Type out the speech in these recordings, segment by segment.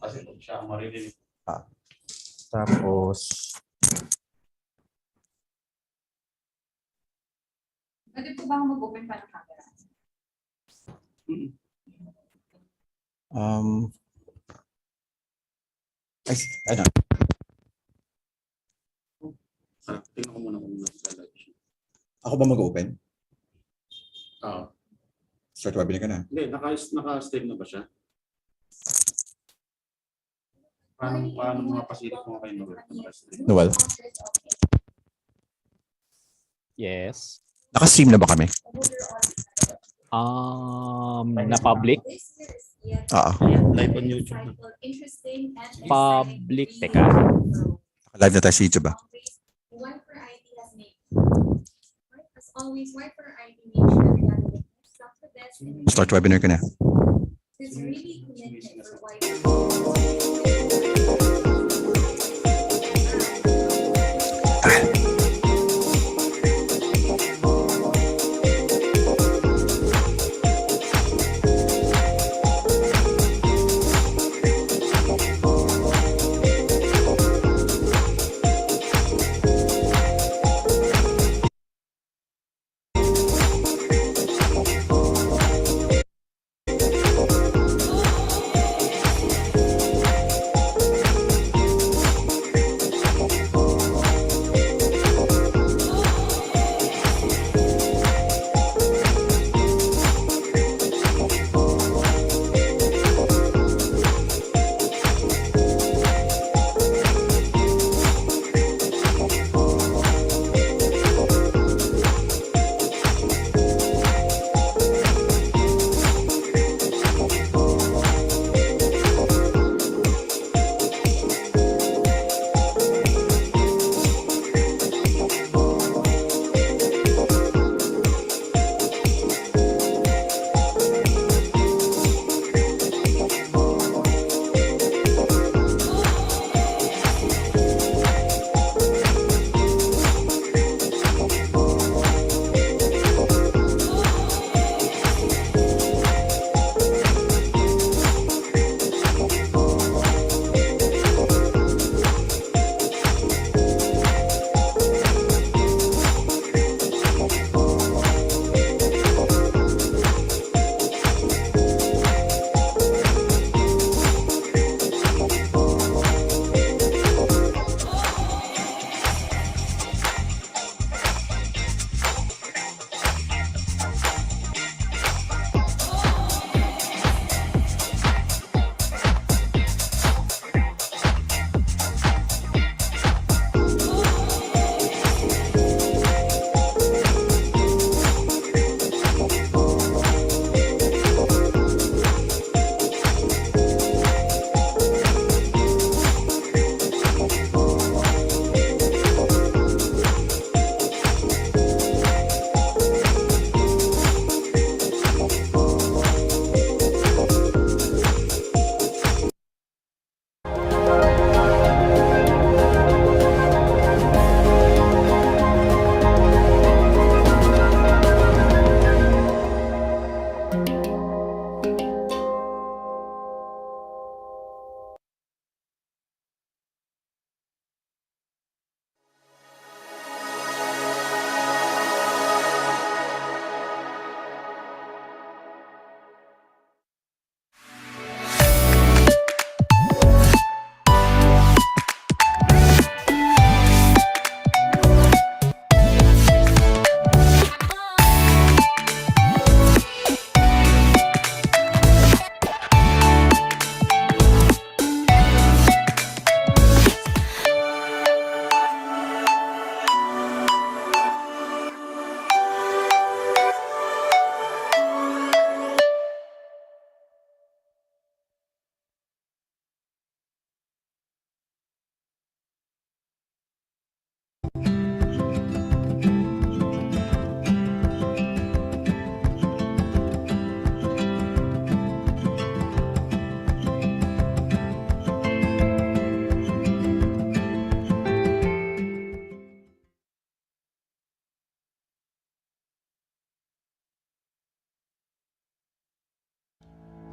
Kasi siya ang maririnig. Tapos, pwede po ba mag-open pa ng camera? ano? Tingnan ko muna kung nasa-live. Ako ba mag-open? Start webinar ka na? Hindi, naka-stream na ba siya? Paano mapasilip mo kayo naka-stream? Noel? Yes. Naka-stream na ba kami? Na public? Live on YouTube na. Public, teka. Live na tayo sa YouTube ba? Y4IT has made. As always, Y4IT makes sure that the Start webinar ka na. is really commitment for Y4IT.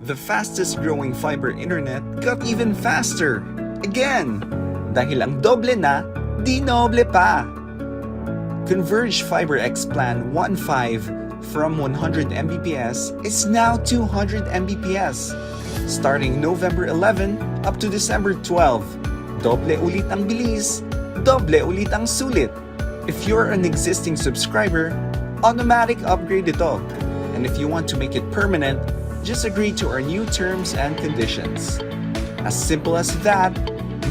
the fastest growing fiber internet got even faster. Again! Dahil ang doble na, di noble pa! Converge Fiber X Plan 1.5 from 100 Mbps is now 200 Mbps. Starting November 11 up to December 12. Doble ulit ang bilis, doble ulit ang sulit. If you're an existing subscriber, automatic upgrade ito. And if you want to make it permanent, just agree to our new terms and conditions. As simple as that,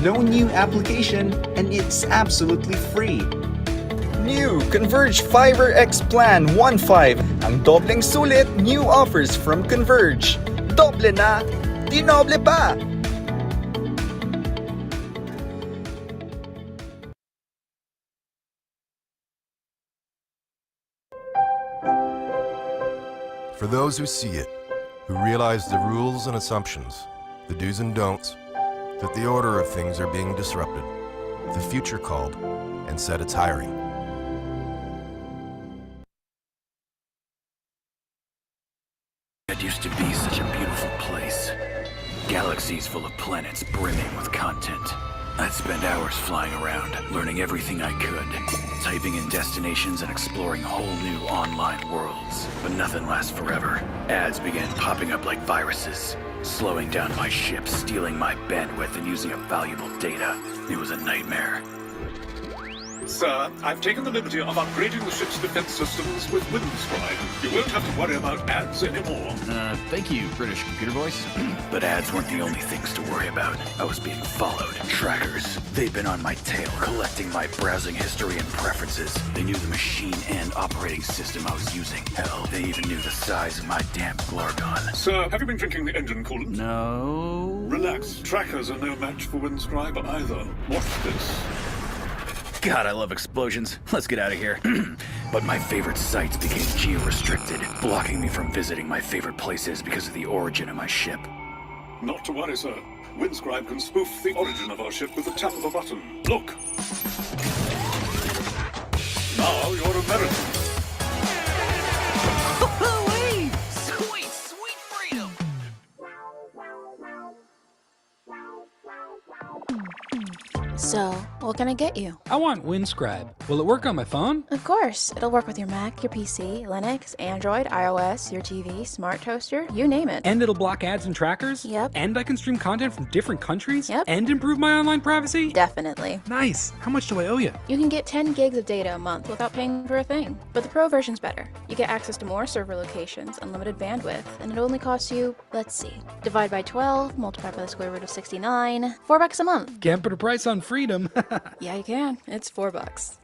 no new application, and it's absolutely free. New Converge Fiber X Plan 1.5. Ang dobleng sulit, new offers from Converge. Doble na, di noble pa! For those who see it, who realize the rules and assumptions, the do's and don'ts, that the order of things are being disrupted, the future called, and said it's hiring. It used to be such a beautiful place. Galaxies full of planets brimming with content. I'd spend hours flying around, learning everything I could, typing in destinations and exploring whole new online worlds. But nothing lasts forever. Ads began popping up like viruses, slowing down my ship, stealing my bandwidth, and using up valuable data. It was a nightmare. Sir, I've taken the liberty of upgrading the ship's defense systems with Windscribe. You won't have to worry about ads anymore. Thank you, British computer voice. But ads weren't the only things to worry about. I was being followed. Trackers. They'd been on my tail, collecting my browsing history and preferences. They knew the machine and operating system I was using. Hell, they even knew the size of my damn Glargon. Sir, have you been drinking the engine coolant? No. Relax. Trackers are no match for Windscribe either. Watch this. God, I love explosions. Let's get out of here. But my favorite sites became geo-restricted, blocking me from visiting my favorite places because of the origin of my ship. Not to worry, sir. Windscribe can spoof the origin of our ship with the tap of a button. Look! Now you're American. Sweet, sweet freedom! So, what can I get you? I want Windscribe. Will it work on my phone? Of course. It'll work with your Mac, your PC, Linux, Android, iOS, your TV, smart toaster, you name it. And it'll block ads and trackers? Yep. And I can stream content from different countries? Yep. And improve my online privacy? Definitely. Nice. How much do I owe you? You can get 10 gigs of data a month without paying for a thing. But the Pro version's better. You get access to more server locations, unlimited bandwidth, and it only costs you, let's see, divide by 12, multiply by the square root of 69, $4 a month. Can't put a price on freedom. Yeah, you can. It's $4.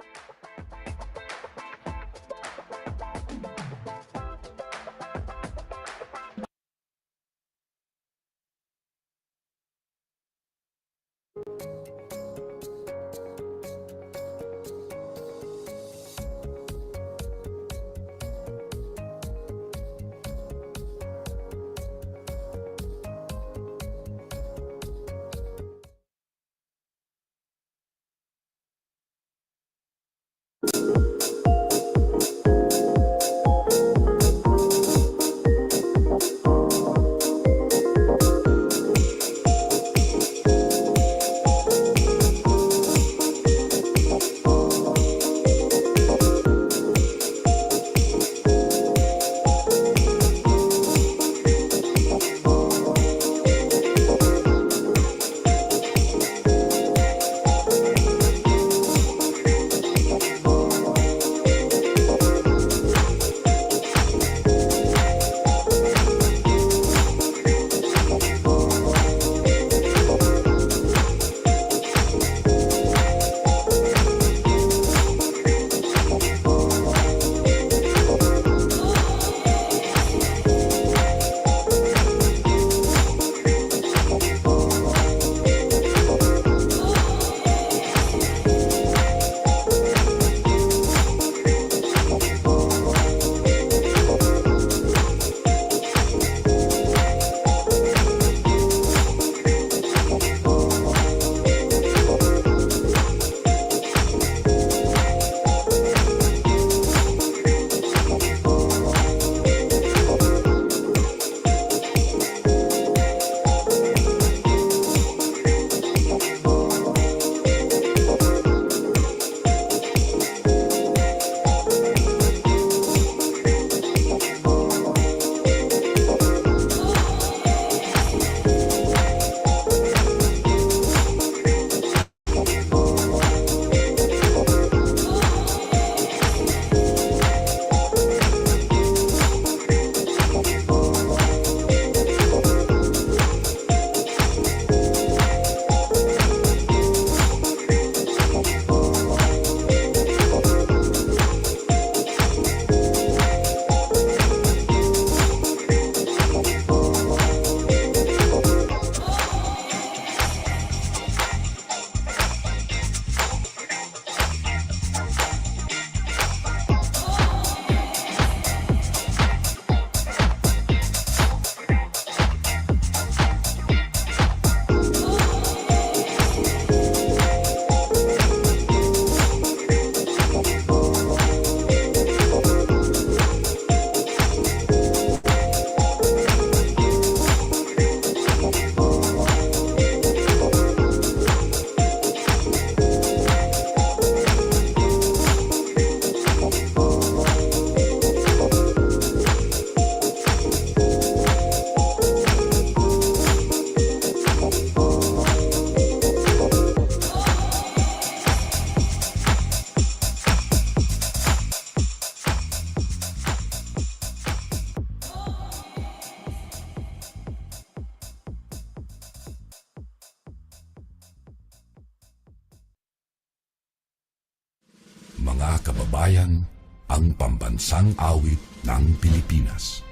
mga kababayan, ang pambansang awit ng Pilipinas.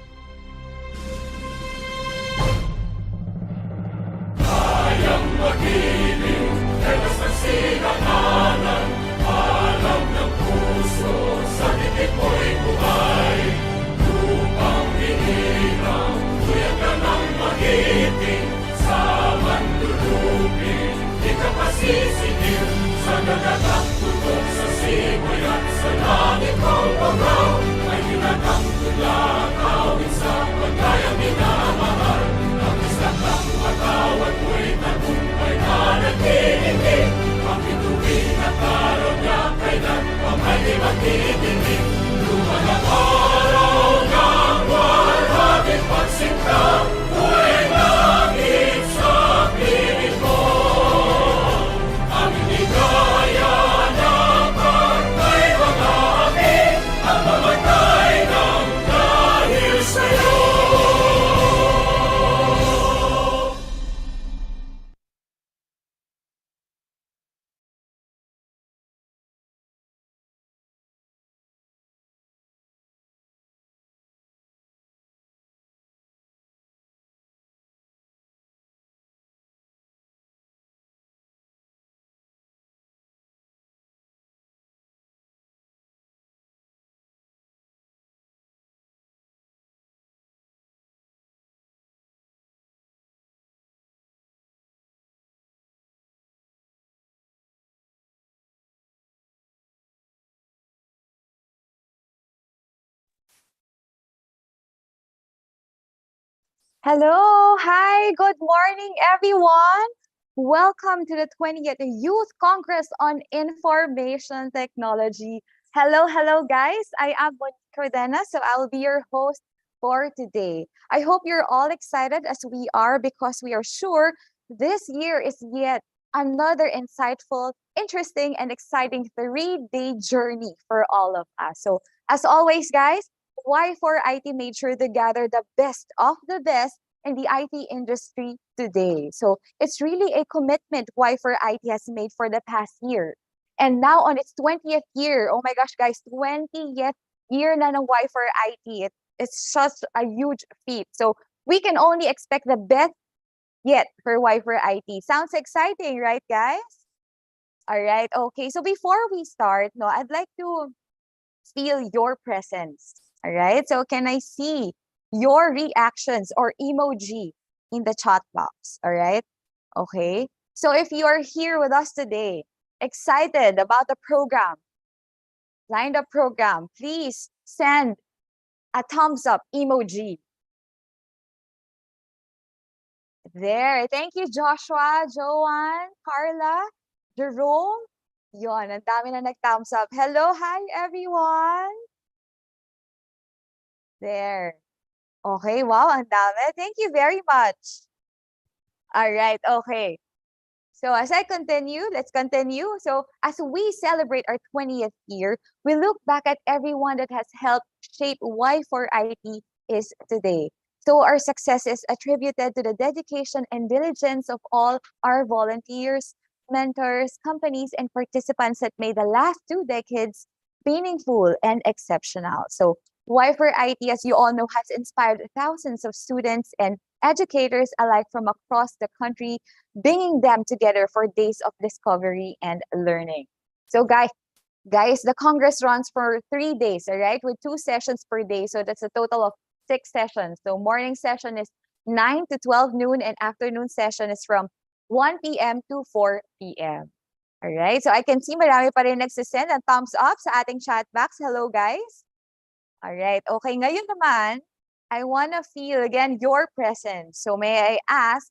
Kayang magiliw, tewas ng sinakanan, alam ng puso, sa titik mo'y buhay. Lupang hinirang, tuyag ka ng magiting, sa mandulupin, di ka pasisingil, sa nagatak tutok sa simoy at sa langit kong pagaw, may tinatang tulakawin sa pagkayang minamahal. Ang isang ng matawad mo'y tagumpay na nagtitindig, ang bituin at araw niya kailan pa may di magtitindig. Luman ang araw ng walhabing pagsinta, buhay langit sa piling mo. Ang hindi kaya na pagkay mga api, ang mamatay ng dahil sa'yo. Hello, hi, good morning, everyone. Welcome to the 20th Youth Congress on Information Technology. Hello, guys. I am Monique, so I will be your host for today. I hope you're all excited as we are because we are sure this year is yet another insightful, interesting, and exciting 3-day journey for all of us. So, as always, guys, Y4IT made sure to gather the best of the best in the IT industry today. So it's really a commitment Y4IT has made for the past year. And now on its 20th year, oh my gosh, guys, 20th year na ng Y4IT. It's just a huge feat. So we can only expect the best yet for Y4IT. Sounds exciting, right, guys? All right, okay. So before we start, I'd like to feel your presence. All right, so can I see your reactions or emoji in the chat box? All right, okay. So if you are here with us today, excited about the program, lined up program, please send a thumbs up emoji. There, thank you, Joshua, Joanne, Carla, Jerome. Yon, ang dami na nag-thumbs up. Hello, hi, everyone. There. Okay, wow, ang dami. Thank you very much. All right, okay. So as I continue, let's continue. So as we celebrate our 20th year, we look back at everyone that has helped shape Y4IT is today. So our success is attributed to the dedication and diligence of all our volunteers, mentors, companies, and participants that made the last 2 decades meaningful and exceptional. So Y4IT, as you all know, has inspired thousands of students and educators alike from across the country, bringing them together for days of discovery and learning. So guys, the Congress runs for 3 days, all right, with 2 sessions per day. So that's a total of 6 sessions. So morning session is 9 to 12 noon and afternoon session is from 1 p.m. to 4 p.m. All right, so I can see marami pa rin nagsisend ang thumbs up sa ating chat box. Hello, guys. All right, okay, ngayon naman, I wanna feel again your presence. So may I ask,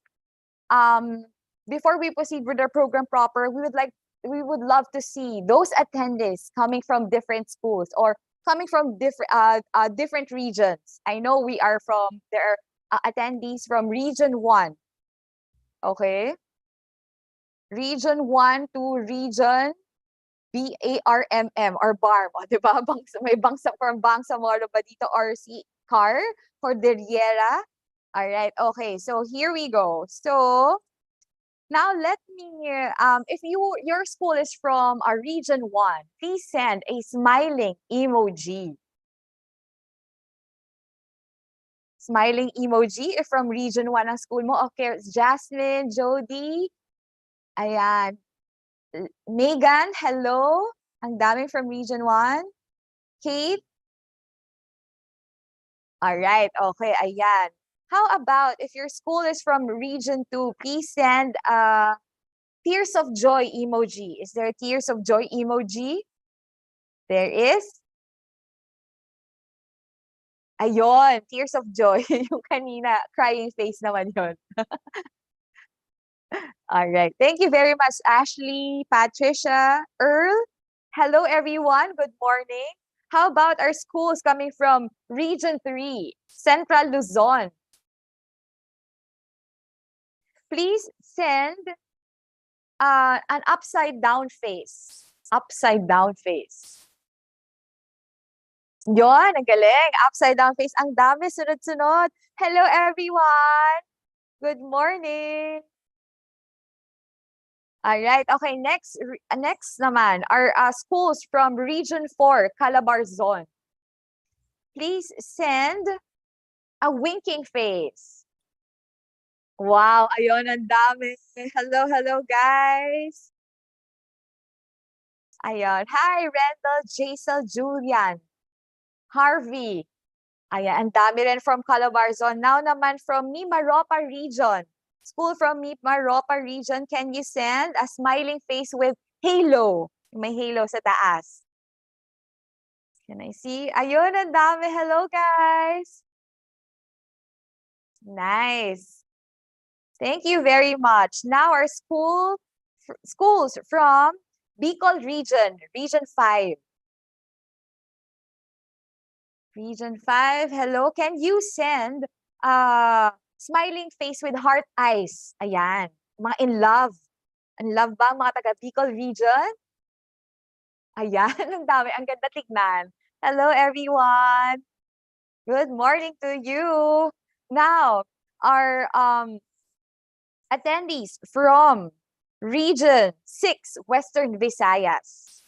before we proceed with our program proper, we would love to see those attendees coming from different schools or coming from different regions. I know there are attendees from Region 1. Okay? Region 1 to Region BARMM or BARM. O, diba? May Bangsamoro ba dito or si Car Cordillera? All right, okay. So here we go. So Now let me, if your school is from region 1, please send a smiling emoji. Smiling emoji if from region 1 ang school mo. Okay, Jasmine, Jody, ayan. Megan, hello. Ang daming from region 1. Kate. All right, okay, ayan. How about if your school is from region 2, please send tears of joy emoji. Is there a tears of joy emoji? There is. Ayun, tears of joy. Yung kanina, crying face naman yun. All right. Thank you very much, Ashley, Patricia, Earl. Hello, everyone. Good morning. How about our schools coming from Region 3, Central Luzon? Please send an upside down face. Upside down face. Yon, ang galing. Upside down face. Ang dami, sunod-sunod. Hello, everyone. Good morning. All right. Okay, next naman, our schools from Region 4, Calabarzon. Please send a winking face. Wow, ayun, ang dami. Hello, hello, guys. Ayun. Hi, Randall, Jaisal, Julian, Harvey. Ayan, ang dami rin from Calabarzon. Now naman from Mimaropa region. School from Mimaropa region, can you send a smiling face with halo? May halo sa taas. Can I see? Ayun, ang dami. Hello, guys. Nice. Thank you very much. Now our schools from Bicol region, Region 5. Region 5, hello. Can you send smiling face with heart eyes? Ayan. Mga in love. In love ba mga taga Bicol region? Ayan, ang dami. Ang ganda tignan. Hello, everyone. Good morning to you. Now, our attendees from Region 6, Western Visayas.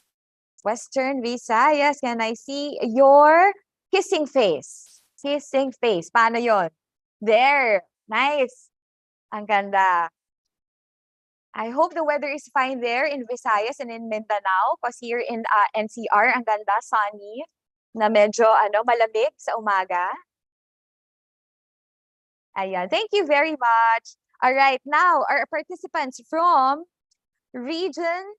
Western Visayas, can I see your kissing face? Kissing face. Paano yon? There. Nice. Ang ganda. I hope the weather is fine there in Visayas and in Mindanao. Because here in NCR, ang ganda, sunny, na medyo malamig sa umaga. Ayan. Thank you very much. All right. Now, our participants from Region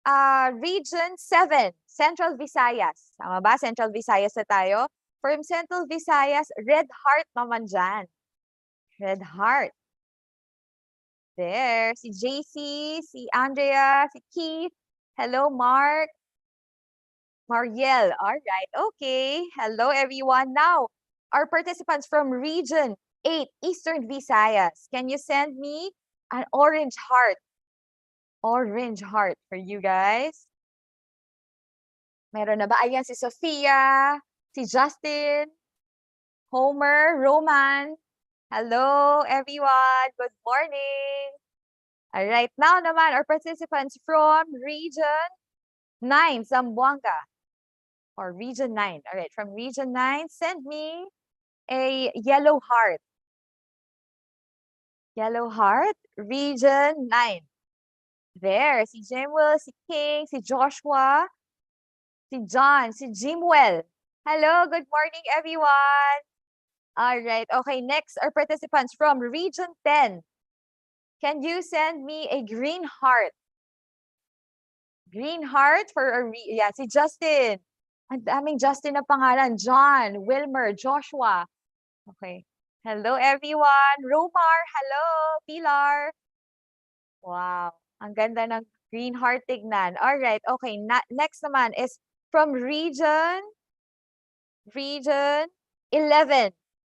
7, Central Visayas. Tama ba? Central Visayas na tayo. From Central Visayas, Red Heart naman dyan. Red Heart. There. Si JC, si Andrea, si Keith. Hello, Mark. Mariel. All right. Okay. Hello, everyone. Now, our participants from Region 8, Eastern Visayas. Can you send me an orange heart? Orange heart for you guys. Meron na ba? Ayan, si Sophia, si Justin, Homer, Roman. Hello, everyone. Good morning. All right, now naman, our participants from Region 9, Zamboanga. Or Region 9. All right, from Region 9, send me a yellow heart. Yellow heart, Region 9. There, si Jimwell, si King, si Joshua, si John, si Jimwell. Hello, good morning, everyone. All right, okay, next are participants from Region 10. Can you send me a green heart? Green heart for si Justin. Ang daming Justin na pangalan. John, Wilmer, Joshua. Okay. Hello, everyone. Romar, hello. Pilar. Wow. Ang ganda ng green heart tignan. All right. Okay. Next naman is from Region 11,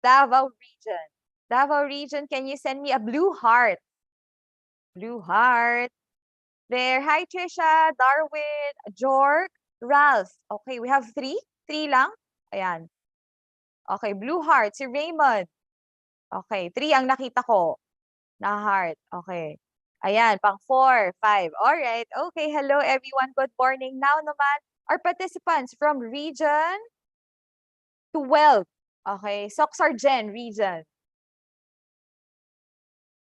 Davao region. Davao region, can you send me a blue heart? Blue heart. There. Hi, Trisha, Darwin, Jorg, Ralph. Okay, we have 3. 3 lang. Ayan. Okay, blue heart. Si Raymond. Okay, 3 ang nakita ko na heart. Okay. Ayan, pang 4, 5. Alright. Okay, hello everyone. Good morning. Now naman, our participants from region 12. Okay, Soxargen region.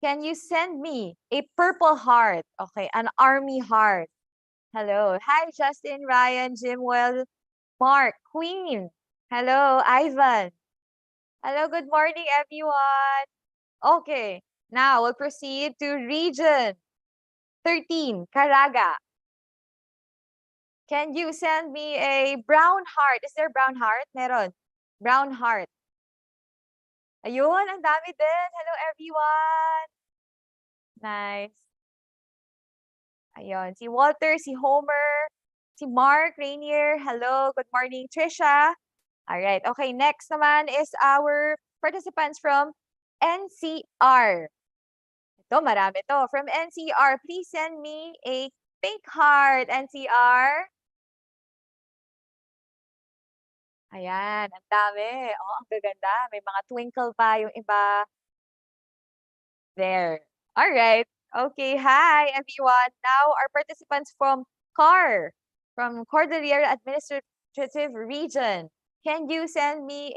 Can you send me a purple heart? Okay, an army heart. Hello. Hi, Justin, Ryan, Jimwell, Mark, Queen. Hello, Ivan. Hello, good morning, everyone. Okay, now we'll proceed to region 13, Caraga. Can you send me a brown heart? Is there brown heart? Meron. Brown heart. Ayun, ang dami din. Hello, everyone. Nice. Ayun, si Walter, si Homer, si Mark, Rainier. Hello, good morning, Trisha. All right, okay, next naman is our participants from NCR. Ito, marami to. From NCR, please send me a pink heart, NCR. Ayan, ang dami. Oh, ang gaganda. May mga twinkle pa yung iba. There. All right. Okay, hi everyone. Now our participants from CAR, from Cordillera Administrative Region. Can you send me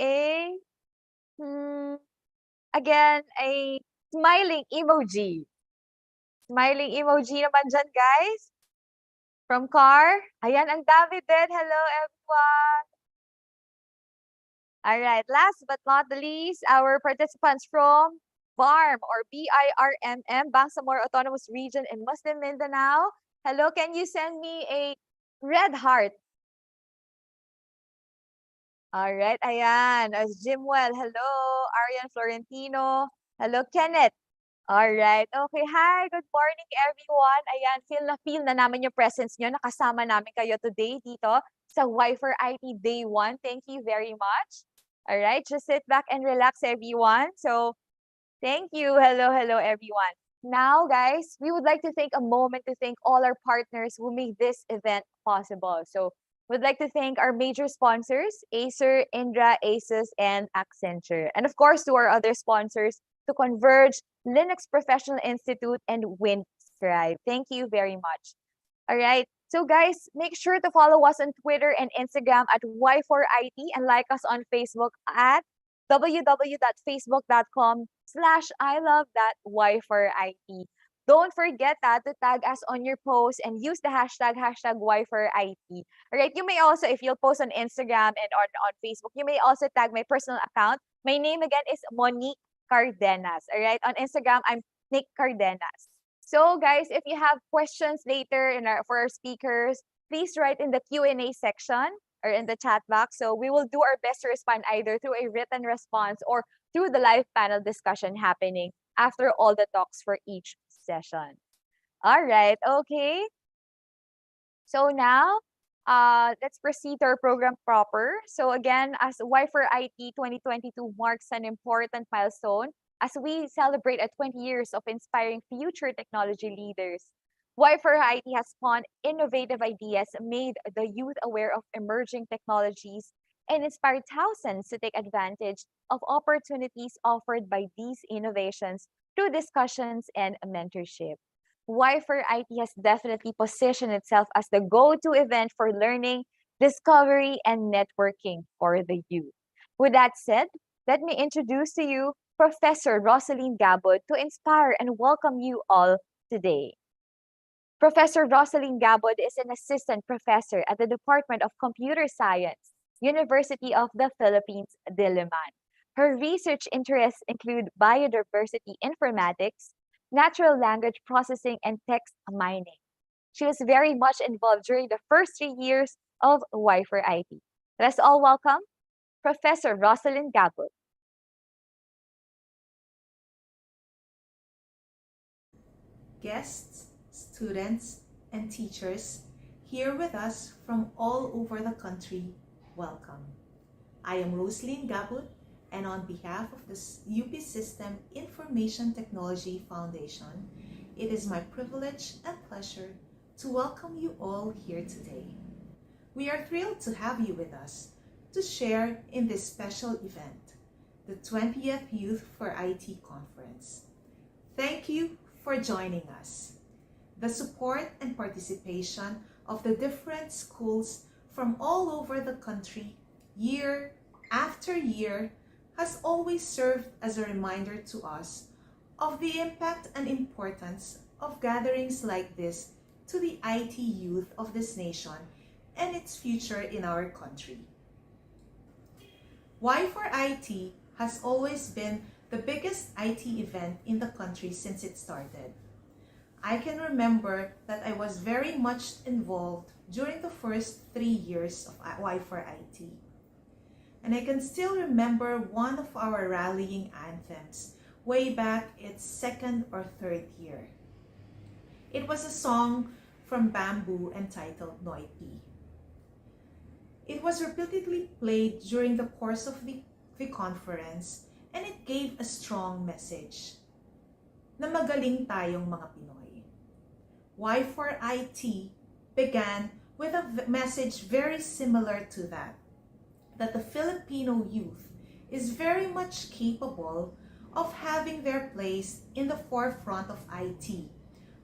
again, a smiling emoji? Smiling emoji naman dyan, guys. From CAR. Ayan, ang dami din. Hello, everyone. All right, last but not the least, our participants from BARM or BIRMM, Bangsamoro Autonomous Region in Muslim Mindanao. Hello, can you send me a red heart? All right, ayan. As Jimwell, hello. Arian Florentino. Hello, Kenneth. All right. Okay, hi. Good morning, everyone. Ayan, feel na namin yung presence nyo. Nakasama namin kayo today dito sa Y4IT Day 1. Thank you very much. All right, just sit back and relax, everyone. So, thank you. Hello, hello, everyone. Now, guys, we would like to take a moment to thank all our partners who made this event possible. So, we'd like to thank our major sponsors, Acer, Indra, Asus, and Accenture. And of course, to our other sponsors, to Converge, Linux Professional Institute, and WindScribe. Thank you very much. All right. So guys, make sure to follow us on Twitter and Instagram at Y4IT and like us on Facebook at www.facebook.com/ilove.y4it. Don't forget to tag us on your post and use the hashtag Y4IT. All right, you may also, if you'll post on Instagram and on Facebook, you may also tag my personal account. My name again is Monique Cardenas. All right, on Instagram, I'm Nick Cardenas. So guys, if you have questions later for our speakers, please write in the Q&A section or in the chat box. So we will do our best to respond either through a written response or through the live panel discussion happening after all the talks for each session. All right, okay. So now, let's proceed to our program proper. So again, as Y4IT 2022 marks an important milestone, as we celebrate 20 years of inspiring future technology leaders. Y4IT has spawned innovative ideas, made the youth aware of emerging technologies, and inspired thousands to take advantage of opportunities offered by these innovations through discussions and mentorship. Y4IT has definitely positioned itself as the go-to event for learning, discovery, and networking for the youth. With that said, let me introduce to you Professor Rosaline Gabod to inspire and welcome you all today. Professor Rosaline Gabod is an assistant professor at the Department of Computer Science, University of the Philippines, Diliman. Her research interests include biodiversity informatics, natural language processing, and text mining. She was very much involved during the first 3 years of Y4IT. Let's all welcome Professor Rosaline Gabod. Guests, students, and teachers here with us from all over the country, welcome. I am Rosaline Gabud, and on behalf of the UP System Information Technology Foundation, it is my privilege and pleasure to welcome you all here today. We are thrilled to have you with us to share in this special event, the 20th Youth for IT Conference. Thank you for joining us. The support and participation of the different schools from all over the country, year after year, has always served as a reminder to us of the impact and importance of gatherings like this to the IT youth of this nation and its future in our country. Y4IT has always been the biggest IT event in the country since it started. I can remember that I was very much involved during the first 3 years of Y4IT. And I can still remember one of our rallying anthems way back its second or third year. It was a song from Bamboo entitled Noipi. It was repeatedly played during the course of the conference, and it gave a strong message na magaling tayong mga Pinoy. Y4IT began with a message very similar to that the Filipino youth is very much capable of having their place in the forefront of IT,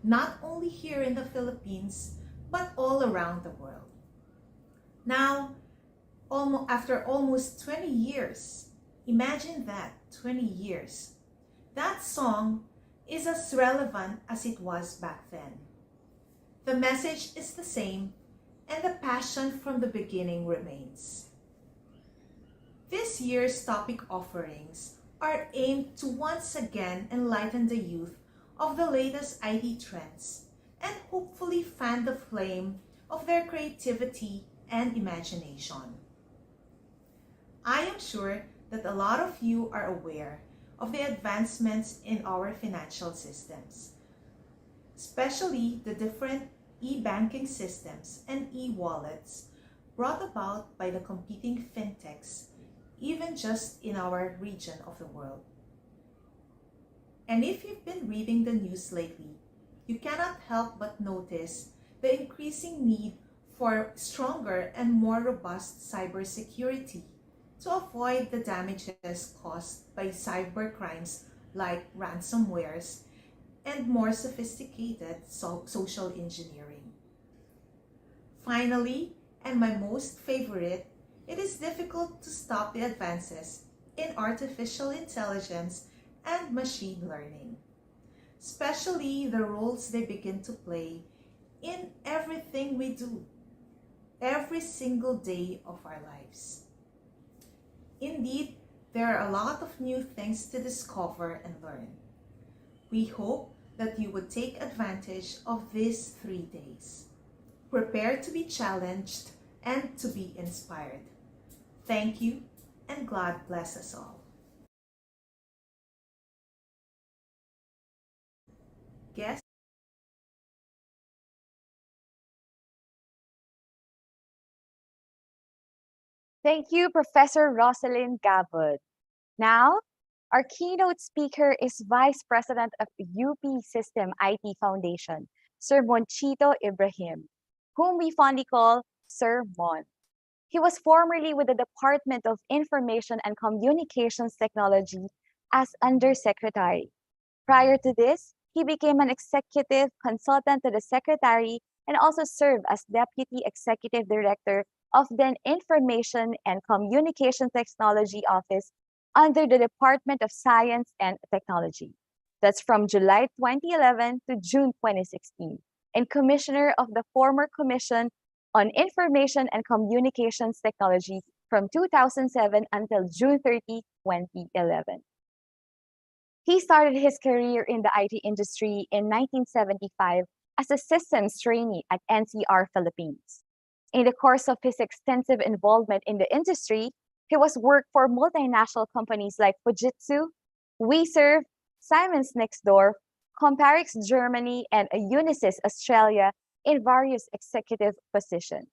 not only here in the Philippines, but all around the world. Now, after almost 20 years, imagine that, 20 years, that song is as relevant as it was back then. The message is the same, and the passion from the beginning remains. This year's topic offerings are aimed to once again enlighten the youth of the latest IT trends and hopefully fan the flame of their creativity and imagination. I am sure that a lot of you are aware of the advancements in our financial systems, especially the different e-banking systems and e-wallets brought about by the competing fintechs, even just in our region of the world. And if you've been reading the news lately, you cannot help but notice the increasing need for stronger and more robust cybersecurity to avoid the damages caused by cybercrimes like ransomwares and more sophisticated social engineering. Finally, and my most favorite, it is difficult to stop the advances in artificial intelligence and machine learning, especially the roles they begin to play in everything we do, every single day of our lives. Indeed, there are a lot of new things to discover and learn. We hope that you would take advantage of these 3 days. Prepare to be challenged and to be inspired. Thank you, and God bless us all. Guests? Thank you, Professor Rosalind Gabud. Now, our keynote speaker is Vice President of the UP System IT Foundation, Sir Monchito Ibrahim, whom we fondly call Sir Mon. He was formerly with the Department of Information and Communications Technology as Undersecretary. Prior to this, he became an executive consultant to the Secretary and also served as Deputy Executive Director of the Information and Communication Technology Office under the Department of Science and Technology. That's from July 2011 to June 2016, and Commissioner of the former Commission on Information and Communications Technology from 2007 until June 30, 2011. He started his career in the IT industry in 1975 as a systems trainee at NCR Philippines. In the course of his extensive involvement in the industry, he was worked for multinational companies like Fujitsu, WeServe, Siemens Nextdoor, Comparix Germany, and Unisys Australia in various executive positions.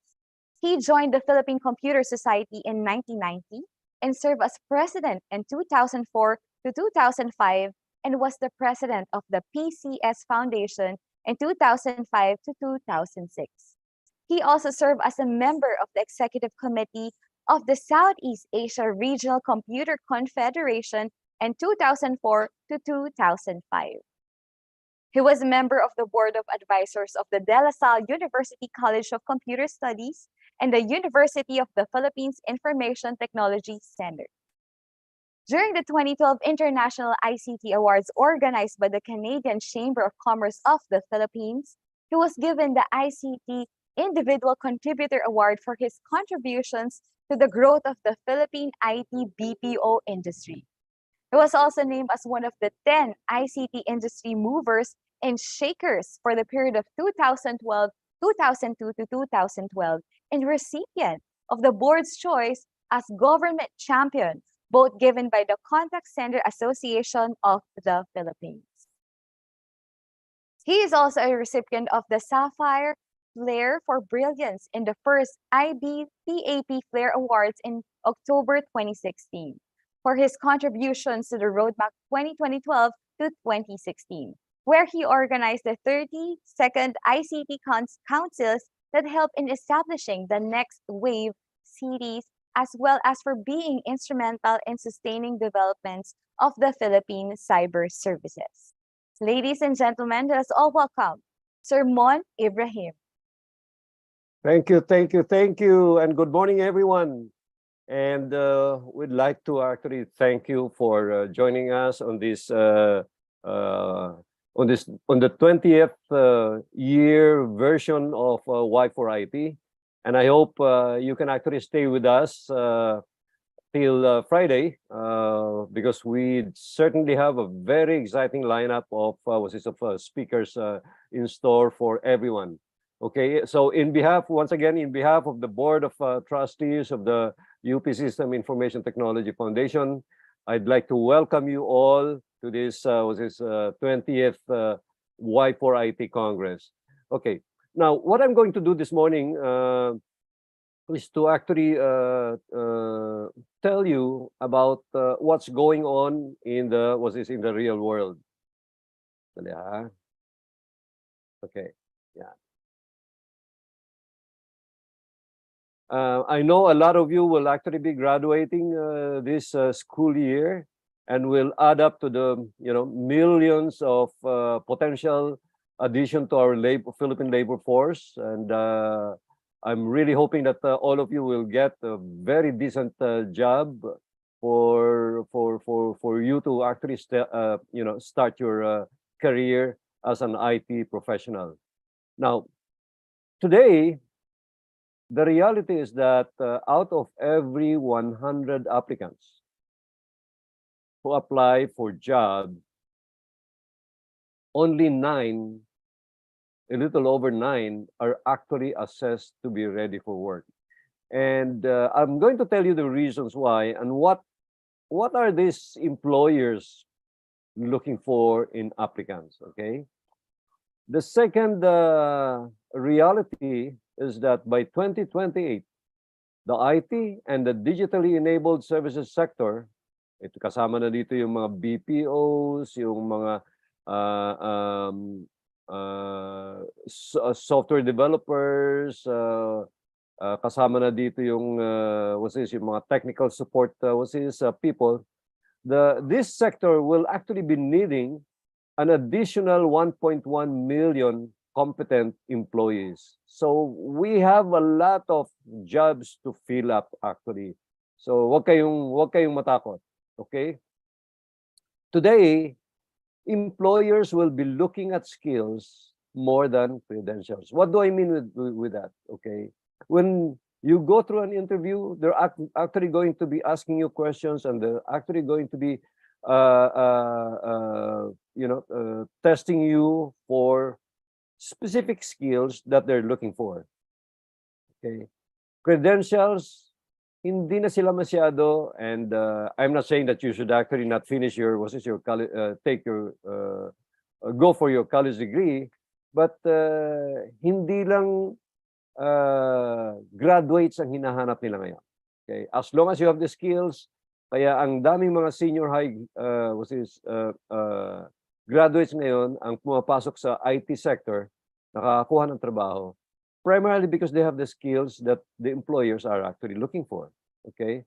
He joined the Philippine Computer Society in 1990 and served as president in 2004 to 2005 and was the president of the PCS Foundation in 2005 to 2006. He also served as a member of the executive committee of the Southeast Asia Regional Computer Confederation in 2004 to 2005. He was a member of the board of advisors of the De La Salle University College of Computer Studies and the University of the Philippines Information Technology Center. During the 2012 International ICT Awards organized by the Canadian Chamber of Commerce of the Philippines, he was given the ICT Individual Contributor Award for his contributions to the growth of the Philippine IT BPO industry. He was also named as one of the 10 ICT industry movers and shakers for the period of 2002 to 2012, and recipient of the board's choice as Government Champion, both given by the Contact Center Association of the Philippines. He is also a recipient of the Sapphire Flair for Brilliance in the first IBPAP Flair Awards in October 2016 for his contributions to the Roadmap 2012 to 2016, where he organized the 32nd ICT councils that helped in establishing the next wave cities, as well as for being instrumental in sustaining developments of the Philippine cyber services. Ladies and gentlemen, let us all welcome Sir Mon Ibrahim. Thank you, thank you, thank you, and good morning, everyone. And we'd like to actually thank you for joining us on this on the 20th year version of Y4IT. And I hope you can actually stay with us till Friday because we certainly have a very exciting lineup of speakers in store for everyone. Okay, so once again, in behalf of the Board of Trustees of the UP System Information Technology Foundation, I'd like to welcome you all to this 20th Y4IT Congress. Okay, now what I'm going to do this morning is to actually tell you about what's going on in the real world. Okay, yeah. I know a lot of you will actually be graduating this school year and will add up to the millions of potential addition to our Philippine labor force. And I'm really hoping that all of you will get a very decent job for you to actually start your career as an IT professional. Now, today, the reality is that out of every 100 applicants who apply for jobs, only 9, a little over 9, are actually assessed to be ready for work. And I'm going to tell you the reasons why and what are these employers looking for in applicants, okay? The second reality is that by 2028, the IT and the digitally enabled services sector, ito kasama na dito yung mga BPOs, yung mga software developers, kasama na dito yung yung mga technical support people. This sector will actually be needing an additional 1.1 million competent employees. So we have a lot of jobs to fill up actually. So wag kayong matakot, okay? Today, employers will be looking at skills more than credentials. What do I mean with that? Okay, when you go through an interview, they're actually going to be asking you questions, and they're actually going to be testing you for specific skills that they're looking for. Okay, credentials, hindi na sila masyado, and I'm not saying that you should actually not finish your go for your college degree, but hindi lang graduates ang hinahanap nila ngayon. Okay, as long as you have the skills, kaya ang daming mga senior high graduates ngayon ang pumapasok sa IT sector, nakakakuha ng trabaho, primarily because they have the skills that the employers are actually looking for. Okay,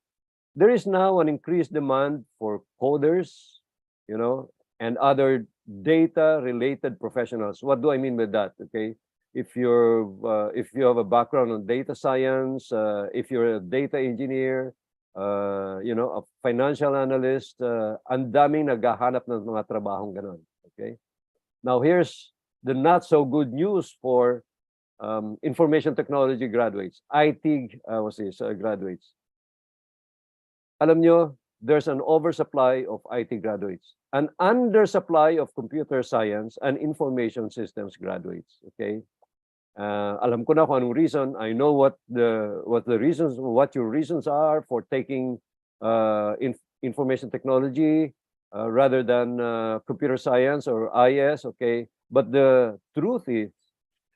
there is now an increased demand for coders, and other data-related professionals. What do I mean by that? Okay, if you have a background on data science, if you're a data engineer, a financial analyst, ang daming naghahanap ng mga trabahong ganon. Okay, now here's the not so good news for information technology graduates, IT graduates. Alam nyo, there's an oversupply of IT graduates, an undersupply of computer science and information systems graduates. Okay, alam ko na kung anong reason. I know what your reasons are for taking information technology rather than computer science or IS. Okay, but the truth is,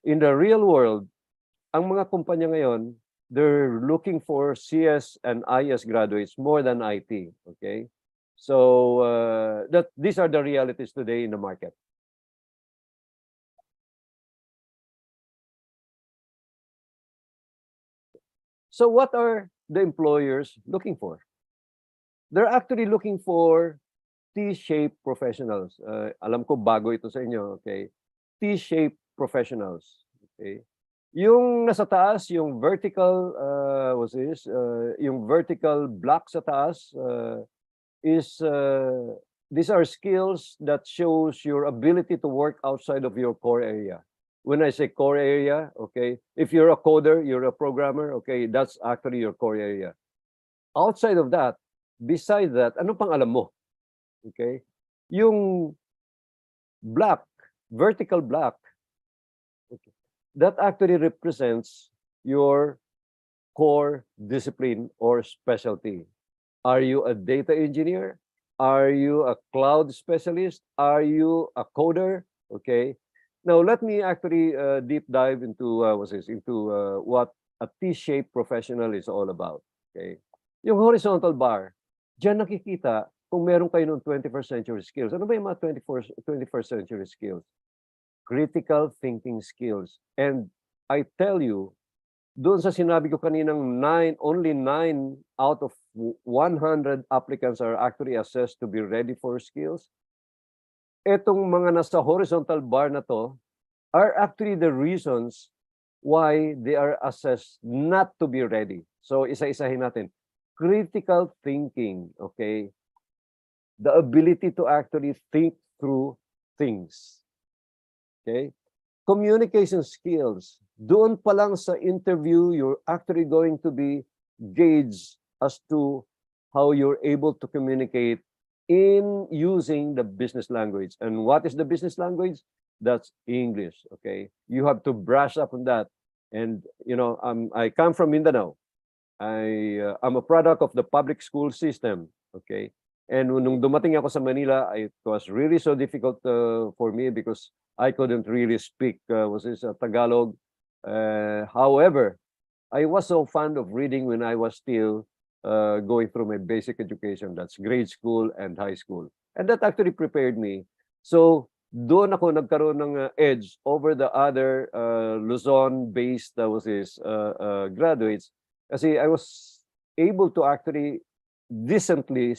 in the real world, ang mga kumpanya ngayon, they're looking for CS and IS graduates more than IT. Okay, so these are the realities today in the market. So what are the employers looking for? They're actually looking for T-shaped professionals. Alam ko bago ito sa inyo. Okay, T-shaped professionals. Okay. Yung nasa taas, yung vertical, yung vertical block sa taas these are skills that shows your ability to work outside of your core area. When I say core area, okay, if you're a coder, you're a programmer, okay, that's actually your core area. Outside of that, besides that, ano pang alam mo? Okay, yung black, vertical black, okay, that actually represents your core discipline or specialty. Are you a data engineer? Are you a cloud specialist? Are you a coder? Okay. Now let me actually deep dive into what a T-shaped professional is all about. Okay. Yung horizontal bar, diyan nakikita kung meron kayo ng 21st century skills. Ano ba yung mga 21st century skills? Critical thinking skills. And I tell you, doon sa sinabi ko kaninang only 9 out of 100 applicants are actually assessed to be ready for skills. Etong mga nasa horizontal bar na to are actually the reasons why they are assessed not to be ready. So isa-isahin natin. Critical thinking, okay? The ability to actually think through things. Okay? Communication skills. Doon pa lang sa interview, you're actually going to be gauged as to how you're able to communicate in using the business language. And what is the business language? That's English, okay? You have to brush up on that. And, I come from Mindanao. I'm a product of the public school system, okay? And nung dumating ako sa Manila, it was really so difficult for me because I couldn't really speak Tagalog. However, I was so fond of reading when I was still going through my basic education. That's grade school and high school. And that actually prepared me. So doon ako nagkaroon ng edge over the other Luzon-based graduates. Kasi I was able to actually decently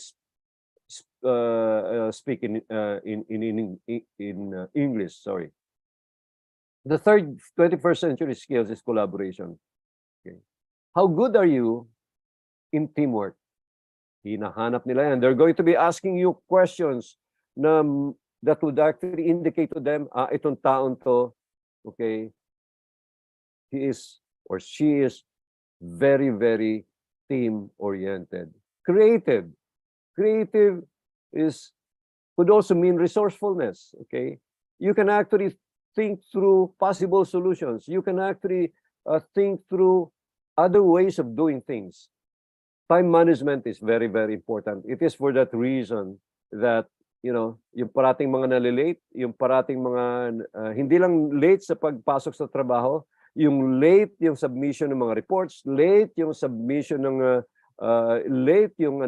speak in English. Sorry. The third 21st century skills is collaboration. Okay. How good are you in teamwork? Hinahanap nila yan. They're going to be asking you questions that would actually indicate to them, itong taon to, okay, he is or she is very, very team-oriented. Creative. Creative could also mean resourcefulness, okay? You can actually think through possible solutions. You can actually think through other ways of doing things. Time management is very, very important. It is for that reason that, yung parating mga nalilate, yung parating mga, hindi lang late sa pagpasok sa trabaho, yung late yung submission ng mga reports, late yung submission ng late yung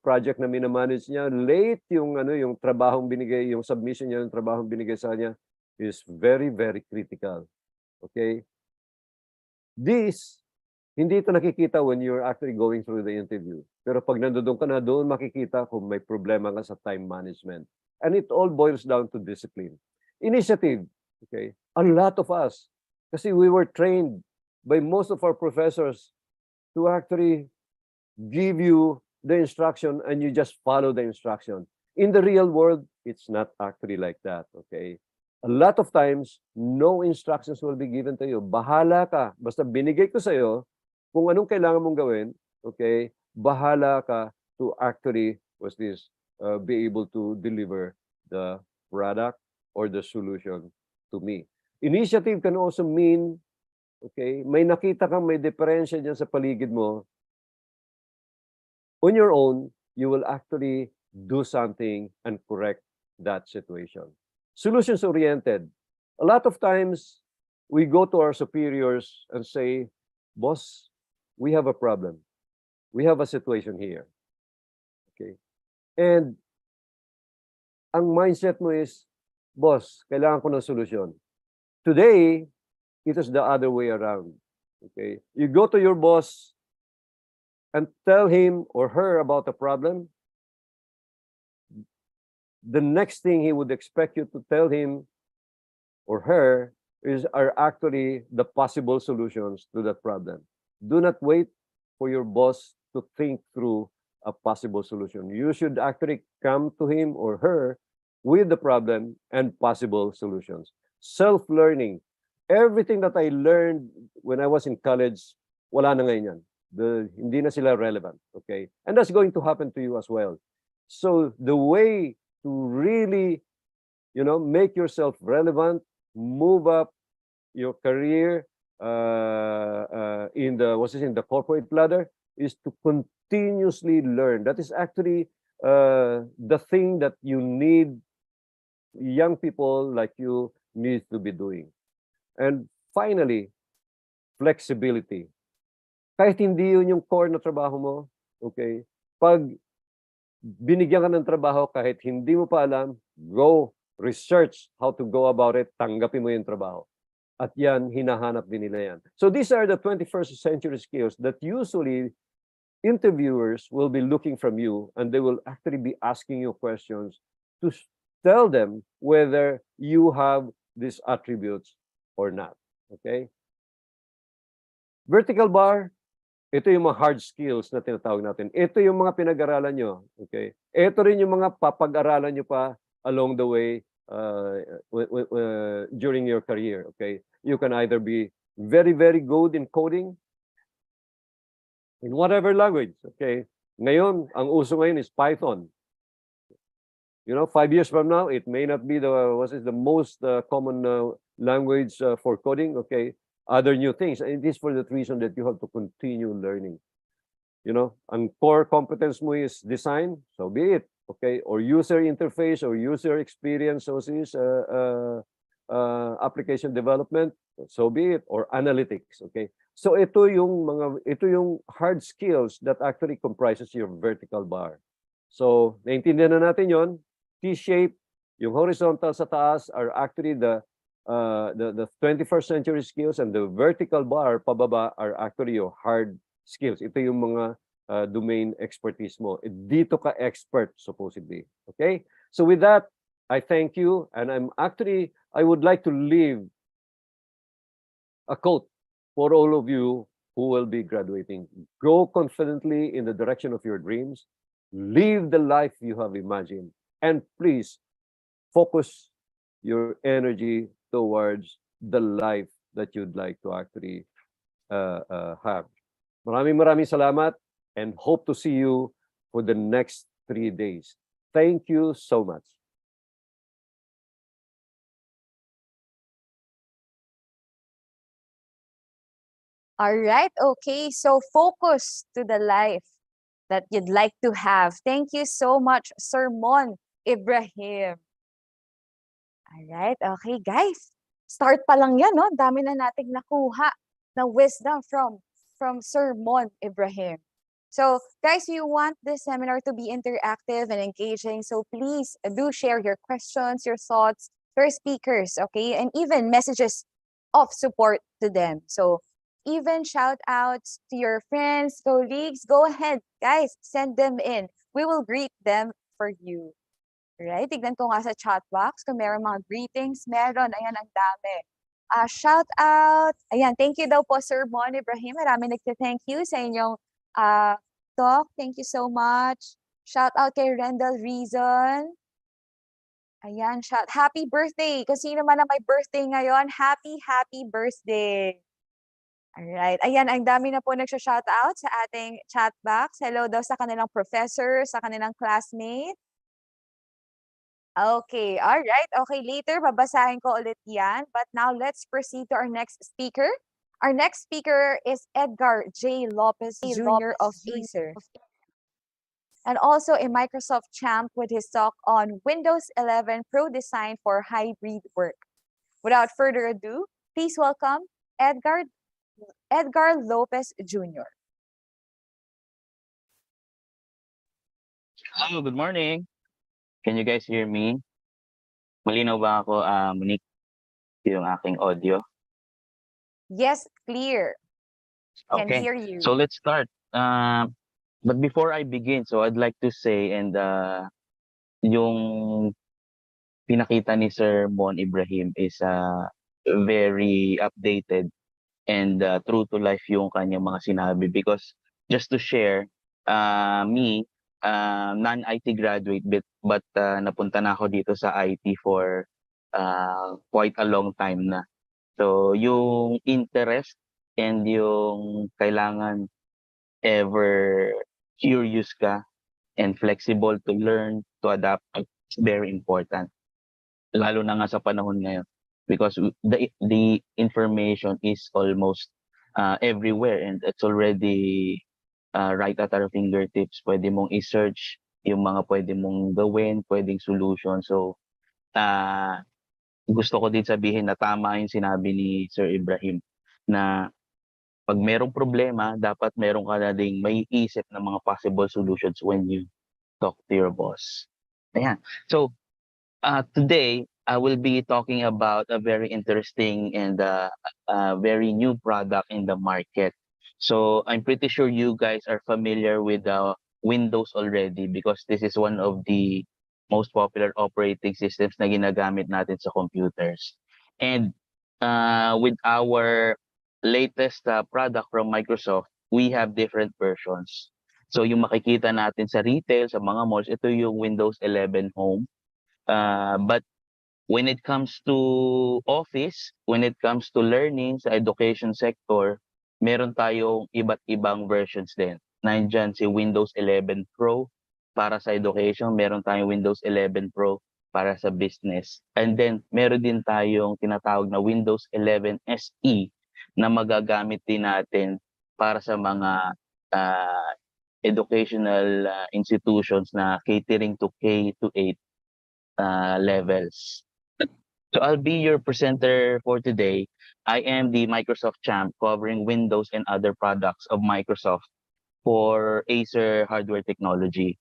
project na minamanage niya, late yung yung trabahong binigay, yung submission niya ng trabahong binigay sa kanya is very, very critical. Okay? This, hindi ito nakikita when you're actually going through the interview. Pero pag nandoon ka na, doon makikita kung may problema ka sa time management. And it all boils down to discipline. Initiative, okay? A lot of us, kasi we were trained by most of our professors to actually give you the instruction and you just follow the instruction. In the real world, it's not actually like that, okay? A lot of times, no instructions will be given to you. Bahala ka. Basta binigay ko sa'yo kung anong kailangan mong gawin, okay? Bahala ka to actually, be able to deliver the product or the solution to me. Initiative can also mean, okay, may nakita kang may diferensya dyan sa paligid mo. On your own, you will actually do something and correct that situation. Solutions-oriented. A lot of times, we go to our superiors and say, boss, we have a problem. We have a situation here. Okay? And ang mindset mo is, boss, kailangan ko ng solusyon. Today, it is the other way around. Okay? You go to your boss and tell him or her about the problem. The next thing he would expect you to tell him or her are actually the possible solutions to that problem. Do not wait for your boss to think through a possible solution. You should actually come to him or her with the problem and possible solutions. Self-learning. Everything that I learned when I was in college, wala na ngayon yan. Hindi na sila relevant. Okay? And that's going to happen to you as well. So the way to really, make yourself relevant, move up your career in the corporate ladder is to continuously learn. That is actually the thing that you need, young people like you need to be doing. And finally, flexibility. Kahit hindi yun yung core na trabaho mo, okay? Pag binigyan ka ng trabaho kahit hindi mo pa alam, go research how to go about it, tanggapin mo yung trabaho. At yan, hinahanap din nila yan. So these are the 21st century skills that usually interviewers will be looking from you and they will actually be asking you questions to tell them whether you have these attributes or not. Okay? Vertical bar, ito yung mga hard skills na tinatawag natin. Ito yung mga pinag-aralan nyo. Okay? Ito rin yung mga papag-aralan nyo pa along the way during your career. Okay? You can either be very, very good in coding in whatever language. Okay? Ngayon, ang uso ngayon is Python. 5 years from now, it may not be the most common language for coding. Okay? Other new things. And it is for that reason that you have to continue learning. Ang core competence mo is design, so be it. Okay? Or user interface or user experience, so is application development, so be it. Or analytics. Okay? So ito yung hard skills that actually comprises your vertical bar. So naintindihan na natin yon. T-shape, yung horizontal sa taas are actually the 21st century skills, and the vertical bar pababa are actually your hard skills. Ito yung mga domain expertise mo. Dito ka expert, supposedly. Okay? So with that, I thank you, and I would like to leave a quote for all of you who will be graduating. Go confidently in the direction of your dreams. Live the life you have imagined. And please, focus your energy towards the life that you'd like to actually have. Maraming salamat and hope to see you for the next 3 days. Thank you so much. All right, okay. So focus to the life that you'd like to have. Thank you so much, Sir Mon Ibrahim. Alright, okay guys. Start pa lang yan, no? Dami na nating nakuha na wisdom from Sir Mon Ibrahim. So guys, you want this seminar to be interactive and engaging, so please do share your questions, your thoughts, your speakers, okay? And even messages of support to them. So even shout outs to your friends, colleagues, go ahead, guys, send them in. We will greet them for you. Right? Tignan ko nga sa chat box kung meron mga greetings. Meron. Ayan, ang dami. Shout out. Ayan, thank you daw po, Sir Mon Ibrahim. Marami nagte-thank you sa inyong talk. Thank you so much. Shout out kay Rendell Reason. Ayan, happy birthday. Kung sino man ang may birthday ngayon, happy birthday. Alright. Ayan, ang dami na po nagsha-shoutout sa ating chat box. Hello daw sa kanilang professor, sa kanilang classmate. Okay, alright. Okay, later babasahin ko ulit yan. But now let's proceed to our next speaker. Our next speaker is Edgar J. Lopez Jr. of Acer, and also a Microsoft champ with his talk on Windows 11 Pro Design for Hybrid Work. Without further ado, please welcome Edgar Lopez Jr. Hello, good morning. Can you guys hear me? Malinaw ba ako, Monique, yung aking audio? Yes, clear. Can Okay, hear you. so let's start. But before I begin, so I'd like to say, and yung pinakita ni Sir Mon Ibrahim is very updated and true to life yung kanyang mga sinabi, because just to share, me, non-IT graduate, but napunta na ako dito sa IT for quite a long time na. So yung interest and yung kailangan ever curious ka and flexible to learn, to adapt, it's very important. Lalo na nga sa panahon ngayon, because the information is almost everywhere, and it's already right at our fingertips. Pwede mong i-search yung mga pwede mong gawin, pwedeng solution. So gusto ko din sabihin na tama yung sinabi ni Sir Ibrahim na pag merong problema, dapat meron ka na ding may isip ng mga possible solutions when you talk to your boss. Ayan. So today, I will be talking about a very interesting and very new product in the market. So I'm pretty sure you guys are familiar with Windows already, because this is one of the most popular operating systems na ginagamit natin sa computers. And with our latest product from Microsoft, we have different versions. So yung makikita natin sa retail, sa mga malls, ito yung Windows 11 Home. But when it comes to office, when it comes to learning sa education sector, meron tayong iba't ibang versions din. Nandiyan si Windows 11 Pro para sa education, meron tayong Windows 11 Pro para sa business. And then meron din tayong tinatawag na Windows 11 SE na magagamit din natin para sa mga educational institutions na catering to K-8 levels. So I'll be your presenter for today. I am the Microsoft champ covering Windows and other products of Microsoft for Acer hardware technology.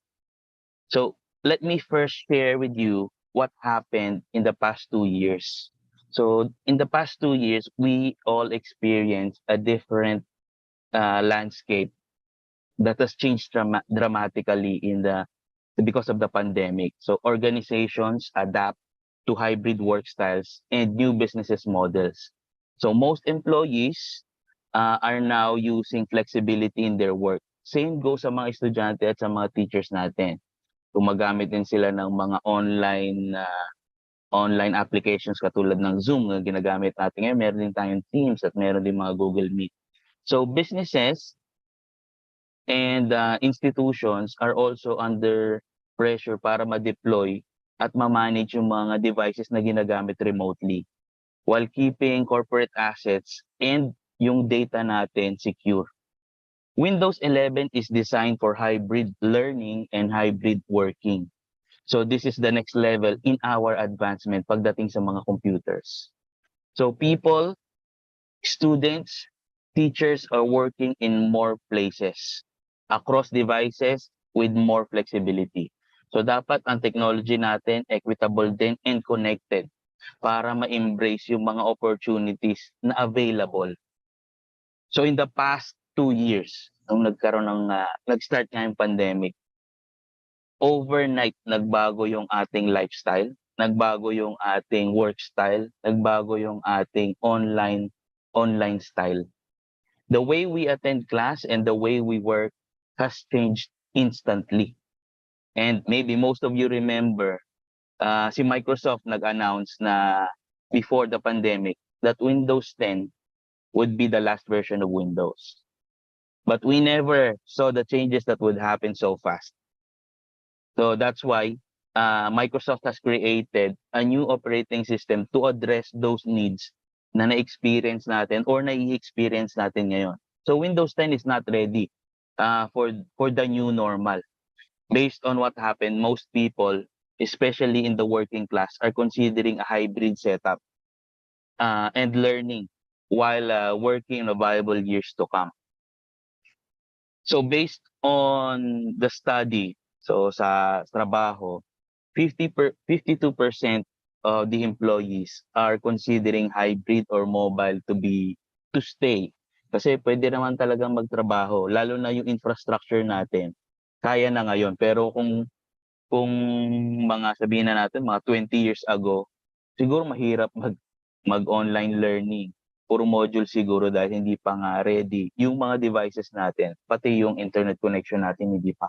So let me first share with you what happened in the past 2 years. So in the past 2 years, we all experienced a different landscape that has changed dramatically because of the pandemic. So organizations adapt to hybrid work styles and new businesses models. So most employees are now using flexibility in their work. Same goes sa mga estudyante at sa mga teachers natin. Gumagamit din sila ng mga online applications katulad ng Zoom na ginagamit natin ngayon. Meron din tayong Teams at meron din mga Google Meet. So businesses and institutions are also under pressure para ma-deploy at ma-manage yung mga devices na ginagamit remotely while keeping corporate assets and yung data natin secure. Windows 11 is designed for hybrid learning and hybrid working. So this is the next level in our advancement pagdating sa mga computers. So people, students, teachers are working in more places, across devices with more flexibility. So dapat ang technology natin equitable din and connected para ma-embrace yung mga opportunities na available. So in the past 2 years, nung nag-start nga yung pandemic, overnight nagbago yung ating lifestyle, nagbago yung ating work style, nagbago yung ating online style. The way we attend class and the way we work has changed instantly. And maybe most of you remember, si Microsoft nag-announce na before the pandemic that Windows 10 would be the last version of Windows. But we never saw the changes that would happen so fast. So that's why Microsoft has created a new operating system to address those needs na na-experience natin or nai-experience natin ngayon. So Windows 10 is not ready for the new normal. Based on what happened, most people, especially in the working class, are considering a hybrid setup and learning while working in a viable years to come. So based on the study, so sa trabaho, 52% of the employees are considering hybrid or mobile to stay. Kasi pwede naman talagang magtrabaho, lalo na yung infrastructure natin. Kaya na ngayon, pero kung mga sabihin na natin mga 20 years ago, siguro mahirap mag-online learning. Puro module siguro dahil hindi pa nga ready yung mga devices natin, pati yung internet connection natin hindi pa.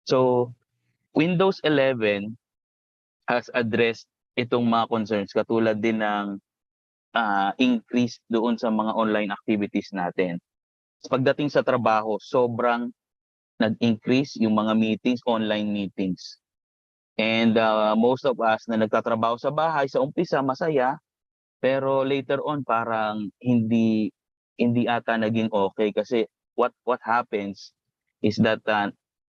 So, Windows 11 has addressed itong mga concerns katulad din ng increase doon sa mga online activities natin. Pagdating sa trabaho, sobrang nag-increase yung mga meetings, online meetings. And most of us na nagtatrabaho sa bahay, sa umpisa masaya, pero later on parang hindi ata naging okay kasi what happens is that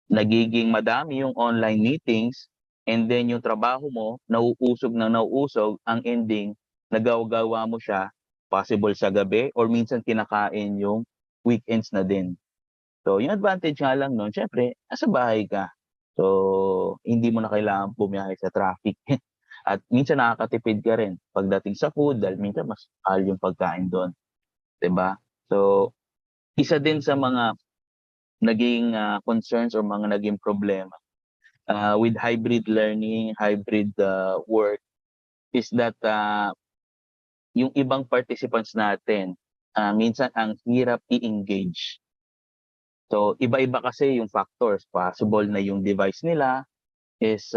nagiging madami yung online meetings and then yung trabaho mo nauusog, ang ending nagawa mo siya possible sa gabi or minsan kinakain yung weekends na din. So yung advantage nga lang nun, syempre nasa bahay ka. So hindi mo na kailangan bumiyahe sa traffic. At minsan nakakatipid ka rin pagdating sa food dahil minsan mas mahal yung pagkain doon. 'Di ba? So isa din sa mga naging concerns or mga naging problema with hybrid learning, hybrid work is that yung ibang participants natin minsan ang hirap i-engage. So iba-iba kasi yung factors. Possible na yung device nila is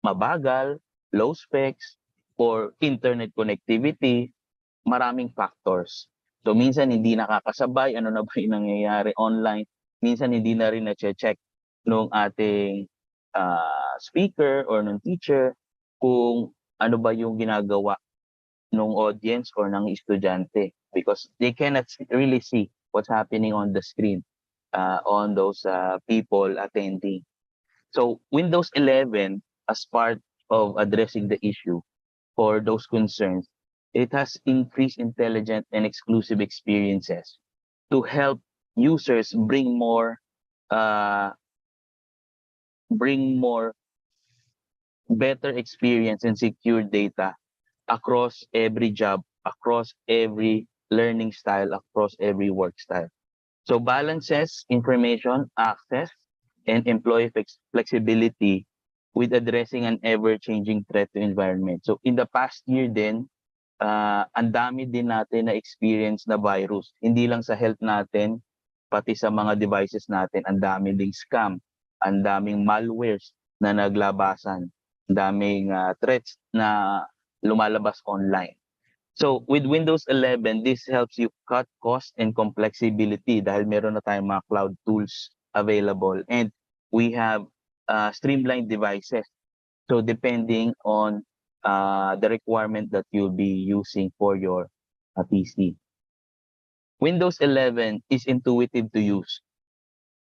mabagal, low specs, or internet connectivity, maraming factors. So minsan hindi nakakasabay, ano na ba yung nangyayari online, minsan hindi na rin na-check nung ating speaker or nung teacher kung ano ba yung ginagawa nung audience or ng estudyante because they cannot really see what's happening on the screen on those people attending. So Windows 11, as part of addressing the issue for those concerns, it has increased intelligent and exclusive experiences to help users bring more better experience and secure data across every job, across every learning style, across every work style. So balances information access and employee flexibility with addressing an ever-changing threat to environment. So in the past year din, ang dami din natin na experience na virus. Hindi lang sa health natin, pati sa mga devices natin, ang dami ding scam, ang daming malwares na naglabasan, ang daming threats na lumalabas online. So with Windows 11, this helps you cut cost and complexity dahil meron na tayong mga cloud tools available and we have streamlined devices. So depending on the requirement that you'll be using for your PC. Windows 11 is intuitive to use,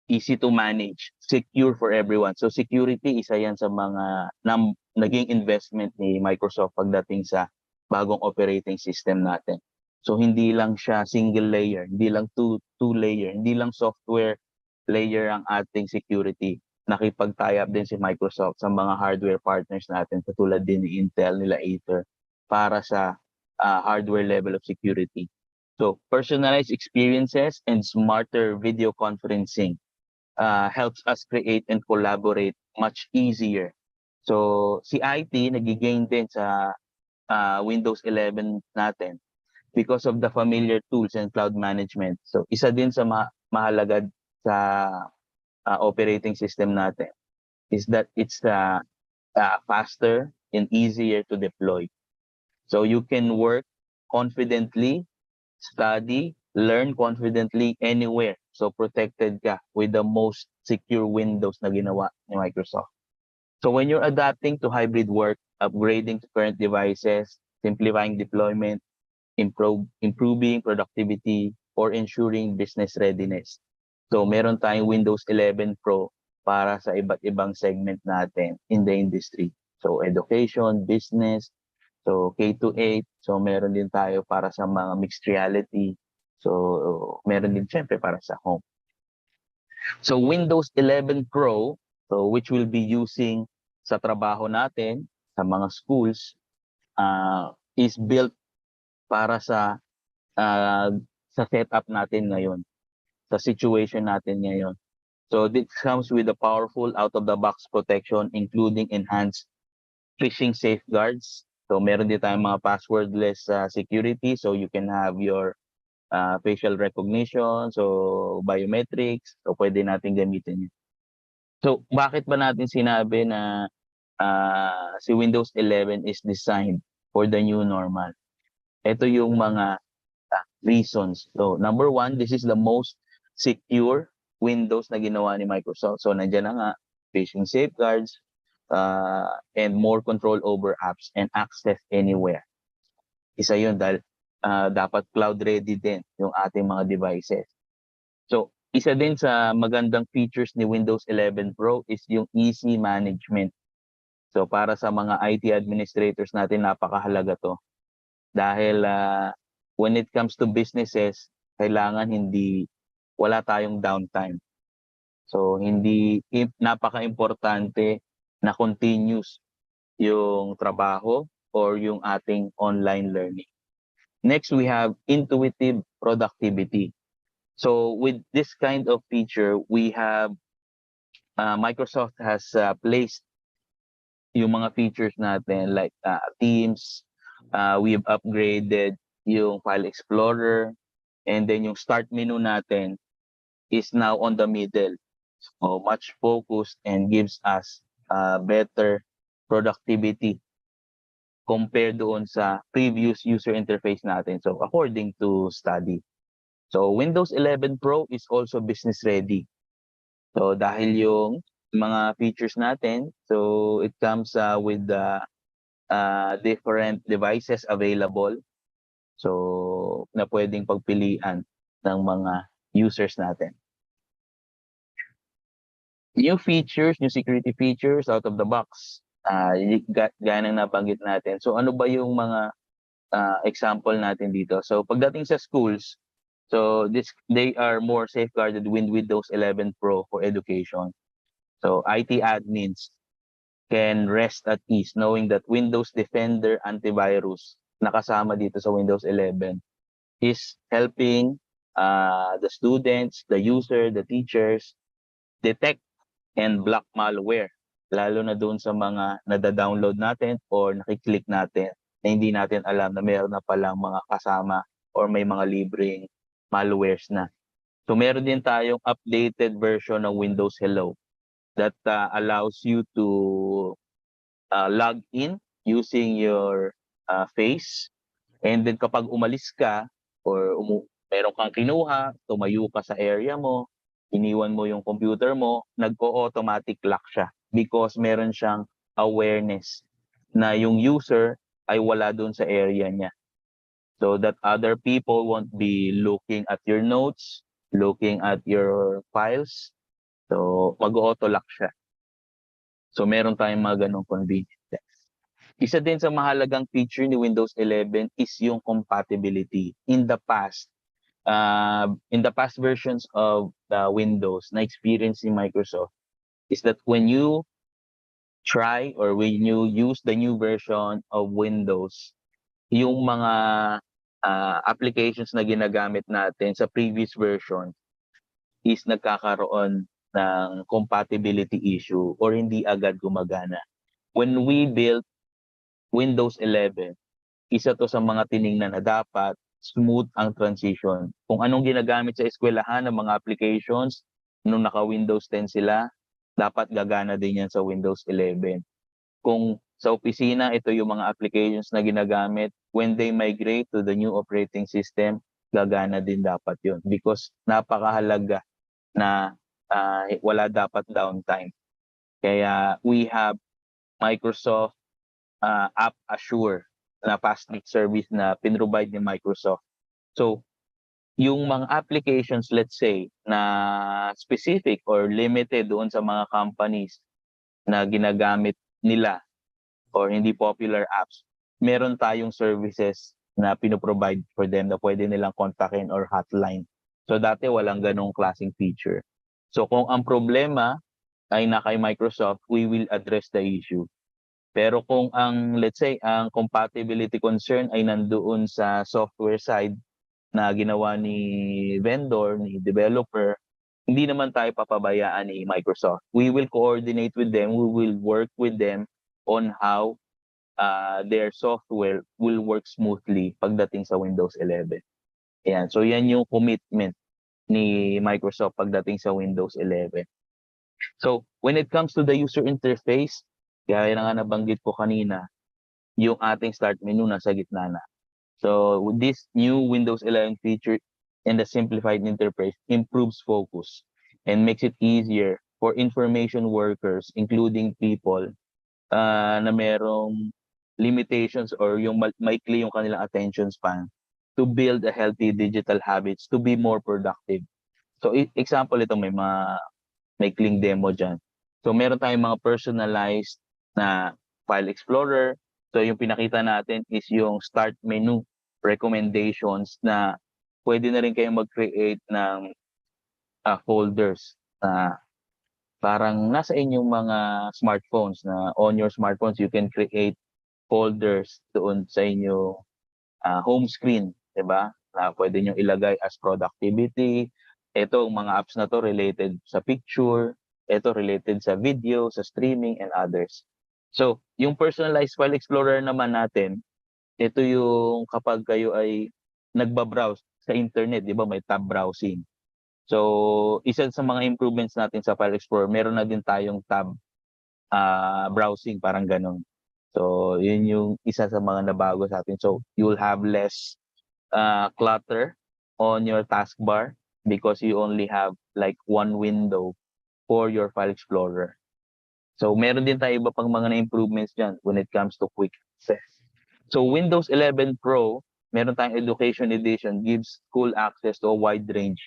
easy to manage, secure for everyone. So security, isa yan sa mga naging investment ni Microsoft pagdating sa bagong operating system natin. So hindi lang siya single layer, hindi lang two layer, hindi lang software layer ang ating security. Nakipag-tie up din si Microsoft sa mga hardware partners natin katulad din ni Intel, nila Acer para sa hardware level of security. So personalized experiences and smarter video conferencing. helps us create and collaborate much easier. So si IT nagigain din sa Windows 11 natin because of the familiar tools and cloud management. So isa din sa mahalaga sa operating system natin is that it's faster and easier to deploy. So you can work confidently, study, learn confidently anywhere. So protected ka with the most secure Windows na ginawa ni Microsoft. So when you're adapting to hybrid work, upgrading to current devices, simplifying deployment, improving productivity, or ensuring business readiness. So meron tayong Windows 11 Pro para sa iba't ibang segment natin in the industry. So education, business, so K-8, so meron din tayo para sa mga mixed reality. So meron din syempre para sa home. So Windows 11 Pro, so which will be using sa trabaho natin, sa mga schools, is built para sa setup natin ngayon, sa situation natin ngayon. So this comes with a powerful out-of-the-box protection, including enhanced phishing safeguards. So meron din tayong mga passwordless security, so you can have your facial recognition, so biometrics, so pwede natin gamitin yun. So bakit ba natin sinabi na si Windows 11 is designed for the new normal? Ito yung mga reasons. So number one, this is the most secure Windows na ginawa ni Microsoft. So nandiyan na nga, phishing safeguards, and more control over apps and access anywhere. Isa yun dahil dapat cloud ready din yung ating mga devices. So isa din sa magandang features ni Windows 11 Pro is yung easy management. So para sa mga IT administrators natin, napakahalaga to. Dahil when it comes to businesses, kailangan wala tayong downtime. So napaka-importante na continuous yung trabaho or yung ating online learning. Next, we have intuitive productivity. So with this kind of feature, we have Microsoft has placed yung mga features natin like Teams, we've upgraded yung File Explorer, and then yung start menu natin is now on the middle. So much focused and gives us better productivity compared doon sa previous user interface natin. So according to study. So Windows 11 Pro is also business ready. So dahil yung mga features natin, so it comes with the different devices available. So na pwedeng pagpilian ng mga users natin. New features, new security features out of the box. Gaya ng nabanggit natin. So ano ba yung mga example natin dito? So pagdating sa schools, so they are more safeguarded with Windows 11 Pro for education. So IT admins can rest at ease knowing that Windows Defender antivirus na kasama dito sa Windows 11 is helping the students, the user, the teachers detect and block malware, lalo na doon sa mga nada-download natin or nakiklik natin na hindi natin alam na meron na palang mga kasama or may mga libreng malwares na. So meron din tayong updated version ng Windows Hello that allows you to log in using your face, and then kapag umalis ka or meron kang kinuha, tumayo ka sa area mo, iniwan mo yung computer mo, nag-automatic lock siya because meron siyang awareness na yung user ay wala doon sa area niya. So that other people won't be looking at your notes, looking at your files. So mag-auto lock siya. So meron tayong mga ganong conveniences. Isa din sa mahalagang feature ni Windows 11 is yung compatibility. In the past versions of the Windows na experience in Microsoft is that when you try or when you use the new version of Windows, yung mga applications na ginagamit natin sa previous version is nagkakaroon ng compatibility issue or hindi agad gumagana. When we built Windows 11, isa to sa mga tiningnan na dapat smooth ang transition. Kung anong ginagamit sa eskwelahan ng mga applications, nung naka-Windows 10 sila, dapat gagana din yan sa Windows 11. Kung sa opisina, ito yung mga applications na ginagamit, when they migrate to the new operating system, gagana din dapat yun. Because napakahalaga na wala dapat downtime. Kaya we have Microsoft App Assure na fast-click service na pinrovide ni Microsoft. So, yung mga applications, let's say, na specific or limited doon sa mga companies na ginagamit nila or hindi popular apps, meron tayong services na pinoprovide for them na pwede nilang kontakin or hotline. So, dati walang ganong klaseng feature. So, kung ang problema ay na kay Microsoft, we will address the issue. Pero kung ang, let's say, ang compatibility concern ay nandoon sa software side na ginawa ni vendor, ni developer, hindi naman tayo papabayaan ni Microsoft. We will coordinate with them, we will work with them on how their software will work smoothly pagdating sa Windows 11. Ayan. So yan yung commitment ni Microsoft pagdating sa Windows 11. So when it comes to the user interface, kaya na nga nabanggit ko kanina, yung ating start menu nasa gitna na. So this new Windows 11 feature and the simplified interface improves focus and makes it easier for information workers, including people na merong limitations or yung maikli yung kanilang attention span, to build a healthy digital habits to be more productive. So example ito, may maikling demo dyan. So meron tayong mga personalized na file explorer. So yung pinakita natin is yung start menu recommendations na pwede na rin kayong mag-create ng folders na parang nasa inyong mga smartphones, na on your smartphones you can create folders doon sa inyong home screen, 'di ba? Na pwede nyo ilagay as productivity. Ito, mga apps na to related sa picture, ito related sa video, sa streaming and others. So, yung personalized file explorer naman natin, ito yung kapag kayo ay nagbabrowse sa internet, 'di ba? May tab browsing. So, isa sa mga improvements natin sa file explorer, meron na din tayong tab browsing, parang ganun. So, yun yung isa sa mga nabago sa atin. So, you'll have less clutter on your taskbar because you only have like one window for your file explorer. So, meron din tayo iba pang mga na-improvements dyan when it comes to quick access. So, Windows 11 Pro, meron tayong Education Edition, gives full access to a wide range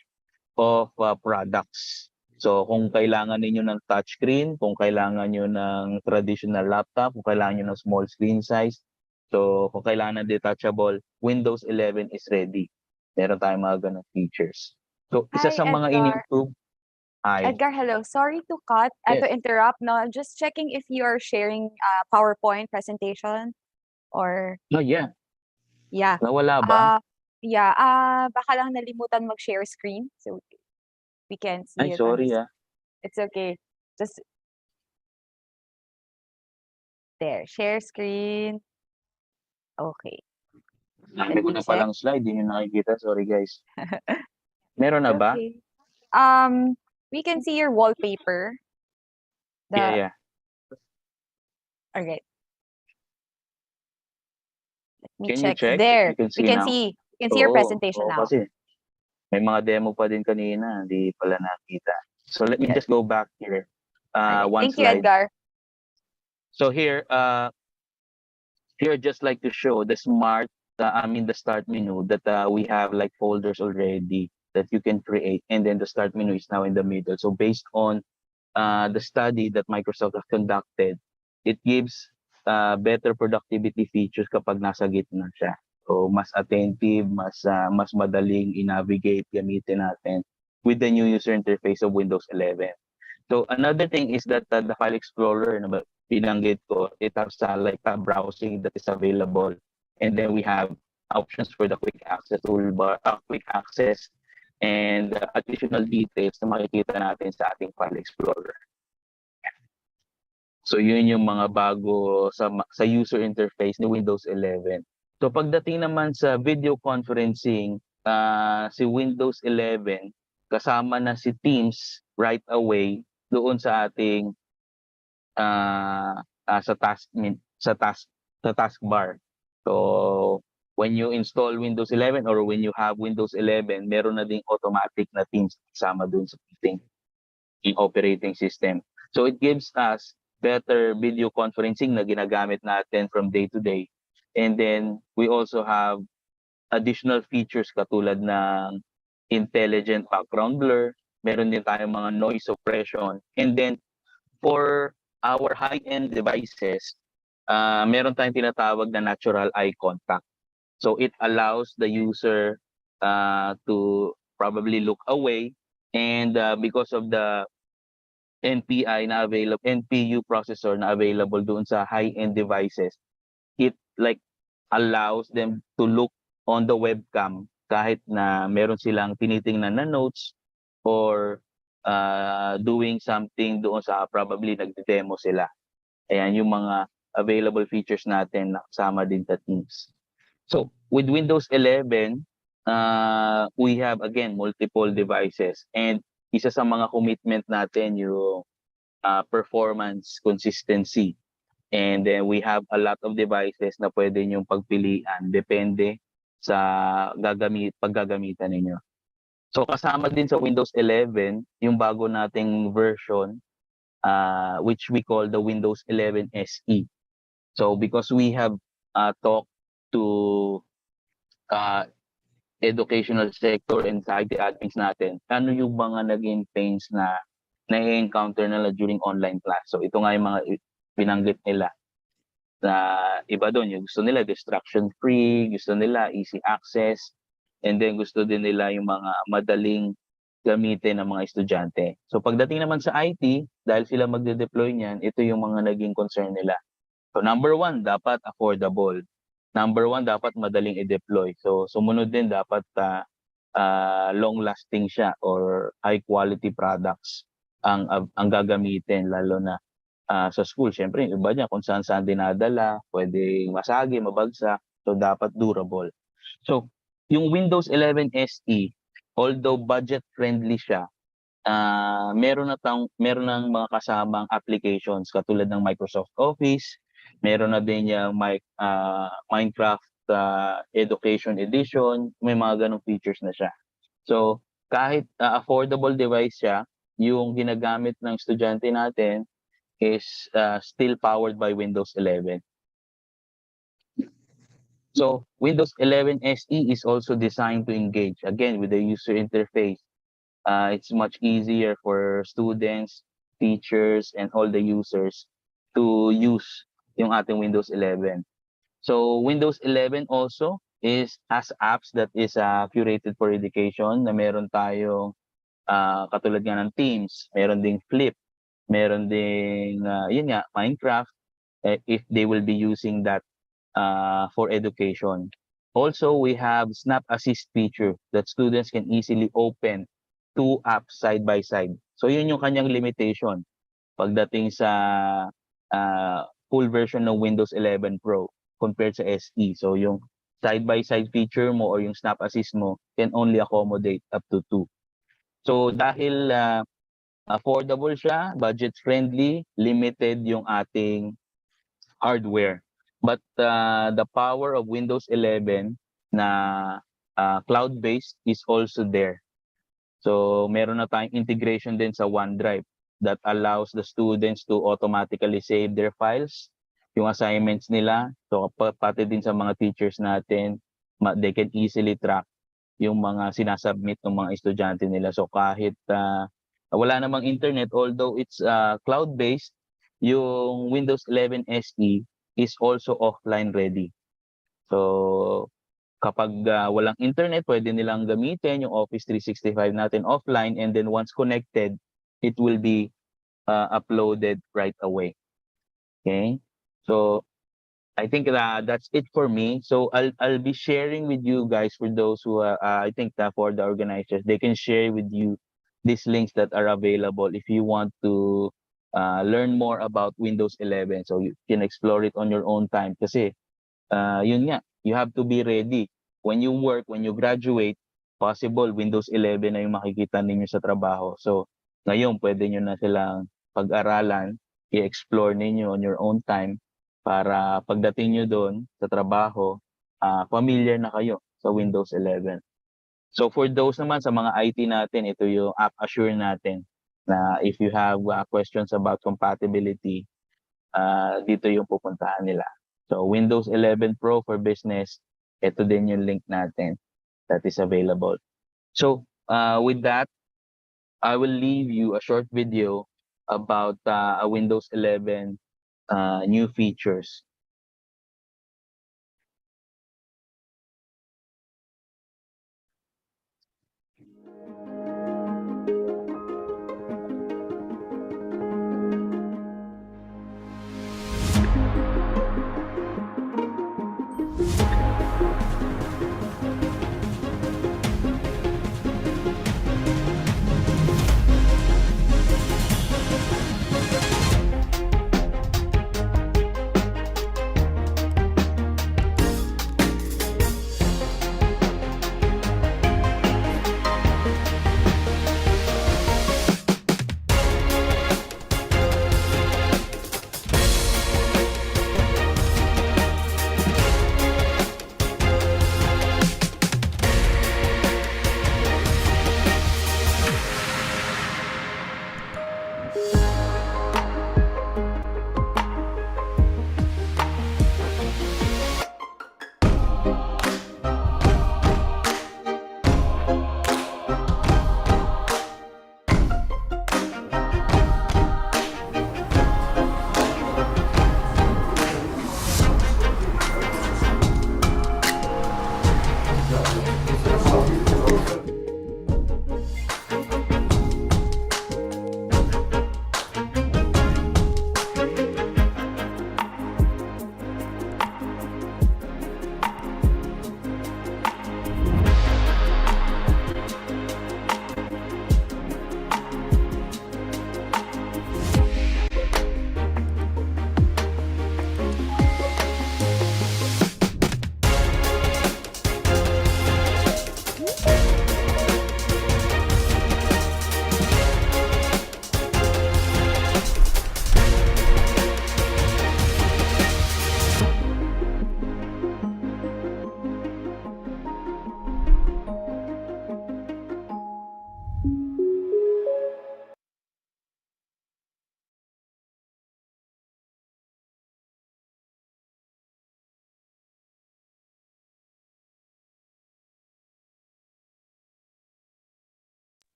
of products. So, kung kailangan ninyo ng touchscreen, kung kailangan nyo ng traditional laptop, kung kailangan nyo ng small screen size, so kung kailangan ng detachable, Windows 11 is ready. Meron tayong mga ganong features. So, isa sa mga in-improve. Hi. Edgar, hello. Sorry to cut, to interrupt. No, I'm just checking if you are sharing PowerPoint presentation or... Oh, yeah. Yeah. Nawala ba? Yeah. Baka lang nalimutan mag-share screen. So, we can see Ay, it. sorry It's okay. Just... There. Share screen. Okay. Sabi ko na palang slide, hindi nyo nakikita. Sorry, guys. Meron na ba? Okay. We can see your wallpaper. Yeah. Okay. Let me Can check. you check? There. You can see We can now? see. We can see your presentation now. Kasi may mga demo pa din kanina, hindi pala nakita. So let me just go back here. One Thank you, slide. Edgar. So here just like to show the smart, the start menu that we have like folders already that you can create, and then the start menu is now in the middle. So based on the study that Microsoft has conducted, it gives better productivity features kapag nasa gitna siya. So mas attentive, mas madaling i-navigate, gamitin natin with the new user interface of Windows 11. So another thing is that the File Explorer na binanggit ko, it has like tab browsing that is available, and then we have options for the quick access toolbar, quick access and additional details na makikita natin sa ating File Explorer. So yun yung mga bago sa user interface ni Windows 11. So pagdating naman sa video conferencing, si Windows 11 kasama na si Teams right away doon sa ating sa taskbar. So when you install Windows 11 or when you have Windows 11, meron na ding automatic na Teams kasama doon sa ating operating system. So it gives us better video conferencing na ginagamit natin from day to day. And then we also have additional features katulad ng intelligent background blur, meron din tayong mga noise suppression. And then for our high-end devices, meron tayong tinatawag na natural eye contact. So it allows the user to probably look away, and because of the NPU processor na available doon sa high-end devices, it like allows them to look on the webcam kahit na meron silang tinitingnan na notes or doing something doon sa probably nagde-demo sila. Ayan yung mga available features natin na kasama din sa Teams. So with Windows 11, we have again multiple devices, and isa sa mga commitment natin yung performance consistency. And then we have a lot of devices na pwede nyong pagpilian depende sa paggagamitan ninyo. So kasama din sa Windows 11 yung bago nating version, which we call the Windows 11 SE. So because we have talked to educational sector and sa IT admins natin, ano yung mga naging pains na na-encounter nila during online class. So ito nga yung mga binanggit nila. Na iba doon, yung gusto nila distraction free, gusto nila easy access, and then gusto din nila yung mga madaling gamitin ng mga estudyante. So pagdating naman sa IT, dahil sila magde-deploy niyan, ito yung mga naging concern nila. So number 1, dapat affordable. Number 1, dapat madaling i-deploy. So sumunod din, dapat long-lasting siya or high-quality products ang gagamitin, lalo na sa school. Siyempre, iba niya kung saan dinadala, pwedeng masagi, mabagsak. So dapat durable. So yung Windows 11 SE, although budget-friendly siya, meron ng mga kasamang applications katulad ng Microsoft Office, meron na din yung Minecraft Education Edition, may mga ganong features na siya. So kahit affordable device siya, yung ginagamit ng estudyante natin is still powered by Windows 11. So Windows 11 SE is also designed to engage again with the user interface. It's much easier for students, teachers, and all the users to use yung ating Windows 11. So Windows 11 also has apps that is curated for education, na meron tayong katulad nga ng Teams, meron ding Flip, meron ding yun nga, Minecraft, if they will be using that for education. Also, we have Snap Assist feature that students can easily open 2 apps side by side. So yun yung kanyang limitation pagdating sa full version ng Windows 11 Pro compared sa SE. So yung side by side feature mo or yung Snap Assist mo can only accommodate up to 2. So dahil affordable siya, budget friendly, limited yung ating hardware. But the power of Windows 11 na cloud-based is also there. So meron na tayong integration din sa OneDrive that allows the students to automatically save their files, yung assignments nila. So pati din sa mga teachers natin, they can easily track yung mga sinasubmit ng mga estudyante nila. So kahit wala namang internet, although it's cloud-based, yung Windows 11 SE is also offline ready. So kapag walang internet, pwede nilang gamitin yung Office 365 natin offline, and then once connected, it will be uploaded right away. Okay? So I think that's it for me. So I'll be sharing with you guys, for those who I think that for the organizers, they can share with you these links that are available if you want to learn more about Windows 11. So you can explore it on your own time. Kasi yun nga, you have to be ready. When you work, when you graduate, possible Windows 11 na yung makikita ninyo sa trabaho. So ngayon, pwede nyo na silang pag-aralan, i-explore ninyo on your own time para pagdating nyo doon sa trabaho, familiar na kayo sa Windows 11. So for those naman sa mga IT natin, ito yung app assure natin na if you have questions about compatibility, dito yung pupuntahan nila. So Windows 11 Pro for Business, ito din yung link natin that is available. So with that, I will leave you a short video about a Windows 11 new features.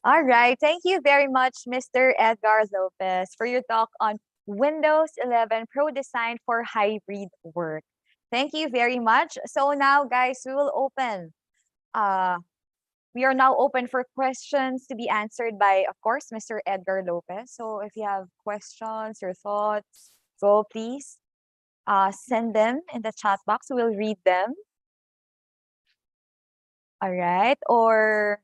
All right. Thank you very much, Mr. Edgar Lopez, for your talk on Windows 11 Pro Design for Hybrid Work. Thank you very much. So now, guys, we will open. We are now open for questions to be answered by, of course, Mr. Edgar Lopez. So if you have questions or thoughts, go please send them in the chat box. We'll read them. All right. Or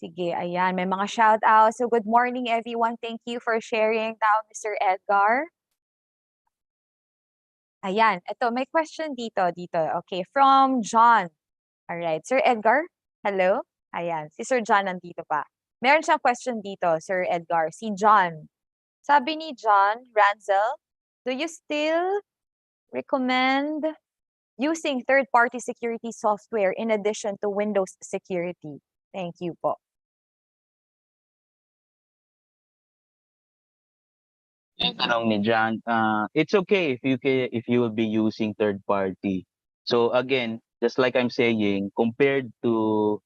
sige, ayan, may mga shout out. So good morning, everyone. Thank you for sharing now, Mr. Edgar. Ayan, ito, may question dito. Okay, from John. All right, Sir Edgar, hello? Ayan, si Sir John nandito pa. Meron siyang question dito, Sir Edgar. Si John. Sabi ni John Ranzel, do you still recommend using third-party security software in addition to Windows security? Thank you po. Yung tanong ni John, it's okay if you will be using third party. So again, just like I'm saying, compared to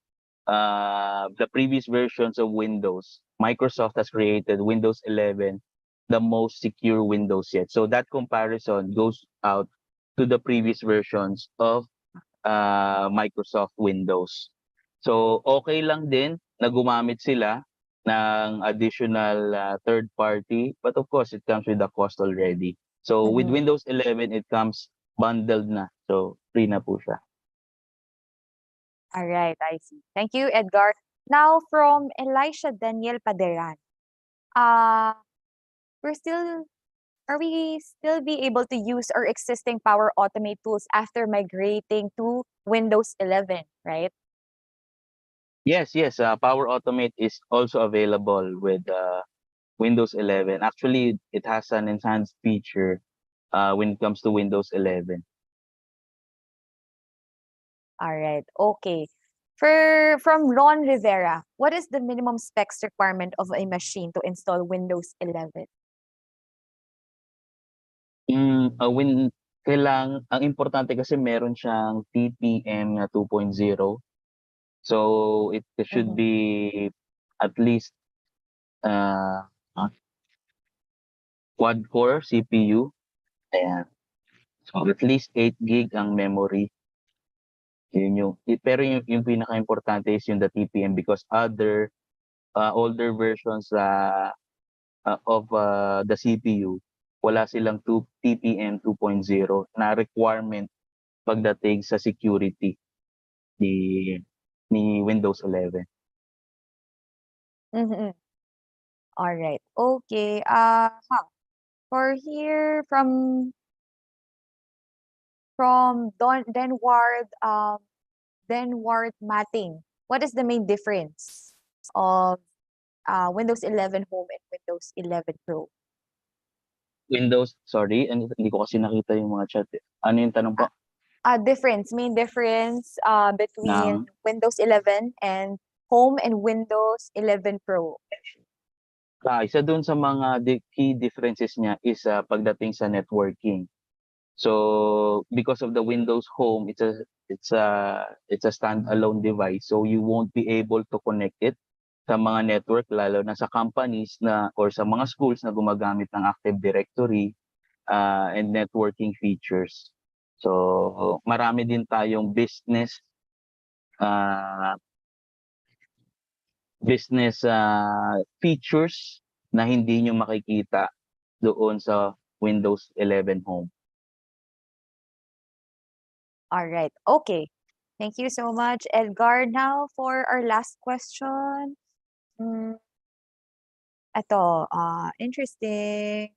the previous versions of Windows, Microsoft has created Windows 11 the most secure Windows yet. So that comparison goes out to the previous versions of Microsoft Windows. So okay lang din na gumamit sila ng additional third party, but of course it comes with the cost already. So with Windows 11 it comes bundled na. So free na po siya. All right, I see. Thank you, Edgar. Now from Elisha Daniel Paderan. Are we still be able to use our existing Power Automate tools after migrating to Windows 11, right? Yes, Power Automate is also available with Windows 11. Actually, it has an enhanced feature when it comes to Windows 11. All right, okay. From Ron Rivera, what is the minimum specs requirement of a machine to install Windows 11? Ang importante kasi meron siyang TPM na 2.0. So it should be at least quad-core CPU. Ayan. So at least 8 gig ang memory. Pero yung pinaka-importante is yung the TPM because other older versions of the CPU, wala silang TPM 2.0 na requirement pagdating sa security ni Windows 11. All right. Okay. For here from Denward Matting, what is the main difference of Windows 11 Home and Windows 11 Pro? Hindi ko kasi nakita yung mga chat. Ano yung tanong po? Main difference between Windows 11 and Home and Windows 11 Pro. Isa dun sa mga key differences niya is pagdating sa networking. So because of the Windows Home, it's a standalone device, so you won't be able to connect it sa mga network, lalo na sa companies or sa mga schools na gumagamit ng Active Directory and networking features. So marami din tayong business features na hindi nyo makikita doon sa Windows 11 Home. All right. Okay. Thank you so much, Edgar. Now for our last question. Interesting.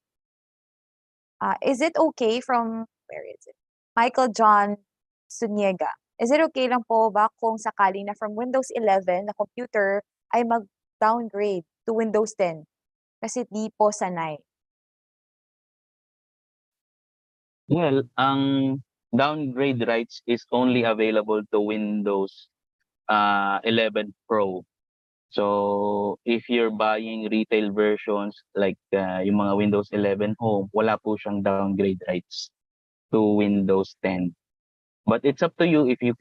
Is it okay where is it? Michael John Suniega. Is it okay lang po ba kung sakaling na from Windows 11 na computer ay mag-downgrade to Windows 10? Kasi di po sanay. Well, ang downgrade rights is only available to Windows 11 Pro. So if you're buying retail versions like yung mga Windows 11 Home, wala po siyang downgrade rights to Windows 10. But it's up to you if you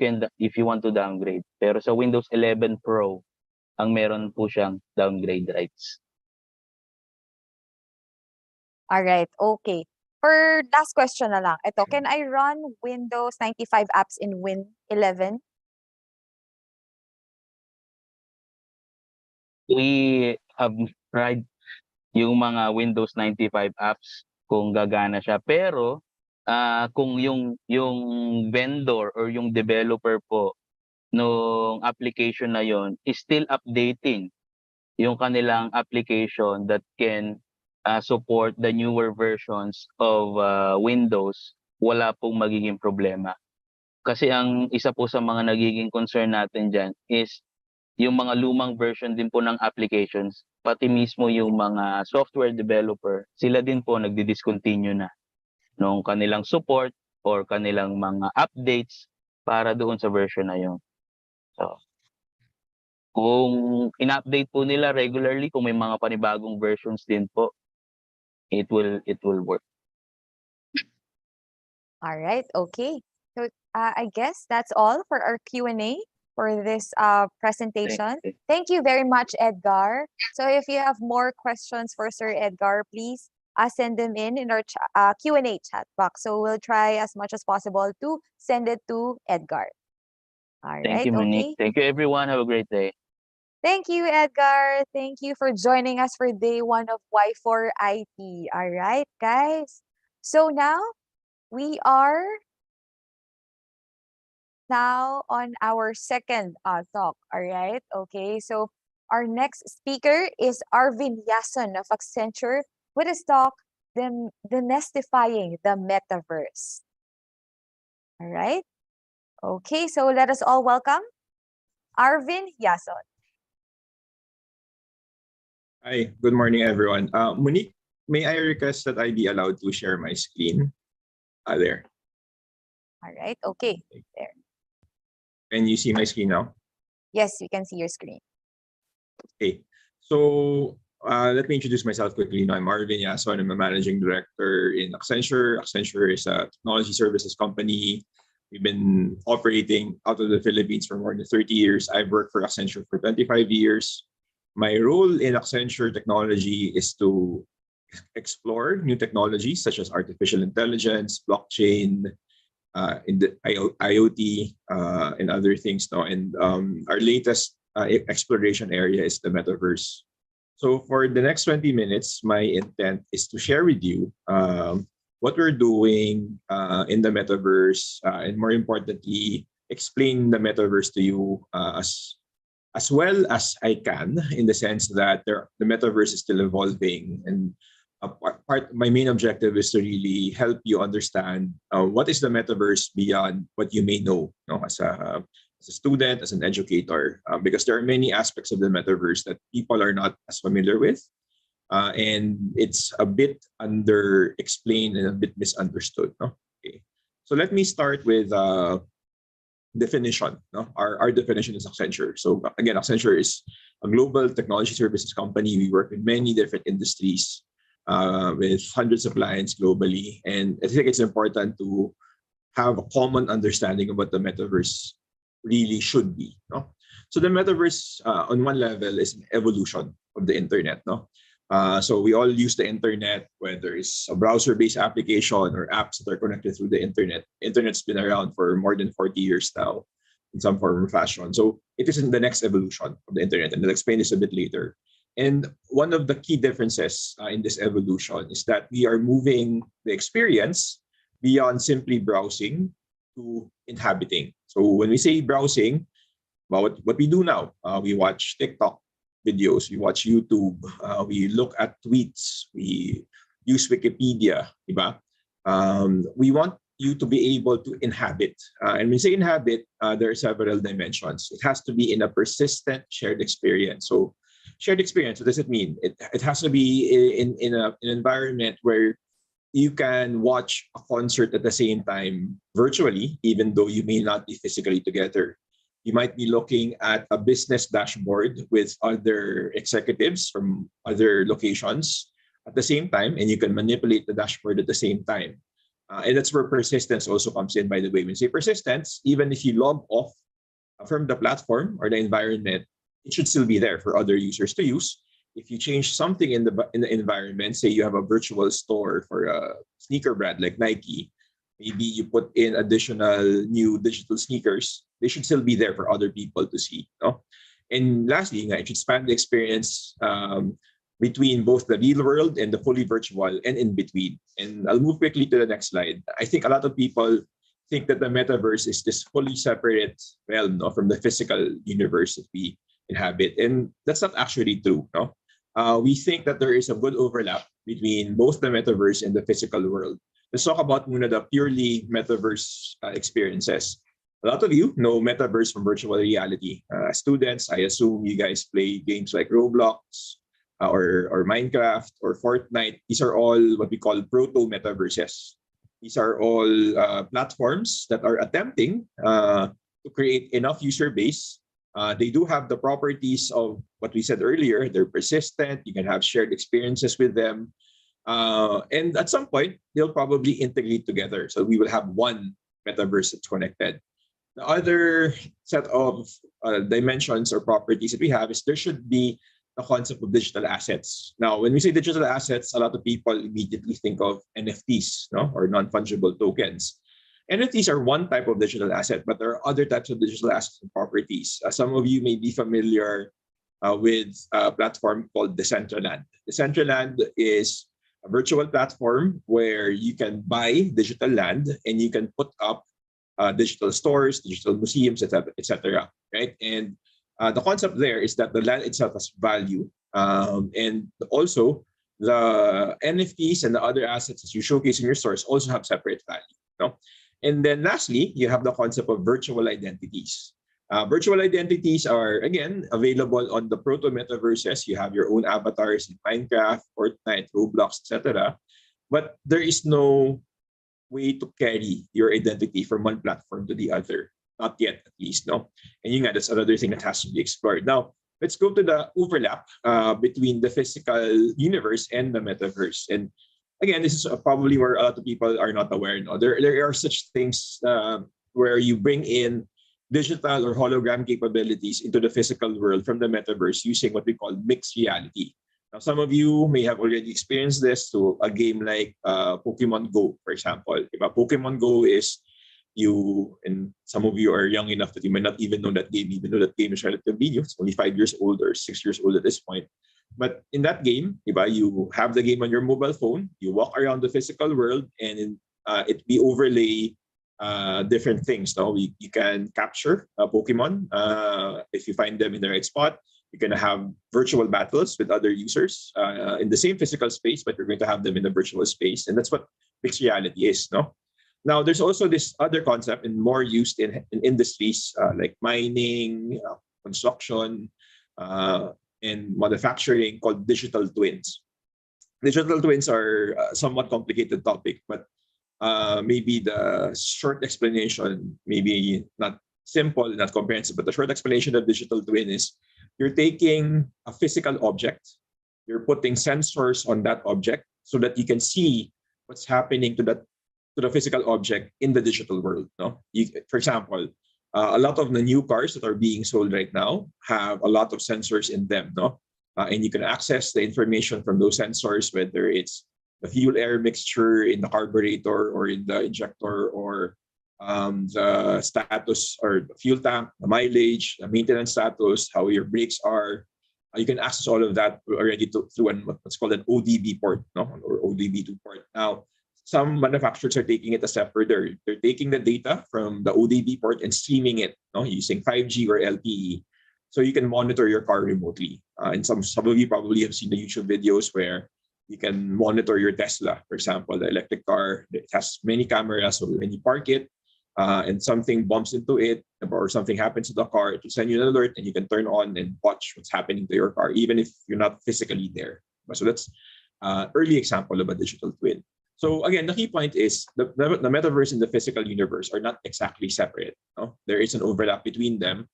want to downgrade. Pero sa Windows 11 Pro, ang meron po siyang downgrade rights. All right, okay. For last question na lang. Can I run Windows 95 apps in Win 11? We have tried yung mga Windows 95 apps kung gagana siya. Pero kung yung vendor or yung developer po nung application na yon is still updating yung kanilang application that can support the newer versions of Windows, wala pong magiging problema. Kasi ang isa po sa mga nagiging concern natin dyan is yung mga lumang version din po ng applications, pati mismo yung mga software developer, sila din po nagdi-discontinue na nung kanilang support or kanilang mga updates para doon sa version na yun. So, kung in-update po nila regularly, kung may mga panibagong versions din po, it will work. All right, okay. So I guess that's all for our Q&A for this presentation. Thank you very much, Edgar. So if you have more questions for Sir Edgar, please send them in our Q&A chat box. So we'll try as much as possible to send it to Edgar. All right, Thank you, Monique. okay. Thank you, everyone. Have a great day. Thank you, Edgar. Thank you for joining us for day 1 of Y4IT. All right, guys. So now we are on our second talk. All right. Okay. So our next speaker is Arvin Yason of Accenture with his talk, Demystifying the Metaverse. All right. Okay. So let us all welcome Arvin Yason. Hi, good morning, everyone. Monique, may I request that I be allowed to share my screen? There. All right. Okay. There. Can you see my screen now? Yes, we can see your screen. Okay. So let me introduce myself quickly. I'm Arvin Yason. I'm a managing director in Accenture. Accenture is a technology services company. We've been operating out of the Philippines for more than 30 years. I've worked for Accenture for 25 years. My role in Accenture Technology is to explore new technologies such as artificial intelligence, blockchain, in the IoT, and other things. No? And our latest exploration area is the metaverse. So for the next 20 minutes, my intent is to share with you what we're doing in the metaverse, and more importantly, explain the metaverse to you as well as I can, in the sense that the metaverse is still evolving, and my main objective is to really help you understand what is the metaverse beyond what you may know, as a student, as an educator, because there are many aspects of the metaverse that people are not as familiar with, and it's a bit under-explained and a bit misunderstood. Okay. So let me start with definition. Our definition is Accenture. So again, Accenture is a global technology services company. We work with many different industries, with hundreds of clients globally. And I think it's important to have a common understanding of what the metaverse really should be. So the metaverse, on one level, is an evolution of the internet. So we all use the internet, whether it's a browser-based application or apps that are connected through the internet. Internet's been around for more than 40 years now in some form or fashion. So it is in the next evolution of the internet, and I'll explain this a bit later. And one of the key differences in this evolution is that we are moving the experience beyond simply browsing to inhabiting. So when we say browsing, well, what we do now, we watch TikTok videos, we watch YouTube, we look at tweets, we use Wikipedia, diba? We want you to be able to inhabit. And when we say inhabit, there are several dimensions. It has to be in a persistent shared experience. So shared experience, what does it mean? It has to be in an environment where you can watch a concert at the same time virtually, even though you may not be physically together. You might be looking at a business dashboard with other executives from other locations at the same time, and you can manipulate the dashboard at the same time. And that's where persistence also comes in, by the way. When you say persistence, even if you log off from the platform or the environment, it should still be there for other users to use. If you change something in the environment, say you have a virtual store for a sneaker brand like Nike, maybe you put in additional new digital sneakers, they should still be there for other people to see. And lastly, it should span the experience between both the real world and the fully virtual and in between. And I'll move quickly to the next slide. I think a lot of people think that the metaverse is this fully separate realm from the physical universe that we inhabit. And that's not actually true. We think that there is a good overlap between both the metaverse and the physical world. Let's talk about the purely metaverse experiences. A lot of you know metaverse from virtual reality. Students, I assume you guys play games like Roblox or Minecraft or Fortnite. These are all what we call proto-metaverses. These are all platforms that are attempting to create enough user base. They do have the properties of what we said earlier. They're persistent. You can have shared experiences with them. And at some point, they'll probably integrate together. So we will have one metaverse that's connected. The other set of dimensions or properties that we have is there should be the concept of digital assets. Now, when we say digital assets, a lot of people immediately think of NFTs, or non-fungible tokens. NFTs are one type of digital asset, but there are other types of digital assets and properties. Some of you may be familiar with a platform called Decentraland. Decentraland is a virtual platform where you can buy digital land and you can put up digital stores, digital museums, etc. Right? And the concept there is that the land itself has value, and also the NFTs and the other assets that you showcase in your stores also have separate value. No? And then lastly, you have the concept of virtual identities. Virtual identities are, again, available on the proto-metaverses. You have your own avatars in Minecraft, Fortnite, Roblox, etc. But there is no way to carry your identity from one platform to the other. Not yet, at least, no? And yun nga, that's another thing that has to be explored. Now, let's go to the overlap between the physical universe and the metaverse. And again, this is probably where a lot of people are not aware. No? There are such things where you bring in digital or hologram capabilities into the physical world from the metaverse using what we call mixed reality. Now, some of you may have already experienced this to a game like Pokemon Go, for example. Pokemon Go is you, and some of you are young enough that you may not even know that game, even though that game is relatively new. It's only 5 years old or 6 years old at this point. But in that game, you have the game on your mobile phone, you walk around the physical world, and it be overlay different things. No? You can capture a Pokemon if you find them in the right spot. You're going to have virtual battles with other users in the same physical space, but you're going to have them in the virtual space. And that's what mixed reality is. No? Now, there's also this other concept and more used in industries like mining, construction, and manufacturing called digital twins. Digital twins are a somewhat complicated topic, but maybe the short explanation, maybe not simple, not comprehensive, but the short explanation of digital twin is you're taking a physical object, you're putting sensors on that object so that you can see what's happening to the physical object in the digital world. No? For example, a lot of the new cars that are being sold right now have a lot of sensors in them. No? And you can access the information from those sensors, whether it's the fuel-air mixture in the carburetor or in the injector, or the status or the fuel tank, the mileage, the maintenance status, how your brakes are. You can access all of that already through what's called an ODB port, no? Or ODB2 port. Now, some manufacturers are taking it a step further. They're taking the data from the ODB port and streaming it, no? Using 5G or LTE, so you can monitor your car remotely. And some of you probably have seen the YouTube videos where you can monitor your Tesla, for example, the electric car. It has many cameras, so when you park it and something bumps into it or something happens to the car, it will send you an alert and you can turn on and watch what's happening to your car, even if you're not physically there. So that's an early example of a digital twin. So again, the key point is the metaverse and the physical universe are not exactly separate. No? There is an overlap between them.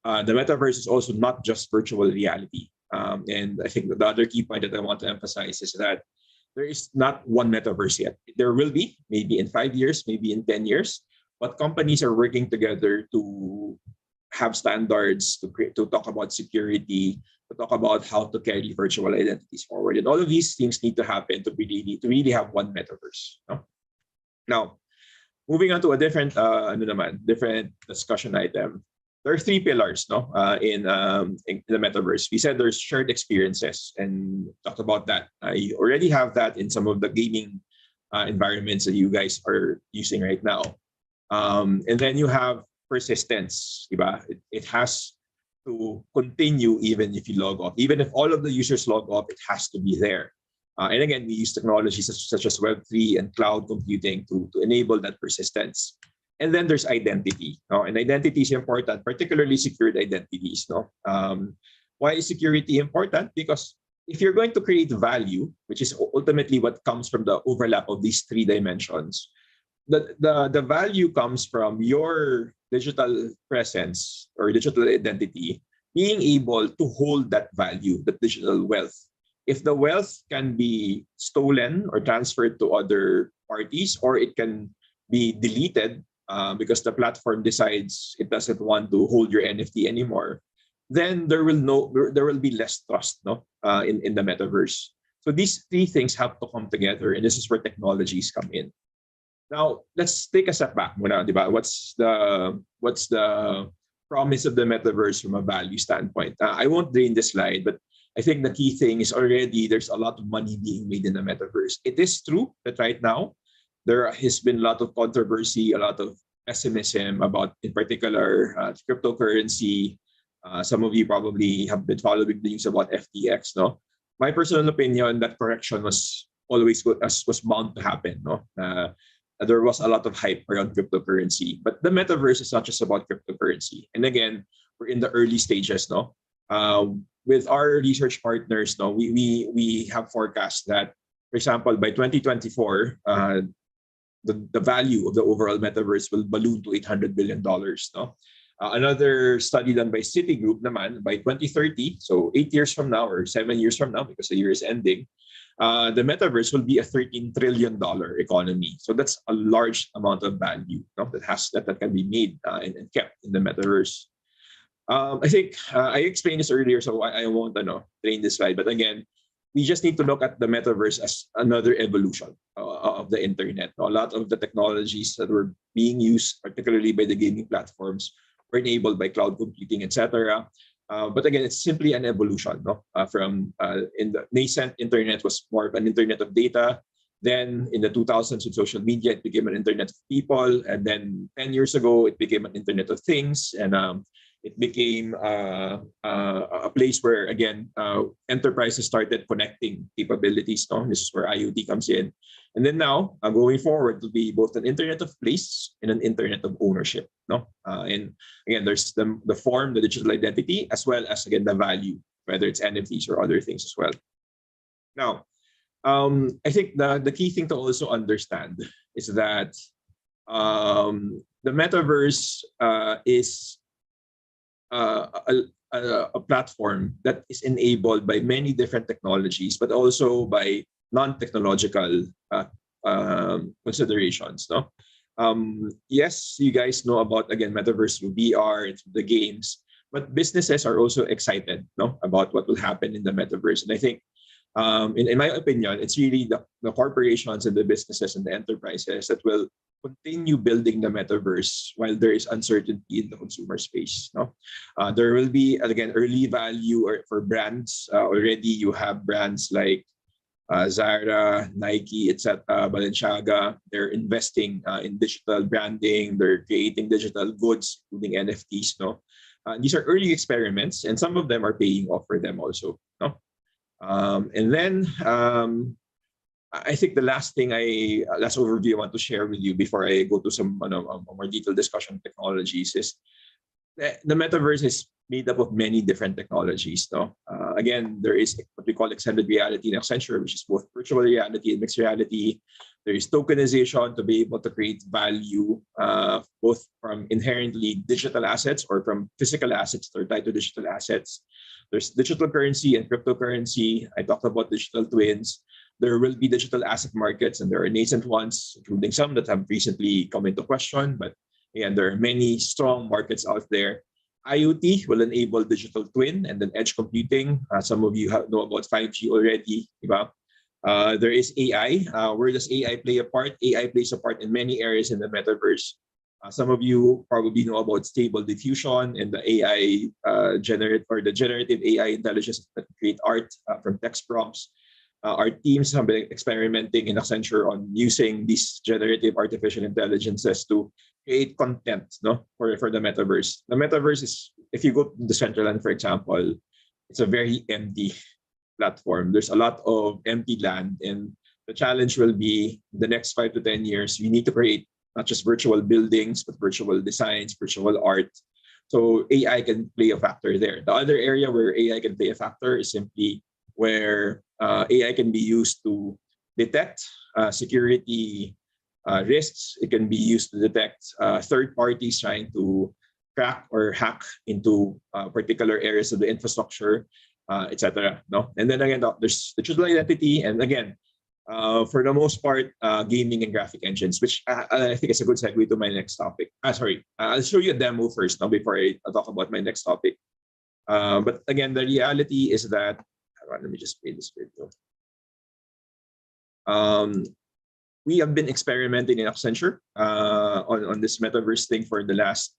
The metaverse is also not just virtual reality. And I think the other key point that I want to emphasize is that there is not one metaverse yet. There will be, maybe in 5 years, maybe in 10 years, but companies are working together to have standards, to talk about security, to talk about how to carry virtual identities forward. And all of these things need to happen to really have one metaverse. No? Now, moving on to a different discussion item. There are 3 pillars, no, in the metaverse. We said there's shared experiences, and talked about that. You already have that in some of the gaming environments that you guys are using right now. And then you have persistence. It has to continue even if you log off. Even if all of the users log off, it has to be there. And again, we use technologies such as Web3 and cloud computing to enable that persistence. And then there's identity. And identity is important, particularly secured identities. Why is security important? Because if you're going to create value, which is ultimately what comes from the overlap of these 3 dimensions, the value comes from your digital presence or digital identity being able to hold that value, that digital wealth. If the wealth can be stolen or transferred to other parties, or it can be deleted because the platform decides it doesn't want to hold your NFT anymore, then there will be less trust, in the metaverse. So these 3 things have to come together, and this is where technologies come in. Now, let's take a step back muna, di ba? What's the promise of the metaverse from a value standpoint. I won't drain this slide, but I think the key thing is already there's a lot of money being made in the metaverse. It is true that right now there has been a lot of controversy, a lot of pessimism about, in particular, cryptocurrency. Some of you probably have been following the news about FTX. No, my personal opinion, that correction was always was bound to happen. No, there was a lot of hype around cryptocurrency, but the metaverse is not just about cryptocurrency. And again, we're in the early stages. No, with our research partners, no, we have forecast that, for example, by 2024, the value of the overall metaverse will balloon to $800 billion. No, another study done by Citigroup, naman, by 2030, so 8 years from now or 7 years from now, because the year is ending, the metaverse will be a $13 trillion economy. So that's a large amount of value, no, that can be made and kept in the metaverse. I think I explained this earlier, so I won't train this slide. But again, we just need to look at the metaverse as another evolution of the internet. A lot of the technologies that were being used, particularly by the gaming platforms, were enabled by cloud computing, etc. But again, it's simply an evolution. No? From in the nascent internet was more of an internet of data. Then in the 2000s with social media, it became an internet of people. And then 10 years ago, it became an internet of things. And it became a place where, again, enterprises started connecting capabilities. No? This is where IoT comes in. And then now, going forward, to be both an internet of place and an internet of ownership. No? And again, there's the form, the digital identity, as well as, again, the value, whether it's NFTs or other things as well. Now, I think the key thing to also understand is that the metaverse is a platform that is enabled by many different technologies, but also by non-technological considerations. No, yes, you guys know about, again, metaverse through VR and through the games, but businesses are also excited, no, about what will happen in the metaverse. And I think, in my opinion, it's really the corporations and the businesses and the enterprises that will continue building the metaverse while there is uncertainty in the consumer space. No, there will be, again, early value for brands. Already, you have brands like Zara, Nike, etc., Balenciaga. They're investing in digital branding. They're creating digital goods, including NFTs. No, these are early experiments, and some of them are paying off for them also. No, and then I think the last overview I want to share with you before I go to some more detailed discussion of technologies is the metaverse is made up of many different technologies. No? Again, there is what we call extended reality in Accenture, which is both virtual reality and mixed reality. There is tokenization to be able to create value both from inherently digital assets or from physical assets that are tied to digital assets. There's digital currency and cryptocurrency. I talked about digital twins. There will be digital asset markets, and there are nascent ones, including some that have recently come into question. But again, there are many strong markets out there. IoT will enable digital twin and then edge computing. Some of you know about 5G already. Diba? There is AI. Where does AI play a part? AI plays a part in many areas in the metaverse. Some of you probably know about stable diffusion and the AI the generative AI intelligence that create art from text prompts. Our teams have been experimenting in Accenture on using these generative artificial intelligences to create content, no, for the metaverse. The metaverse is, if you go to the Decentraland, for example, it's a very empty platform. There's a lot of empty land, and the challenge will be the next 5 to 10 years, you need to create not just virtual buildings, but virtual designs, virtual art. So AI can play a factor there. The other area where AI can play a factor is simply where AI can be used to detect security risks. It can be used to detect third parties trying to crack or hack into particular areas of the infrastructure, etc. No, and then again, there's digital identity, and again, for the most part, gaming and graphic engines, which I think is a good segue to my next topic. I'll show you a demo first now before I talk about my next topic. But again, the reality is that, let me just play this video. We have been experimenting in Accenture on this metaverse thing for the last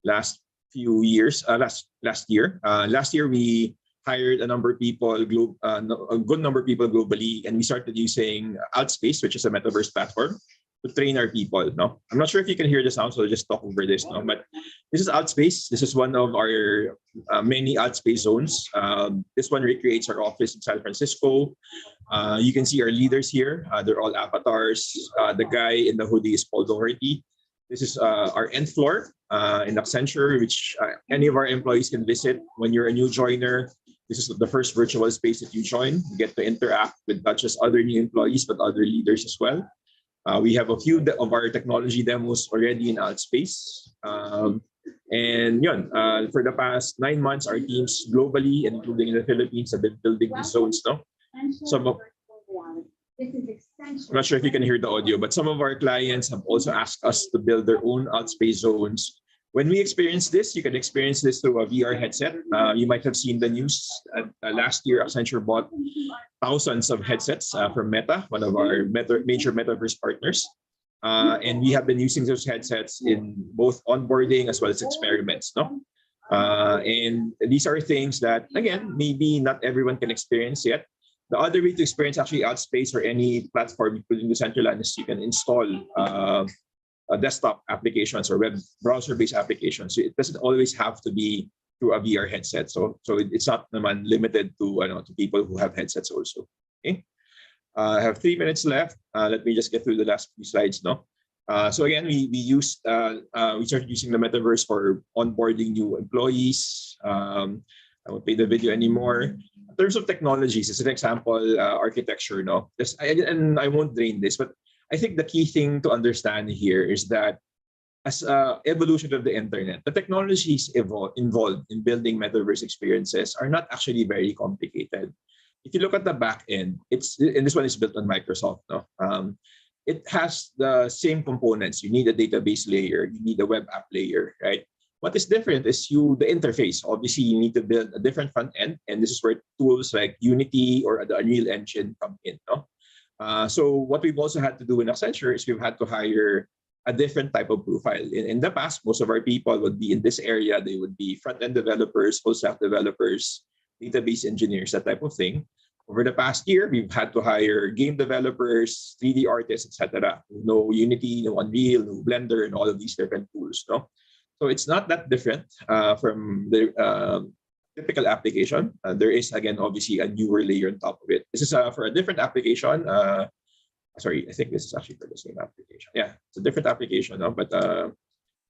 last few years. Last year we hired a number of people, a good number of people globally, and we started using Outspace, which is a metaverse platform, to train our people. No, I'm not sure if you can hear the sound, so I'll just talk over this. No, but this is Outspace. This is one of our many Outspace zones. This one recreates our office in San Francisco. You can see our leaders here. They're all avatars. The guy in the hoodie is Paul Doherty. This is our nth floor in Accenture, which any of our employees can visit. When you're a new joiner, this is the first virtual space that you join. You get to interact with not just other new employees, but other leaders as well. We have a few of our technology demos already in Outspace. And yun, for the past 9 months, our teams globally, including in the Philippines, have been building these zones. No? I'm not sure if you can hear the audio, but some of our clients have also asked us to build their own Outspace zones. When we experience this, you can experience this through a VR headset. You might have seen the news. Last year, Accenture bought thousands of headsets from Meta, one of our major metaverse partners. And we have been using those headsets in both onboarding as well as experiments. No? And these are things that, again, maybe not everyone can experience yet. The other way to experience actually Outspace or any platform, including the Decentraland, is you can install desktop applications or web browser-based applications. So it doesn't always have to be through a VR headset. So it's not naman limited to people who have headsets also. Okay. I have 3 minutes left. Let me just get through the last few slides. No. So again, we started using the metaverse for onboarding new employees. I won't play the video anymore. In terms of technologies, as an example, architecture. No, and I won't drain this, but I think the key thing to understand here is that as evolution of the internet, the technologies involved in building metaverse experiences are not actually very complicated. If you look at the back end, and this one is built on Microsoft. No, it has the same components. You need a database layer, you need a web app layer, right? What is different is the interface. Obviously, you need to build a different front end, and this is where tools like Unity or the Unreal Engine come in. No? So what we've also had to do in Accenture is we've had to hire a different type of profile. In the past, most of our people would be in this area. They would be front-end developers, full-stack developers, database engineers, that type of thing. Over the past year, we've had to hire game developers, 3D artists, etc. Who know Unity, know Unreal, know Blender, and all of these different tools. No? So it's not that different from the typical application. There is, again, obviously a newer layer on top of it. This is for a different application. Sorry, I think this is actually for the same application. Yeah, it's a different application, no? But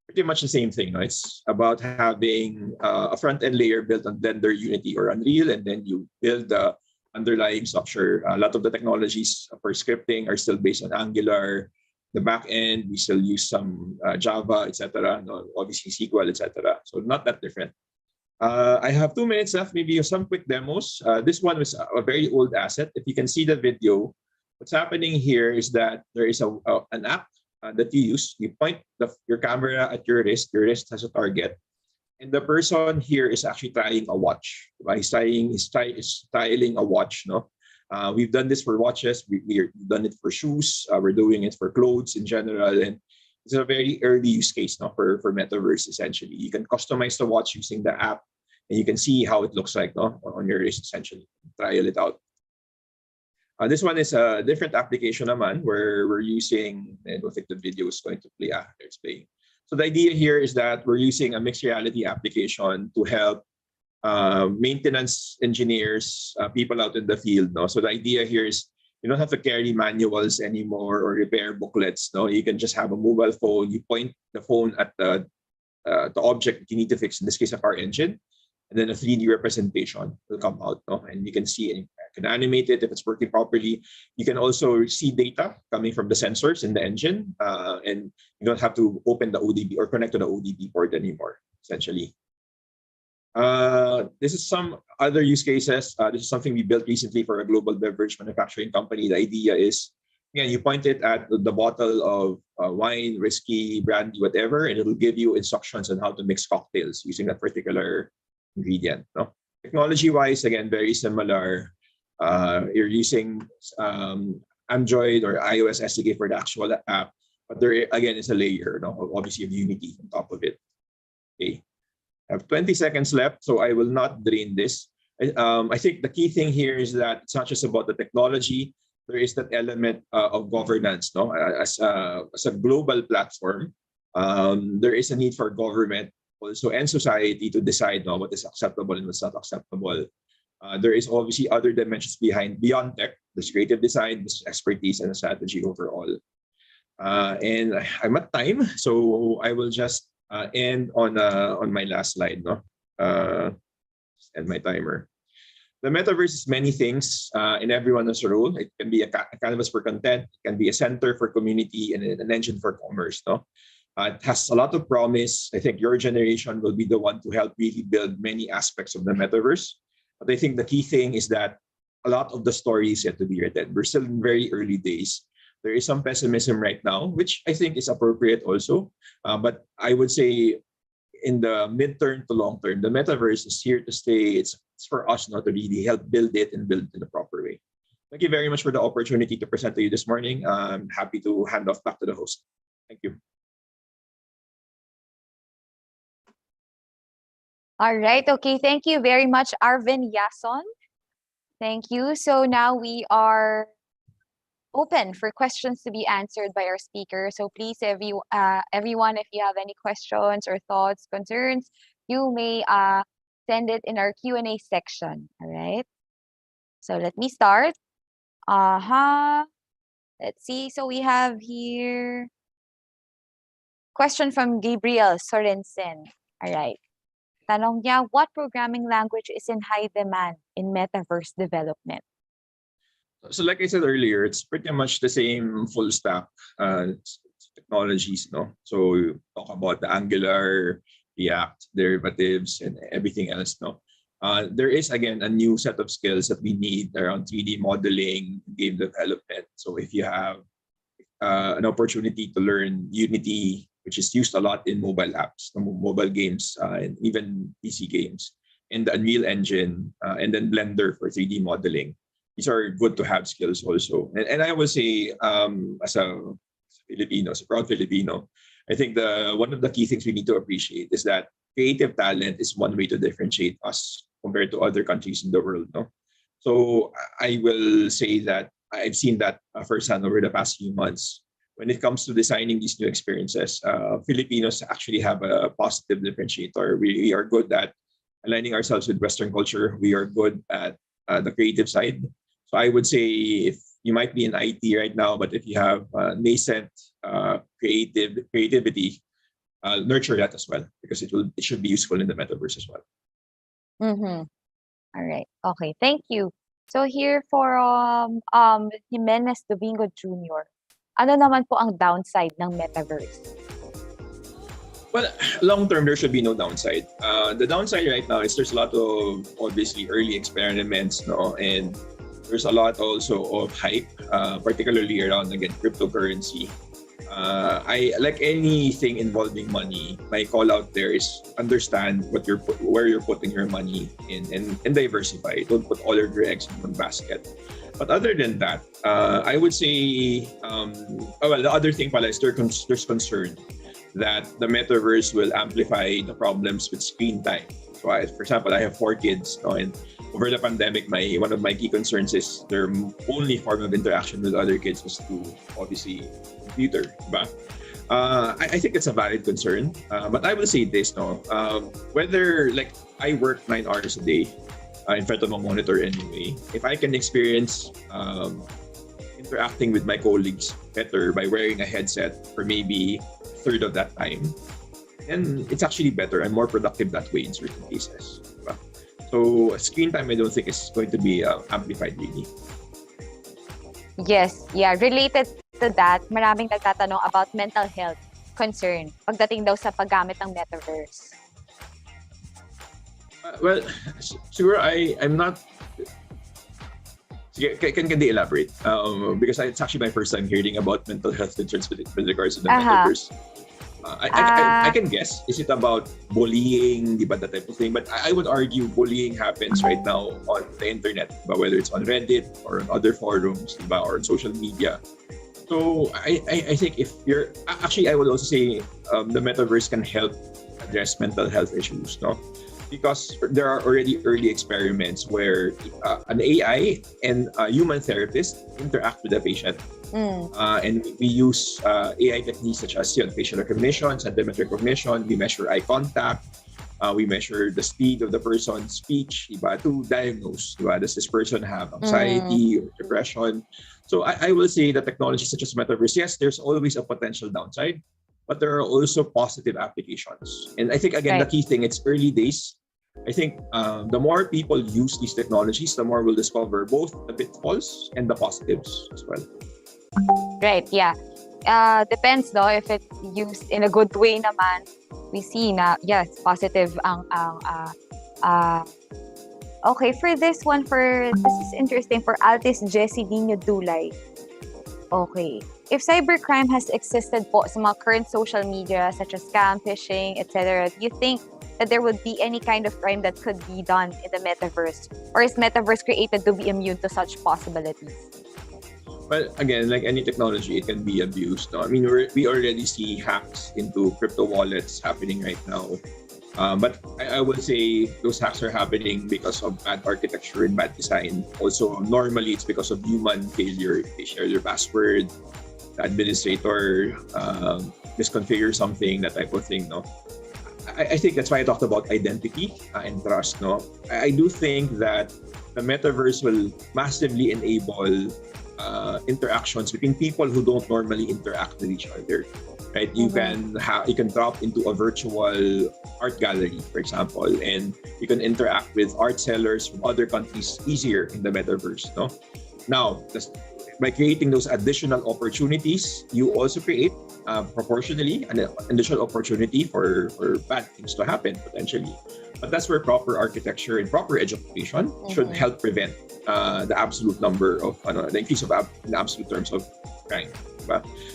pretty much the same thing. No? It's about having a front-end layer built on Blender, Unity, or Unreal, and then you build the underlying structure. A lot of the technologies for scripting are still based on Angular. The back end, we still use some Java, etc. No, obviously SQL, etc. So not that different. I have 2 minutes left, maybe some quick demos. This one was a very old asset. If you can see the video, what's happening here is that there is an app that you use. You point your camera at your wrist has a target, and the person here is actually trying a watch. He's styling a watch. No, we've done this for watches. We've done it for shoes. We're doing it for clothes in general, and it's a very early use case now for metaverse. Essentially, you can customize the watch using the app, and you can see how it looks like on your wrist. Essentially, trial it out. This one is a different application naman where we're using, I don't think the video is going to play after it's playing. So the idea here is that we're using a mixed reality application to help maintenance engineers, people out in the field. No? So the idea here is you don't have to carry manuals anymore or repair booklets. No, you can just have a mobile phone. You point the phone at the object you need to fix, in this case a car engine, and then a 3D representation will come out. No? And you can see it. You can animate it if it's working properly. You can also see data coming from the sensors in the engine, and you don't have to open the ODB or connect to the ODB port anymore, essentially. This is some other use cases. This is something we built recently for a global beverage manufacturing company. The idea is, again, you point it at the bottle of wine, whiskey, brandy, whatever, and it'll give you instructions on how to mix cocktails using that particular ingredient. No? Technology-wise, again, very similar. You're using Android or iOS SDK for the actual app, but there again is a layer, no? Obviously of Unity on top of it. Okay. 20 seconds left, so I will not drain this. I think the key thing here is that it's not just about the technology. There is that element of governance. No, as a global platform, there is a need for government also and society to decide what is acceptable and what's not acceptable. There is obviously other dimensions beyond tech. There's creative design, there's expertise, and a strategy overall. And I'm at time, so I will just end on my last slide. No, end my timer. The metaverse is many things, and everyone has a role. It can be a canvas for content, it can be a center for community, and an engine for commerce. No, it has a lot of promise. I think your generation will be the one to help really build many aspects of the metaverse. But I think the key thing is that a lot of the story is yet to be written. We're still in very early days. There is some pessimism right now, which I think is appropriate also. But I would say in the midterm to long term, the metaverse is here to stay. It's for us not to really help build it and build it in the proper way. Thank you very much for the opportunity to present to you this morning. I'm happy to hand off back to the host. Thank you. All right. Okay. Thank you very much, Arvin Yason. Thank you. So now we are open for questions to be answered by our speaker. So please, everyone, if you have any questions or thoughts, concerns, you may send it in our Q&A section. All right. So let me start. Let's see. So we have here question from Gabriel Sorensen. All right. Tanong niya, what programming language is in high demand in metaverse development? So like I said earlier, it's pretty much the same full stack technologies. No, so you talk about the Angular, React, derivatives, and everything else. No, there is again a new set of skills that we need around 3D modeling, game development. So if you have an opportunity to learn Unity, which is used a lot in mobile apps, mobile games, and even PC games, and the Unreal Engine, and then Blender for 3D modeling. These are good to have skills also. And I would say, as a Filipino, as a proud Filipino, I think one of the key things we need to appreciate is that creative talent is one way to differentiate us compared to other countries in the world. No? So I will say that I've seen that firsthand over the past few months. When it comes to designing these new experiences, Filipinos actually have a positive differentiator. We are good at aligning ourselves with Western culture. We are good at the creative side. So I would say if you might be in IT right now, but if you have nascent creativity, nurture that as well, because it should be useful in the metaverse as well. Mm-hmm. All right. Okay. Thank you. So here for Jimenez Domingo Jr., ano naman po ang downside ng metaverse? Well, long term, there should be no downside. The downside right now is there's a lot of obviously early experiments, no, and there's a lot also of hype, particularly around again cryptocurrency. I like anything involving money. My call out there is understand where you're putting your money in and diversify. Don't put all your eggs in one basket. But other than that, I would say, the other thing pala is there's concern that the metaverse will amplify the problems with screen time. So for example, I have 4 kids, and over the pandemic, one of my key concerns is their only form of interaction with other kids was through, obviously, computer. Diba? I think it's a valid concern, but I will say this, whether like I work 9 hours a day in front of a monitor anyway, if I can experience interacting with my colleagues better by wearing a headset for maybe a third of that time, then it's actually better. I'm more productive that way in certain cases. Diba? So screen time, I don't think is going to be amplified really. Yes, yeah. Related to that, maraming nagtatanong about mental health concern pagdating daw sa paggamit ng metaverse. Well, sure, I'm not. Can they elaborate? Because it's actually my first time hearing about mental health concerns with regards to the metaverse. I can guess. Is it about bullying, diba, that type of thing? But I would argue bullying happens right now on the internet, diba, whether it's on Reddit or on other forums, diba, or on social media. So I think if you're actually, I would also say the metaverse can help address mental health issues, no? Because there are already early experiments where an AI and a human therapist interact with the patient. And we use AI techniques such as facial recognition, sentiment recognition. We measure eye contact. We measure the speed of the person's speech, diba, to diagnose, diba, does this person have anxiety or depression? So I will say that technology such as metaverse, yes, there's always a potential downside, but there are also positive applications. And I think, again, the key thing, it's early days. I think the more people use these technologies, the more we'll discover both the pitfalls and the positives as well. Right, yeah. Depends, no, if it's used in a good way naman. We see na, yes, positive okay, for this one, this is interesting, for Altis Jessie Dino Dulay. Okay. If cybercrime has existed po sa mga current social media such as scam, phishing, etc., do you think that there would be any kind of crime that could be done in the metaverse? Or is metaverse created to be immune to such possibilities? Well, again, like any technology, it can be abused. No? I mean, we already see hacks into crypto wallets happening right now. But I would say those hacks are happening because of bad architecture and bad design. Also, normally it's because of human failure. They share their password, the administrator misconfigure something, that type of thing. No, I think that's why I talked about identity and trust. No, I do think that the metaverse will massively enable interactions between people who don't normally interact with each other. Right, you can drop into a virtual art gallery, for example, and you can interact with art sellers from other countries easier in the metaverse. No, now by creating those additional opportunities, you also create proportionally an additional opportunity for bad things to happen potentially. But that's where proper architecture and proper education should help prevent the absolute number of the increase of in absolute terms of crime.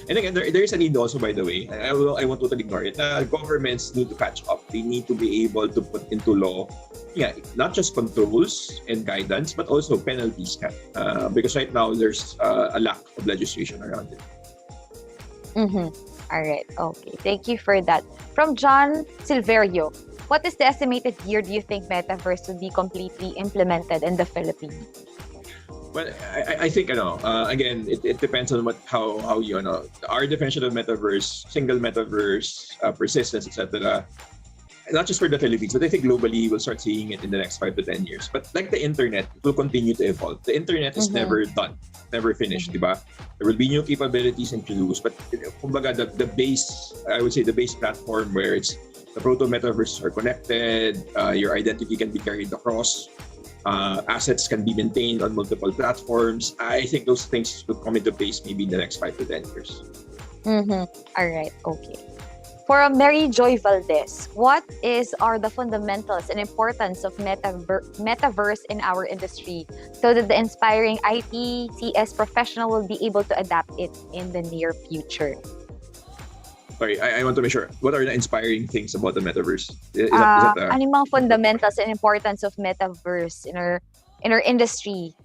And again, there is a need also, by the way, I won't totally ignore it. Governments need to catch up. They need to be able to put into law, not just controls and guidance, but also penalties. Because right now there's a lack of legislation around it. All right. Okay. Thank you for that. From John Silverio, what is the estimated year do you think metaverse will be completely implemented in the Philippines? Well, I think again, it depends on how you our definition of metaverse, single metaverse, persistence, etc. Not just for the Philippines, but I think globally we'll start seeing it in the next 5 to 10 years. But like the internet, it will continue to evolve. The internet is never done, never finished, diba? There will be new capabilities introduced, but kumbaga the base, I would say the base platform where it's the proto-metaverses are connected, your identity can be carried across, assets can be maintained on multiple platforms. I think those things will come into place maybe in the next 5 to 10 years. All right, okay. For Mary Joy Valdez, what are the fundamentals and importance of metaverse in our industry so that the inspiring IT, CS professional will be able to adapt it in the near future? Sorry, I want to make sure. What are the inspiring things about the metaverse? Ano yung mga fundamentals and importance of metaverse in our industry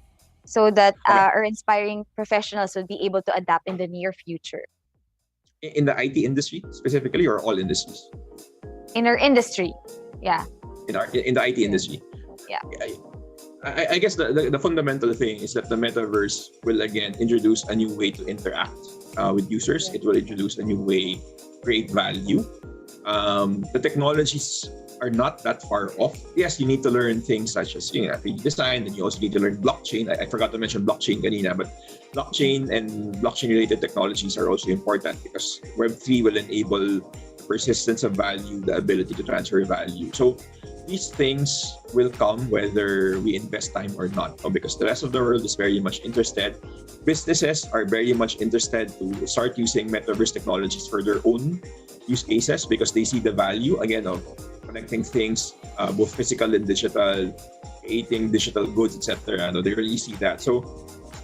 so that our inspiring professionals will be able to adapt in the near future? In the IT industry specifically, or all industries? In our industry, yeah. In the IT industry, yeah. I guess the fundamental thing is that the metaverse will again introduce a new way to interact with users. It will introduce a new way to create value. The technologies are not that far off. Yes, you need to learn things such as 3D design, and you also need to learn blockchain. I forgot to mention blockchain kanina, but blockchain and blockchain-related technologies are also important because Web3 will enable the persistence of value, the ability to transfer value. So these things will come whether we invest time or not, because the rest of the world is very much interested. Businesses are very much interested to start using metaverse technologies for their own use cases because they see the value, again, of connecting things, both physical and digital, creating digital goods, etc. They really see that. So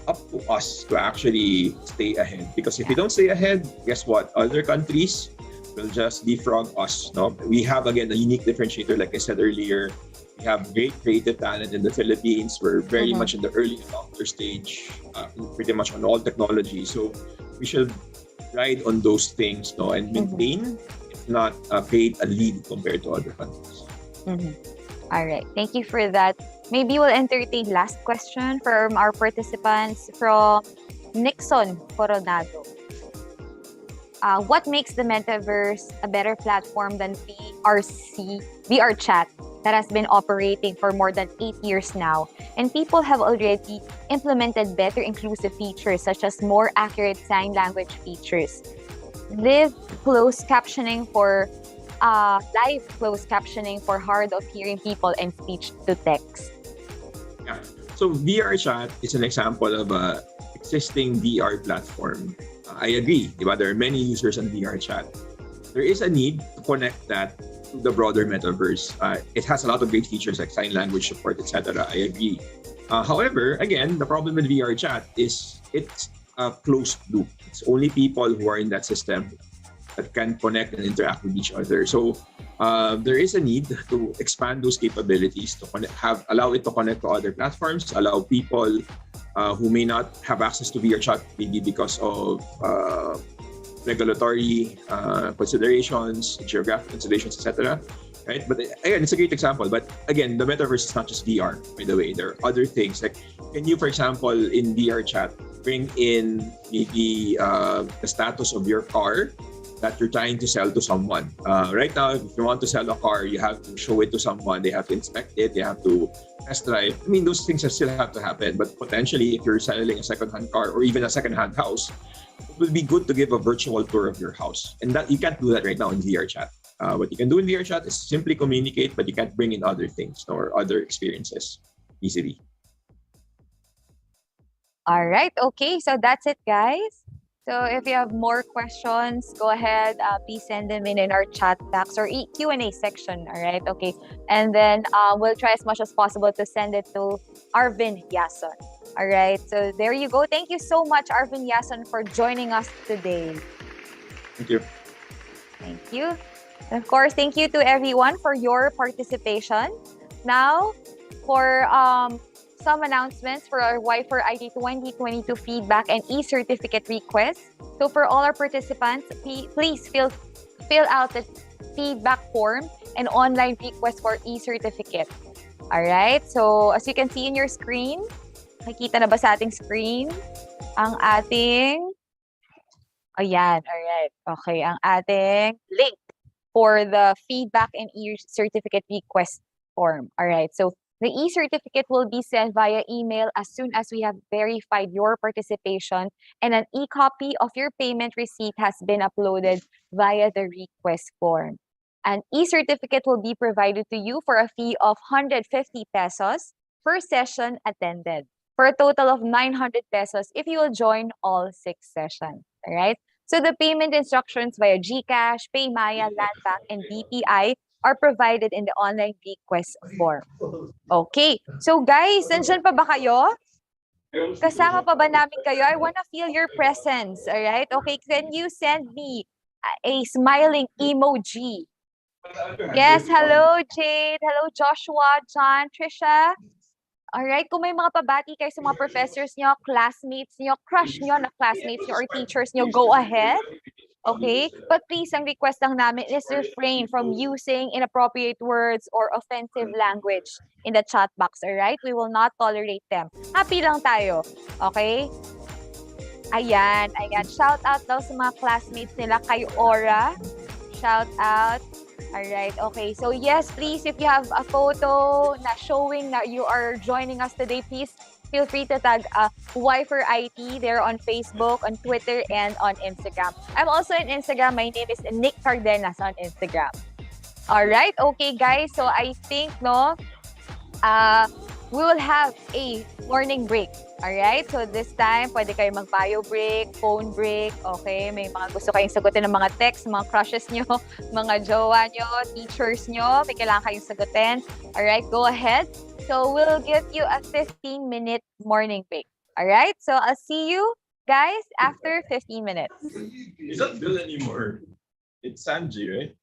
up to us to actually stay ahead, because if we don't stay ahead, guess what? Other countries will just defrag us. We have, again, a unique differentiator. Like I said earlier, we have great creative talent in the Philippines. We're very much in the early adopter stage, pretty much on all technology. So we should ride on those things, no, and maintain, if not create a lead compared to other countries. All right, thank you for that. Maybe we'll entertain last question from our participants from Nixon Coronado. What makes the metaverse a better platform than VR chat that has been operating for more than 8 years now? And people have already implemented better inclusive features such as more accurate sign language features, live closed captioning for live closed captioning for hard of hearing people, and speech to text. Yeah. So VR chat is an example of a existing VR platform. I agree, diba? There are many users on VR chat. There is a need to connect that to the broader metaverse. It has a lot of great features like sign language support, etc. I agree. However, again, the problem with VR chat is it's a closed loop. It's only people who are in that system that can connect and interact with each other. So there is a need to expand those capabilities to allow it to connect to other platforms, allow people who may not have access to VR chat, maybe because of regulatory considerations, geographic considerations, etc. Right? But again, it's a great example. But again, the metaverse is not just VR, by the way. There are other things. Like, can you, for example, in VR chat, bring in maybe the status of your car that you're trying to sell to someone? Right now, if you want to sell a car, you have to show it to someone. They have to inspect it. They have to test drive. I mean, those things still have to happen. But potentially, if you're selling a second-hand car or even a second-hand house, it would be good to give a virtual tour of your house. And that you can't do that right now in VR chat. What you can do in VR chat is simply communicate, but you can't bring in other things or other experiences easily. All right, okay, so that's it, guys. So if you have more questions, go ahead, please send them in our chat box or Q&A section, all right? Okay, and then we'll try as much as possible to send it to Arvin Yason, all right? So there you go. Thank you so much, Arvin Yason, for joining us today. Thank you. Thank you. And of course, thank you to everyone for your participation. Now, for some announcements for our Y4IT 2022 feedback and e-certificate requests. So for all our participants, please fill out the feedback form and online request for e-certificate. All right. So as you can see in your screen, nakita na ba sa ating screen ang ating ayan, all right. Okay, ang ating link for the feedback and e-certificate request form. All right. So the e-certificate will be sent via email as soon as we have verified your participation, and an e-copy of your payment receipt has been uploaded via the request form. An e-certificate will be provided to you for a fee of 150 pesos per session attended, for a total of 900 pesos if you will join all 6 sessions. All right? So the payment instructions via GCash, PayMaya, Landbank, and BPI are provided in the online request form. Okay. So guys, nandyan pa ba kayo? Kasama pa ba namin kayo? I wanna feel your presence. All right? Okay, can you send me a smiling emoji? Yes, hello Jade. Hello Joshua, John, Trisha. All right, kung may mga pabati kayo sa mga professors nyo, classmates nyo, crush nyo na classmates nyo or teachers nyo, go ahead. Okay? But please, ang request lang namin is refrain from using inappropriate words or offensive language in the chat box, alright? We will not tolerate them. Happy lang tayo. Okay? Ayan, ayan. Shout out daw sa mga classmates nila kay Aura. Shout out. Alright, okay. So yes, please, if you have a photo na showing that you are joining us today, please feel free to tag Y4IT there on Facebook, on Twitter, and on Instagram. I'm also on Instagram. My name is Nick Cardenas on Instagram. Alright, okay guys. So I think, we will have a morning break. Alright, so this time, pwede kayo mag-bio break, phone break, okay? May mga gusto kayong sagutin ng mga text, mga crushes nyo, mga jowa nyo, teachers nyo, may kailangan kayong sagutin. Alright, go ahead. So we'll give you a 15-minute morning break. Alright, so I'll see you guys after 15 minutes. It's not Bill anymore. It's Sanji, right?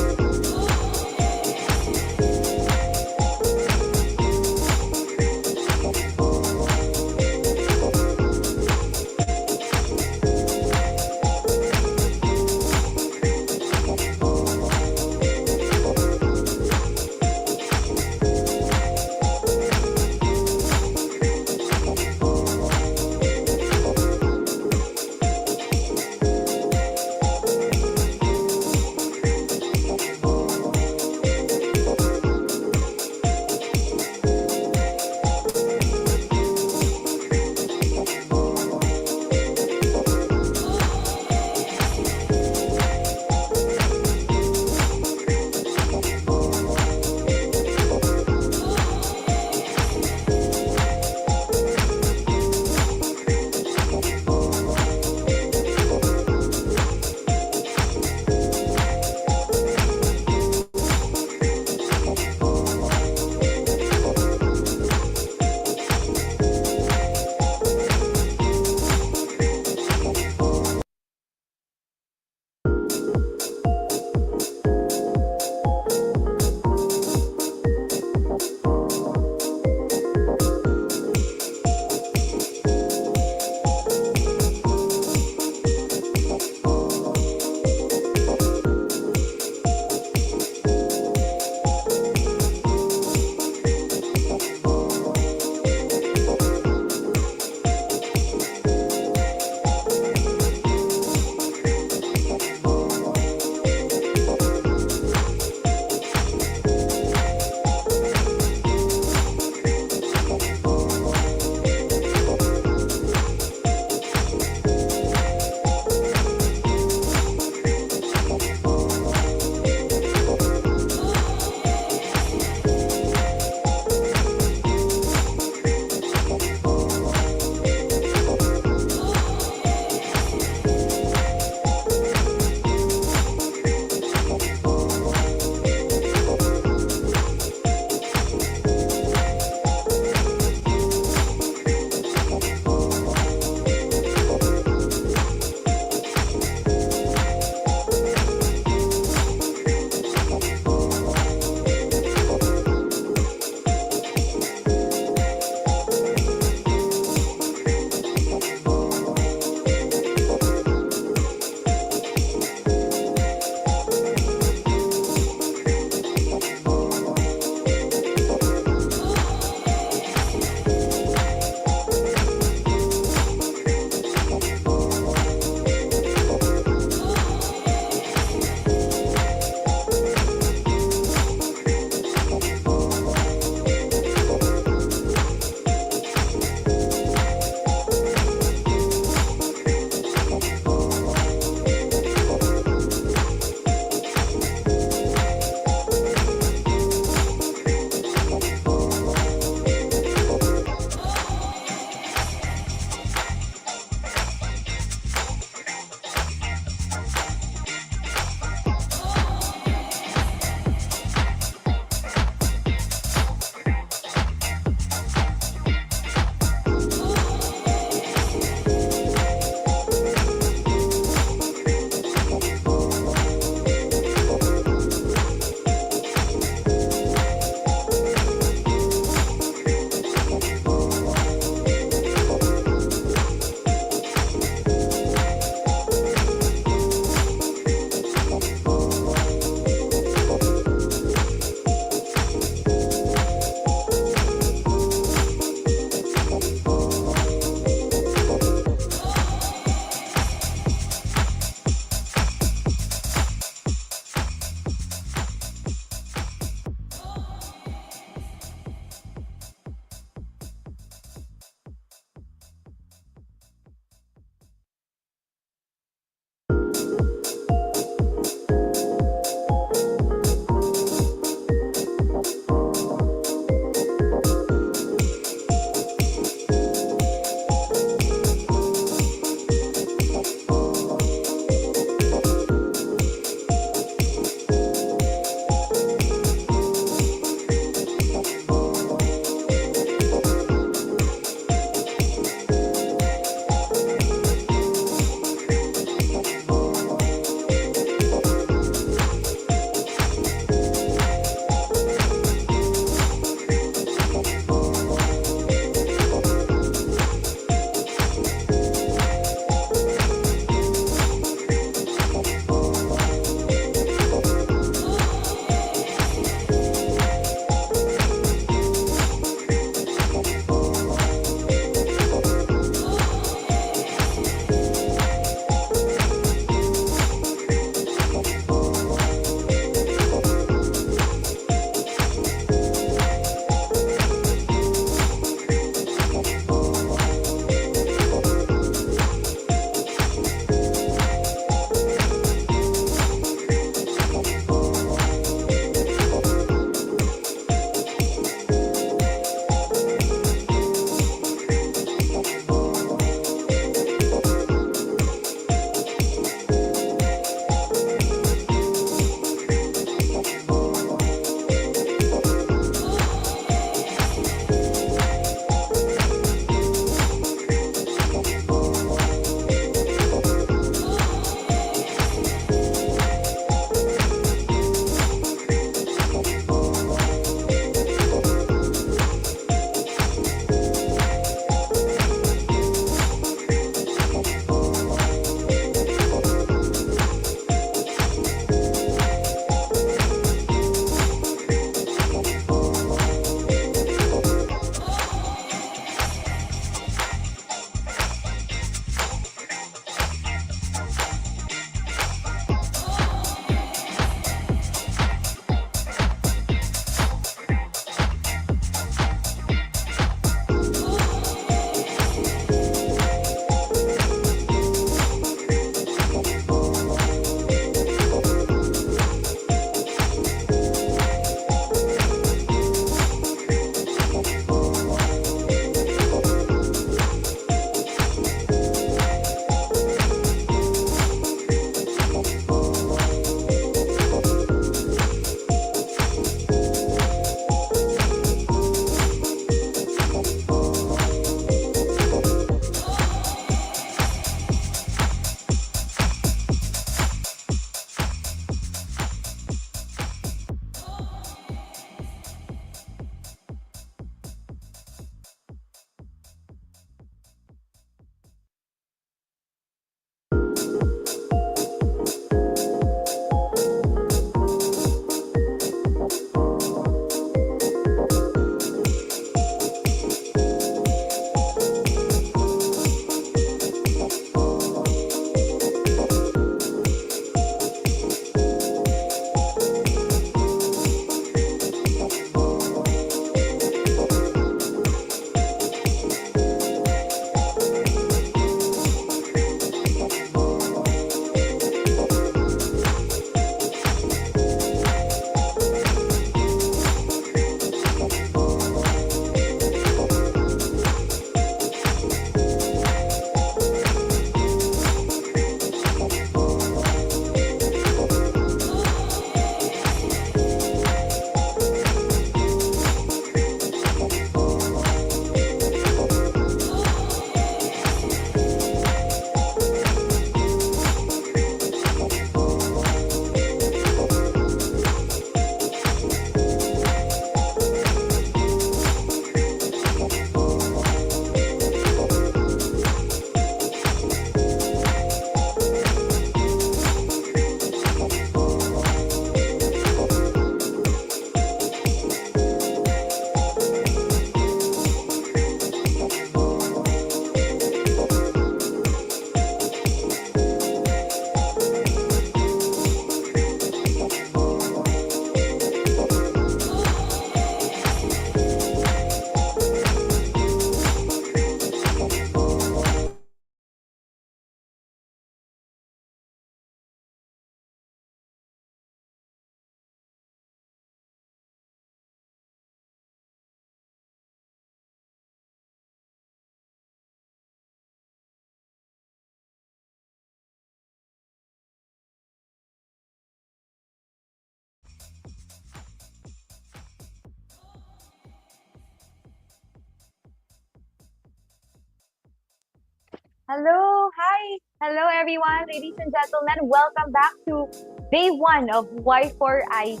Hello, hi. Hello, everyone. Ladies and gentlemen, welcome back to day 1 of Y4IT.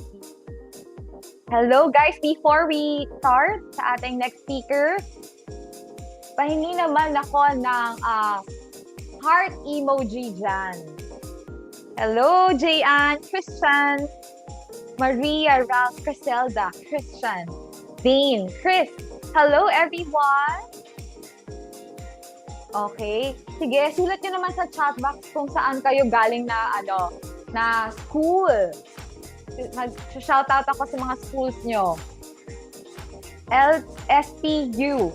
Hello, guys. Before we start sa ating next speaker, pahingi naman ako ng heart emoji dyan. Hello, Jayan, Christian, Maria, Ralph, Criselda, Christian, Dane, Chris. Hello, everyone. Okay. Sige, sulat nyo naman sa chat box kung saan kayo galing na, na school. Mag-shoutout ako sa mga schools nyo. SPU.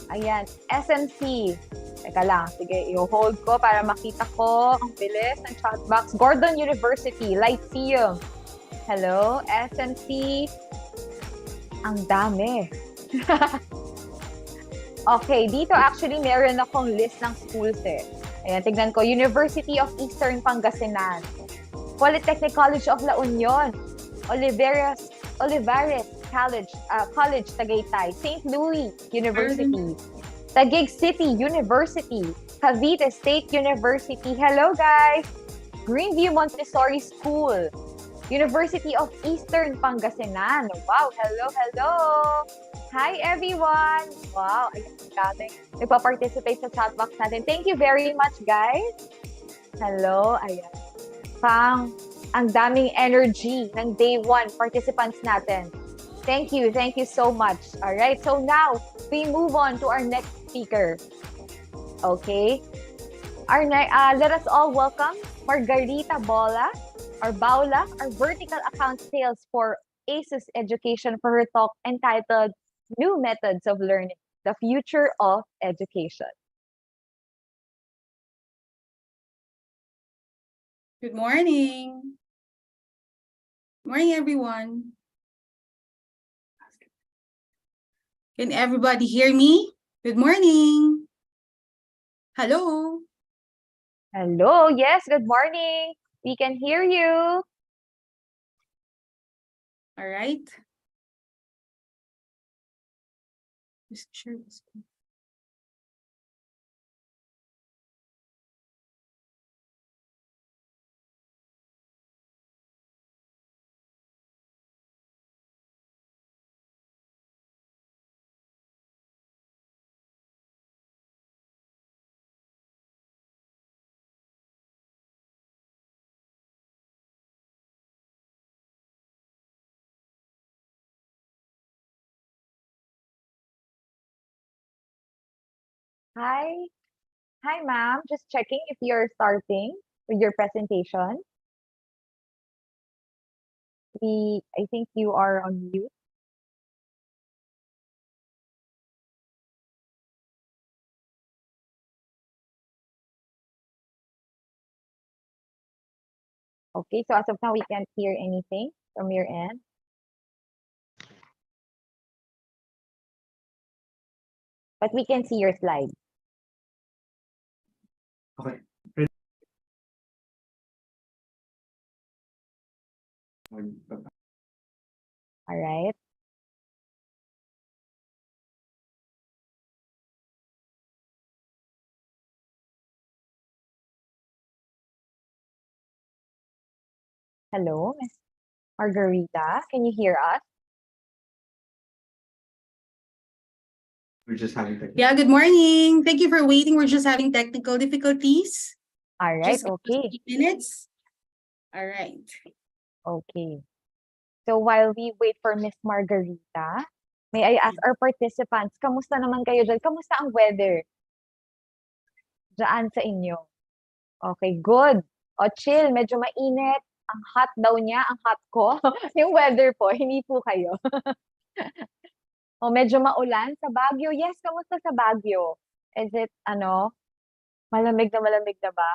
Ayan. SMC. Teka lang. Sige, i-hold ko para makita ko ang bilis ng chat box. Gordon University. Lyceum. Hello, SMC. Ang dami. Okay, dito actually meron akong list ng schools eh. Ayan, tignan ko. University of Eastern Pangasinan. Polytechnic College of La Union. Olivares College, Tagaytay. St. Louis University. Taguig City University. Cavite State University. Hello, guys! Greenview Montessori School. University of Eastern Pangasinan. Wow, hello, hello! Hi, everyone! Wow, ayun, dami. Nagpa-participate sa chat box natin. Thank you very much, guys! Hello, ayan. Ang daming energy ng day 1 participants natin. Thank you so much. Alright, so now, we move on to our next speaker. Okay? Let us all welcome Margarita Baula, our vertical account sales for ASUS Education, for her talk entitled New Methods of Learning, the Future of Education. Good morning. Good morning, everyone. Can everybody hear me? Good morning. Hello. Hello. Yes, good morning. We can hear you. All right. Just share this. Hi. Hi, ma'am. Just checking if you're starting with your presentation. I think you are on mute. Okay, so as of now, we can't hear anything from your end. But we can see your slide. Okay. All right. Hello, Miss Margarita. Can you hear us? We're just having technical. Yeah, good morning. Thank you for waiting. We're just having technical difficulties. All right, Just okay. 8 minutes. All right. Okay. So while we wait for Miss Margarita, may I ask our participants, kamusta naman kayo dyan? Kamusta ang weather dyan sa inyo? Okay, good. O chill, medyo mainit. Ang hot daw niya, ang hot ko. Yung weather po, hindi po kayo. O medyo maulan sa Baguio. Yes, kamusta sa Baguio? Is it, malamig na ba?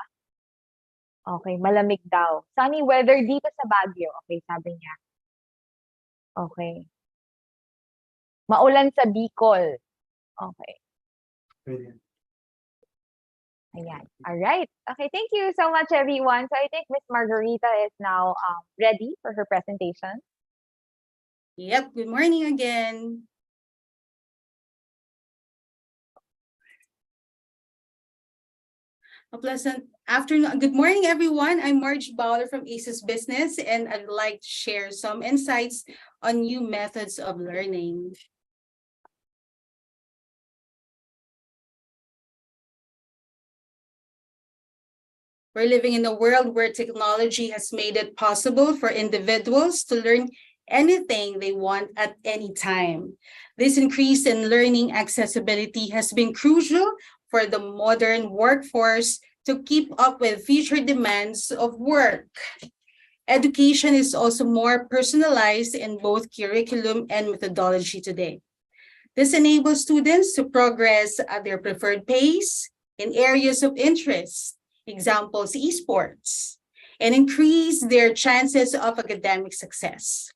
Okay, malamig daw. Sunny weather dito sa Baguio. Okay, sabi niya. Okay. Maulan sa Bicol. Okay. Ayan. All right. Okay, thank you so much, everyone. So I think Miss Margarita is now ready for her presentation. Yep, good morning again. A pleasant afternoon. Good morning, everyone. I'm Marge Bowler from ASUS Business, and I'd like to share some insights on new methods of learning. We're living in a world where technology has made it possible for individuals to learn anything they want at any time. This increase in learning accessibility has been crucial for the modern workforce to keep up with future demands of work. Education is also more personalized in both curriculum and methodology today. This enables students to progress at their preferred pace in areas of interest, examples esports, and increase their chances of academic success.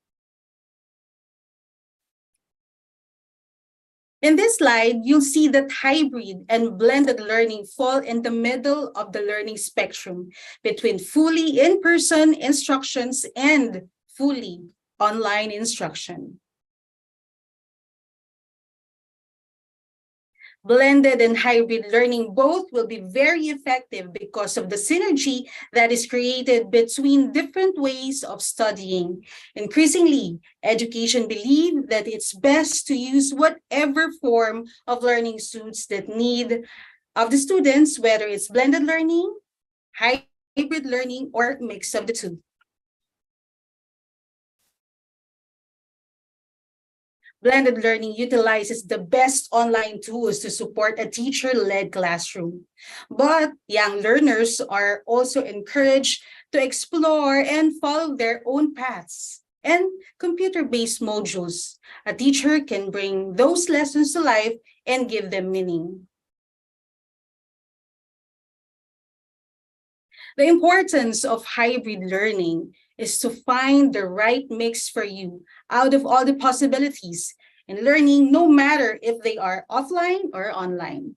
In this slide, you'll see that hybrid and blended learning fall in the middle of the learning spectrum between fully in-person instructions and fully online instruction. Blended and hybrid learning both will be very effective because of the synergy that is created between different ways of studying. Increasingly, education believes that it's best to use whatever form of learning suits the need of the students, whether it's blended learning, hybrid learning, or mix of the two. Blended learning utilizes the best online tools to support a teacher-led classroom. But young learners are also encouraged to explore and follow their own paths. And computer-based modules, a teacher can bring those lessons to life and give them meaning. The importance of hybrid learning is to find the right mix for you out of all the possibilities in learning, no matter if they are offline or online.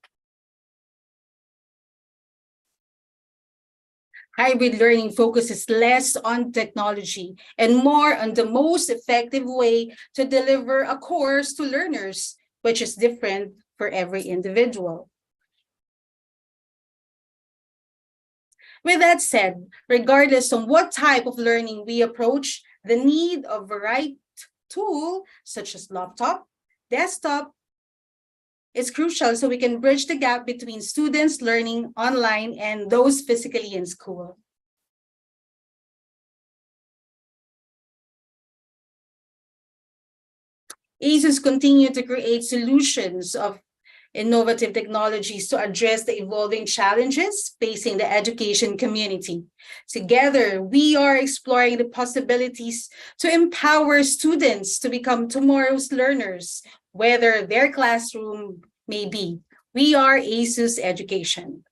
Hybrid learning focuses less on technology and more on the most effective way to deliver a course to learners, which is different for every individual. With that said, regardless of what type of learning we approach, the need of the right tool, such as laptop, desktop, is crucial so we can bridge the gap between students learning online and those physically in school. ASUS continue to create solutions of innovative technologies to address the evolving challenges facing the education community. Together, we are exploring the possibilities to empower students to become tomorrow's learners, whether their classroom may be. We are ASUS Education.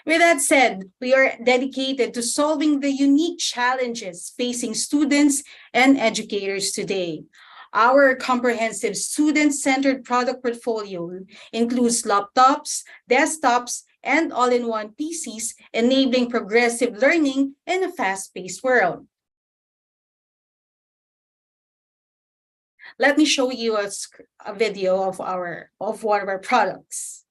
With that said, we are dedicated to solving the unique challenges facing students and educators today. Our comprehensive student-centered product portfolio includes laptops, desktops, and all-in-one PCs, enabling progressive learning in a fast-paced world. Let me show you a video of one of our products.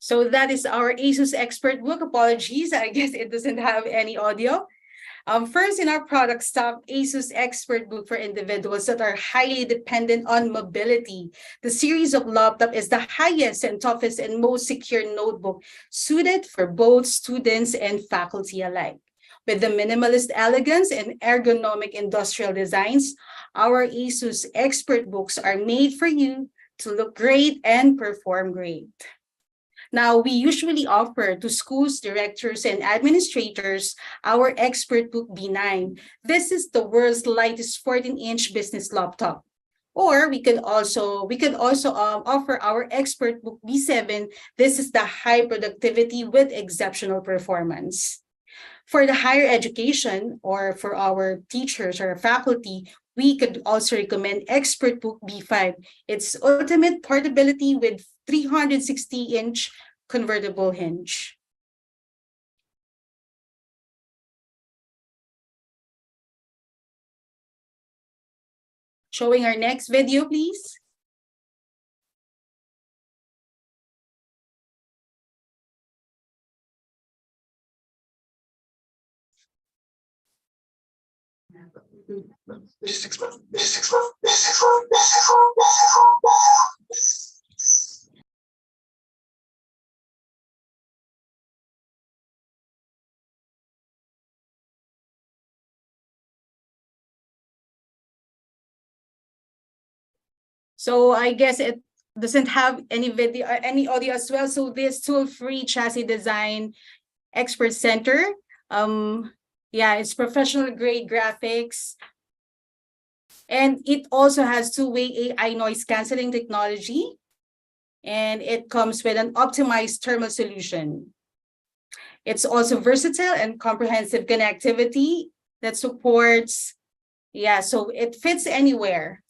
So that is our ASUS Expert Book. Apologies, I guess it doesn't have any audio. First, in our product stock, ASUS Expert Book for individuals that are highly dependent on mobility. The series of laptop is the highest and toughest and most secure notebook suited for both students and faculty alike. With the minimalist elegance and ergonomic industrial designs, our ASUS Expert Books are made for you to look great and perform great. Now, we usually offer to schools, directors, and administrators our Expert Book B9. This is the world's lightest 14-inch business laptop. Or we could also offer our Expert Book B7. This is the high productivity with exceptional performance. For the higher education or for our teachers or faculty, we could also recommend Expert Book B5. It's ultimate portability with 360-inch convertible hinge. Showing our next video, please. So I guess it doesn't have any video or any audio as well. So this tool-free chassis design expert center. Yeah, it's professional grade graphics. And it also has two-way AI noise canceling technology. And it comes with an optimized thermal solution. It's also versatile and comprehensive connectivity that supports, yeah, so it fits anywhere.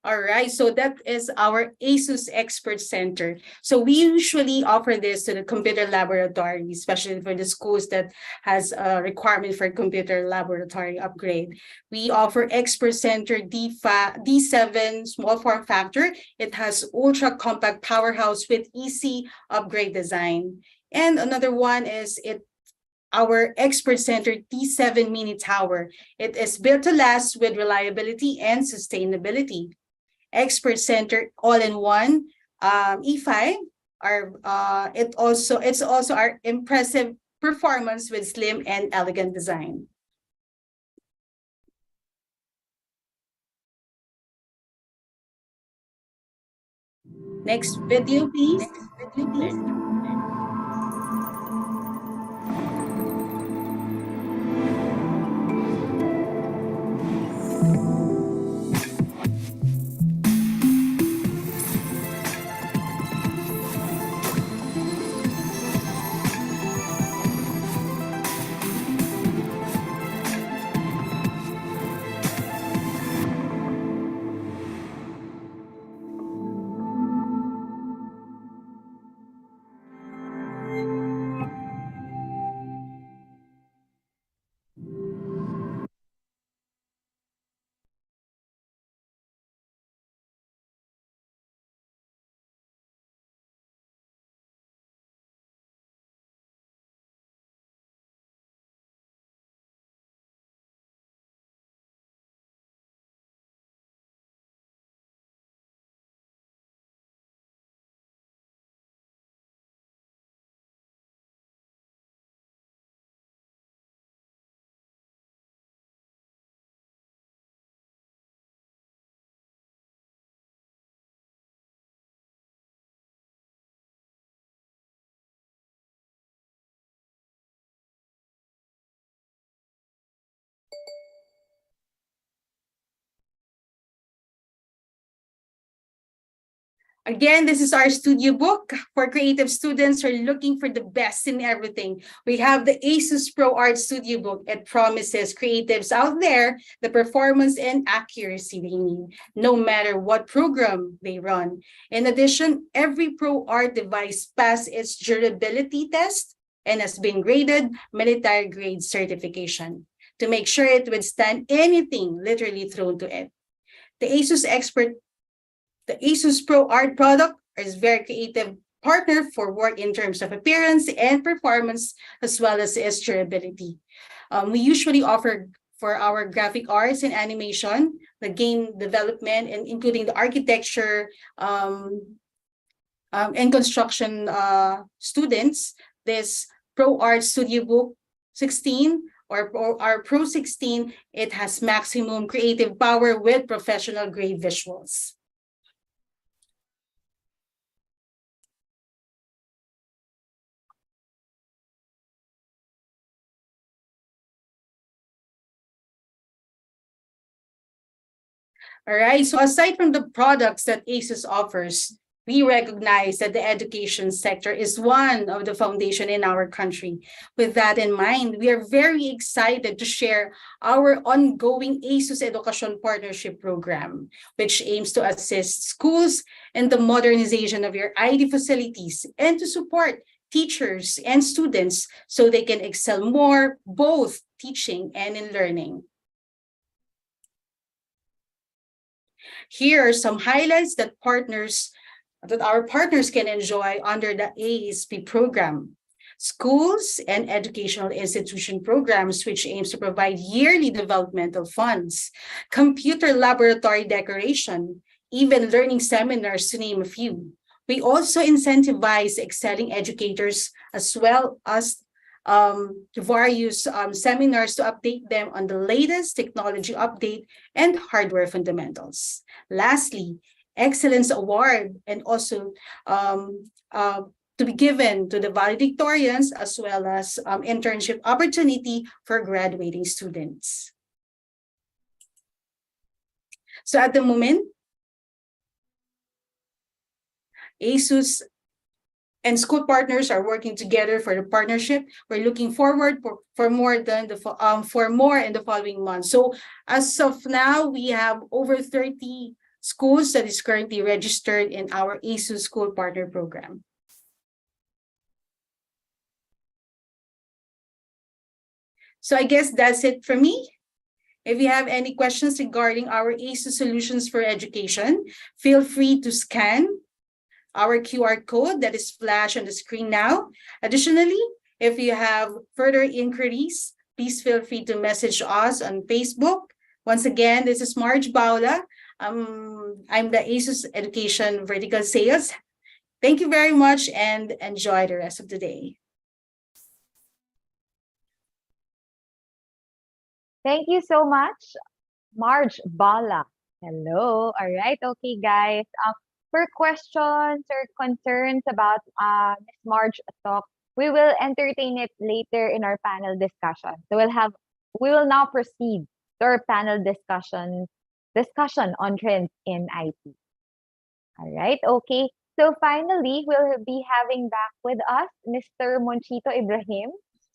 All right, so that is our ASUS Expert Center. So we usually offer this to the computer laboratory, especially for the schools that has a requirement for computer laboratory upgrade. We offer Expert Center D7 small form factor. It has ultra compact powerhouse with easy upgrade design. And another one is our Expert Center D7 mini tower. It is built to last with reliability and sustainability. Expert Center all-in-one E5 it's also our impressive performance with slim and elegant design. Next video, please. Again, this is our studio book for creative students who are looking for the best in everything. We have the ASUS Pro Art Studio book. It promises creatives out there the performance and accuracy they need, no matter what program they run. In addition, every Pro Art device passed its durability test and has been graded military grade certification to make sure it withstand anything literally thrown to it. The ASUS Pro Art product is very creative partner for work in terms of appearance and performance, as well as its durability. We usually offer for our graphic arts and animation, the game development, and including the architecture and construction students, this Pro Art Studio Book 16 or our Pro 16, it has maximum creative power with professional grade visuals. All right, so aside from the products that ASUS offers, we recognize that the education sector is one of the foundation in our country. With that in mind, we are very excited to share our ongoing ASUS Education Partnership Program, which aims to assist schools in the modernization of your IT facilities and to support teachers and students so they can excel more, both teaching and in learning. Here are some highlights that our partners can enjoy under the ASP program. Schools and educational institution programs, which aims to provide yearly developmental funds, computer laboratory decoration, even learning seminars, to name a few. We also incentivize excelling educators as well as various seminars to update them on the latest technology update and hardware fundamentals. Lastly, Excellence Award and also to be given to the valedictorians as well as internship opportunity for graduating students. So at the moment, ASUS and school partners are working together for the partnership. We're looking forward for more in the following months. So as of now, we have over 30 schools that is currently registered in our ASUS School Partner Program. So I guess that's it for me. If you have any questions regarding our ASUS Solutions for Education, feel free to scan our QR code that is flashed on the screen now. Additionally, if you have further inquiries, please feel free to message us on Facebook. Once again, this is Marge Baula. I'm the ASUS Education Vertical Sales. Thank you very much and enjoy the rest of the day. Thank you so much, Marge Bala. Hello. All right. Okay, guys. For questions or concerns about Ms. Marge's talk, we will entertain it later in our panel discussion. So we will now proceed to our panel discussion on trends in IT. All right. Okay. So finally, we'll be having back with us Mr. Monchito Ibrahim,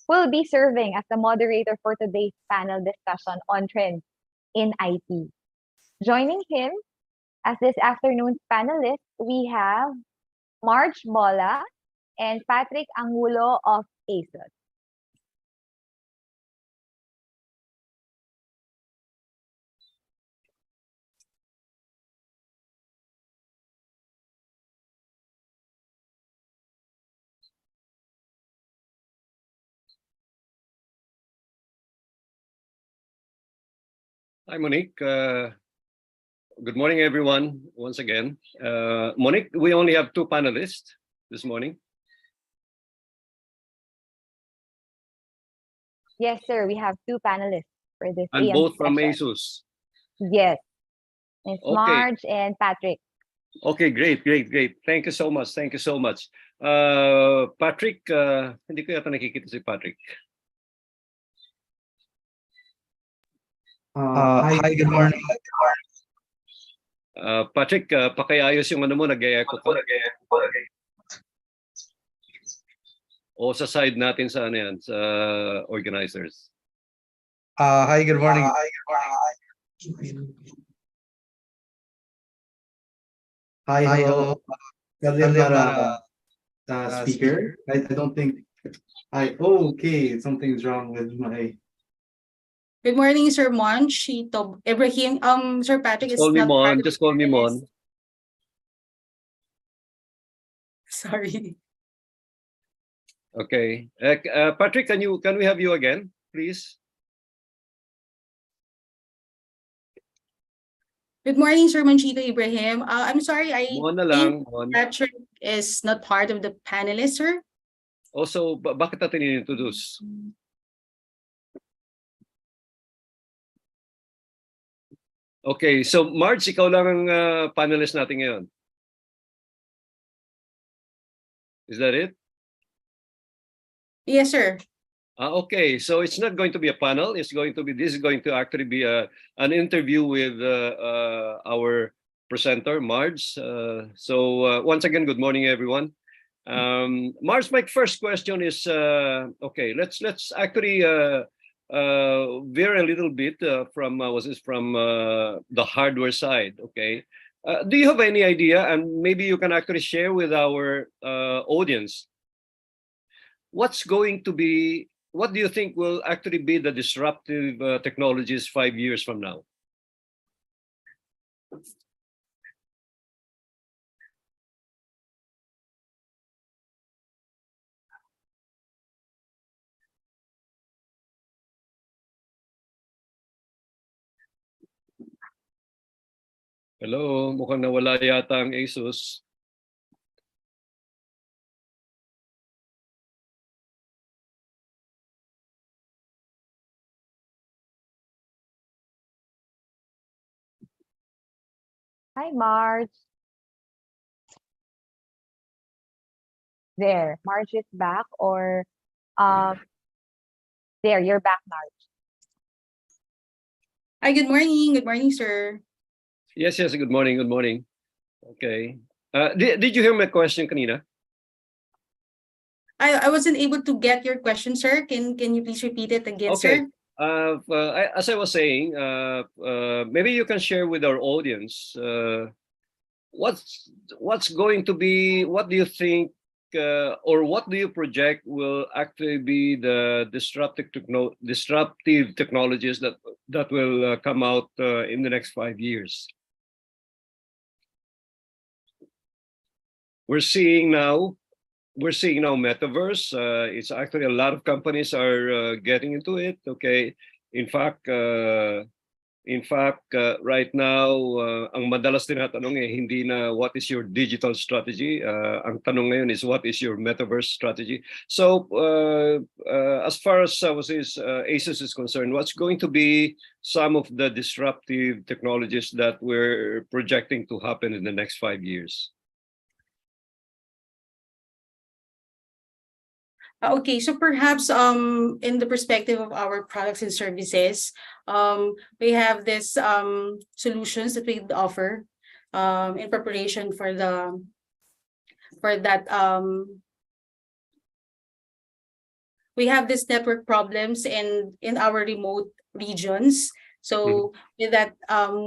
who will be serving as the moderator for today's panel discussion on trends in IT. Joining him as this afternoon's panelists, we have Marge Bola and Patrick Angulo of ASUS. Hi, Monique. Good morning, everyone, once again. Monique, we only have 2 panelists this morning. Yes, sir. We have 2 panelists for this. And AM both from session. ASUS. Yes. It's Marge and Patrick. Okay, great. Thank you so much. Patrick, hindi ko yata nakikita si Patrick. Hi, good morning. Patrick, pakiayos yung ano mo, nag-e-echo ka. O sa side natin sa ano yan, sa organizers. Hi, good morning. Hi, hello. Kalian para speaker. I don't think okay, something's wrong with my. Good morning, Sir Monch, Ibrahim. Sir Patrick Just is call me not part Mon. of Just call me the Mon. list. Sorry. Okay. Patrick, can we have you again, please? Good morning, Sir Manchito Ibrahim. I'm sorry, I Mon na think lang, Mon. Patrick is not part of the panelists, sir. Also, bakit natin i-introduce? Okay, so Marge, ikaw lang ang panelist natin ngayon. Is that it? Yes, sir. Okay, so it's not going to be a panel. This is going to actually be an interview with our presenter, Marge. Once again, good morning, everyone. Marge, my first question is, okay, let's actually veer a little bit from the hardware side. Okay, do you have any idea, and maybe you can actually share with our audience, what do you think will actually be the disruptive technologies 5 years from now? Hello, mukhang nawala yata ang ASUS. Hi, Marge. There, Marge is back, or there, you're back, Marge. Hi, good morning. Good morning, sir. Yes, good morning, good morning. Okay. Did you hear my question kanina? I wasn't able to get your question, sir. Can you please repeat it again, Okay. sir? As I was saying, maybe you can share with our audience what's going to be, what do you think, or what do you project will actually be the disruptive technologies that will come out in the next 5 years? We're seeing now metaverse. It's actually a lot of companies are getting into it. Okay, in fact, right now, ang madalas tinatanong hindi na what is your digital strategy. Ang tanong ngayon is what is your metaverse strategy. So as far as ASUS is concerned, what's going to be some of the disruptive technologies that we're projecting to happen in the next 5 years? Okay, so perhaps in the perspective of our products and services, we have this solutions that we offer in preparation for that we have this network problems in our remote regions. So with that,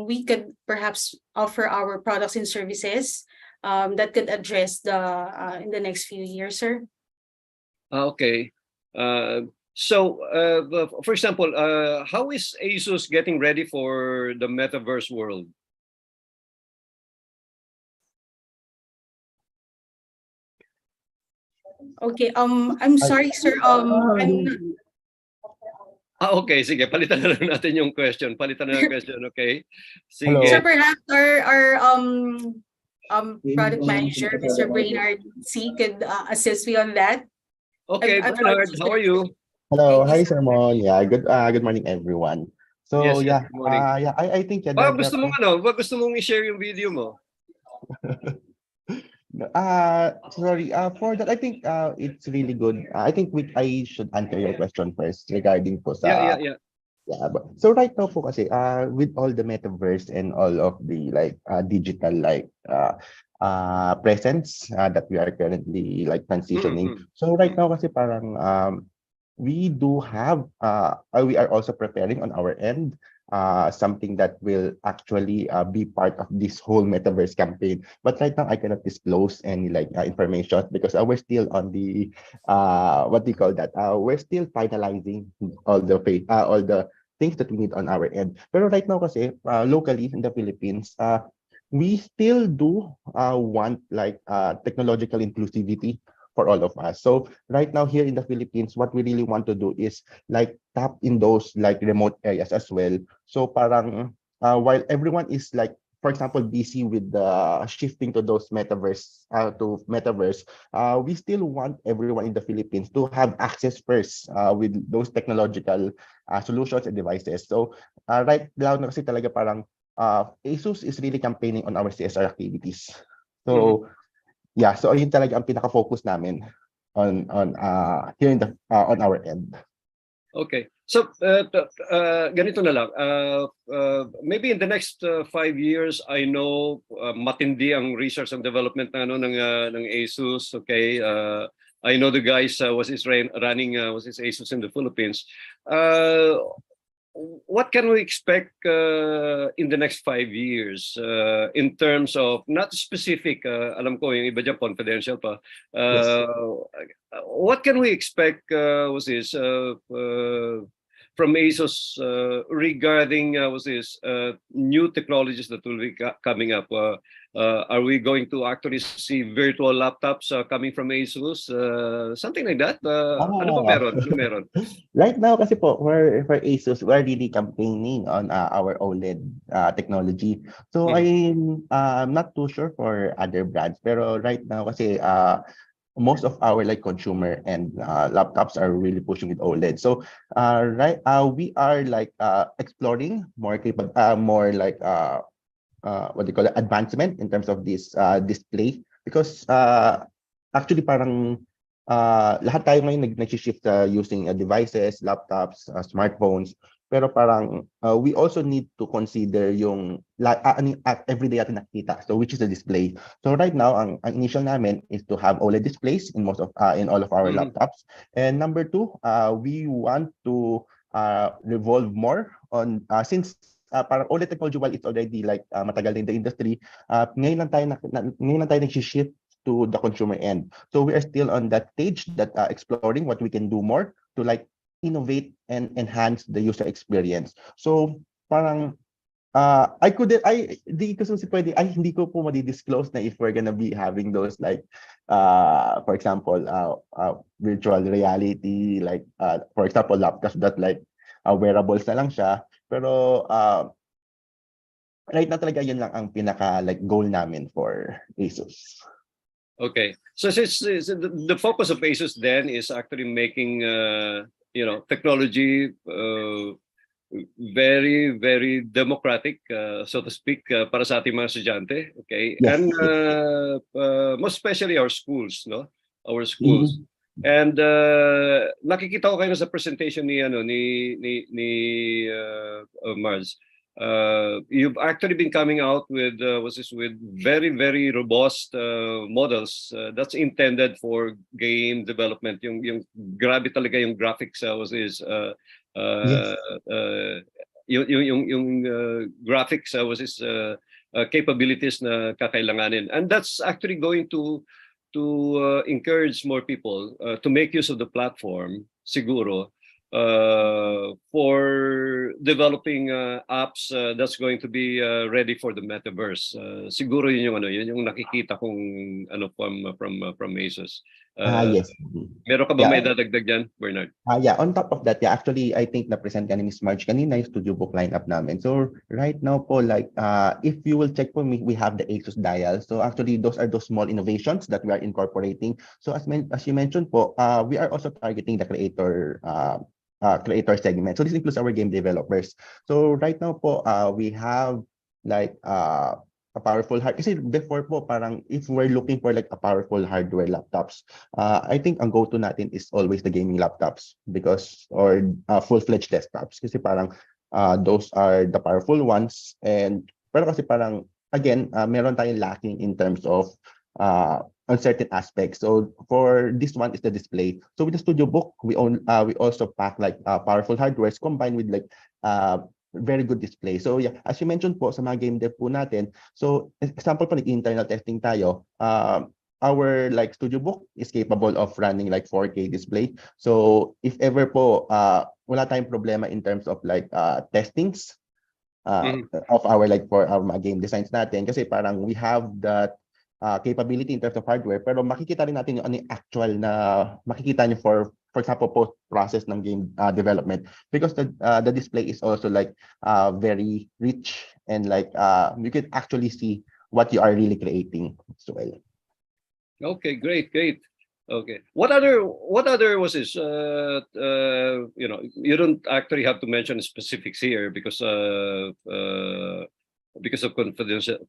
we could perhaps offer our products and services that could address in the next few years, sir. Okay. So, for example, how is ASUS getting ready for the metaverse world? Okay. I'm sorry, sir. Okay, sige, palitan na lang natin yung question. Okay. Sige. So perhaps our product manager, Mr. Brainard C, could assist me on that. Okay, Bernard, how are you? Hello, hi Sir Mon. Yeah, good morning everyone. So Yes, good morning. I think Gusto mong i-share yung video mo? Sorry, for that I think it's really good. I think I should answer your question first regarding po sa Yeah. Yeah, but so right now po kasi with all the metaverse and all of the like digital like presence that we are currently like transitioning. So right now kasi parang we do have we are also preparing on our end something that will actually be part of this whole metaverse campaign. But right now I cannot disclose any like information because we're still on the what do you call that? We're still finalizing all the things that we need on our end. Pero right now kasi locally in the Philippines, we still do want like technological inclusivity for all of us. So right now here in the Philippines, what we really want to do is like tap in those like remote areas as well. So parang while everyone is like for example busy with the shifting to those metaverse, we still want everyone in the Philippines to have access first with those technological solutions and devices. So right now na kasi talaga parang ASUS is really campaigning on our CSR activities. So yeah, so ayun talaga ang pinaka-focus namin on here in the on our end. Okay. So ganito na lang. Maybe in the next 5 years, I know matindi ang research and development na ano ng ASUS. Okay. I know the guys was running was ASUS in the Philippines. What can we expect in the next 5 years in terms of not specific, alam ko yung iba dyan confidential pa. What can we expect from ASUS regarding new technologies that will be coming up? Are we going to actually see virtual laptops coming from ASUS? Something like that? Ano ba meron? Ano meron? Right now kasi po for ASUS, we're really campaigning on our OLED technology. So I'm not too sure for other brands, pero right now kasi most of our like consumer and laptops are really pushing with OLED. So we are like exploring more more like what do you call it, advancement in terms of this display because actually parang lahat tayo ngayon nag-shift using devices, laptops, smartphones. Pero parang we also need to consider yung everyday natin nakita, so which is the display. So right now ang initial namin is to have OLED displays in most of in all of our laptops. And number two, we want to revolve more on since parang OLED technology while it's already like matagal in the industry, ngayon lang tayo nag-shift to the consumer end. So we are still on that stage that exploring what we can do more to like innovate and enhance the user experience. So parang hindi ko po madi-disclose na if we're gonna be having those like for example virtual reality like for example laptops that like wearables na lang siya, pero right now talaga yun lang ang pinaka like goal namin for ASUS. Okay, so the focus of ASUS then is actually making technology very, very democratic, so to speak, para sa ating mga estudyante. Okay, yes, and most especially our schools, no, our schools. And nakikita ko kayo sa presentation ni Mars. You've actually been coming out with with very, very robust models that's intended for game development. Yung grabe talaga yung graphics yung graphics capabilities na kakailanganin, and that's actually going to encourage more people to make use of the platform siguro. For developing apps that's going to be ready for the metaverse. Siguro yun yung nakikita kong from ASUS. Yes. Meron ka ba may dadagdag dyan, Bernard? Yeah, on top of that, actually I think na-present ka ni Ms. Marge kanina yung studio book lineup namin. So right now po like if you will check for me, we have the ASUS dial. So actually those are those small innovations that we are incorporating. So as you mentioned po, we are also targeting the creator segment. So this includes our game developers. So right now po, we have like a powerful hard kasi before po parang if we're looking for like a powerful hardware laptops, I think ang go-to natin is always the gaming laptops because or full-fledged desktops kasi parang those are the powerful ones and pero kasi parang again meron tayong lacking in terms of on certain aspects. So for this one is the display. So with the Studio Book, we also pack like powerful hardwares combined with like very good display. So yeah, as you mentioned po sa mga game dev po natin, so example po internal testing tayo, our like Studio Book is capable of running like 4K display. So if ever po wala tayong problema in terms of like testings of our like for our mga game designs natin kasi parang we have that capability in terms of hardware pero makikita rin natin yung ano yung actual na makikita niyo for example post process ng game development because the display is also like very rich and like you can actually see what you are really creating as well. Okay, great. Okay. What other was this? You know, you don't actually have to mention specifics here because of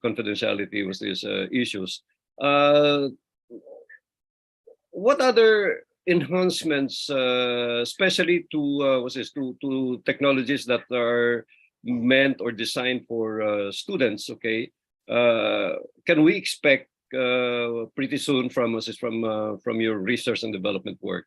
confidentiality was these issues. What other enhancements, especially to technologies that are meant or designed for students? Okay, can we expect pretty soon from your research and development work?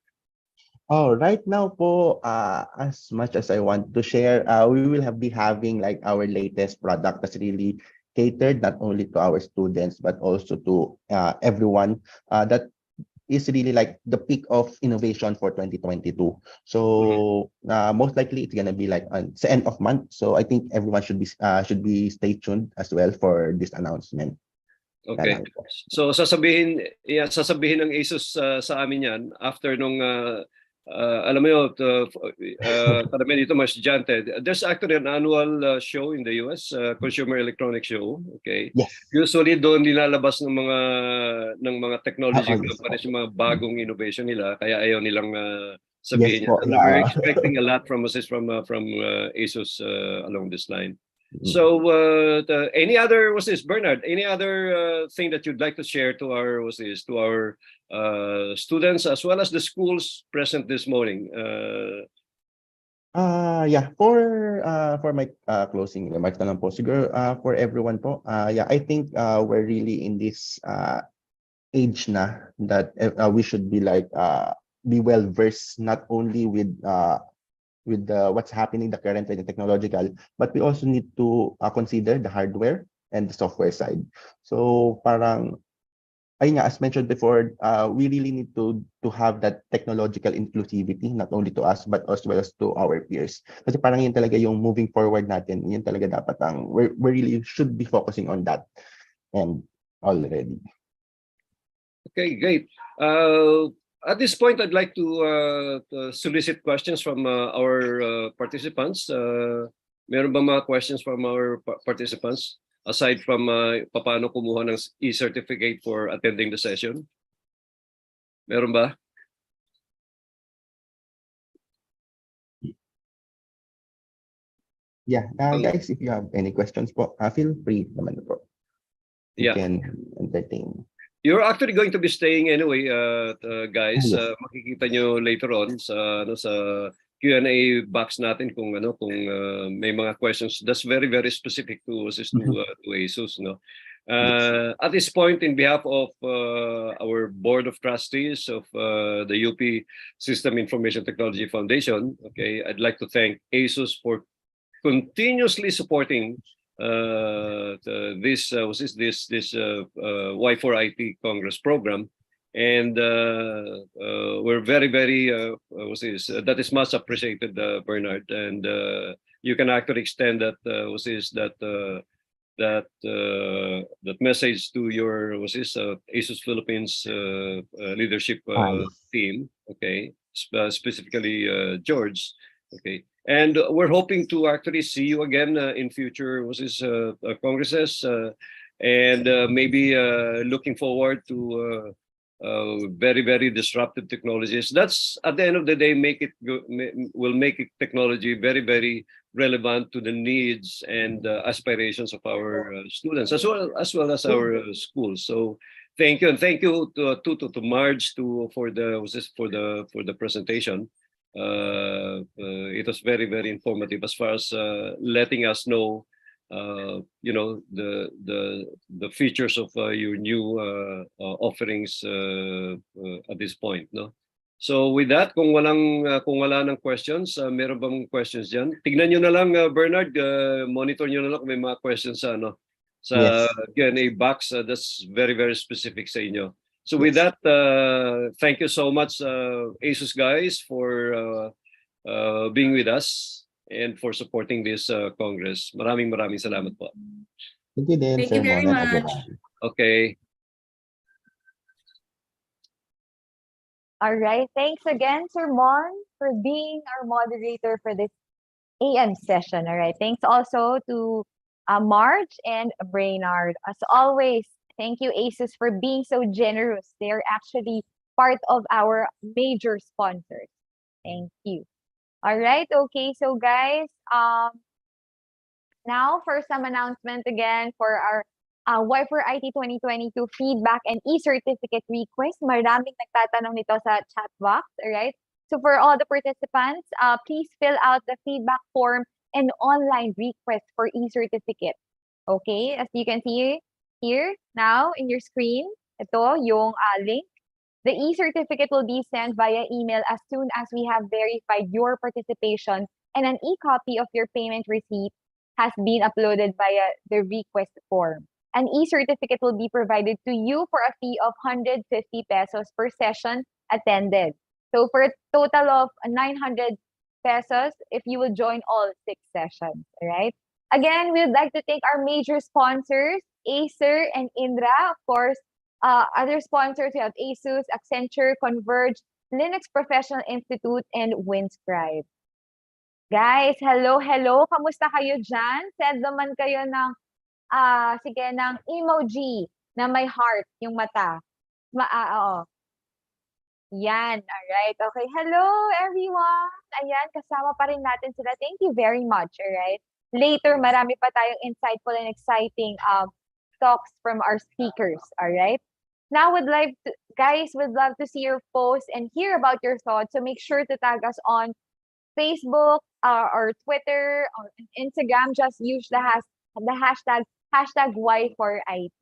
Oh, right now po, as much as I want to share, we will be having like our latest product that's really catered not only to our students but also to everyone. That is really like the peak of innovation for 2022. So most likely it's gonna be like on the end of month. So I think everyone should be stay tuned as well for this announcement. Okay. So sasabihin ng ASUS sa amin yan after nung alam mo yun, karamihan dito mga estudyante, there's actually an annual show in the US, Consumer Electronics Show, okay? Yes. Usually doon nilalabas ng mga technology companies yung mga bagong innovation nila, kaya ayaw nilang sabihin Yes, po, yan. yeah. We're expecting a lot from ASUS along this line. So any other Bernard, any other thing that you'd like to share to our students as well as the schools present this morning? Yeah, for my closing remarks na lang po siguro for everyone po. Yeah, I think we're really in this age na that we should be like be well versed not only with what's happening the current and the technological, but we also need to consider the hardware and the software side. So parang ayun nga, as mentioned before, we really need to have that technological inclusivity not only to us but as well as to our peers. Kasi parang yun talaga yung moving forward natin. Yun talaga dapat ang we really should be focusing on that and already. Okay, great. At this point, I'd like to solicit questions from our participants. Meron ba mga questions from our participants aside from paano kumuha ng e-certificate for attending the session? Meron ba? Yeah, guys, if you have any questions po, feel free naman po. You can entertain. You're actually going to be staying anyway, guys. Oh, yes. Makikita nyo later on sa Q&A box natin kung may mga questions that's very specific to ASUS, no. At this point, in behalf of our board of trustees of the UP System Information Technology Foundation, okay, I'd like to thank ASUS for continuously supporting this Y4IT Congress program, and we're very that is much appreciated, Bernard, and you can actually extend that that message to your ASUS Philippines leadership team, okay, specifically George, okay. And we're hoping to actually see you again in future congresses, and maybe looking forward to very disruptive technologies. That's at the end of the day will make technology very relevant to the needs and aspirations of our students as well as our schools. So thank you, and thank you to Marge for the presentation. It was very, very informative as far as letting us know the features of your new offerings at this point, no? So with that, kung wala ng questions, meron bang questions diyan? Tignan niyo na lang, Bernard, monitor niyo na lang kung may mga questions sa Yes. Q&A box. That's very, very specific sa inyo. So with that, thank you so much, ASUS guys, for being with us and for supporting this Congress. Maraming salamat po. Thank you din, Thank you Sir very Mon and much. everybody. Okay. All right. Thanks again, Sir Mon, for being our moderator for this AM session. All right. Thanks also to Marge and Brainard. As always, thank you, ASUS, for being so generous. They're actually part of our major sponsors. Thank you. All right. Okay. So, guys, now for some announcement again for our Y4IT 2022 feedback and e-certificate request. Maraming nagtatanong nito sa chat box, alright? So for all the participants, please fill out the feedback form and online request for e-certificate. Okay, as you can see here now in your screen, ito yung link. The e-certificate will be sent via email as soon as we have verified your participation, and an e-copy of your payment receipt has been uploaded via the request form. An e-certificate will be provided to you for a fee of 150 pesos per session attended. So for a total of 900 pesos if you will join all 6 sessions, right? Again, we would like to thank our major sponsors, Acer and Indra. Of course, other sponsors, we have ASUS, Accenture, Converge, Linux Professional Institute, and Winscribe. Guys, hello. Kamusta kayo dyan? Send naman kayo ng ng emoji na may heart yung mata. Oo. Yan, alright. Okay, hello everyone. Ayan, kasama pa rin natin sila. Thank you very much, alright. Later, marami pa tayong insightful and exciting talks from our speakers, alright. Now, would love to see your posts and hear about your thoughts. So make sure to tag us on Facebook or Twitter or Instagram. Just use the hashtag Y4IT.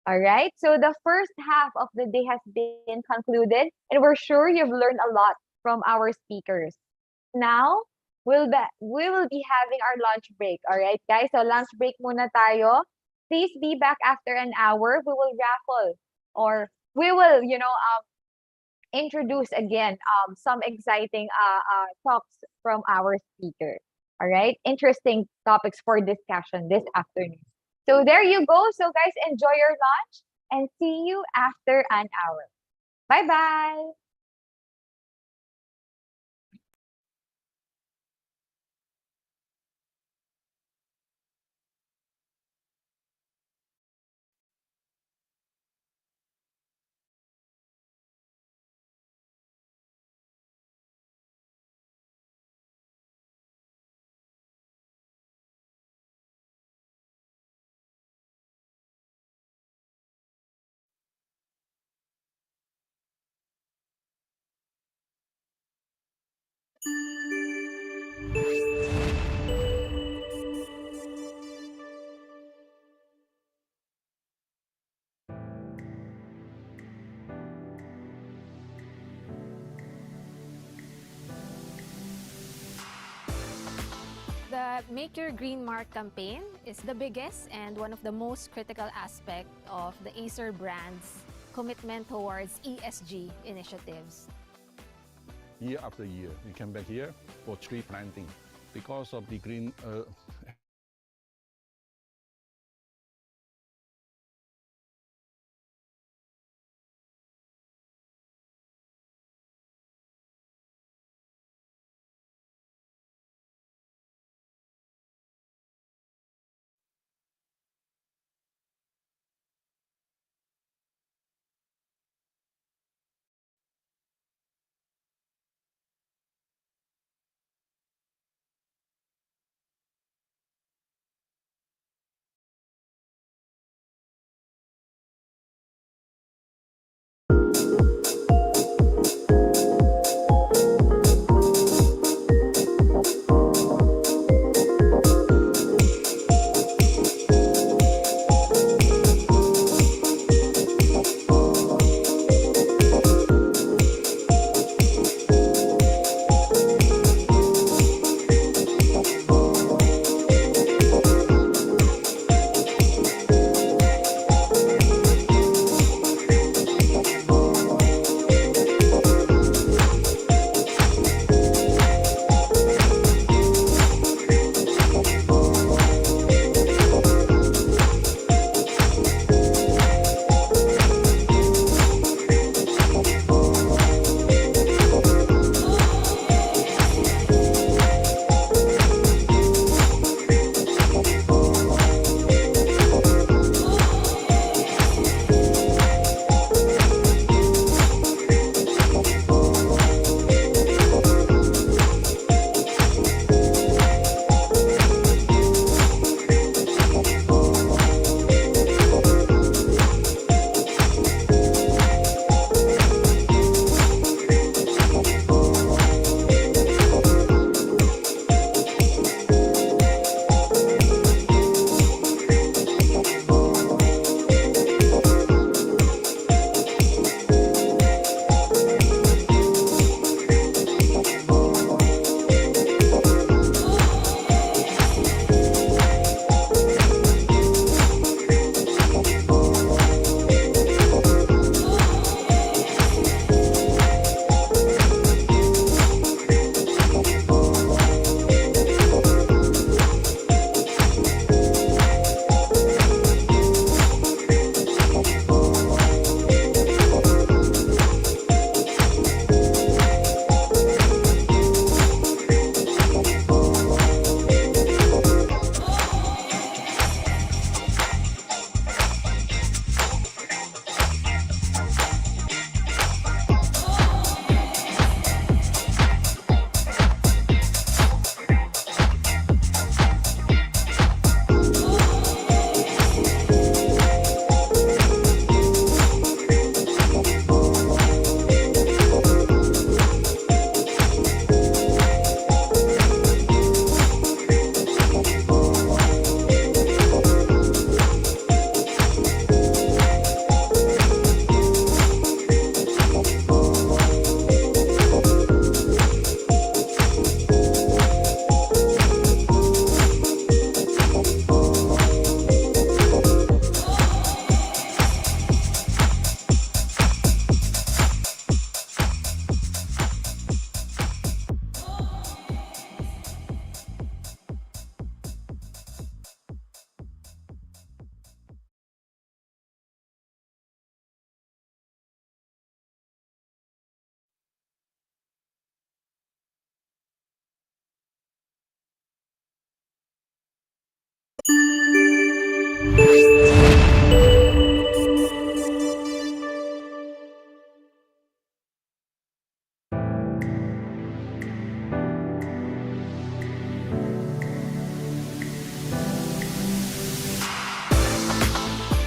All right. So the first half of the day has been concluded, and we're sure you've learned a lot from our speakers. Now, we will be having our lunch break. All right, guys. So lunch break muna tayo. Please be back after an hour. We will raffle, or we will, introduce again some exciting talks from our speaker. All right. Interesting topics for discussion this afternoon. So there you go. So guys, enjoy your lunch and see you after an hour. Bye-bye. The Make Your Green Mark campaign is the biggest and one of the most critical aspect of the Acer brand's commitment towards ESG initiatives. Year after year, we come back here for tree planting because of the green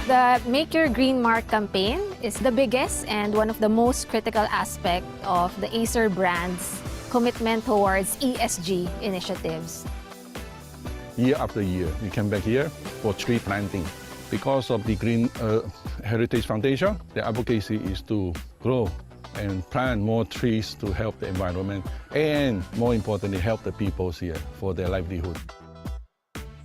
The Make Your Green Mark campaign is the biggest and one of the most critical aspect of the Acer brand's commitment towards ESG initiatives. Year after year, we come back here for tree planting. Because of the Green Heritage Foundation, the advocacy is to grow and plant more trees to help the environment and, more importantly, help the people here for their livelihood.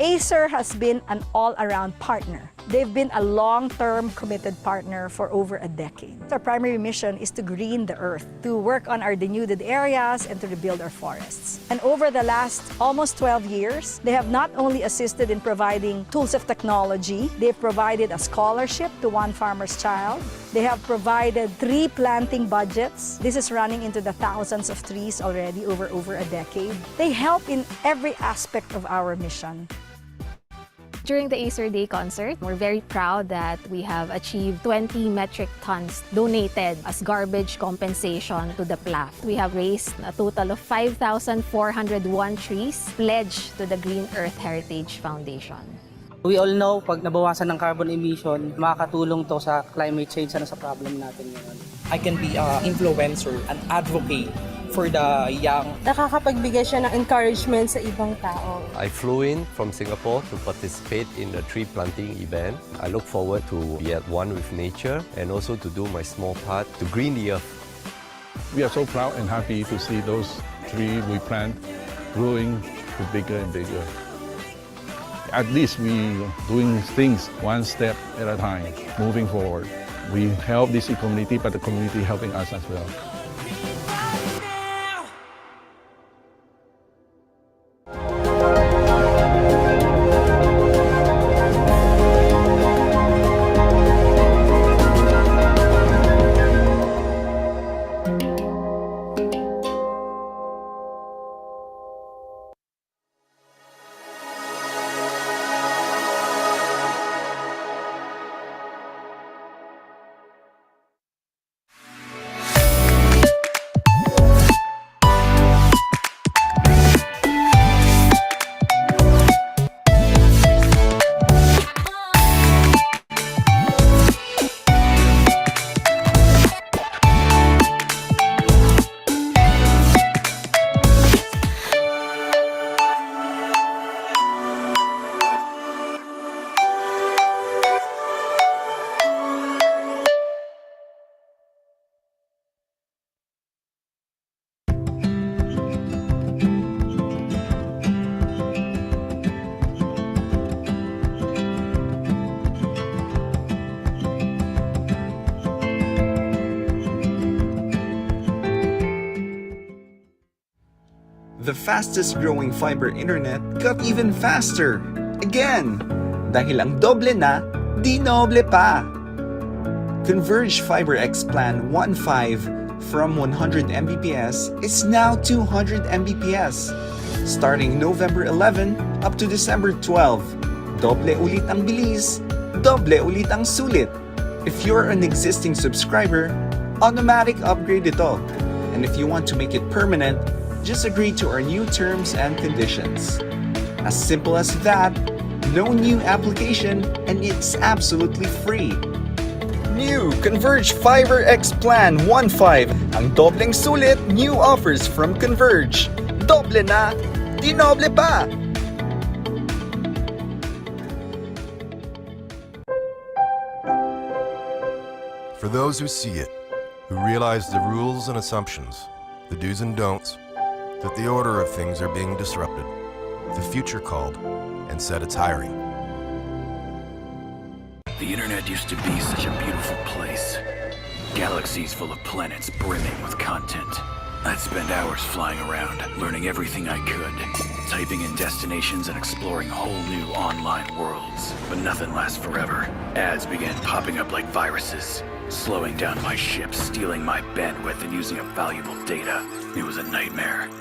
Acer has been an all-around partner. They've been a long-term committed partner for over a decade. Our primary mission is to green the earth, to work on our denuded areas and to rebuild our forests. And over the last almost 12 years, they have not only assisted in providing tools of technology, they've provided a scholarship to one farmer's child. They have provided tree planting budgets. This is running into the thousands of trees already over a decade. They help in every aspect of our mission. During the Acer Day concert, we're very proud that we have achieved 20 metric tons donated as garbage compensation to the PLAF. We have raised a total of 5,401 trees pledged to the Green Earth Heritage Foundation. We all know, pag nabawasan ng carbon emission, makakatulong to sa climate change na sa problem natin ngayon. I can be an influencer, an advocate for the young. Nakakapagbigay siya ng encouragement sa ibang tao. I flew in from Singapore to participate in the tree planting event. I look forward to be at one with nature and also to do my small part to green the earth. We are so proud and happy to see those trees we plant growing to bigger and bigger. At least we doing things one step at a time, moving forward. We help this community, but the community helping us as well. The fastest growing fiber internet got even faster. Again! Dahil ang doble na, di noble pa! Converge Fiber X Plan 1.5 from 100 Mbps is now 200 Mbps. Starting November 11 up to December 12. Doble ulit ang bilis, doble ulit ang sulit. If you're an existing subscriber, automatic upgrade ito. And if you want to make it permanent, just agree to our new terms and conditions. As simple as that, no new application, and it's absolutely free. New Converge Fiber X Plan 1.5. Ang dobleng sulit, new offers from Converge. Doble na, di noble pa! For those who see it, who realize the rules and assumptions, the do's and don'ts, that the order of things are being disrupted, the future called, and said it's hiring. The internet used to be such a beautiful place. Galaxies full of planets brimming with content. I'd spend hours flying around, learning everything I could, typing in destinations and exploring whole new online worlds. But nothing lasts forever. Ads began popping up like viruses, slowing down my ship, stealing my bandwidth, and using up valuable data. It was a nightmare.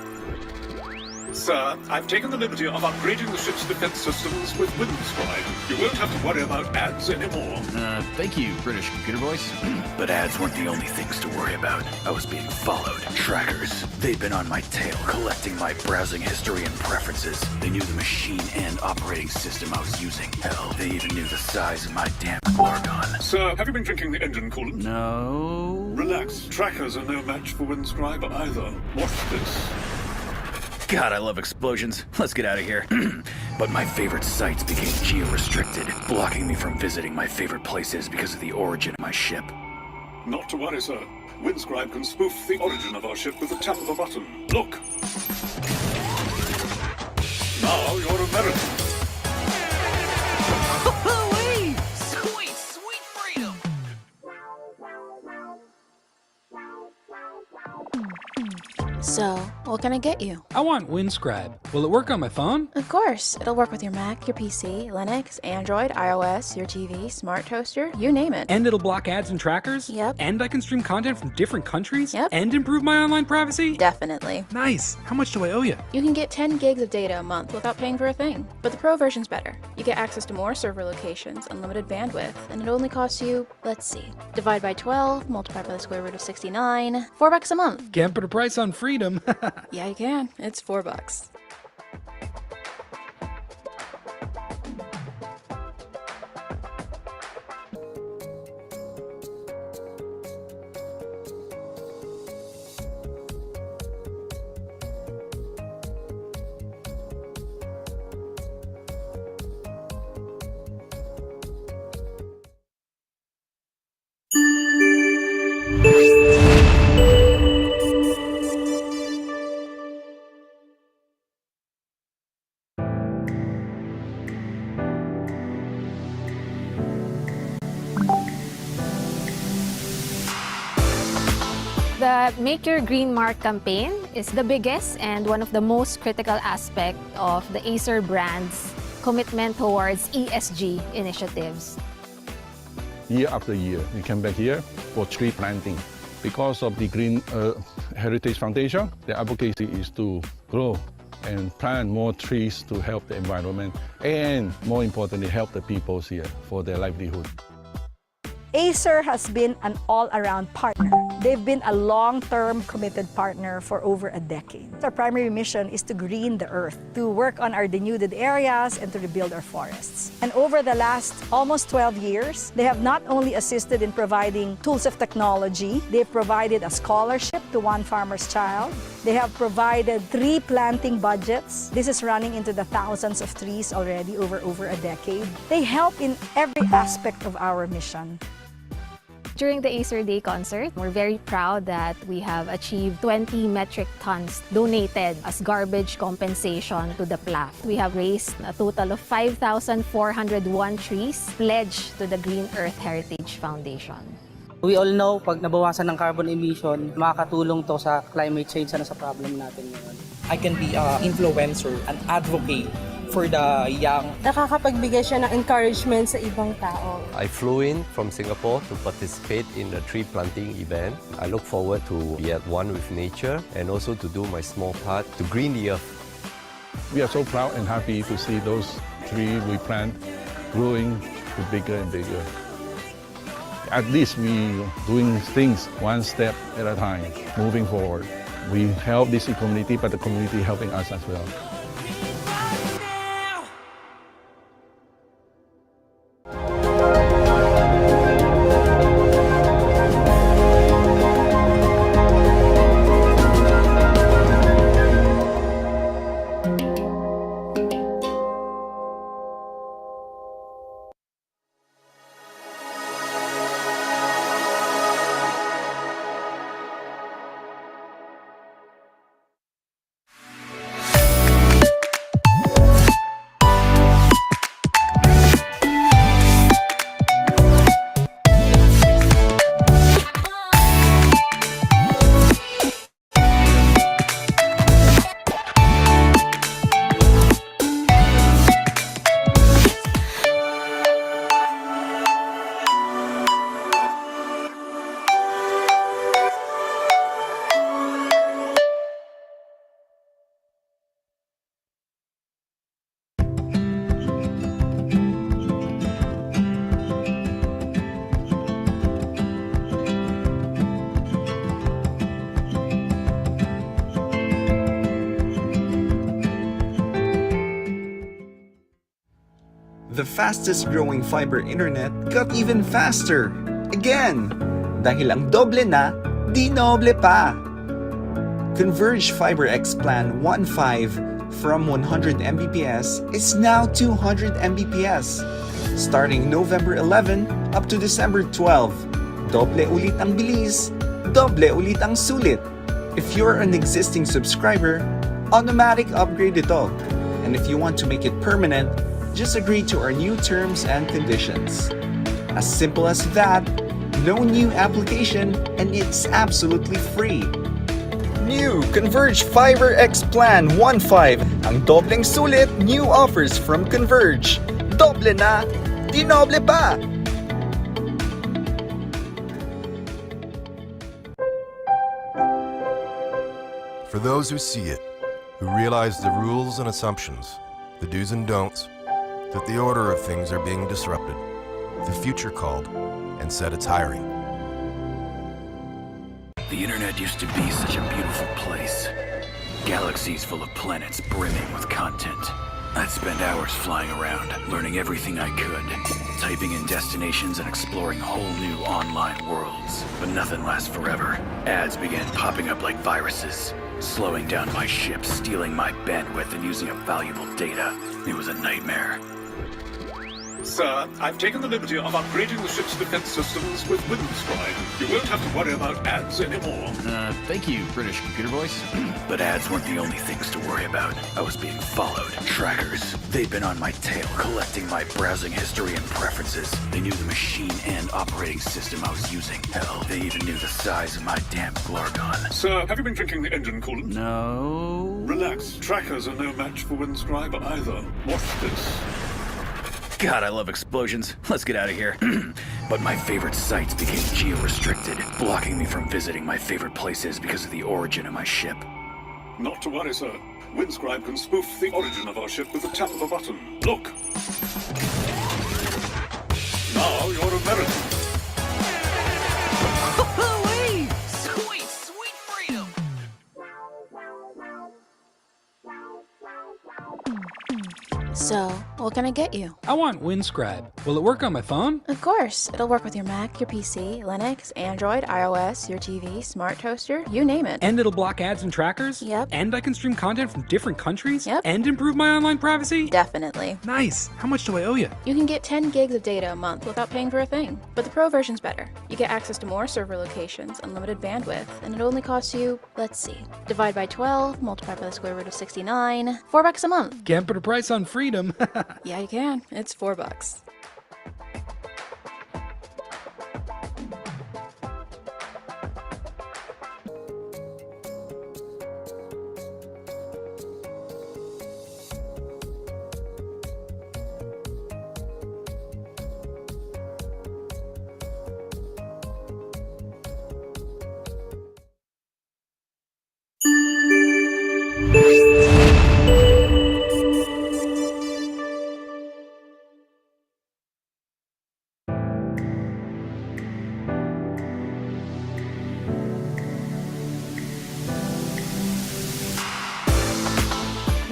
Sir, I've taken the liberty of upgrading the ship's defense systems with Windscribe. You won't have to worry about ads anymore. Thank you, British computer voice. But ads weren't the only things to worry about. I was being followed. Trackers. They'd been on my tail, collecting my browsing history and preferences. They knew the machine and operating system I was using. Hell, they even knew the size of my damn Largon. Sir, have you been drinking the engine coolant? No. Relax. Trackers are no match for Windscribe either. Watch this. God, I love explosions. Let's get out of here. But my favorite sites became geo-restricted, blocking me from visiting my favorite places because of the origin of my ship. Not to worry, sir. Windscribe can spoof the origin of our ship with the tap of a button. Look. Now you're American. Sweet, sweet freedom! So, what can I get you? I want Windscribe. Will it work on my phone? Of course. It'll work with your Mac, your PC, Linux, Android, iOS, your TV, smart toaster, you name it. And it'll block ads and trackers? Yep. And I can stream content from different countries? Yep. And improve my online privacy? Definitely. Nice. How much do I owe you? You can get 10 gigs of data a month without paying for a thing. But the Pro version's better. You get access to more server locations, unlimited bandwidth, and it only costs you, let's see, divide by 12, multiply by the square root of 69, $4 a month. Can't put a price on freedom. Yeah, you can. It's $4. The Make Your Green Mark campaign is the biggest and one of the most critical aspect of the Acer brand's commitment towards ESG initiatives. Year after year, we come back here for tree planting. Because of the Green Heritage Foundation, the advocacy is to grow and plant more trees to help the environment and, more importantly, help the people here for their livelihood. Acer has been an all-around partner. They've been a long-term committed partner for over a decade. Our primary mission is to green the earth, to work on our denuded areas and to rebuild our forests. And over the last almost 12 years, they have not only assisted in providing tools of technology, they've provided a scholarship to one farmer's child. They have provided tree planting budgets. This is running into the thousands of trees already over a decade. They help in every aspect of our mission. During the Acer Day concert, we're very proud that we have achieved 20 metric tons donated as garbage compensation to the plaque. We have raised a total of 5,401 trees pledged to the Green Earth Heritage Foundation. We all know, pag nabawasan ng carbon emission, makakatulong to sa climate change na sa problem natin ngayon. I can be an influencer, an advocate for the young. Nakakapagbigay siya ng encouragement sa ibang tao. I flew in from Singapore to participate in the tree planting event. I look forward to be at one with nature and also to do my small part to green the earth. We are so proud and happy to see those trees we plant growing to bigger and bigger. At least we doing things one step at a time, moving forward. We help this community, but the community helping us as well. The fastest growing fiber internet got even faster. Again! Dahil ang doble na, di noble pa! Converge Fiber X Plan 1.5 from 100 Mbps is now 200 Mbps. Starting November 11 up to December 12. Doble ulit ang bilis, doble ulit ang sulit. If you're an existing subscriber, automatic upgrade ito. And if you want to make it permanent, just agree to our new terms and conditions. As simple as that, no new application, and it's absolutely free. New Converge Fiber X Plan 1.5. Ang dobleng sulit, new offers from Converge. Doble na, di noble pa! For those who see it, who realize the rules and assumptions, the do's and don'ts, that the order of things are being disrupted, the future called, and said it's hiring. The internet used to be such a beautiful place. Galaxies full of planets brimming with content. I'd spend hours flying around, learning everything I could, typing in destinations and exploring whole new online worlds. But nothing lasts forever. Ads began popping up like viruses, slowing down my ship, stealing my bandwidth, and using up valuable data. It was a nightmare. Sir, I've taken the liberty of upgrading the ship's defense systems with Windscribe. You won't have to worry about ads anymore. Thank you, British computer voice. But ads weren't the only things to worry about. I was being followed. Trackers. They'd been on my tail, collecting my browsing history and preferences. They knew the machine and operating system I was using. Hell, they even knew the size of my damn Glargon. Sir, have you been drinking the engine coolant? No. Relax. Trackers are no match for Windscribe either. Watch this. God, I love explosions. Let's get out of here. But my favorite sites became geo-restricted, blocking me from visiting my favorite places because of the origin of my ship. Not to worry, sir. Windscribe can spoof the origin of our ship with the tap of a button. Look! Now you're American. Sweet, sweet freedom! So, what can I get you? I want Windscribe. Will it work on my phone? Of course, it'll work with your Mac, your PC, Linux, Android, iOS, your TV, smart toaster, you name it. And it'll block ads and trackers? Yep. And I can stream content from different countries? Yep. And improve my online privacy? Definitely. Nice. How much do I owe you? You can get 10 gigs of data a month without paying for a thing. But the Pro version's better. You get access to more server locations, unlimited bandwidth, and it only costs you, let's see, divide by 12, multiply by the square root of 69, $4 a month. Can't put a price on freedom. Yeah, you can. It's $4.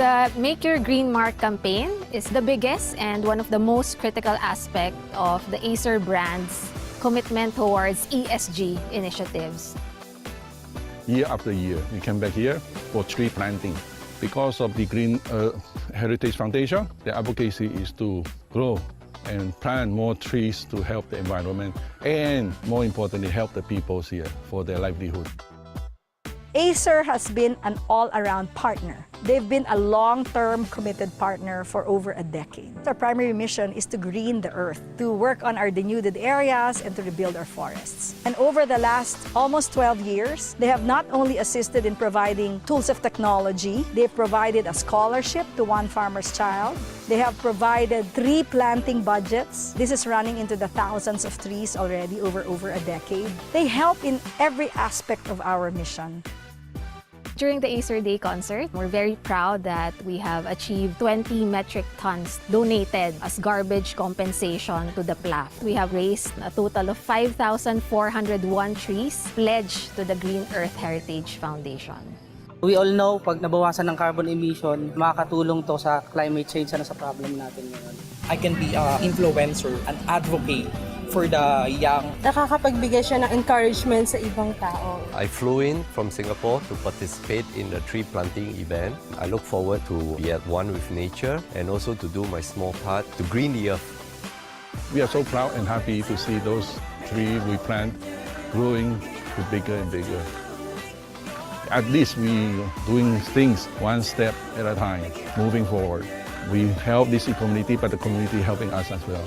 The Make Your Green Mark campaign is the biggest and one of the most critical aspects of the Acer brand's commitment towards ESG initiatives. Year after year, we come back here for tree planting. Because of the Green Heritage Foundation, the advocacy is to grow and plant more trees to help the environment and, more importantly, help the people here for their livelihood. Acer has been an all-around partner. They've been a long-term committed partner for over a decade. Our primary mission is to green the earth, to work on our denuded areas and to rebuild our forests. And over the last almost 12 years, they have not only assisted in providing tools of technology, they've provided a scholarship to one farmer's child. They have provided tree planting budgets. This is running into the thousands of trees already over a decade. They help in every aspect of our mission. During the Acer Day concert, we're very proud that we have achieved 20 metric tons donated as garbage compensation to the PLAF. We have raised a total of 5,401 trees pledged to the Green Earth Heritage Foundation. We all know, pag nabawasan ng carbon emission, makakatulong to sa climate change na sa problem natin ngayon. I can be an influencer, an advocate for the young. Nakakapagbigay siya ng encouragement sa ibang tao. I flew in from Singapore to participate in the tree planting event. I look forward to be at one with nature and also to do my small part to green the earth. We are so proud and happy to see those trees we plant growing to bigger and bigger. At least we doing things one step at a time, moving forward. We help this community, but the community helping us as well.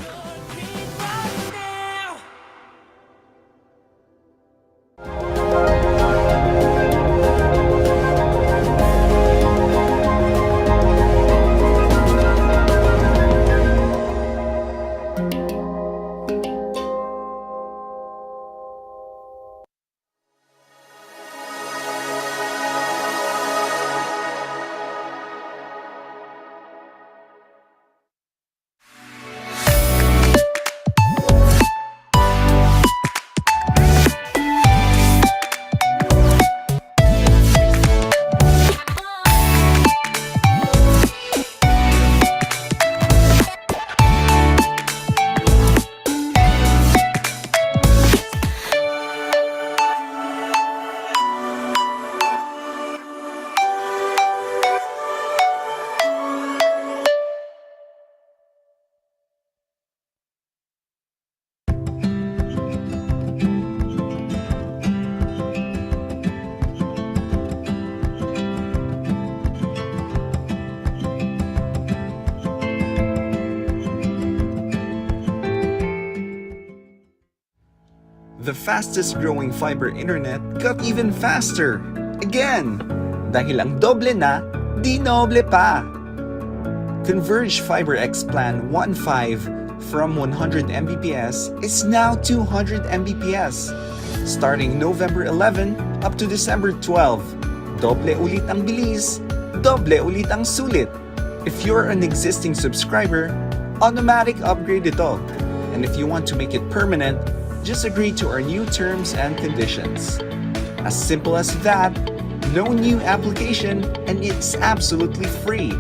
The fastest growing fiber internet got even faster. Again! Dahil ang doble na, di noble pa! Converge Fiber X Plan 1.5 from 100 Mbps is now 200 Mbps. Starting November 11 up to December 12. Doble ulit ang bilis, doble ulit ang sulit. If you're an existing subscriber, automatic upgrade ito. And if you want to make it permanent, just agree to our new terms and conditions. As simple as that, no new application, and it's absolutely free.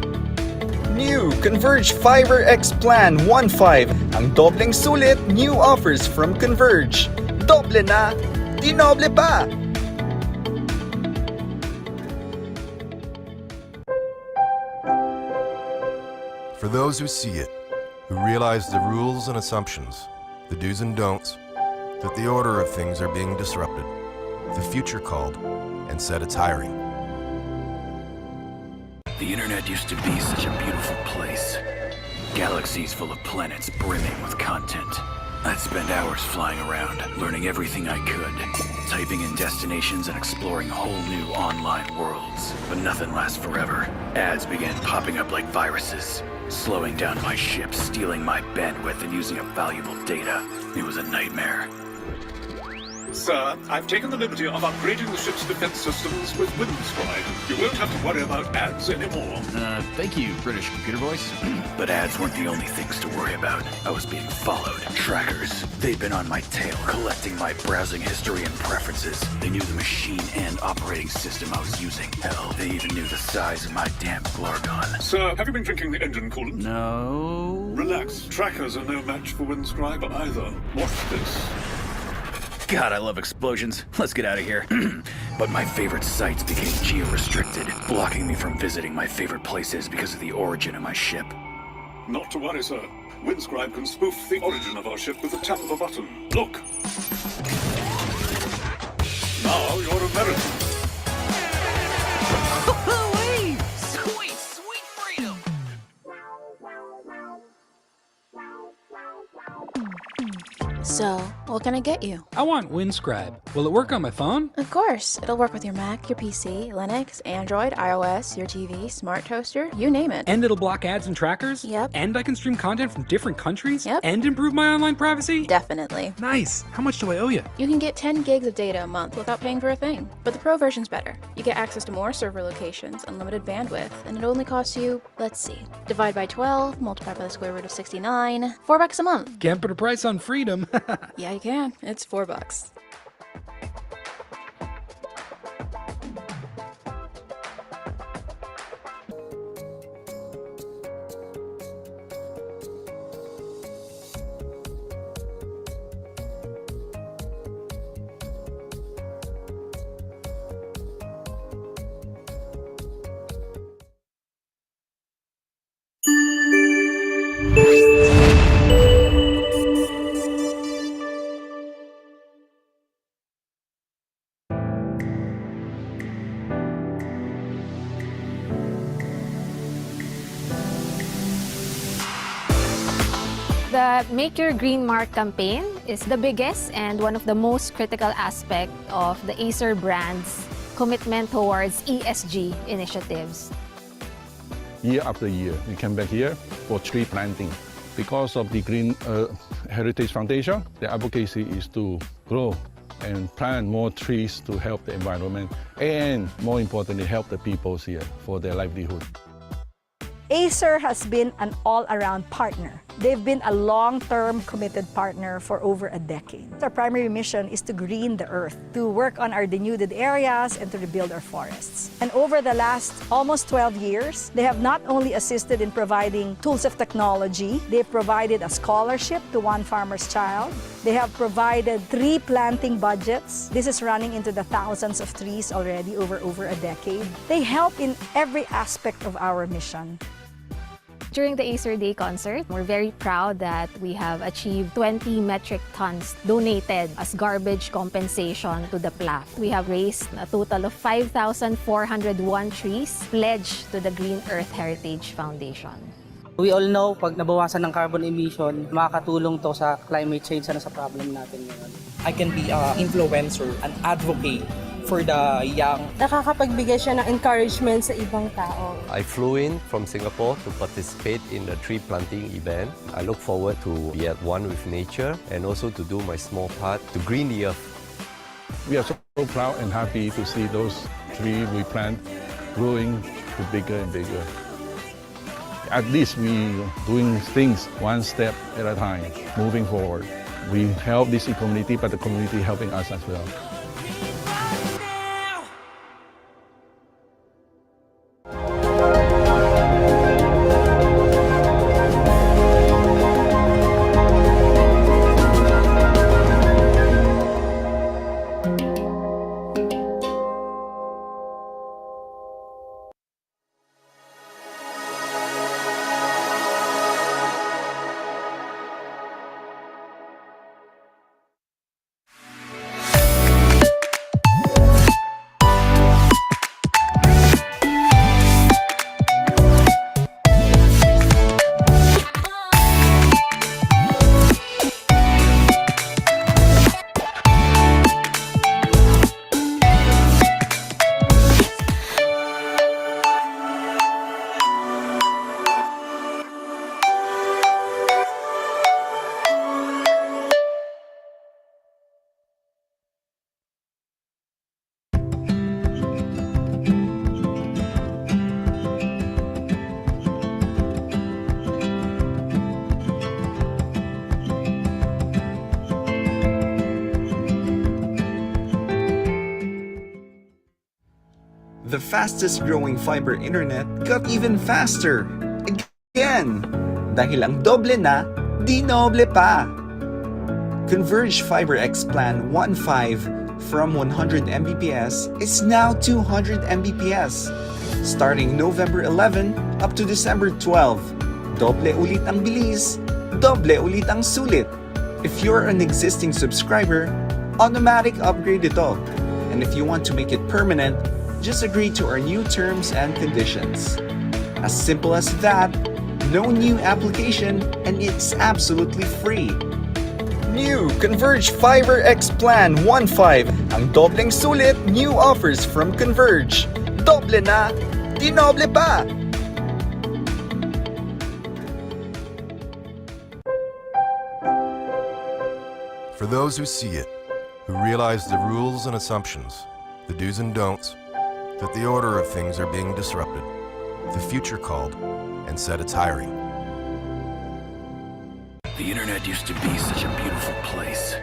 New Converge Fiber X Plan 1.5. Ang dobleng sulit, new offers from Converge. Doble na, di noble pa! For those who see it, who realize the rules and assumptions, the do's and don'ts, that the order of things are being disrupted, the future called, and said it's hiring. The internet used to be such a beautiful place. Galaxies full of planets brimming with content. I'd spend hours flying around, learning everything I could, typing in destinations and exploring whole new online worlds. But nothing lasts forever. Ads began popping up like viruses, slowing down my ship, stealing my bandwidth, and using up valuable data. It was a nightmare. Sir, I've taken the liberty of upgrading the ship's defense systems with Windscribe. You won't have to worry about ads anymore. Thank you, British computer voice. But ads weren't the only things to worry about. I was being followed. Trackers. They'd been on my tail, collecting my browsing history and preferences. They knew the machine and operating system I was using. Hell, they even knew the size of my damn Glargon. Sir, have you been drinking the engine coolant? No. Relax. Trackers are no match for Windscribe either. Watch this. God, I love explosions. Let's get out of here. But my favorite sites became geo-restricted, blocking me from visiting my favorite places because of the origin of my ship. Not to worry, sir. Windscribe can spoof the origin of our ship with the tap of a button. Look! Now you're American. Sweet, sweet freedom! So, what can I get you? I want Windscribe. Will it work on my phone? Of course, it'll work with your Mac, your PC, Linux, Android, iOS, your TV, smart toaster, you name it. And it'll block ads and trackers? Yep. And I can stream content from different countries? Yep. And improve my online privacy? Definitely. Nice. How much do I owe you? You can get 10 gigs of data a month without paying for a thing. But the Pro version's better. You get access to more server locations, unlimited bandwidth, and it only costs you, let's see, divide by 12, multiply by the square root of 69, $4 a month. Can't put a price on freedom. Yeah, you can. It's $4. The Make Your Green Mark campaign is the biggest and one of the most critical aspect of the Acer brand's commitment towards ESG initiatives. Year after year, we come back here for tree planting. Because of the Green Heritage Foundation, the advocacy is to grow and plant more trees to help the environment and, more importantly, help the people here for their livelihood. Acer has been an all-around partner. They've been a long-term committed partner for over a decade. Our primary mission is to green the earth, to work on our denuded areas and to rebuild our forests. And over the last almost 12 years, they have not only assisted in providing tools of technology, they've provided a scholarship to one farmer's child. They have provided tree planting budgets. This is running into the thousands of trees already over a decade. They help in every aspect of our mission. During the Acer Day concert, we're very proud that we have achieved 20 metric tons donated as garbage compensation to the PLAF. We have raised a total of 5,401 trees pledged to the Green Earth Heritage Foundation. We all know, pag nabawasan ng carbon emission, makakatulong to sa climate change na sa problem natin ngayon. I can be an influencer, an advocate for the young. Nakakapagbigay siya ng encouragement sa ibang tao. I flew in from Singapore to participate in the tree planting event. I look forward to be at one with nature and also to do my small part to green the earth. We are so proud and happy to see those trees we plant growing to bigger and bigger. At least we doing things one step at a time, moving forward. We help this community, but the community helping us as well. The fastest growing fiber internet got even faster. Again! Dahil ang doble na, di noble pa! Converge Fiber X Plan 1.5 from 100 Mbps is now 200 Mbps. Starting November 11 up to December 12. Doble ulit ang bilis, doble ulit ang sulit. If you're an existing subscriber, automatic upgrade ito. And if you want to make it permanent, just agree to our new terms and conditions. As simple as that, no new application, and it's absolutely free. New Converge Fiber X Plan 1.5. Ang dobleng sulit, new offers from Converge. Doble na, di noble pa! For those who see it, who realize the rules and assumptions, the do's and don'ts, that the order of things are being disrupted, the future called, and said it's hiring. The internet used to be such a beautiful place.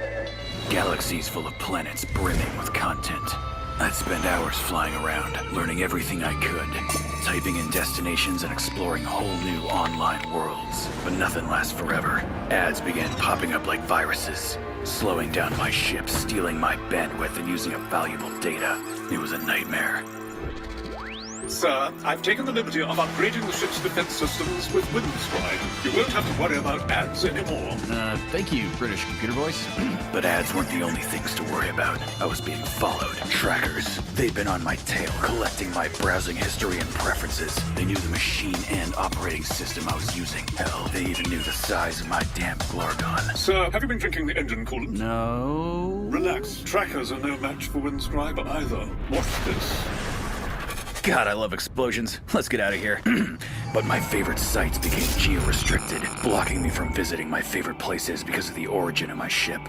Galaxies full of planets brimming with content. I'd spend hours flying around, learning everything I could, typing in destinations and exploring whole new online worlds. But nothing lasts forever. Ads began popping up like viruses, slowing down my ship, stealing my bandwidth, and using up valuable data. It was a nightmare. Sir, I've taken the liberty of upgrading the ship's defense systems with windscribe. You won't have to worry about ads anymore. Thank you, British computer voice. But ads weren't the only things to worry about. I was being followed. Trackers. They've been on my tail, collecting my browsing history and preferences. They knew the machine and operating system I was using. Hell, they even knew the size of my damn Glargon. Sir, have you been drinking the engine coolant? No. Relax. Trackers are no match for windscribe either. Watch this. God, I love explosions. Let's get out of here. But my favorite sites became geo-restricted, blocking me from visiting my favorite places because of the origin of my ship.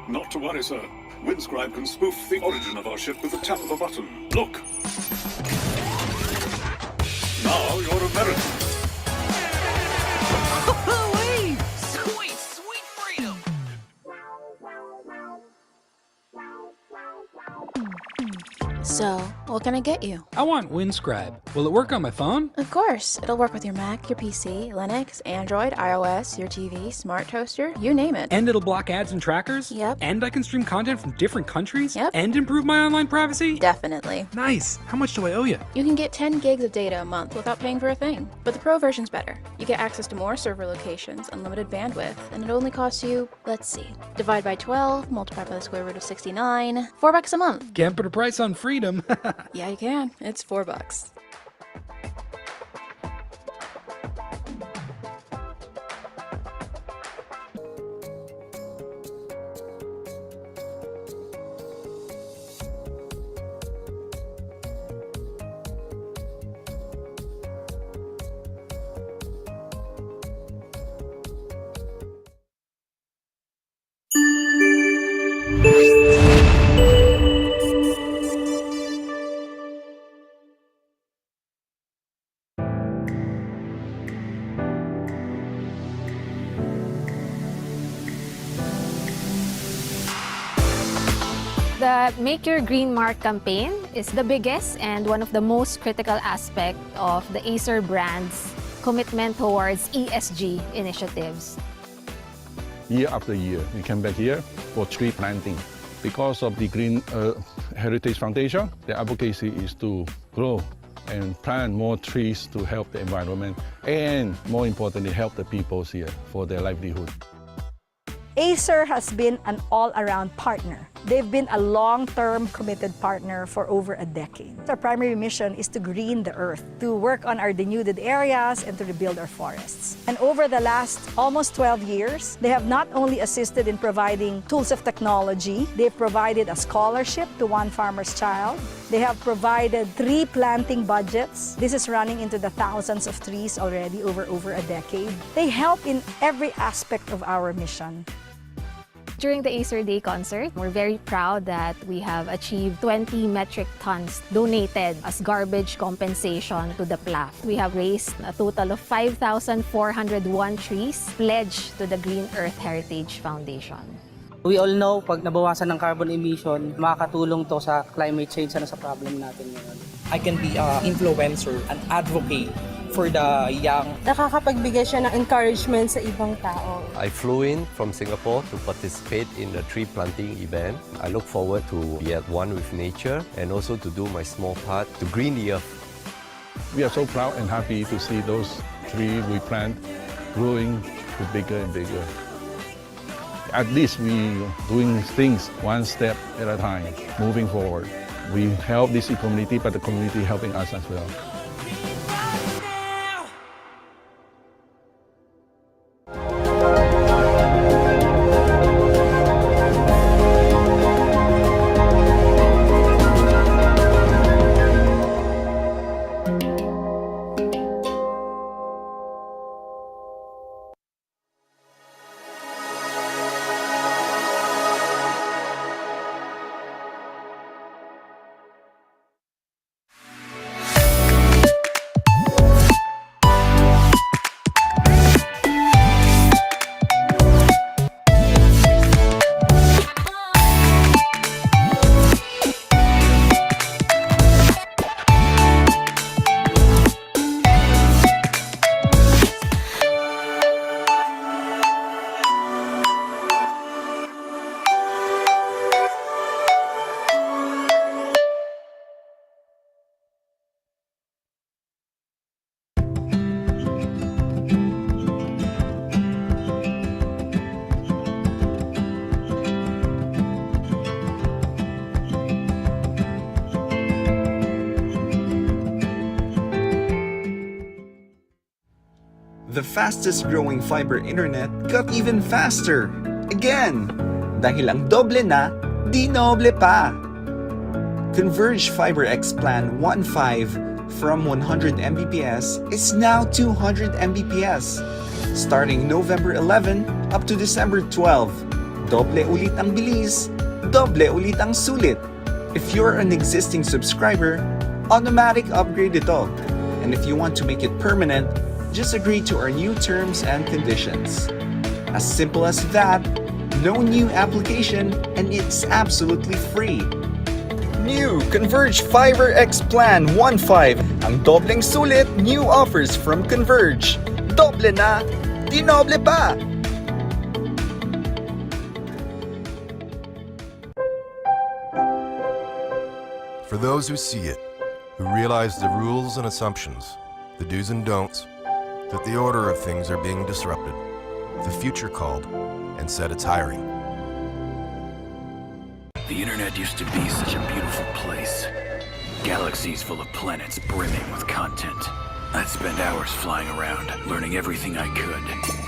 Not to worry, sir. Windscribe can spoof the origin of our ship with the tap of a button. Look. Now you're American. Sweet, sweet freedom! So, what can I get you? I want Windscribe. Will it work on my phone? Of course, it'll work with your Mac, your PC, Linux, Android, iOS, your TV, smart toaster, you name it. And it'll block ads and trackers? Yep. And I can stream content from different countries? Yep. And improve my online privacy? Definitely. Nice. How much do I owe you? You can get 10 gigs of data a month without paying for a thing. But the Pro version's better. You get access to more server locations, unlimited bandwidth, and it only costs you, let's see, divide by 12, multiply by the square root of 69, $4 a month. Can't put a price on freedom. Yeah, you can. It's $4. The Make Your Green Mark campaign is the biggest and one of the most critical aspects of the Acer brand's commitment towards ESG initiatives. Year after year, we come back here for tree planting. Because of the Green Heritage Foundation, the advocacy is to grow and plant more trees to help the environment and, more importantly, help the people here for their livelihood. Acer has been an all-around partner. They've been a long-term committed partner for over a decade. Our primary mission is to green the earth, to work on our denuded areas and to rebuild our forests. And over the last almost 12 years, they have not only assisted in providing tools of technology, they've provided a scholarship to one farmer's child. They have provided tree planting budgets. This is running into the thousands of trees already over a decade. They help in every aspect of our mission. During the Acer Day concert, we're very proud that we have achieved 20 metric tons donated as garbage compensation to the PLAF. We have raised a total of 5,401 trees pledged to the Green Earth Heritage Foundation. We all know, pag nabawasan ng carbon emission, makakatulong to sa climate change na sa problem natin ngayon. I can be an influencer, an advocate for the young. Nakakapagbigay siya ng encouragement sa ibang tao. I flew in from Singapore to participate in the tree planting event. I look forward to be at one with nature and also to do my small part to green the earth. We are so proud and happy to see those trees we plant growing to bigger and bigger. At least we doing things one step at a time, moving forward. We help this community, but the community helping us as well. the fastest growing fiber internet got even faster. Again, dahil ang doble na, di noble pa. Converge Fiber X Plan 1.5 from 100 Mbps is now 200 Mbps. Starting November 11 up to December 12, doble ulit ang bilis, doble ulit ang sulit. If you're an existing subscriber, automatic upgrade ito. And if you want to make it permanent, just agree to our new terms and conditions. As simple as that, no new application, and it's absolutely free. New Converge Fiber X Plan 1.5, ang dobleng sulit new offers from Converge. Doble na, di noble pa! For those who see it, who realize the rules and assumptions, the do's and don'ts, that the order of things are being disrupted, the future called, and said it's hiring. The internet used to be such a beautiful place. Galaxies full of planets brimming with content. I'd spend hours flying around, learning everything I could,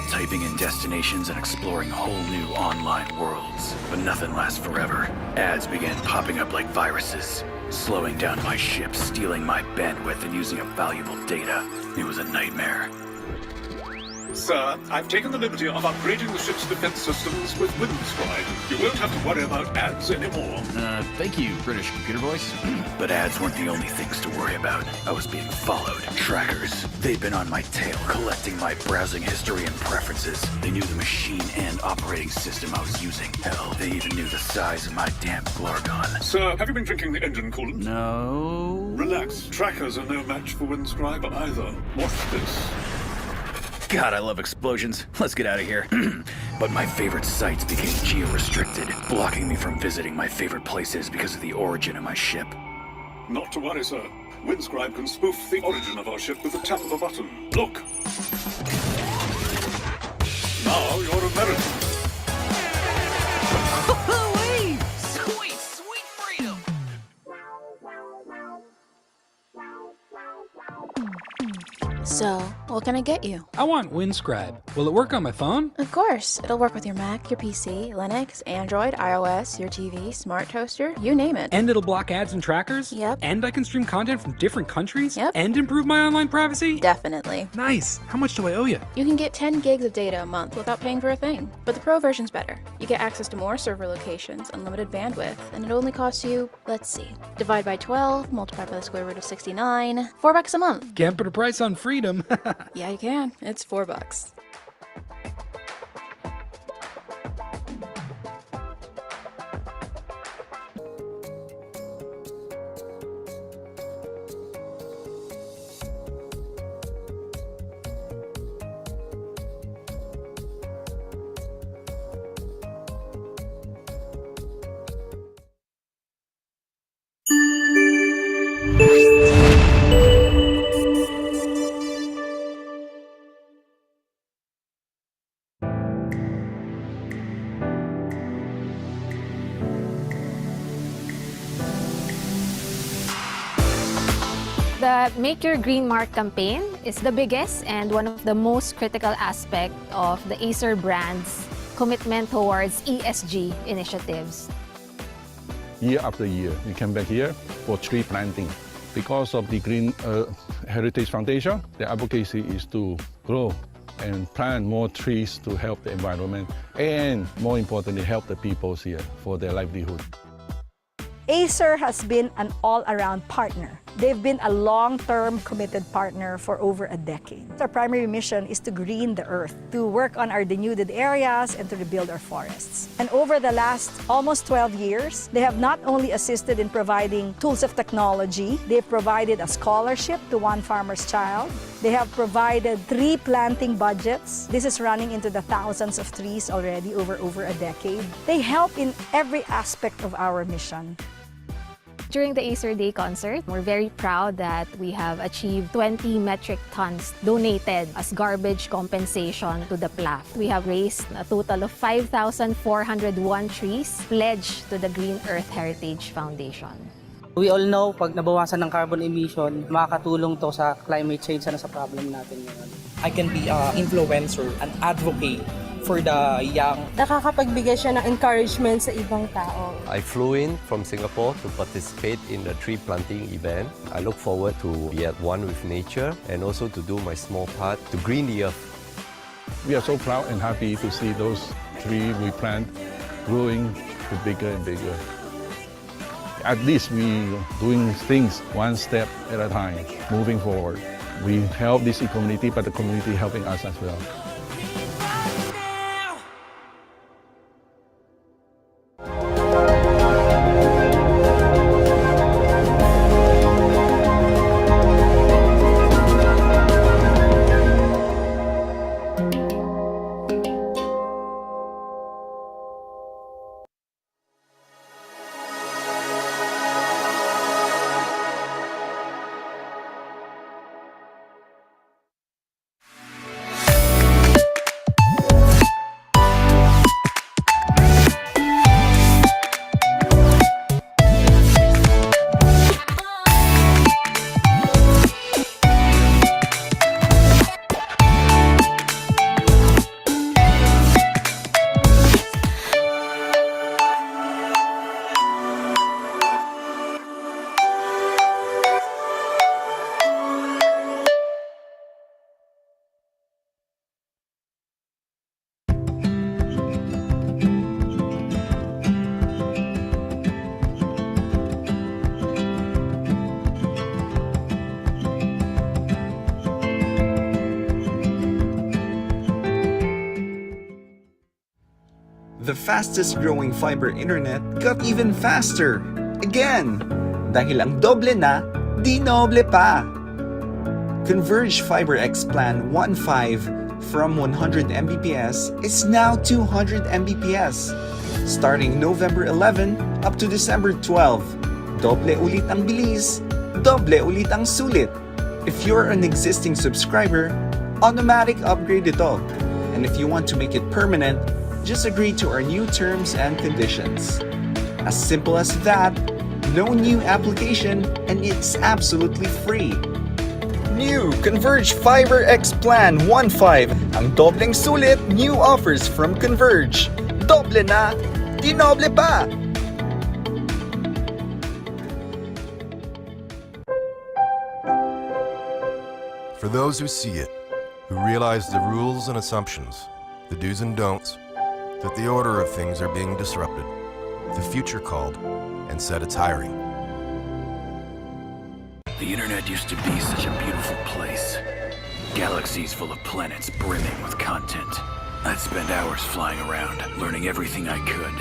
typing in destinations and exploring whole new online worlds. But nothing lasts forever. Ads began popping up like viruses, slowing down my ship, stealing my bandwidth, and using up valuable data. It was a nightmare. Sir, I've taken the liberty of upgrading the ship's defense systems with Windscribe. You won't have to worry about ads anymore. Thank you, British computer voice. But ads weren't the only things to worry about. I was being followed. Trackers. They'd been on my tail, collecting my browsing history and preferences. They knew the machine and operating system I was using. Hell, they even knew the size of my damn Glargon. Sir, have you been drinking the engine coolant? No. Relax. Trackers are no match for Windscribe either. Watch this. God, I love explosions. Let's get out of here. But my favorite sites became geo-restricted, blocking me from visiting my favorite places because of the origin of my ship. Not to worry, sir. Windscribe can spoof the origin of our ship with the tap of a button. Look! Now you're American. Sweet, sweet freedom! So, what can I get you? I want Windscribe. Will it work on my phone? Of course. It'll work with your Mac, your PC, Linux, Android, iOS, your TV, smart toaster, you name it. And it'll block ads and trackers? Yep. And I can stream content from different countries? Yep. And improve my online privacy? Definitely. Nice. How much do I owe you? You can get 10 gigs of data a month without paying for a thing. But the Pro version's better. You get access to more server locations, unlimited bandwidth, and it only costs you, let's see, divide by 12, multiply by the square root of 69, $4 a month. Can't put a price on freedom. Yeah, you can. It's $4. The Make Your Green Mark campaign is the biggest and one of the most critical aspect of the Acer brand's commitment towards ESG initiatives. Year after year, we come back here for tree planting. Because of the Green Heritage Foundation, the advocacy is to grow and plant more trees to help the environment and, more importantly, help the people here for their livelihood. Acer has been an all-around partner. They've been a long-term committed partner for over a decade. Our primary mission is to green the earth, to work on our denuded areas and to rebuild our forests. And over the last almost 12 years, they have not only assisted in providing tools of technology, they've provided a scholarship to one farmer's child. They have provided tree planting budgets. This is running into the thousands of trees already over a decade. They help in every aspect of our mission. During the Acer Day concert, we're very proud that we have achieved 20 metric tons donated as garbage compensation to the PLAF. We have raised a total of 5,401 trees pledged to the Green Earth Heritage Foundation. We all know, pag nabawasan ng carbon emission, makakatulong to sa climate change na sa problem natin ngayon. I can be an influencer, an advocate for the young. Nakakapagbigay siya ng encouragement sa ibang tao. I flew in from Singapore to participate in the tree planting event. I look forward to be at one with nature and also to do my small part to green the earth. We are so proud and happy to see those trees we plant growing to bigger and bigger. At least we doing things one step at a time, moving forward. We help this community, but the community helping us as well. The fastest growing fiber internet got even faster. Again! Dahil ang doble na, di noble pa! Converge Fiber X Plan 1.5 from 100 Mbps is now 200 Mbps. Starting November 11 up to December 12. Doble ulit ang bilis, doble ulit ang sulit. If you're an existing subscriber, automatic upgrade ito. And if you want to make it permanent, just agree to our new terms and conditions. As simple as that, no new application, and it's absolutely free. New Converge Fiber X Plan 1.5, ang dobleng sulit, new offers from Converge. Doble na, di noble pa! For those who see it, who realize the rules and assumptions, the do's and don'ts, that the order of things are being disrupted, the future called, and said it's hiring. The internet used to be such a beautiful place. Galaxies full of planets brimming with content. I'd spend hours flying around, learning everything I could,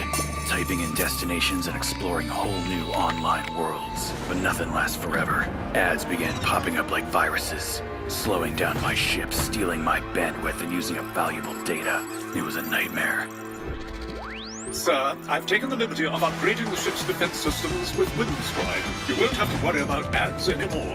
typing in destinations and exploring whole new online worlds. But nothing lasts forever. Ads began popping up like viruses, slowing down my ship, stealing my bandwidth, and using up valuable data. It was a nightmare. Sir, I've taken the liberty of upgrading the ship's defense systems with Windscribe. You won't have to worry about ads anymore.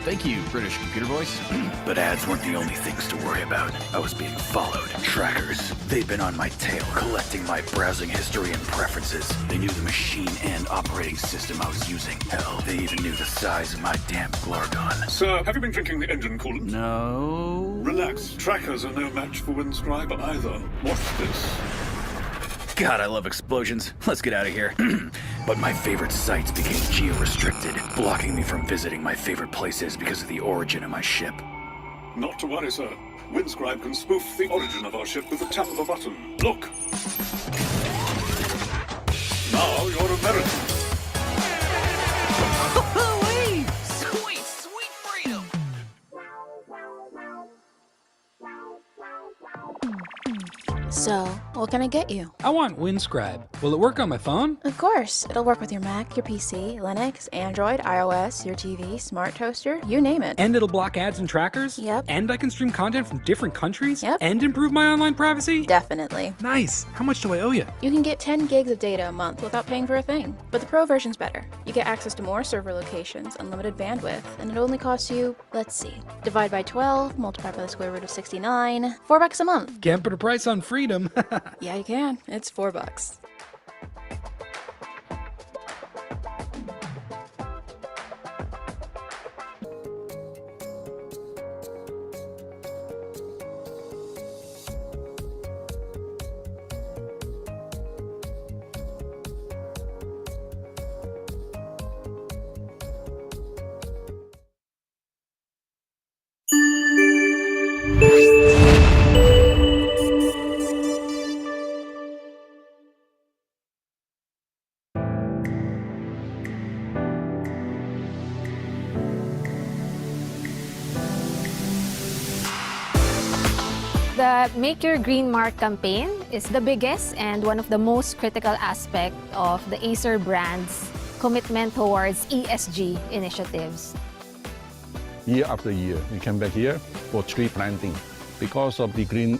Thank you, British computer voice. But ads weren't the only things to worry about. I was being followed. Trackers. They'd been on my tail, collecting my browsing history and preferences. They knew the machine and operating system I was using. Hell, they even knew the size of my damn Glorgon. Sir, have you been drinking the engine coolant? No. Relax. Trackers are no match for Windscribe either. Watch this. God, I love explosions. Let's get out of here. But my favorite sites became geo-restricted, blocking me from visiting my favorite places because of the origin of my ship. Not to worry, sir. Windscribe can spoof the origin of our ship with the tap of a button. Look! Now you're American. Sweet, sweet freedom! So, what can I get you? I want Windscribe. Will it work on my phone? Of course. It'll work with your Mac, your PC, Linux, Android, iOS, your TV, smart toaster, you name it. And it'll block ads and trackers? Yep. And I can stream content from different countries? Yep. And improve my online privacy? Definitely. Nice. How much do I owe you? You can get 10 gigs of data a month without paying for a thing. But the Pro version's better. You get access to more server locations, unlimited bandwidth, and it only costs you, let's see, divide by 12, multiply by the square root of 69, $4 a month. Can't put a price on freedom. Yeah, you can. It's $4. The Make Your Green Mark campaign is the biggest and one of the most critical aspect of the Acer brand's commitment towards ESG initiatives. Year after year, we come back here for tree planting. Because of the Green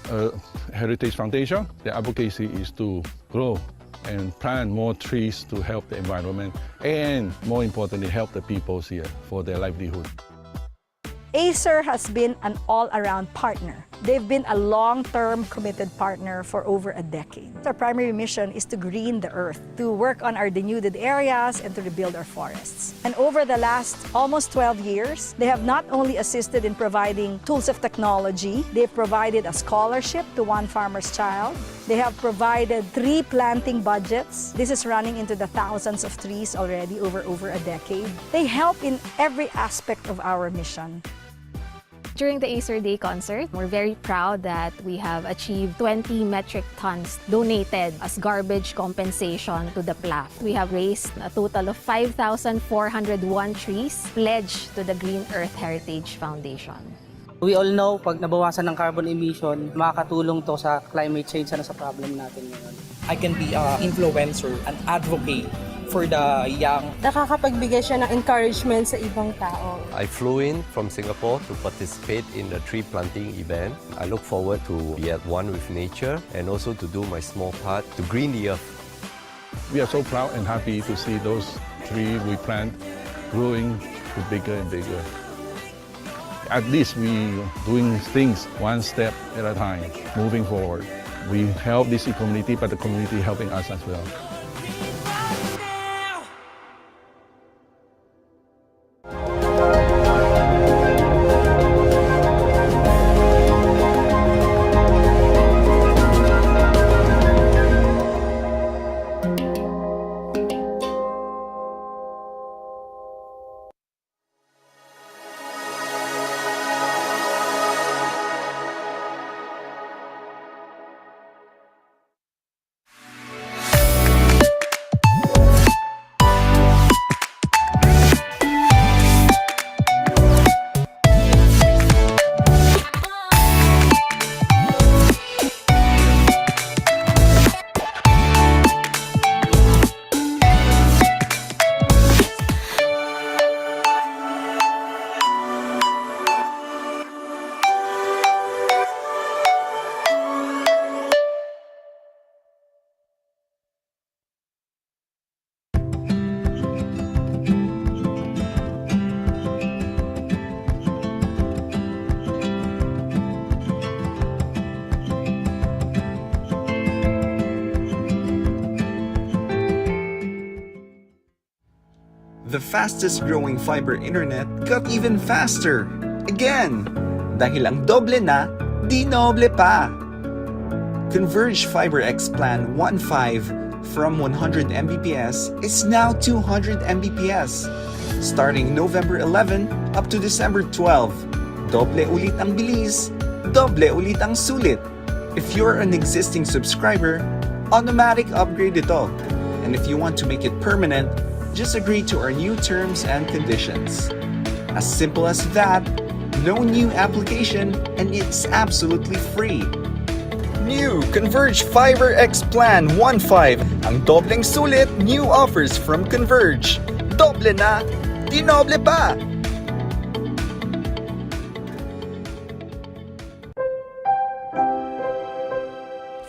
Heritage Foundation, the advocacy is to grow and plant more trees to help the environment and, more importantly, help the people here for their livelihood. Acer has been an all-around partner. They've been a long-term committed partner for over a decade. Our primary mission is to green the earth, to work on our denuded areas and to rebuild our forests. And over the last almost 12 years, they have not only assisted in providing tools of technology, they've provided a scholarship to one farmer's child. They have provided tree planting budgets. This is running into the thousands of trees already over a decade. They help in every aspect of our mission. During the Acer Day concert, we're very proud that we have achieved 20 metric tons donated as garbage compensation to the PLAF. We have raised a total of 5,401 trees pledged to the Green Earth Heritage Foundation. We all know, pag nabawasan ng carbon emission, makakatulong to sa climate change na sa problem natin ngayon. I can be an influencer, an advocate for the young. Nakakapagbigay siya ng encouragement sa ibang tao. I flew in from Singapore to participate in the tree planting event. I look forward to be at one with nature and also to do my small part to green the earth. We are so proud and happy to see those trees we plant growing to bigger and bigger. At least we doing things one step at a time, moving forward. We help this community, but the community helping us as well. The fastest growing fiber internet got even faster. Again! Dahil ang doble na, di noble pa! Converge Fiber X Plan 1.5 from 100 Mbps is now 200 Mbps. Starting November 11 up to December 12. Doble ulit ang bilis, doble ulit ang sulit. If you're an existing subscriber, automatic upgrade ito. And if you want to make it permanent, just agree to our new terms and conditions. As simple as that, no new application, and it's absolutely free. New Converge Fiber X Plan 1.5. Ang dobleng sulit, new offers from Converge. Doble na, di noble pa!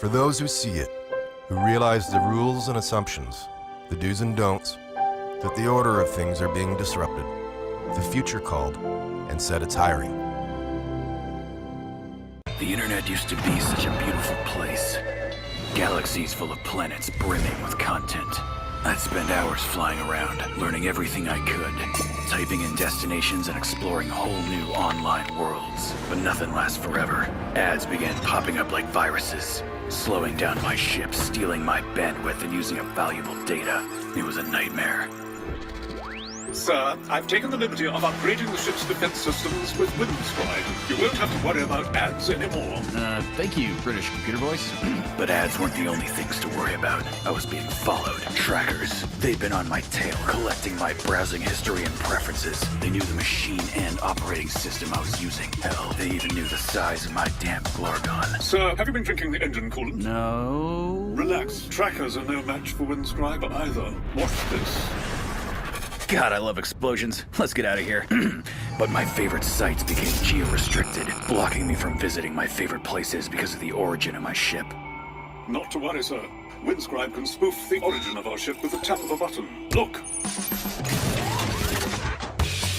For those who see it, who realize the rules and assumptions, the do's and don'ts, that the order of things are being disrupted, the future called, and said it's hiring. The internet used to be such a beautiful place. Galaxies full of planets brimming with content. I'd spend hours flying around, learning everything I could, typing in destinations and exploring whole new online worlds. But nothing lasts forever. Ads began popping up like viruses, slowing down my ship, stealing my bandwidth, and using up valuable data. It was a nightmare. Sir, I've taken the liberty of upgrading the ship's defense systems with windscribe. You won't have to worry about ads anymore. Thank you, British computer voice. But ads weren't the only things to worry about. I was being followed. Trackers. They've been on my tail, collecting my browsing history and preferences. They knew the machine and operating system I was using. Hell, they even knew the size of my damn Glorgon. Sir, have you been drinking the engine coolant? No. Relax. Trackers are no match for windscribe either. Watch this. God, I love explosions. Let's get out of here. But my favorite sites became geo-restricted, blocking me from visiting my favorite places because of the origin of my ship. Not to worry, sir. Windscribe can spoof the origin of our ship with the tap of a button. Look.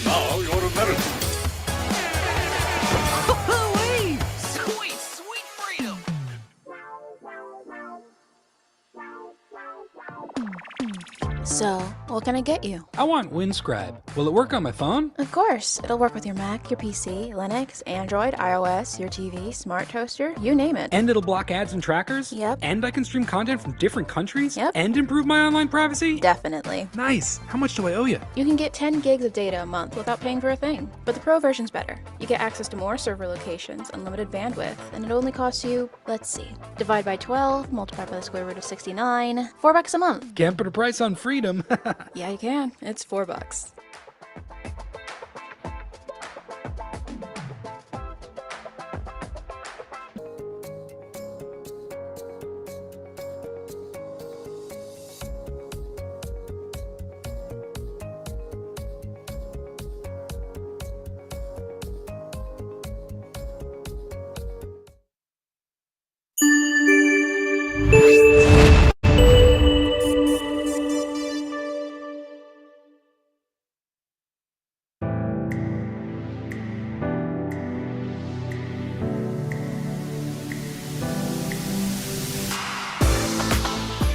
Now you're American. Sweet, sweet freedom! So, what can I get you? I want Windscribe. Will it work on my phone? Of course, it'll work with your Mac, your PC, Linux, Android, iOS, your TV, smart toaster, you name it. And it'll block ads and trackers? Yep. And I can stream content from different countries? Yep. And improve my online privacy? Definitely. Nice. How much do I owe you? You can get 10 gigs of data a month without paying for a thing. But the Pro version's better. You get access to more server locations, unlimited bandwidth, and it only costs you, let's see, divide by 12, multiply by the square root of 69, $4 a month. Can't put a price on freedom. Yeah, you can. It's $4.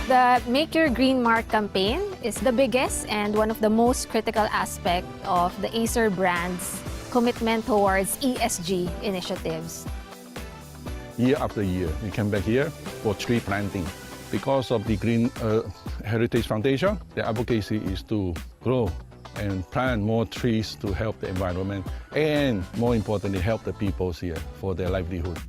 The Make Your Green Mark campaign is the biggest and one of the most critical aspect of the Acer brand's commitment towards ESG initiatives. Year after year, we come back here for tree planting. Because of the Green Heritage Foundation, the advocacy is to grow and plant more trees to help the environment and, more importantly, help the people here for their livelihood.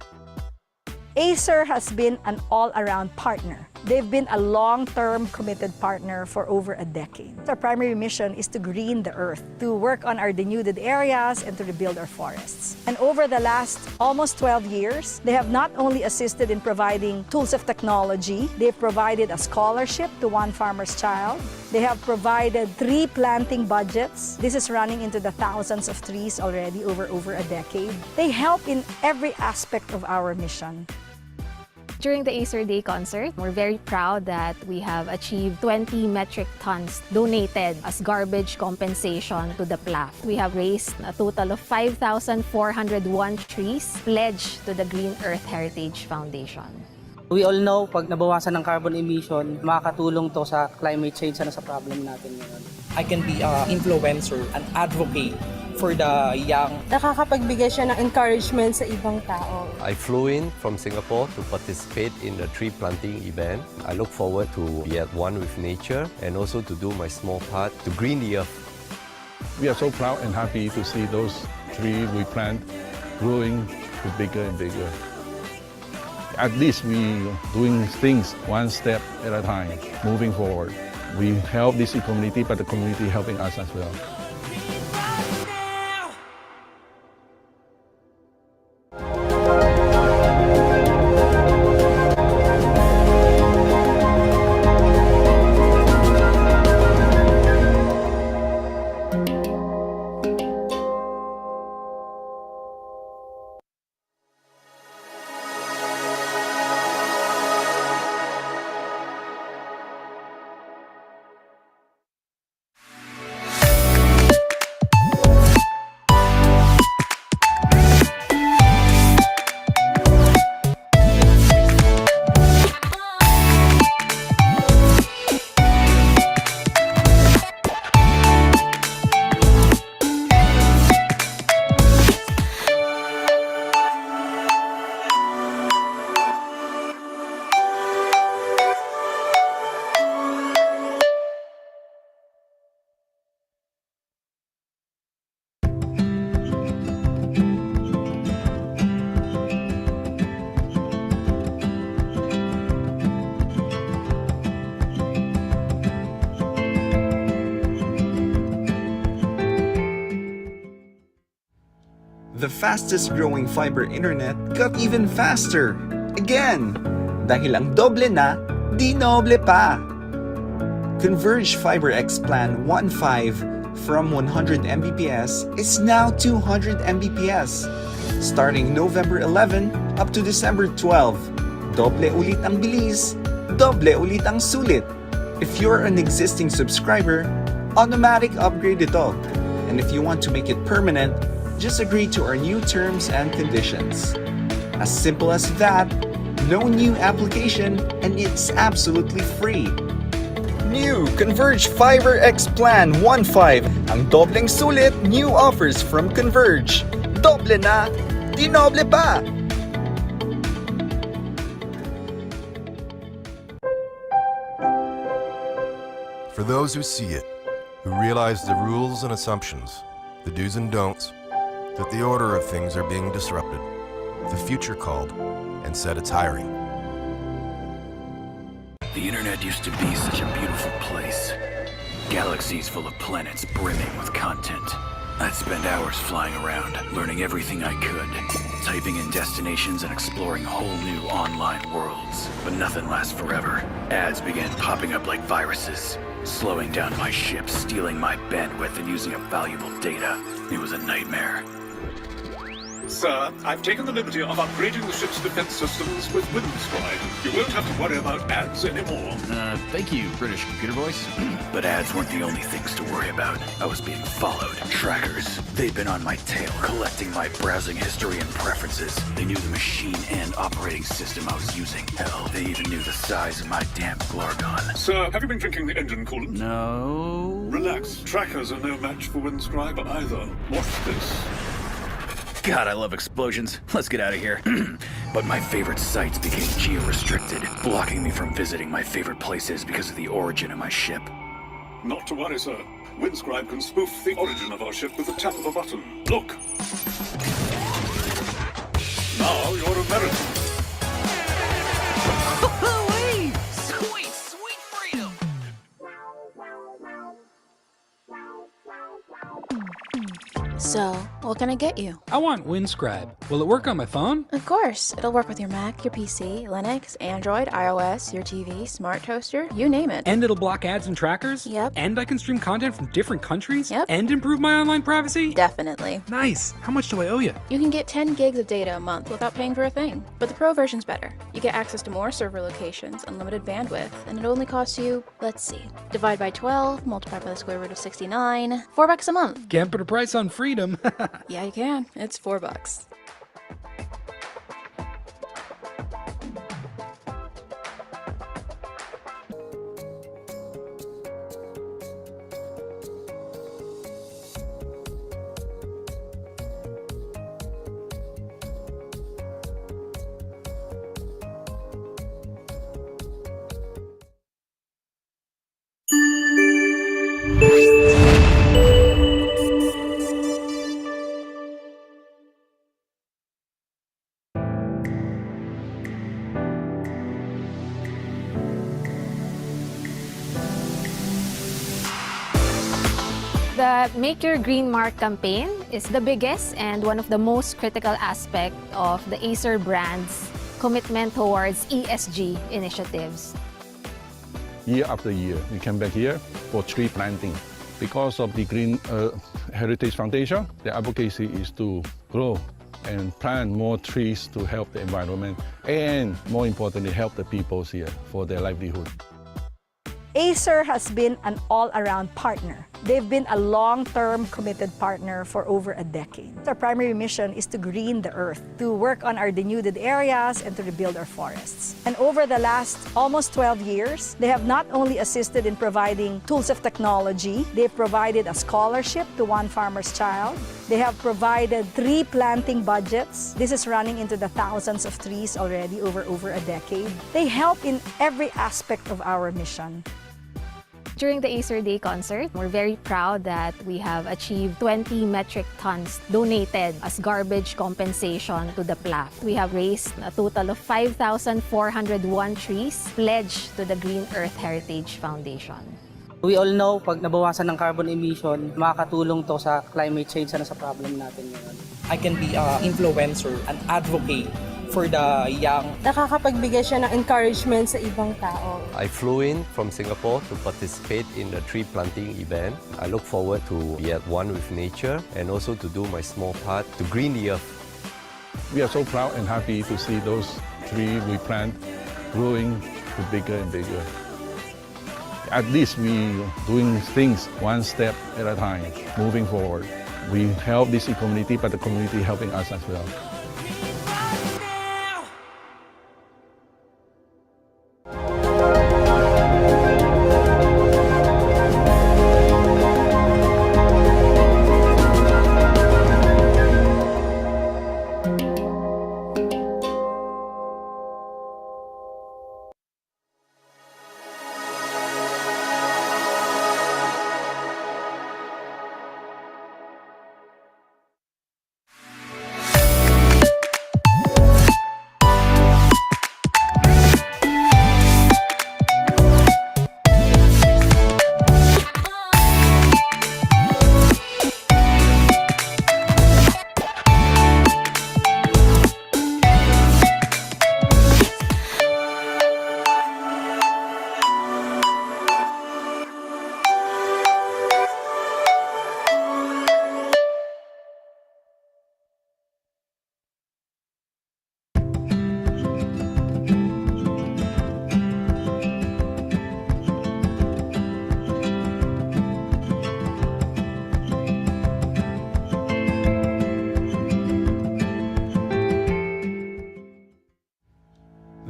Acer has been an all-around partner. They've been a long-term committed partner for over a decade. Our primary mission is to green the earth, to work on our denuded areas and to rebuild our forests. And over the last almost 12 years, they have not only assisted in providing tools of technology, they've provided a scholarship to one farmer's child. They have provided tree planting budgets. This is running into the thousands of trees already over a decade. They help in every aspect of our mission. During the Acer Day concert, we're very proud that we have achieved 20 metric tons donated as garbage compensation to the PLAF. We have raised a total of 5,401 trees pledged to the Green Earth Heritage Foundation. We all know, pag nabawasan ng carbon emission, makakatulong to sa climate change na sa problem natin ngayon. I can be an influencer, an advocate for the young. Nakakapagbigay siya ng encouragement sa ibang tao. I flew in from Singapore to participate in the tree planting event. I look forward to be at one with nature and also to do my small part to green the earth. We are so proud and happy to see those trees we plant growing bigger and bigger. At least we doing things one step at a time, moving forward. We help this community, but the community helping us as well. the fastest growing fiber internet got even faster. Again, dahil ang doble na, di noble pa. Converge FiberX Plan 1.5 from 100 Mbps is now 200 Mbps. Starting November 11 up to December 12, doble ulit ang bilis, doble ulit ang sulit. If you're an existing subscriber, automatic upgrade ito. And if you want to make it permanent, just agree to our new terms and conditions. As simple as that, no new application, and it's absolutely free. New Converge FiberX Plan 1.5, ang dobleng sulit new offers from Converge. Doble na, di noble pa! For those who see it, who realize the rules and assumptions, the do's and don'ts, that the order of things are being disrupted, the future called, and said it's hiring. The internet used to be such a beautiful place. Galaxies full of planets brimming with content. I'd spend hours flying around, learning everything I could, typing in destinations and exploring whole new online worlds. But nothing lasts forever. Ads began popping up like viruses, slowing down my ship, stealing my bandwidth, and using up valuable data. It was a nightmare. Sir, I've taken the liberty of upgrading the ship's defense systems with Windscribe. You won't have to worry about ads anymore. Thank you, British computer voice. But ads weren't the only things to worry about. I was being followed. Trackers. They'd been on my tail, collecting my browsing history and preferences. They knew the machine and operating system I was using. Hell, they even knew the size of my damn Glargon. Sir, have you been drinking the engine coolant? No. Relax. Trackers are no match for Windscribe either. Watch this. God, I love explosions. Let's get out of here. But my favorite sites became geo-restricted, blocking me from visiting my favorite places because of the origin of my ship. Not to worry, sir. Windscribe can spoof the origin of our ship with the tap of a button. Look. Now you're American. Sweet, sweet freedom! So, what can I get you? I want Windscribe. Will it work on my phone? Of course. It'll work with your Mac, your PC, Linux, Android, iOS, your TV, smart toaster, you name it. And it'll block ads and trackers? Yep. And I can stream content from different countries? Yep. And improve my online privacy? Definitely. Nice. How much do I owe you? You can get 10 gigs of data a month without paying for a thing. But the Pro version's better. You get access to more server locations, unlimited bandwidth, and it only costs you, let's see, divide by 12, multiply by the square root of 69, $4 a month. Can't put a price on freedom. Yeah, you can. It's $4. The Make Your Green Mark campaign is the biggest and one of the most critical aspects of the Acer brand's commitment towards ESG initiatives. Year after year, we come back here for tree planting. Because of the Green Heritage Foundation, the advocacy is to grow and plant more trees to help the environment and, more importantly, help the people here for their livelihood. Acer has been an all-around partner. They've been a long-term committed partner for over a decade. Our primary mission is to green the earth, to work on our denuded areas and to rebuild our forests. And over the last almost 12 years, they have not only assisted in providing tools of technology, they've provided a scholarship to one farmer's child. They have provided tree planting budgets. This is running into the thousands of trees already over a decade. They help in every aspect of our mission. During the Acer Day concert, we're very proud that we have achieved 20 metric tons donated as garbage compensation to the PLAF. We have raised a total of 5,401 trees pledged to the Green Earth Heritage Foundation. We all know, pag nabawasan ng carbon emission, makakatulong to sa climate change na sa problem natin ngayon. I can be an influencer, an advocate for the young. Nakakapagbigay siya ng encouragement sa ibang tao. I flew in from Singapore to participate in the tree planting event. I look forward to be at one with nature and also to do my small part to green the earth. We are so proud and happy to see those trees we plant growing to bigger and bigger. At least we doing things one step at a time, moving forward. We help this community, but the community helping us as well.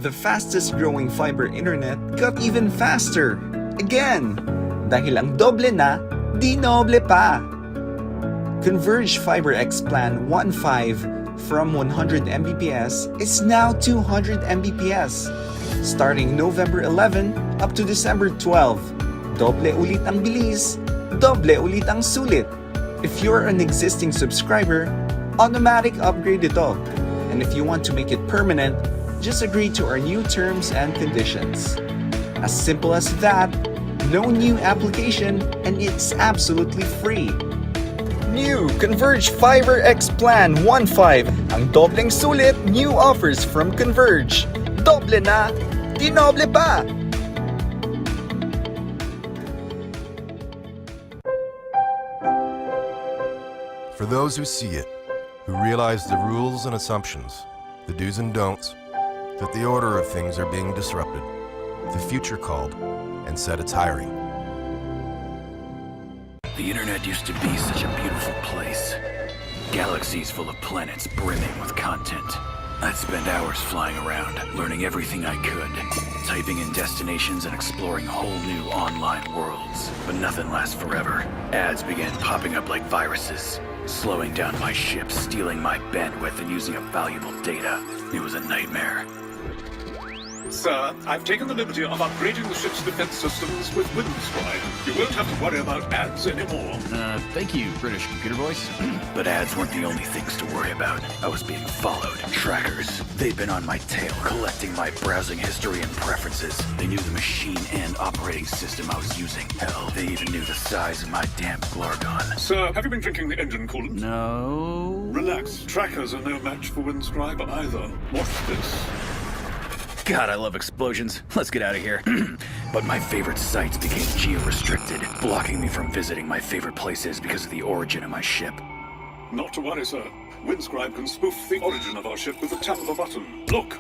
The fastest growing fiber internet got even faster. Again! Dahil ang doble na, di noble pa! Converge Fiber X Plan 1.5 from 100 Mbps is now 200 Mbps. Starting November 11 up to December 12. Doble ulit ang bilis, doble ulit ang sulit. If you're an existing subscriber, automatic upgrade ito. And if you want to make it permanent, just agree to our new terms and conditions. As simple as that, no new application, and it's absolutely free. New Converge Fiber X Plan 1.5, ang dobleng sulit new offers from Converge. Doble na, di noble pa! For those who see it, who realize the rules and assumptions, the do's and don'ts, that the order of things are being disrupted, the future called, and said it's hiring. The internet used to be such a beautiful place. Galaxies full of planets brimming with content. I'd spend hours flying around, learning everything I could, typing in destinations and exploring whole new online worlds. But nothing lasts forever. Ads began popping up like viruses, slowing down my ship, stealing my bandwidth, and using up valuable data. It was a nightmare. Sir, I've taken the liberty of upgrading the ship's defense systems with Windscribe. You won't have to worry about ads anymore. Thank you, British computer voice. But ads weren't the only things to worry about. I was being followed. Trackers. They'd been on my tail, collecting my browsing history and preferences. They knew the machine and operating system I was using. Hell, they even knew the size of my damn Glargon. Sir, have you been drinking the engine coolant? No. Relax. Trackers are no match for Windscribe either. Watch this. God, I love explosions. Let's get out of here. But my favorite sites became geo-restricted, blocking me from visiting my favorite places because of the origin of my ship. Not to worry, sir. Windscribe can spoof the origin of our ship with the tap of a button. Look!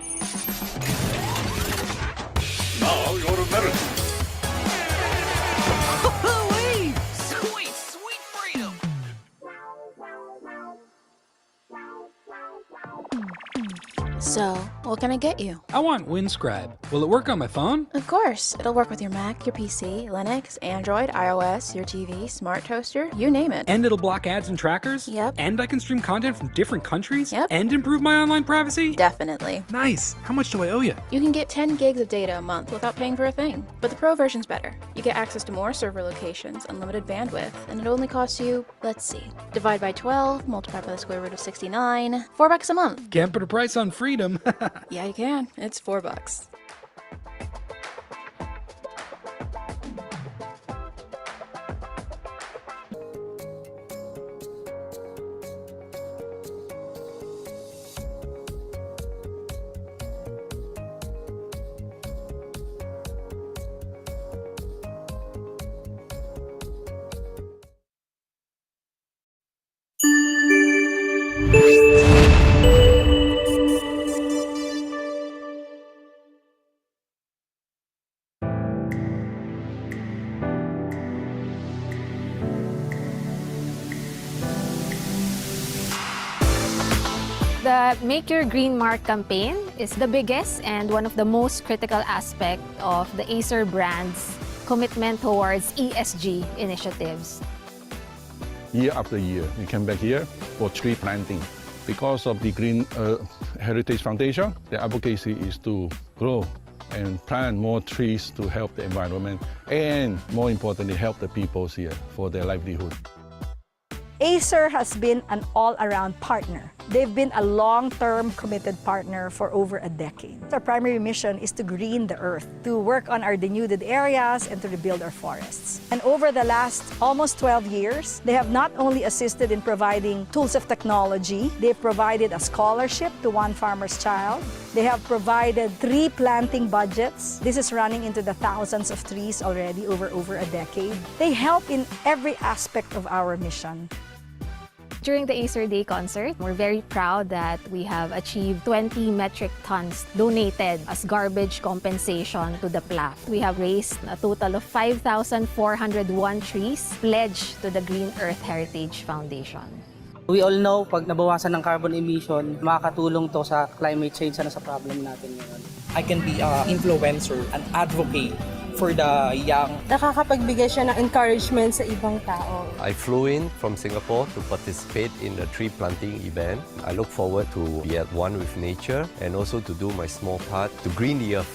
Now you're American. Sweet, sweet freedom! So, what can I get you? I want Windscribe. Will it work on my phone? Of course. It'll work with your Mac, your PC, Linux, Android, iOS, your TV, smart toaster, you name it. And it'll block ads and trackers? Yep. And I can stream content from different countries? Yep. And improve my online privacy? Definitely. Nice. How much do I owe you? You can get 10 gigs of data a month without paying for a thing. But the Pro version's better. You get access to more server locations, unlimited bandwidth, and it only costs you, let's see, divide by 12, multiply by the square root of 69, $4 a month. Can't put a price on freedom. Yeah, you can. It's $4. The Make Your Green Mark campaign is the biggest and one of the most critical aspect of the Acer brand's commitment towards ESG initiatives. Year after year, we come back here for tree planting. Because of the Green Heritage Foundation, the advocacy is to grow and plant more trees to help the environment and, more importantly, help the people here for their livelihood. Acer has been an all-around partner. They've been a long-term committed partner for over a decade. Our primary mission is to green the earth, to work on our denuded areas and to rebuild our forests. And over the last almost 12 years, they have not only assisted in providing tools of technology, they've provided a scholarship to one farmer's child. They have provided tree planting budgets. This is running into the thousands of trees already over a decade. They help in every aspect of our mission. During the Acer Day concert, we're very proud that we have achieved 20 metric tons donated as garbage compensation to the PLAF. We have raised a total of 5,401 trees pledged to the Green Earth Heritage Foundation. We all know, pag nabawasan ng carbon emission, makakatulong to sa climate change na sa problem natin ngayon. I can be an influencer, an advocate for the young. Nakakapagbigay siya ng encouragement sa ibang tao. I flew in from Singapore to participate in the tree planting event. I look forward to be at one with nature and also to do my small part to green the earth.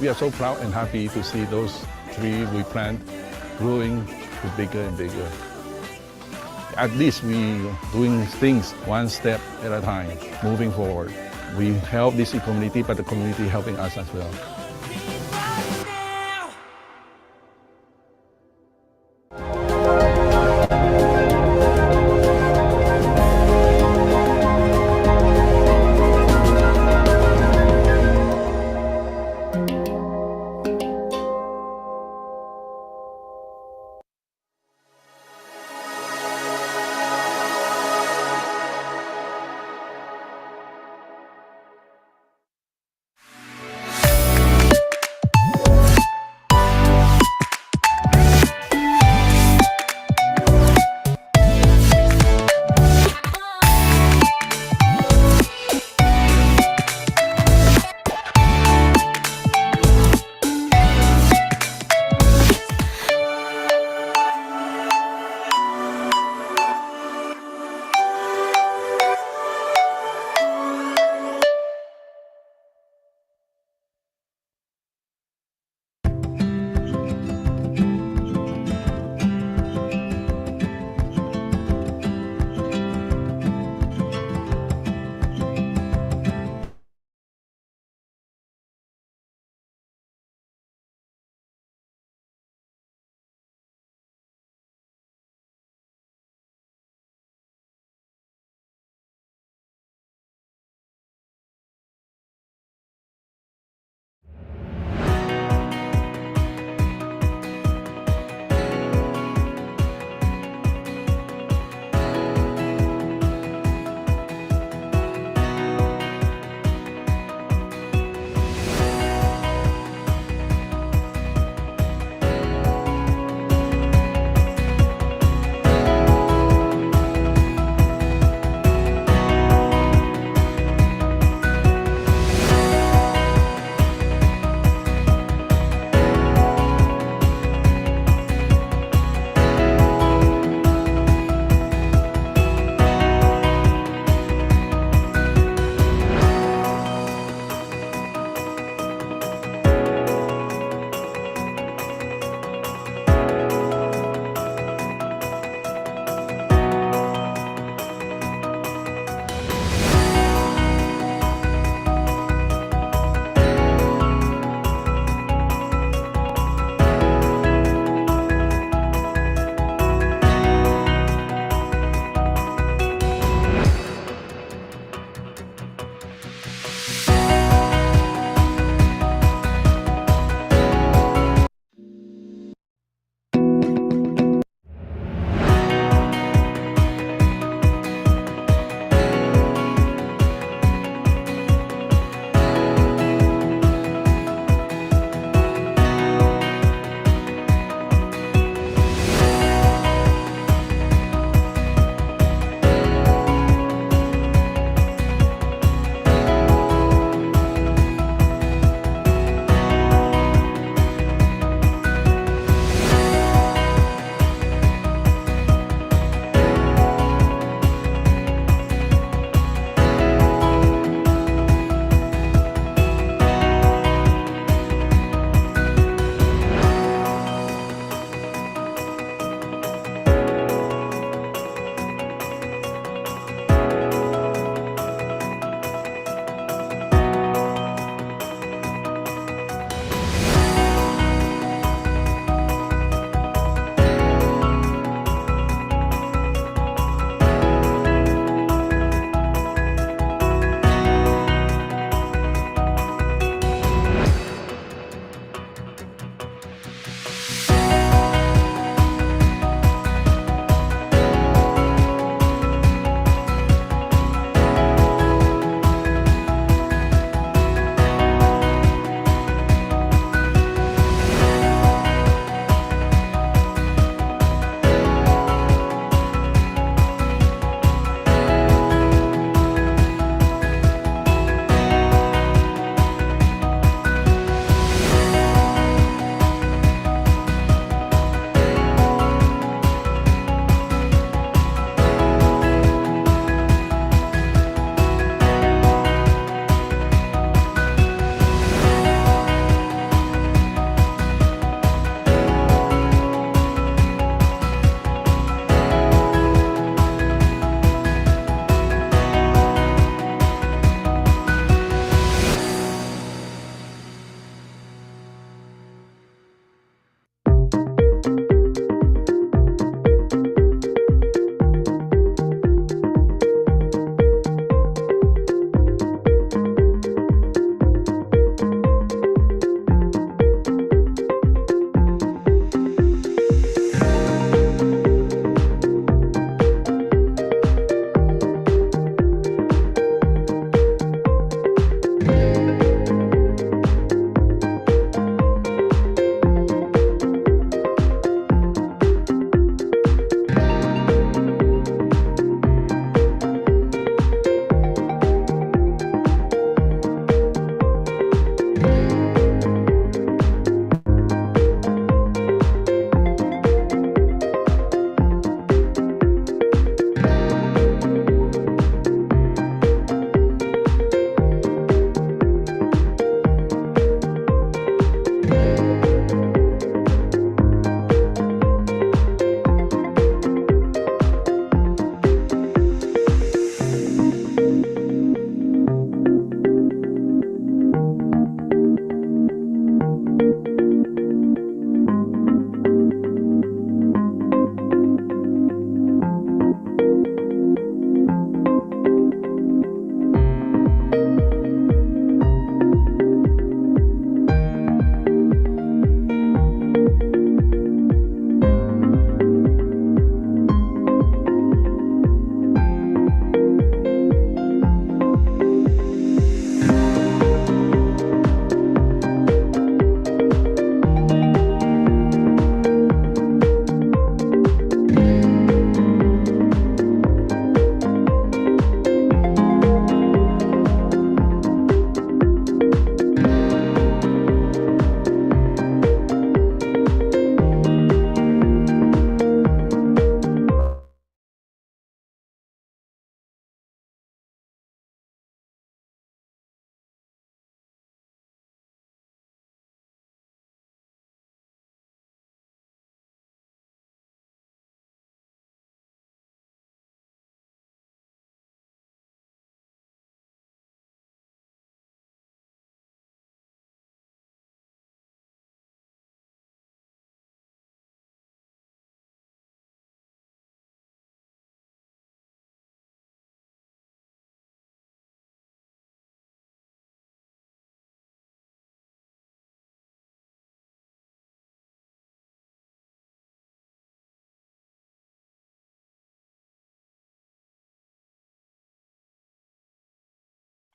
We are so proud and happy to see those trees we plant growing to bigger and bigger. At least we doing things one step at a time, moving forward. We help this community, but the community helping us as well.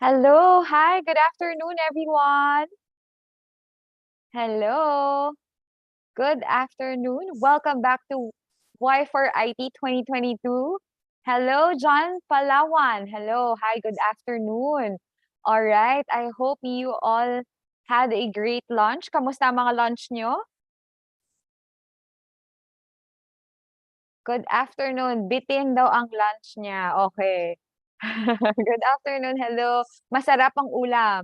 Hello, hi, good afternoon, everyone. Hello, good afternoon. Welcome back to Y4IT 2022. Hello, John Palawan. Hello, hi, good afternoon. All right, I hope you all had a great lunch. Kamusta ang mga lunch nyo? Good afternoon. Bitin daw ang lunch niya. Okay. Good afternoon. Hello. Masarap ang ulam.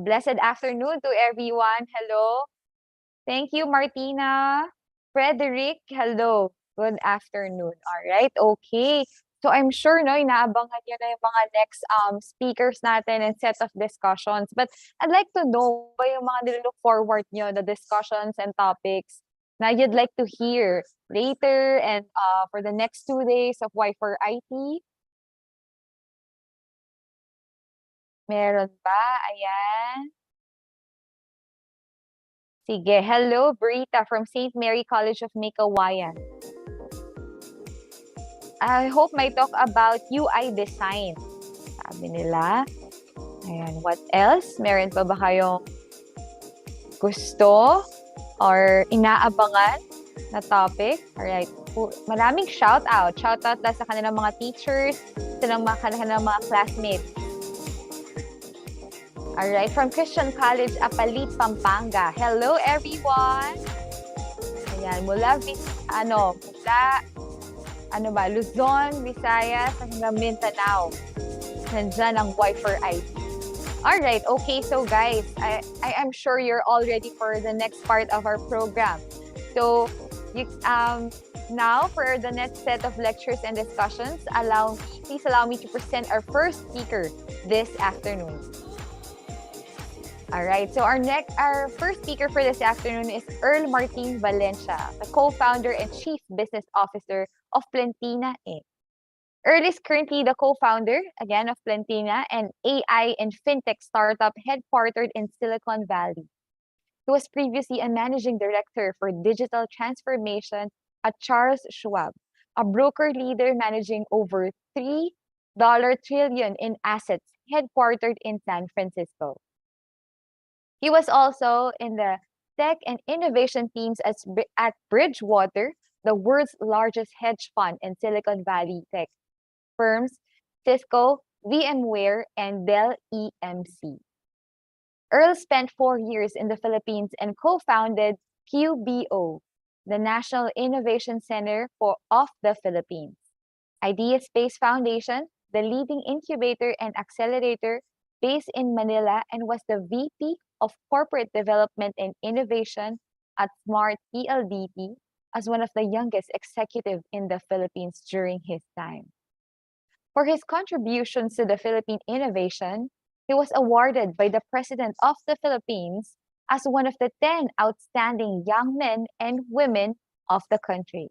Blessed afternoon to everyone. Hello. Thank you, Martina. Frederick, hello. Good afternoon. All right. Okay. So I'm sure no, inaabangan nyo na yung mga next speakers natin and set of discussions. But I'd like to know ba yung mga nilook forward nyo, the discussions and topics na you'd like to hear later and for the next 2 days of Y4IT? Meron ba? Ayan. Sige. Hello, Brita from St. Mary College of Mikawayan. I hope may talk about UI design. Sabi nila. Ayan. What else? Meron pa ba kayong gusto or inaabangan na topic? Alright. Maraming shout out. Shout out sa kanilang mga teachers, sa kanilang mga classmates. Alright, from Christian College, Apalit, Pampanga. Hello, everyone! Ayan, mula Luzon, Visayas, hanggang Mindanao. Nandyan ang Y4IT. Alright, okay, so guys, I am sure you're all ready for the next part of our program. So, now for the next set of lectures and discussions, please allow me to present our first speaker this afternoon. All right, so our first speaker for this afternoon is Earl Valencia, the co-founder and chief business officer of Plantina Inc. Earl is currently the co-founder, again, of Plantina, an AI and fintech startup headquartered in Silicon Valley. He was previously a managing director for digital transformation at Charles Schwab, a broker leader managing over $3 trillion in assets headquartered in San Francisco. He was also in the tech and innovation teams at Bridgewater, the world's largest hedge fund in Silicon Valley tech firms, Cisco, VMware, and Dell EMC. Earl spent 4 years in the Philippines and co-founded QBO, the National Innovation Center of the Philippines, Idea Space Foundation, the leading incubator and accelerator based in Manila, and was the VP of Corporate Development and Innovation at Smart PLDT as one of the youngest executives in the Philippines during his time. For his contributions to the Philippine innovation, he was awarded by the President of the Philippines as one of the 10 outstanding young men and women of the country.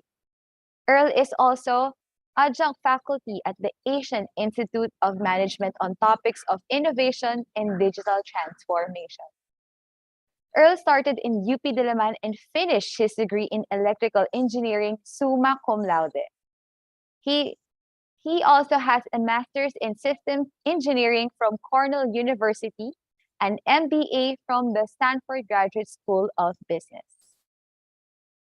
Earl is also adjunct faculty at the Asian Institute of Management on topics of innovation and digital transformation. Earl started in UP Diliman and finished his degree in electrical engineering summa cum laude. He also has a master's in systems engineering from Cornell University, an MBA from the Stanford Graduate School of Business.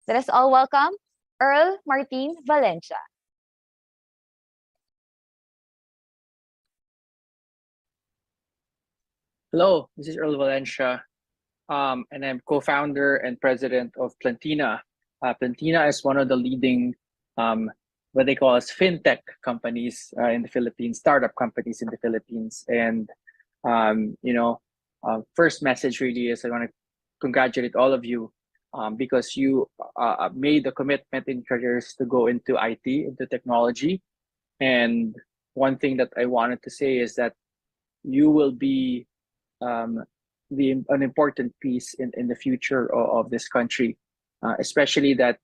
Let us all welcome Earl Valencia. Hello, this is Earl Valencia, and I'm co-founder and president of Plantina. Plantina is one of the leading, what they call as fintech companies in the Philippines, startup companies in the Philippines. And, first message really is I want to congratulate all of you because you made the commitment in careers to go into IT, into technology. And one thing that I wanted to say is that you will be an important piece in the future of this country, especially that,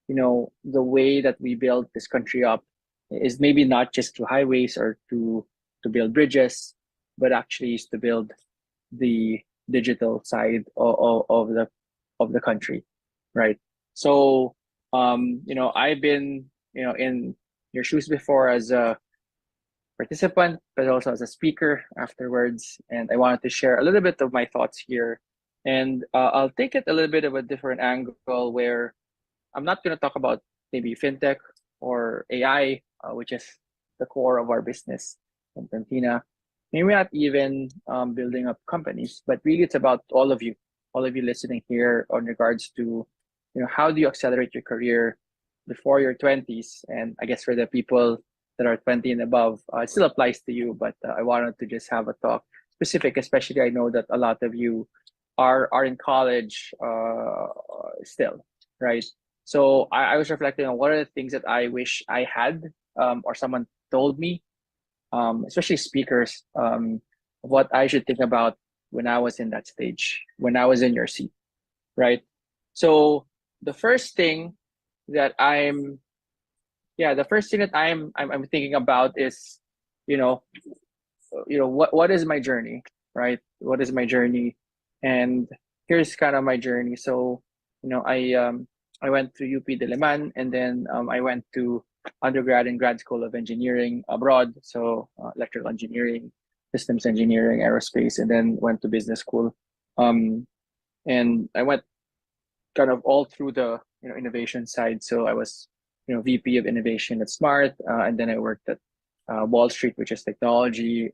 the way that we build this country up is maybe not just to highways or to build bridges, but actually is to build the digital side of the country, right? So, I've been, in your shoes before as a participant, but also as a speaker afterwards. And I wanted to share a little bit of my thoughts here. And I'll take it a little bit of a different angle where I'm not going to talk about maybe fintech or AI, which is the core of our business in Plantina. Maybe not even building up companies, but really it's about all of you listening here on regards to, how do you accelerate your career before your 20s? And I guess for the people that are 20 and above, it still applies to you, but I wanted to just have a talk specific, especially I know that a lot of you are in college still, right? So I was reflecting on what are the things that I wish I had or someone told me, especially speakers, what I should think about when I was in that stage, when I was in your seat, right? So the first thing that I'm thinking about is, what is my journey, right? What is my journey? And here's kind of my journey. So, I went to UP Diliman, and then I went to undergrad and grad school of engineering abroad. So electrical engineering, systems engineering, aerospace, and then went to business school. And I went kind of all through the innovation side. So I was VP of innovation at Smart, and then I worked at Wall Street, which is technology,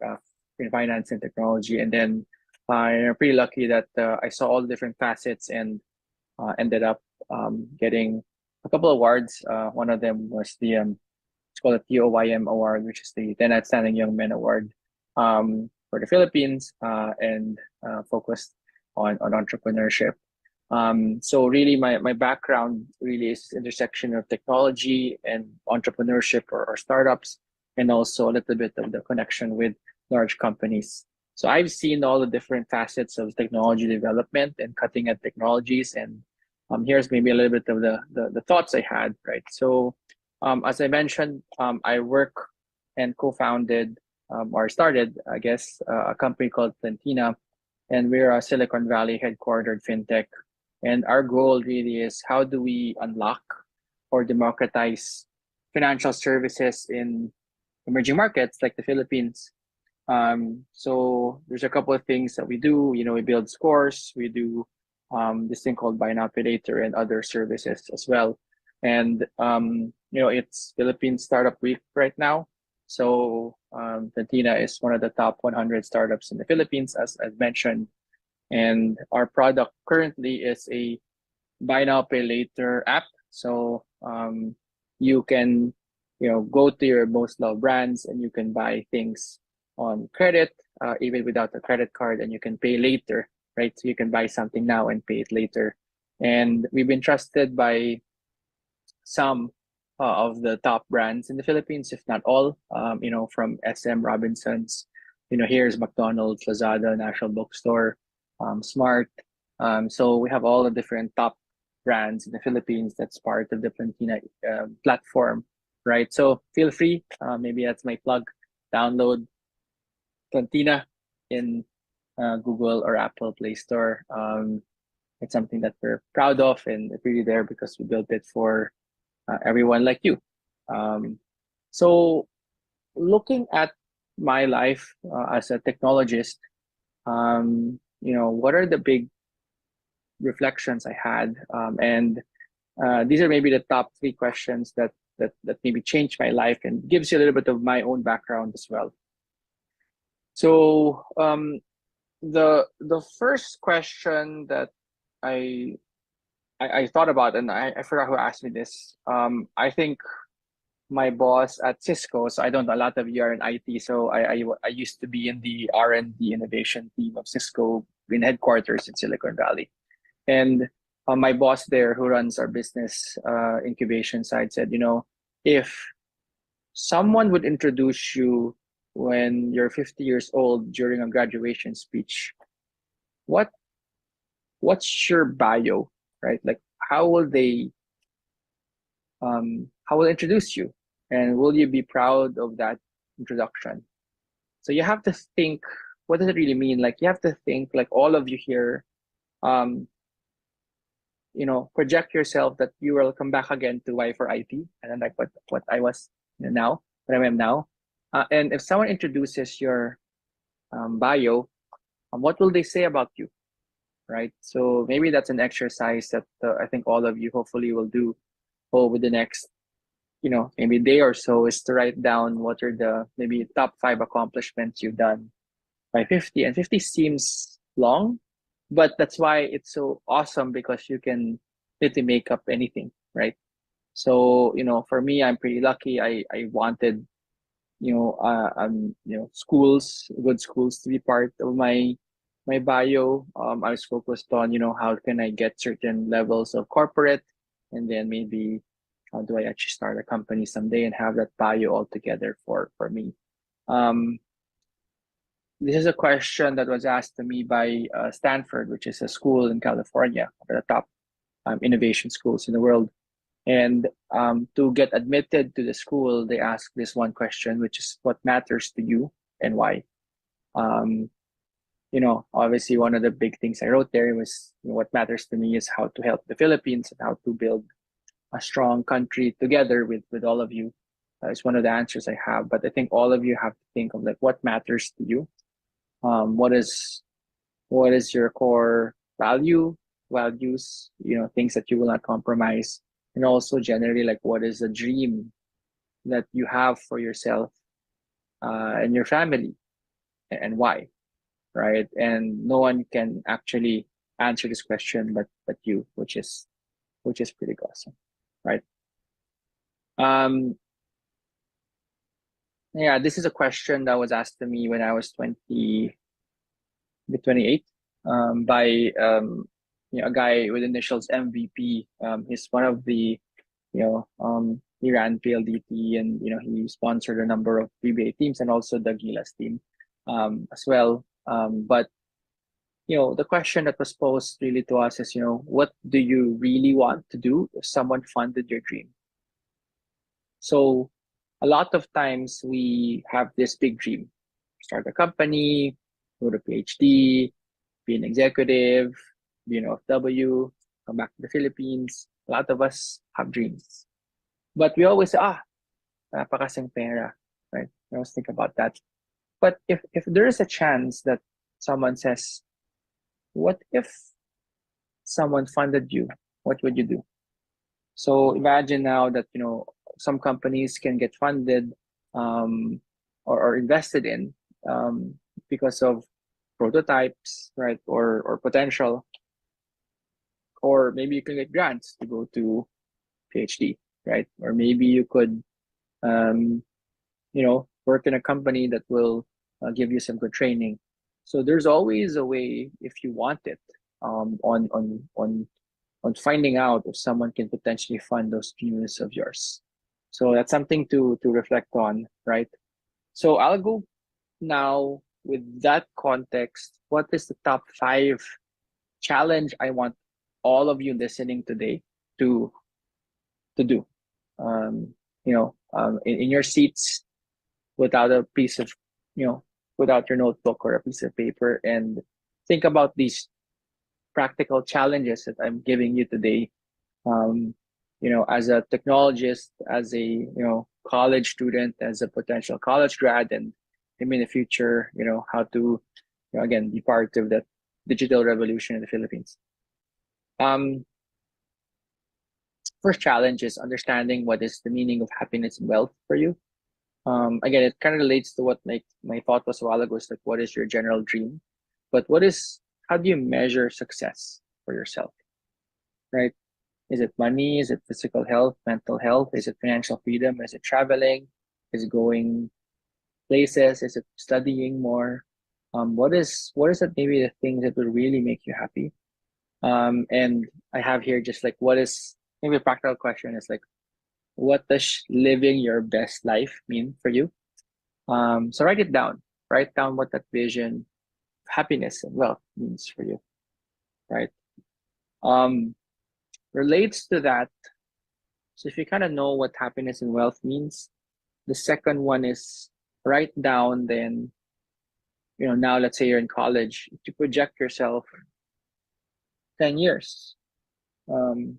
in finance and technology, and then I'm pretty lucky that I saw all the different facets and ended up getting a couple of awards. One of them was the it's called a TOYM award, which is the then Outstanding Young Men Award for the Philippines, and focused on entrepreneurship. So really my background really is intersection of technology and entrepreneurship or startups, and also a little bit of the connection with large companies. So I've seen all the different facets of technology development and cutting edge technologies. And here's maybe a little bit of the thoughts I had, right? So as I mentioned, I work and co-founded or started, I guess, a company called Plantina, and we're a Silicon Valley headquartered fintech. And our goal really is how do we unlock or democratize financial services in emerging markets like the Philippines. So there's a couple of things that we do. We build scores. We do this thing called Buy Now Pay Later and other services as well. And it's Philippine Startup Week right now. So Plantina is one of the top 100 startups in the Philippines, as I've mentioned. And our product currently is a Buy Now Pay Later app. So you can go to your most loved brands and you can buy things on credit, even without a credit card, and you can pay later, right? So you can buy something now and pay it later. And we've been trusted by some of the top brands in the Philippines, if not all, from SM, Robinsons, here's McDonald's, Lazada, National Bookstore, Smart. So we have all the different top brands in the Philippines that's part of the Plantina platform, right? So feel free, maybe that's my plug, download Plantina in Google or Apple Play Store. It's something that we're proud of, and it's really there because we built it for everyone like you. So looking at my life as a technologist, what are the big reflections I had? And these are maybe the top 3 questions that maybe changed my life and gives you a little bit of my own background as well. So the first question that I thought about, and I forgot who asked me this. I think my boss at Cisco. So I don't know, a lot of you are in IT. So I used to be in the R&D innovation team of Cisco in headquarters in Silicon Valley. And my boss there, who runs our business incubation side, said, if someone would introduce you when you're 50 years old during a graduation speech, what's your bio, right? Like, how will they introduce you, and will you be proud of that introduction? So you have to think, what does it really mean? Like, you have to think, like all of you here, project yourself that you will come back again to Y4IT, and then like what I was now, what I am now, And if someone introduces your bio, what will they say about you, right? So maybe that's an exercise that I think all of you hopefully will do over the next, maybe day or so, is to write down what are the maybe top 5 accomplishments you've done by 50. And 50 seems long, but that's why it's so awesome, because you can literally make up anything, right? So, for me, I'm pretty lucky. I wanted, schools, good schools to be part of my bio. I was focused on, how can I get certain levels of corporate, and then maybe how do I actually start a company someday and have that bio all together for me. This is a question that was asked to me by Stanford, which is a school in California, one of the top innovation schools in the world. And to get admitted to the school, they ask this one question, which is, what matters to you and why? Obviously one of the big things I wrote there was, what matters to me is how to help the Philippines and how to build a strong country together with all of you. It's one of the answers I have, but I think all of you have to think of like what matters to you. What is your core values, things that you will not compromise. And also generally, like, what is the dream that you have for yourself and your family, and why, right? And no one can actually answer this question but you, which is pretty awesome, right? Yeah, this is a question that was asked to me when I was 28, by a guy with initials MVP. He's one of the, he ran PLDT, and he sponsored a number of PBA teams and also the Gilas team as well. But the question that was posed really to us is, what do you really want to do if someone funded your dream? So a lot of times we have this big dream: start a company, go to PhD, be an executive, be an OFW, come back to the Philippines. A lot of us have dreams. But we always say, napakasing pera, right? I always think about that. But if there is a chance that someone says, what if someone funded you? What would you do? So imagine now that, some companies can get funded or invested in because of prototypes, right? Or potential. Or maybe you can get grants to go to PhD, right? Or maybe you could, work in a company that will give you some good training. So there's always a way, if you want it, on finding out if someone can potentially fund those dreams of yours. So that's something to reflect on, right? So I'll go now with that context. What is the top 5 challenge I want all of you listening today to do? In your seats, without a piece of, without your notebook or a piece of paper, and think about these practical challenges that I'm giving you today. As a technologist, as a college student, as a potential college grad, and maybe in the future, how to again be part of the digital revolution in the Philippines. First challenge is understanding what is the meaning of happiness and wealth for you. Again, it kind of relates to what my thought was a while ago. Is like, what is your general dream? But how do you measure success for yourself, right? Is it money? Is it physical health, mental health? Is it financial freedom? Is it traveling? Is it going places? Is it studying more? What is it, maybe the things that will really make you happy? And I have here just like, what is, maybe a practical question is like, what does living your best life mean for you? So write it down. Write down what that vision, happiness and wealth means for you, right? Relates to that. So if you kind of know what happiness and wealth means, the second one is write down then, now let's say you're in college, to project yourself 10 years. And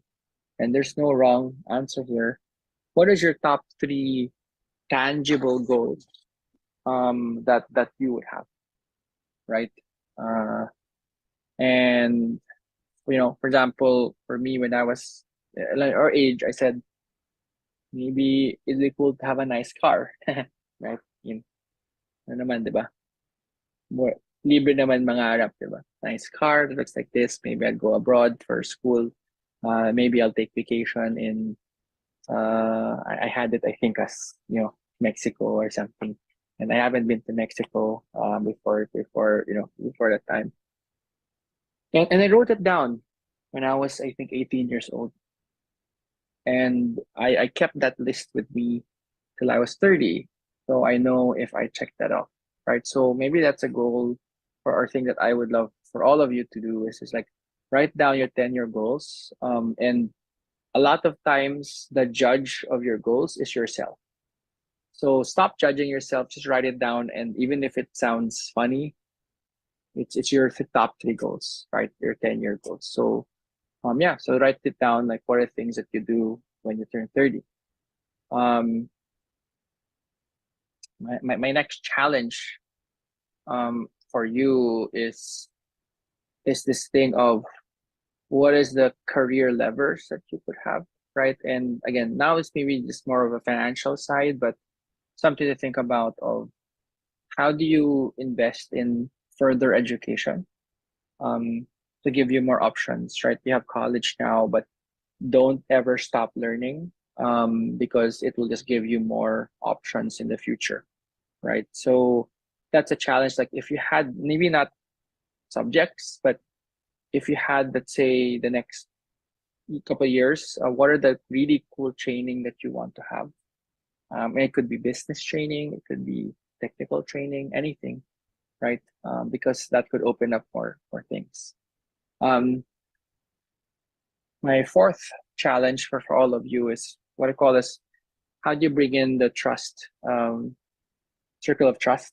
there's no wrong answer here. What is your top 3 tangible goals that you would have, right? And for example, for me when I was like our age, I said maybe it'd be cool to have a nice car, right? Ano naman, di ba? More libre naman mangarap, di ba? Nice car that looks like this. Maybe I'll go abroad for school. Maybe I'll take vacation in. I had it, I think, as Mexico or something, and I haven't been to Mexico before that time. And I wrote it down when I was, I think, 18 years old, and I kept that list with me till I was 30, so I know if I check that off, right? So maybe that's a goal or thing that I would love for all of you to do is like write down your 10-year goals. And a lot of times the judge of your goals is yourself. So stop judging yourself, just write it down. And even if it sounds funny, it's your top 3 goals, right? Your 10-year goals. So so write it down, like what are things that you do when you turn 30. My next challenge for you is this thing of what is the career levers that you could have, right? And again, now it's maybe just more of a financial side, but something to think about of how do you invest in further education to give you more options, right? You have college now, but don't ever stop learning because it will just give you more options in the future, right? So that's a challenge. Like if you had maybe not subjects, but if you had, let's say, the next couple of years, what are the really cool training that you want to have? And it could be business training, it could be technical training, anything, right? Because that could open up more things. My fourth challenge for all of you is what I call is how do you bring in the trust, circle of trust,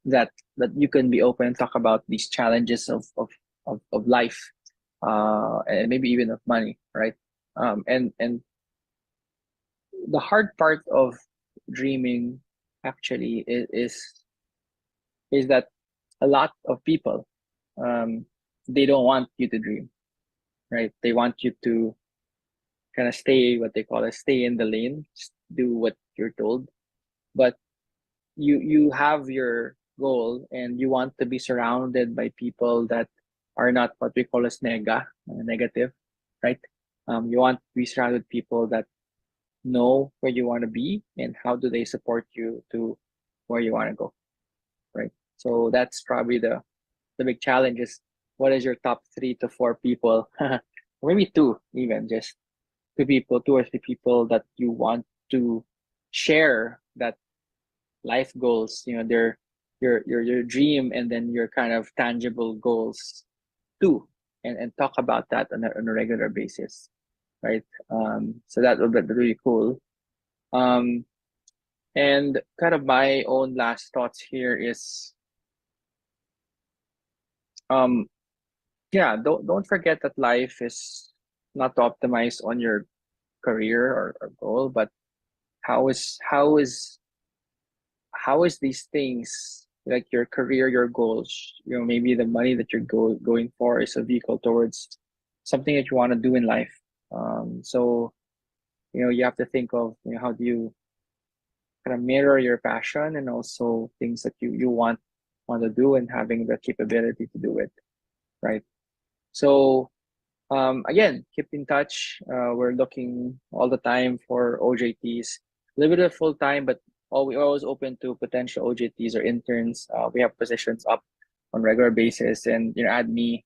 that you can be open and talk about these challenges of life, and maybe even of money, right? And the hard part of dreaming actually is that a lot of people they don't want you to dream, right? They want you to kind of stay stay in the lane, just do what you're told. But you have your goal and you want to be surrounded by people that are not what we call as negative, right? You want to be surrounded with people that know where you want to be and how do they support you to where you want to go, right? So that's probably the big challenge is what is your top 3 to 4 people, maybe 2 even, just 2 people, 2 or 3 people that you want to share that life goals, they're your dream and then your kind of tangible goals too, and talk about that on a regular basis, right? So that would be really cool. And kind of my own last thoughts here is don't forget that life is not optimized on your career or goal, but how is these things like your career, your goals, maybe the money that you're going for is a vehicle towards something that you want to do in life. So you have to think of how do you kind of mirror your passion and also things that you want to do and having the capability to do it, right? So again, keep in touch. We're looking all the time for OJTs, a little bit of full time, but we're always open to potential OJTs or interns. We have positions up on regular basis, and add me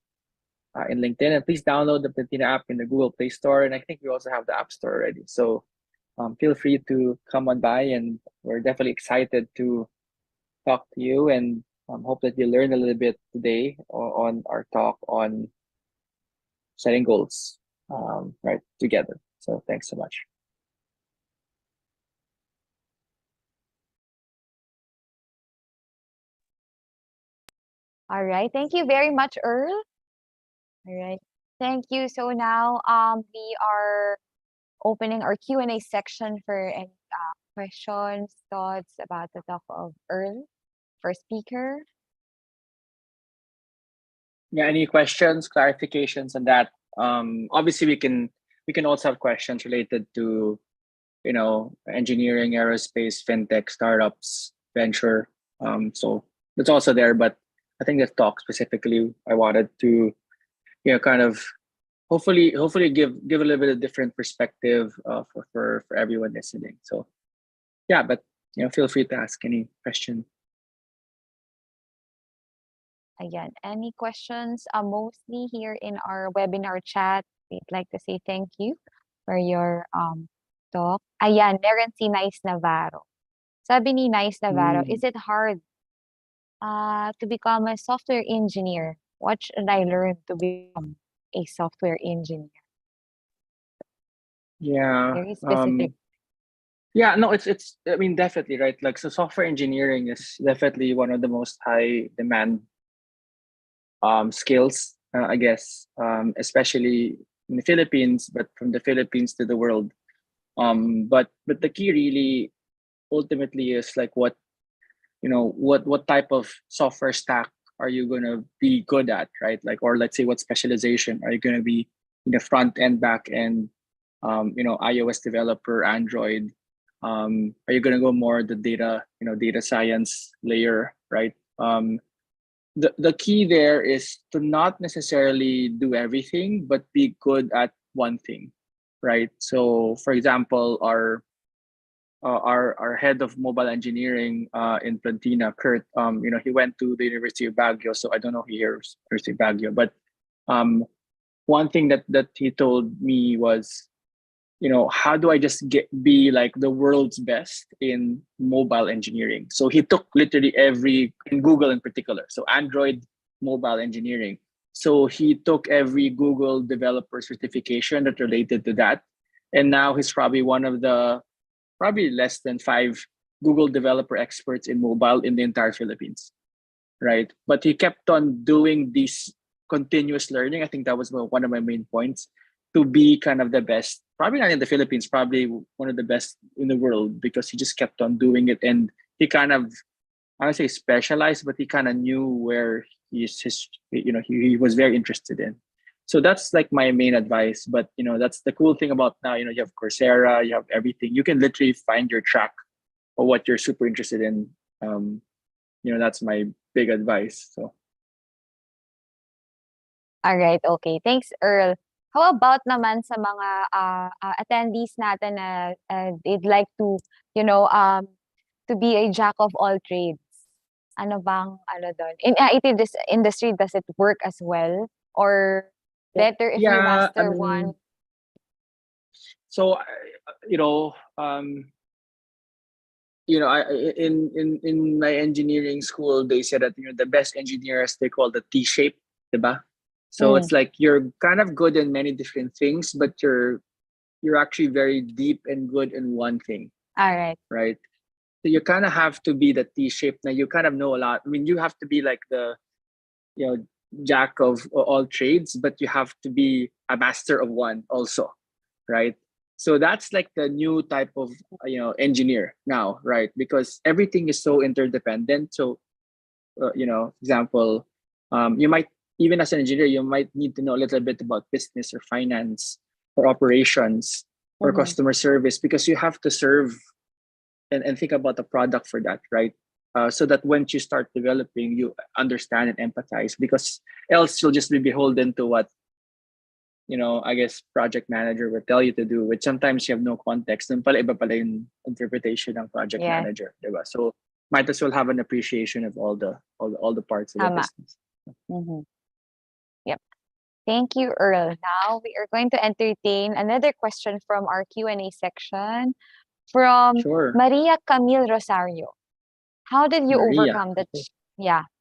in LinkedIn, and please download the Platina app in the Google Play Store, and I think we also have the App Store already. So feel free to come on by, and we're definitely excited to talk to you, and hope that you learned a little bit today on our talk on setting goals, right, together. So thanks so much. All right. Thank you very much, Earl. All right. Thank you. So now we are opening our Q&A section for any questions, thoughts about the talk of Earl, first speaker? Yeah, any questions, clarifications on that? Obviously we can also have questions related to, you know, engineering, aerospace, fintech, startups, venture. So it's also there, but I think the talk specifically I wanted to, you know, kind of hopefully give a little bit of different perspective for everyone listening. So yeah, but you know, feel free to ask any question. Again, any questions? Mostly here in our webinar chat, we'd like to say thank you for your talk. Ayan, meron si Nice Navarro. Sabi ni Nice Navarro, is it hard to become a software engineer? What should I learn to become a software engineer? Yeah. Very specific. Yeah, no, it's I mean, definitely, right? Like, so software engineering is definitely one of the most high demand skills, I guess, especially in the Philippines, but from the Philippines to the world. But the key really ultimately is like what, you know, what type of software stack are you gonna be good at, right? Like, or let's say what specialization are you gonna be in the front end, back end, you know, iOS developer, Android. Are you gonna go more the data, you know, data science layer, right? The key there is to not necessarily do everything, but be good at one thing, right? So, for example, our head of mobile engineering in Plantina, Kurt, you know, he went to the University of Baguio, so I don't know if he hears University of Baguio, but one thing that he told me was, you know, how do I just be like the world's best in mobile engineering? So he took literally every, in Google in particular, so Android mobile engineering. So he took every Google developer certification that related to that. And now he's probably one of the, probably less than 5 Google developer experts in mobile in the entire Philippines, right? But he kept on doing this continuous learning. I think that was one of my main points, to be kind of the best, probably not in the Philippines, probably one of the best in the world, because he just kept on doing it. And he kind of, I don't say specialized, but he kind of knew where his you know, he was very interested in. So that's like my main advice. But you know, that's the cool thing about now, you know, you have Coursera, you have everything. You can literally find your track or what you're super interested in. You know, that's my big advice. So All right, okay. Thanks, Earl. How about naman sa mga attendees natin na they'd like to, you know, to be a jack of all trades? Ano bang ano doon? In IT industry, does it work as well? Or better if you yeah, I master mean, one? so you know, in my engineering school, they said that, you know, the best engineers, they call the T-shape, diba? So it's like you're kind of good in many different things, but you're actually very deep and good in one thing. All right. Right. So you kind of have to be the T-shape. Now you kind of know a lot. I mean, you have to be like the, you know, jack of all trades, but you have to be a master of one also, right? So that's like the new type of, you know, engineer now, right? Because everything is so interdependent. So you know, example, you might, even as an engineer, you might need to know a little bit about business or finance or operations or customer service, because you have to serve and think about the product for that, right? So that once you start developing, you understand and empathize, because else you'll just be beholden to what, you know, I guess project manager will tell you to do, which sometimes you have no context. Then pala iba pala yung interpretation ng project manager, diba? So might as well have an appreciation of all the parts of the Tama. business. Yep. Thank you, Earl. Now we are going to entertain another question from our Q&A section from Maria Camille Rosario. How did you overcome the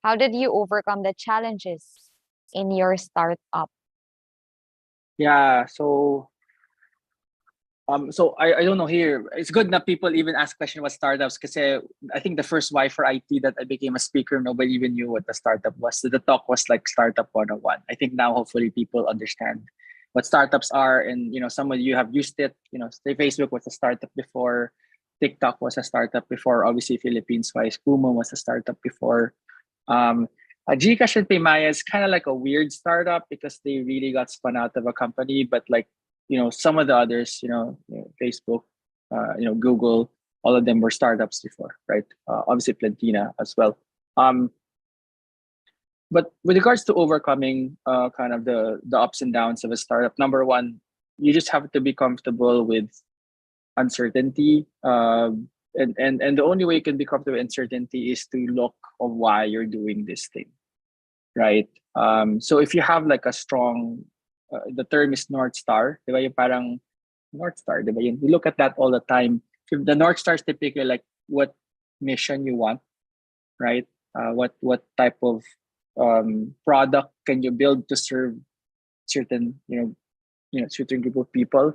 how did you overcome the challenges in your startup? Yeah, so I don't know here. It's good that people even ask questions about startups, because I think the first Y4IT that I became a speaker, nobody even knew what the startup was. So the talk was like Startup 101. I think now hopefully people understand what startups are, and you know, some of you have used it. You know, say Facebook was a startup before. TikTok was a startup before. Obviously, Philippines-wise, Kumu was a startup before. Gcash and Paymaya is kind of like a weird startup because they really got spun out of a company. But like, some of the others, Facebook, Google, all of them were startups before, right? Obviously, Plantina as well. But with regards to overcoming kind of the ups and downs of a startup, number one, you just have to be comfortable with uncertainty. And the only way you can be comfortable with uncertainty is to look of why you're doing this thing, right? So if you have like a strong, the term is North Star, di ba? Yung parang North Star, di ba? You look at that all the time. The North Star is typically like what mission you want, right? What type of product can you build to serve certain certain group of people,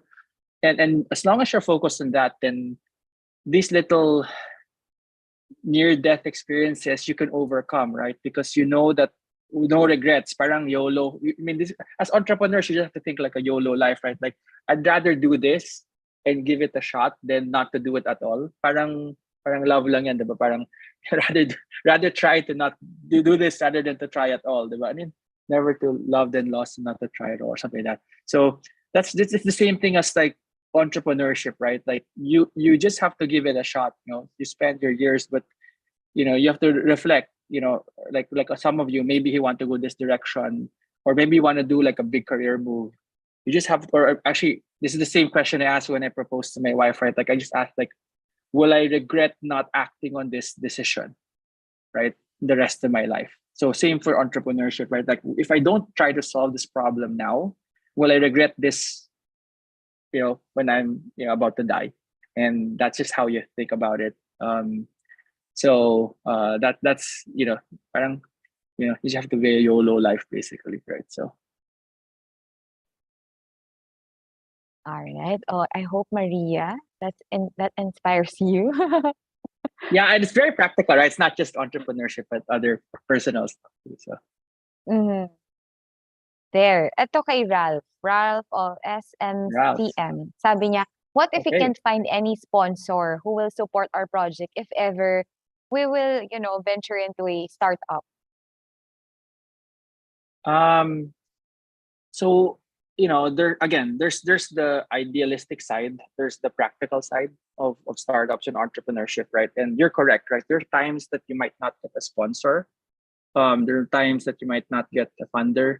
and as long as you're focused on that, then these little near-death experiences you can overcome, right? Because you know that no regrets, parang YOLO. I mean, this, as entrepreneurs, you just have to think like a YOLO life, right? Like, I'd rather do this and give it a shot than not to do it at all. Parang love lang yan, diba? Parang rather try to not do this rather than to try at all, diba? I mean, never to love than lost and not to try at all, or something like that. So it's the same thing as like entrepreneurship, right? Like you just have to give it a shot. You spend your years, but you have to reflect. Like some of you, maybe you want to go this direction, or maybe you want to do like a big career move. You just have, or actually, this is the same question I asked when I proposed to my wife, right? Like I just asked, like, will I regret not acting on this decision, right, the rest of my life? So same for entrepreneurship, right? Like if I don't try to solve this problem now, will I regret this, when I'm about to die? And that's just how you think about it. So that's parang you just have to be a YOLO life basically, right? So. All right. Oh, I hope Maria, that inspires you. Yeah, and it's very practical, right? It's not just entrepreneurship, but other personal stuff too. So. Mhm. There. Ito kay Ralph. Ralph of SMCM. Sabi niya, what if we can't find any sponsor who will support our project if ever we will, venture into a startup? So, there's the idealistic side, there's the practical side of startups and entrepreneurship, right? And you're correct, right? There are times that you might not get a sponsor. There are times that you might not get a funder.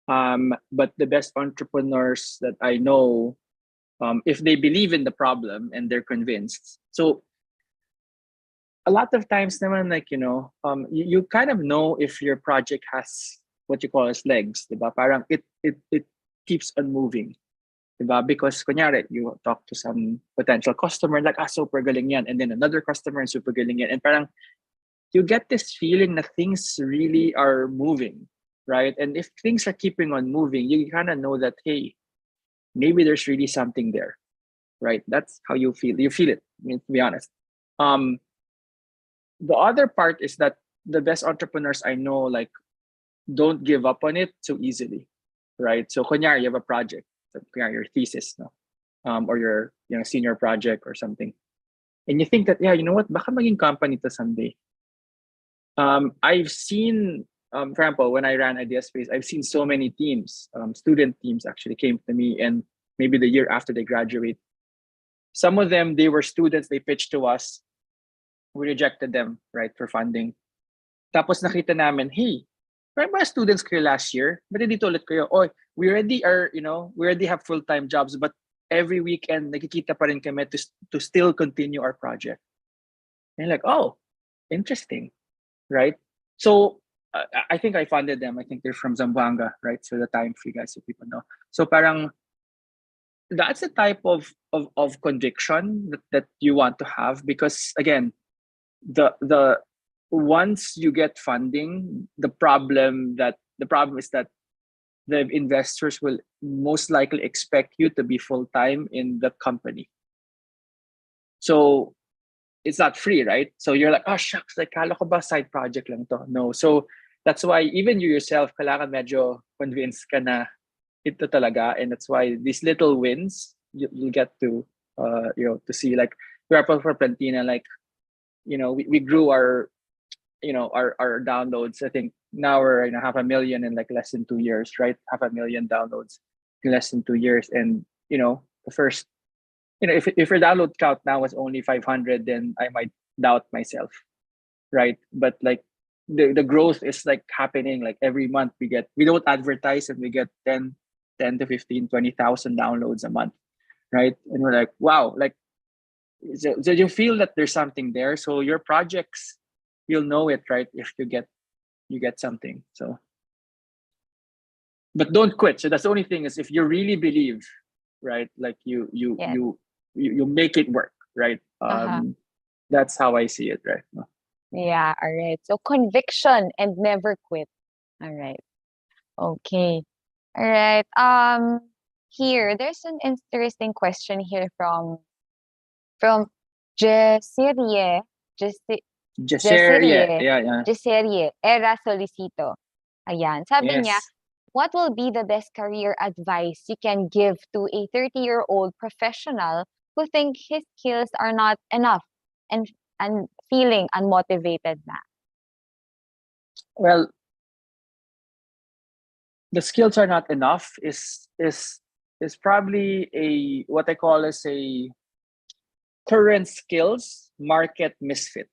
But the best entrepreneurs that I know, if they believe in the problem and they're convinced. So a lot of times naman, like, you kind of know if your project has what you call as legs, diba? Parang it keeps on moving, diba? Because kunyari, you talk to some potential customer, like, super galing yan. And then another customer, and super galing yan. And parang you get this feeling that things really are moving, right? And if things are keeping on moving, you kind of know that, hey, maybe there's really something there, right? That's how you feel. You feel it, I mean, to be honest. The other part is that the best entrepreneurs I know, like, don't give up on it so easily, right? So kunyari, you have a project, kunyari, your thesis, no? Or your senior project or something. And you think that, yeah, you know what, baka maging company to someday. I've seen, for example, when I ran Idea Space, I've seen so many teams, student teams actually came to me, and maybe the year after they graduate. Some of them, they were students, they pitched to us. We rejected them, right, for funding. Tapos nakita namin, hey, parang mga students kayo last year, but dito ulit kayo, oh, we already have full-time jobs, but every weekend, nakikita pa rin kami to still continue our project. And like, oh, interesting, right? So I think I funded them. I think they're from Zamboanga, right? So the time for you guys, if people know. So parang, that's the type of conviction that you want to have, because again, the once you get funding, the problem is that the investors will most likely expect you to be full-time in the company. So it's not free, right? So you're like, oh shucks, like kala ko ba side project lang to? No. So that's why even you yourself, kailangan medyo convinced ka na ito talaga, and that's why these little wins you get to to see, like, Apple for Plantina, like, we grew our, our downloads. I think now we're 500,000 in like less than 2 years, right? 500,000 downloads in less than 2 years. And, the first, if your download count now was only 500, then I might doubt myself, right? But like the growth is like happening like every month. We don't advertise and we get 10 to 15, 20,000 downloads a month, right? And we're like, wow, like, so you feel that there's something there. So your projects, you'll know it, right? If you get something. So, but don't quit. So that's the only thing is if you really believe, right? Like you make it work, right? That's how I see it, right? Yeah, all right. So conviction and never quit. All right. Okay. All right. Here, there's an interesting question here from Jesirie. Jesirie, yeah. Jesirie Era Solicito. Ayan. Sabi niya, Yes. what will be the best career advice you can give to a 30-year-old professional who think his skills are not enough and feeling unmotivated na? Well, the skills are not enough is probably a what I call as a current skills market misfit,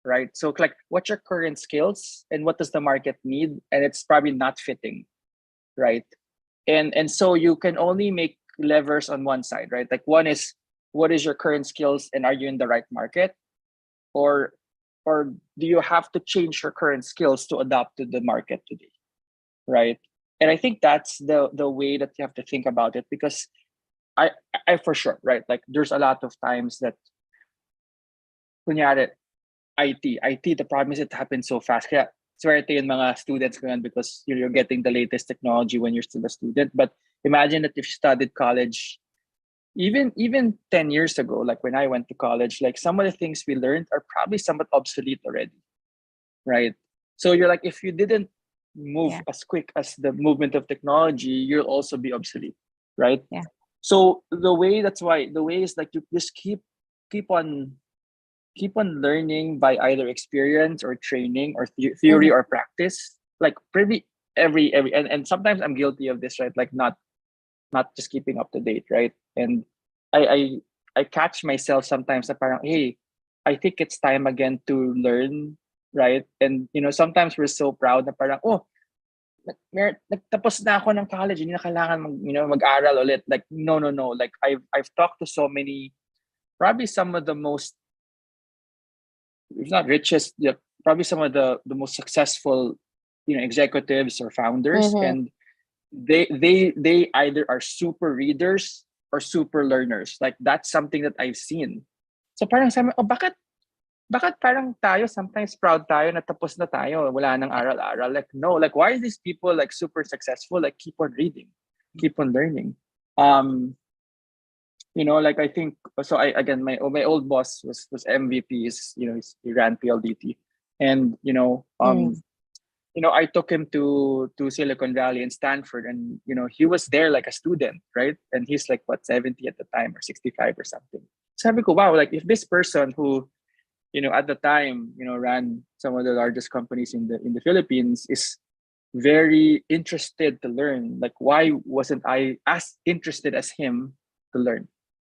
right? So like, what's your current skills and what does the market need? And it's probably not fitting, right? And so you can only make levers on one side, right? Like one is, what is your current skills and are you in the right market? Or do you have to change your current skills to adapt to the market today, right? And I think that's the way that you have to think about it, because I for sure, right? Like there's a lot of times that kunyari, IT, the problem is it happens so fast. Kaya swerte yung mga students ko yan because you're getting the latest technology when you're still a student. But imagine that if you studied college, even 10 years ago, like when I went to college, like some of the things we learned are probably somewhat obsolete already, right? So you're like, if you didn't move as quick as the movement of technology, you'll also be obsolete, right? Yeah. So the way is like you just keep on learning by either experience or training or theory or practice, like pretty every and sometimes I'm guilty of this, right? Like not just keeping up to date, right? And I catch myself sometimes na parang, hey, I think it's time again to learn, right? And sometimes we're so proud na parang, oh, nagtapos na ako ng college, hindi na kailangan mag-aral ulit. Like no. Like I've talked to so many, probably some of the most, if not richest, probably some of the most successful, executives or founders, and they either are super readers or super learners. Like that's something that I've seen. So parang sabi, oh, bakit parang tayo sometimes proud tayo na tapos na tayo, wala nang aral-aral? Like no, like why are these people like super successful? Like keep on reading, keep on learning. Like I think so. My old boss was MVP. He ran PLDT, and I took him to Silicon Valley and Stanford, and he was there like a student, right? And he's like 70 at the time or 65 or something. So I go, wow, like if this person who at the time ran some of the largest companies in the Philippines is very interested to learn, like why wasn't I as interested as him to learn,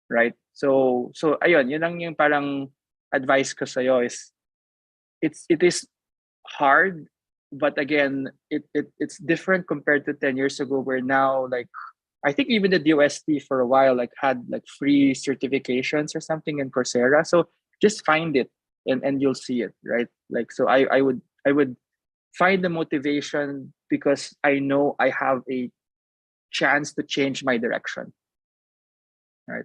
right? So ayun, yun lang yung parang advice ko sa'yo is it is hard, but again, it's different compared to 10 years ago, where now, like, I think even the DOST for a while like had like free certifications or something in Coursera. So just find it and you'll see it, right? Like, so I would find the motivation, because I know I have a chance to change my direction, right?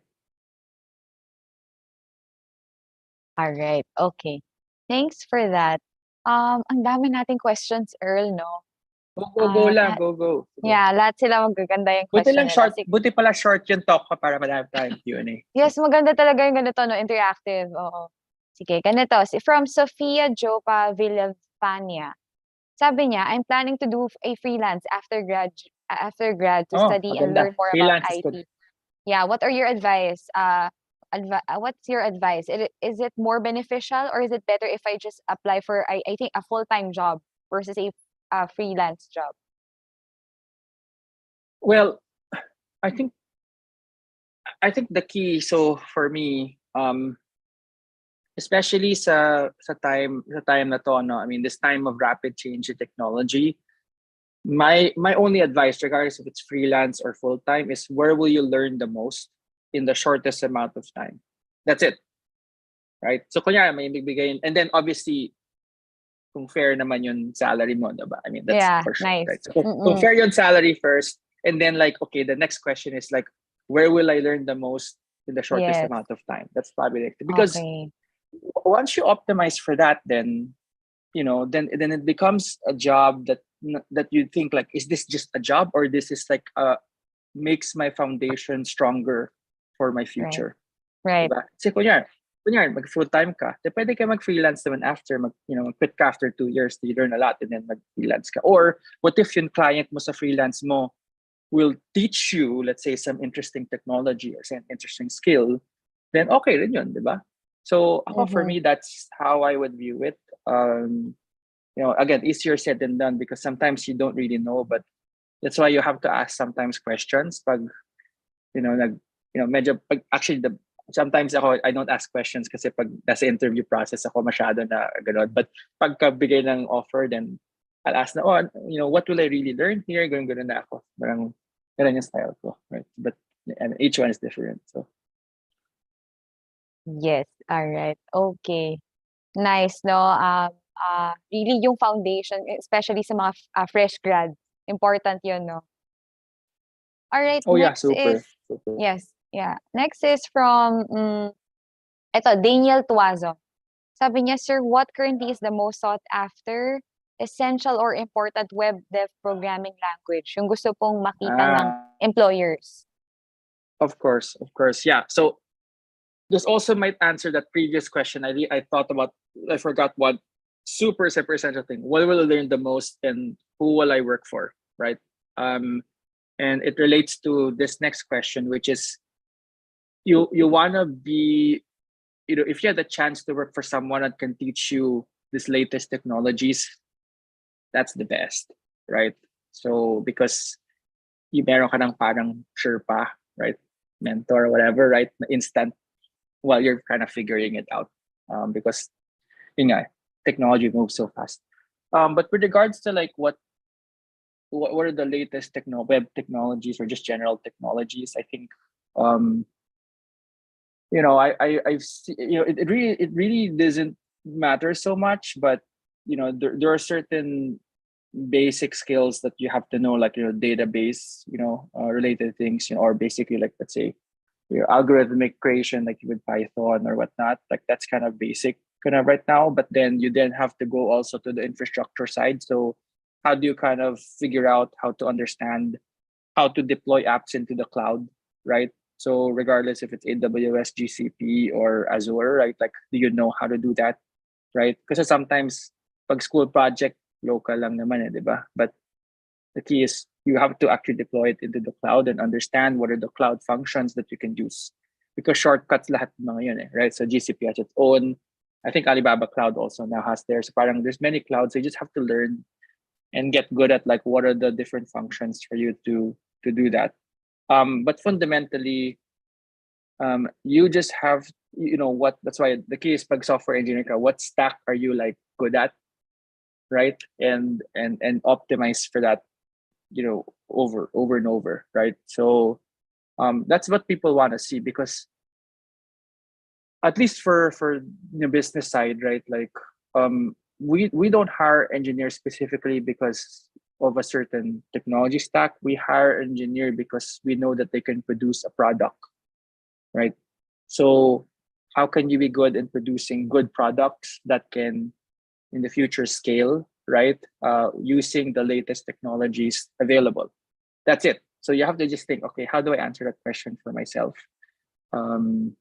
All right. Okay. Thanks for that. Ang dami nating questions, Earl, no? Go lang, go. Yeah, lahat sila magaganda yung Buti question lang nila. short, buti pala short yung talk ko para madami tayong Q&A. Yes, maganda talaga yung ganito, no? Interactive. Oo. Sige, ganito. From Sofia Jopa Villafania. Sabi niya, I'm planning to do a freelance after grad to study and maganda. learn more Freelance about is IT. good. Yeah, what are your advice? what's your advice? Is it more beneficial, or is it better if I just apply for I think a full-time job versus a freelance job? Well, I think the key, so for me, especially sa time na to, no, I mean, this time of rapid change in technology, my only advice, regardless if it's freelance or full time, is where will you learn the most in the shortest amount of time. That's it, right? So kunyari may bibigay, and then obviously kung fair naman yung salary mo, diba? I mean, that's Yeah, for sure, nice. right? So kung fair yung salary first, and then like, okay, the next question is like, where will I learn the most in the shortest Yes. amount of time? That's probably like, because Okay. once you optimize for that, then then it becomes a job that you think like, is this just a job, or this is like makes my foundation stronger for my future. Right. Diba? Kasi kunyari mag full-time ka, then pwede ka mag-freelance naman after, mag-quit ka after 2 years, you learn a lot, and then mag-freelance ka. Or what if yung client mo sa freelance mo will teach you, let's say, some interesting technology or some interesting skill, then okay rin yun, diba? So for me, that's how I would view it. Again, easier said than done, because sometimes you don't really know, but that's why you have to ask sometimes questions. Pag, medyo, actually, sometimes I don't ask questions kasi pag nasa interview process ako masyado na gano'n. But pagka-bigay ng offer, then I'll ask na, what will I really learn here? Ganun na ako. Parang, ganun yung style ko, right? But and each one is different, so. Yes, all right. Okay. Nice, no? Really yung foundation, especially sa mga fresh grads, important yun, no? All right, Oh yeah, next super. is, yes, yeah. Next is from, Daniel Tuazo. Sabi niya, sir, what currently is the most sought after, essential or important web dev programming language? Yung gusto pong makita ng employers. Of course, yeah. So this also might answer that previous question. I thought about, I forgot what super essential thing. What will I learn the most, and who will I work for, right? And it relates to this next question, which is, you wanna be, if you had the chance to work for someone that can teach you these latest technologies, that's the best, right? So because meron ka ng parang Sherpa, right? Mentor or whatever, right? Instant, while you're kind of figuring it out, because technology moves so fast. But with regards to like what are the latest web technologies or just general technologies, I think I've seen, it really doesn't matter so much, but there are certain basic skills that you have to know, like database related things, or basically, like, let's say, your algorithmic creation, like with Python or whatnot, like that's kind of basic kind of right now. But then you have to go also to the infrastructure side. So how do you kind of figure out how to understand how to deploy apps into the cloud, right? So regardless if it's AWS, GCP, or Azure, right? Like, do you know how to do that, right? Because sometimes pag school project, local lang naman di ba? But the key is you have to actually deploy it into the cloud and understand what are the cloud functions that you can use. Because shortcuts lahat ng mga yun, right? So GCP has its own. I think Alibaba Cloud also now has theirs. Parang there's many clouds. So you just have to learn and get good at like what are the different functions for you to do that. But fundamentally, you just have, that's why the key is pag software engineer ka, what stack are you like good at, right? And optimize for that, over and over, right? So that's what people want to see, because at least for business side, right? Like we don't hire engineers specifically because of a certain technology stack. We hire engineer because we know that they can produce a product, right? So how can you be good in producing good products that can in the future scale, right? Using the latest technologies available. That's it. So you have to just think, okay, how do I answer that question for myself? And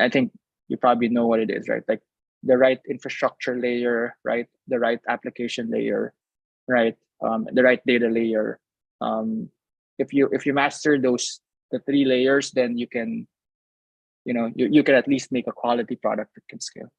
I think you probably know what it is, right? Like the right infrastructure layer, right? The right application layer, right? The right data layer. If you master the 3 layers, then you can you can at least make a quality product that can scale.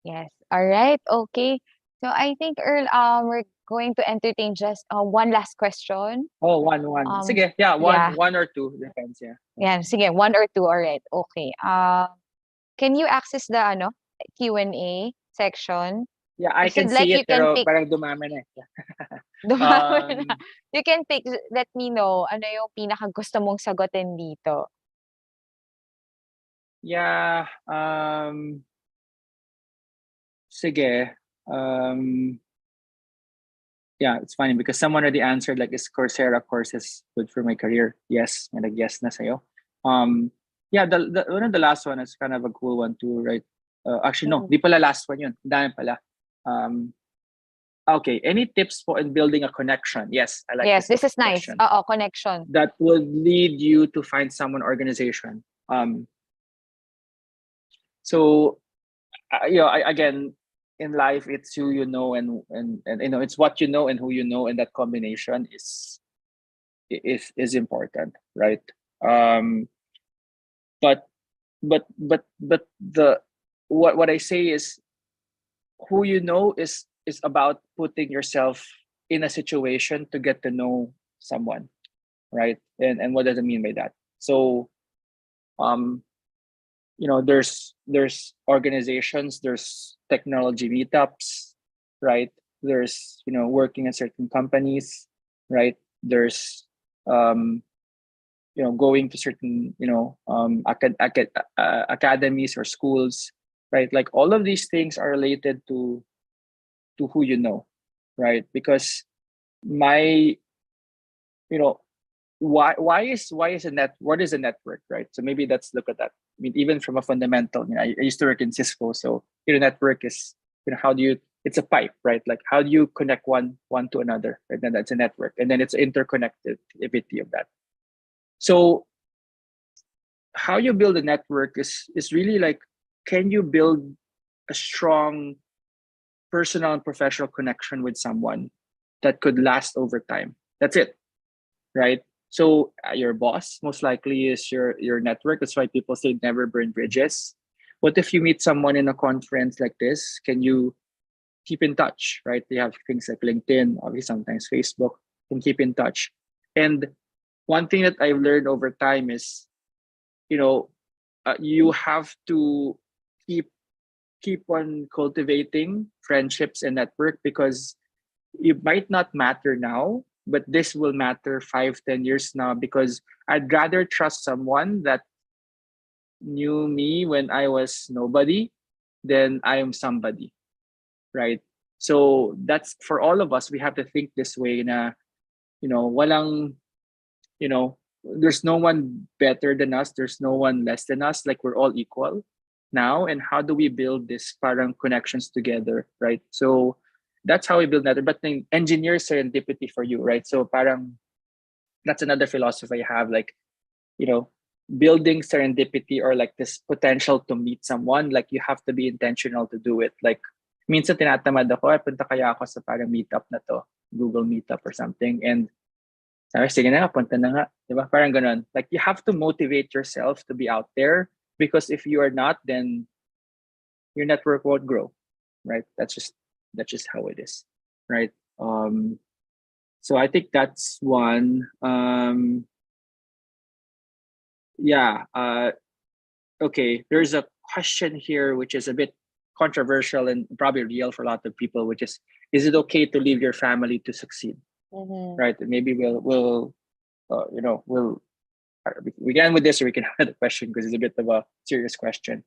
Yes. All right. Okay. So I think, Earl, we're going to entertain just one last question. Oh, one. Sige, yeah, yeah. one or two, depends, yeah. Yeah, sige, one or two. All right. Okay. Can you access the Q&A section? Yeah, I said, can see you it, can pero pick. parang dumami na eh. Dumawa na. You can pick, let me know, ano yung pinaka gusto mong sagutin dito. Yeah, sige. Yeah, it's funny because someone already answered, like, is Coursera courses good for my career? Yes, may nag-yes na sa'yo. Yeah, the one of the last one is kind of a cool one too, right? Actually, no, di pala last one yun. Dami pala. Okay, any tips for in building a connection? Yes, I like Yes, this is question. nice. Connection. That would lead you to find someone organization. So, again, in life, it's who you know and it's what you know and who you know, and that combination is important, right? But the what I say is, who you know is about putting yourself in a situation to get to know someone, right? And what does it mean by that? So, there's organizations, there's technology meetups, right? There's working at certain companies, right? There's going to certain academies or schools, right? Like, all of these things are related to who you know, right? Because why is what is a network, right? So maybe let's look at that. I mean, even from a fundamental, I used to work in Cisco, so network is how do you, it's a pipe, right? Like, how do you connect one to another, right? Then that's a network, and then it's interconnectivity of that. So how you build a network is really like, can you build a strong personal and professional connection with someone that could last over time? That's it, right? So your boss most likely is your network. That's why people say never burn bridges. What if you meet someone in a conference like this? Can you keep in touch, right? They have things like LinkedIn, obviously sometimes Facebook, can keep in touch. And one thing that I've learned over time is, you have to keep on cultivating friendships and network, because it might not matter now, but this will matter 5-10 years now, because I'd rather trust someone that knew me when I was nobody than I am somebody, right? So that's for all of us. We have to think this way na, walang, there's no one better than us. There's no one less than us. Like, we're all equal now. And how do we build this parang connections together, right? So that's how we build network. But then engineer serendipity for you, right? So parang that's another philosophy I have, like, building serendipity, or like this potential to meet someone. Like, you have to be intentional to do it. Like, minsan tinatamad ako, punta kaya ako sa parang meetup na to, Google Meetup or something. And sige na nga, punta na nga. Diba? Parang ganun. Like, you have to motivate yourself to be out there, because if you are not, then your network won't grow, right? That's just how it is, right? So I think that's one. Okay, there's a question here which is a bit controversial and probably real for a lot of people, which is it okay to leave your family to succeed? Right? Maybe we'll we can end with this, or we can have the question, because it's a bit of a serious question.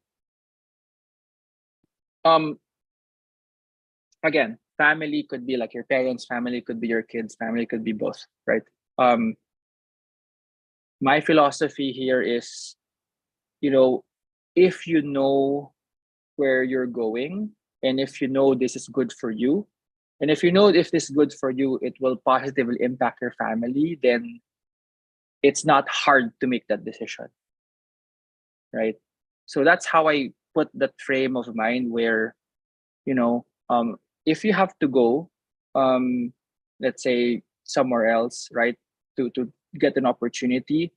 Again, family could be like your parents, family could be your kids, family could be both, right? My philosophy here is, if you know where you're going, and if you know this is good for you, and if you know if this is good for you, it will positively impact your family, then it's not hard to make that decision, right? So that's how I put that frame of mind where, if you have to go, let's say somewhere else, right, to get an opportunity,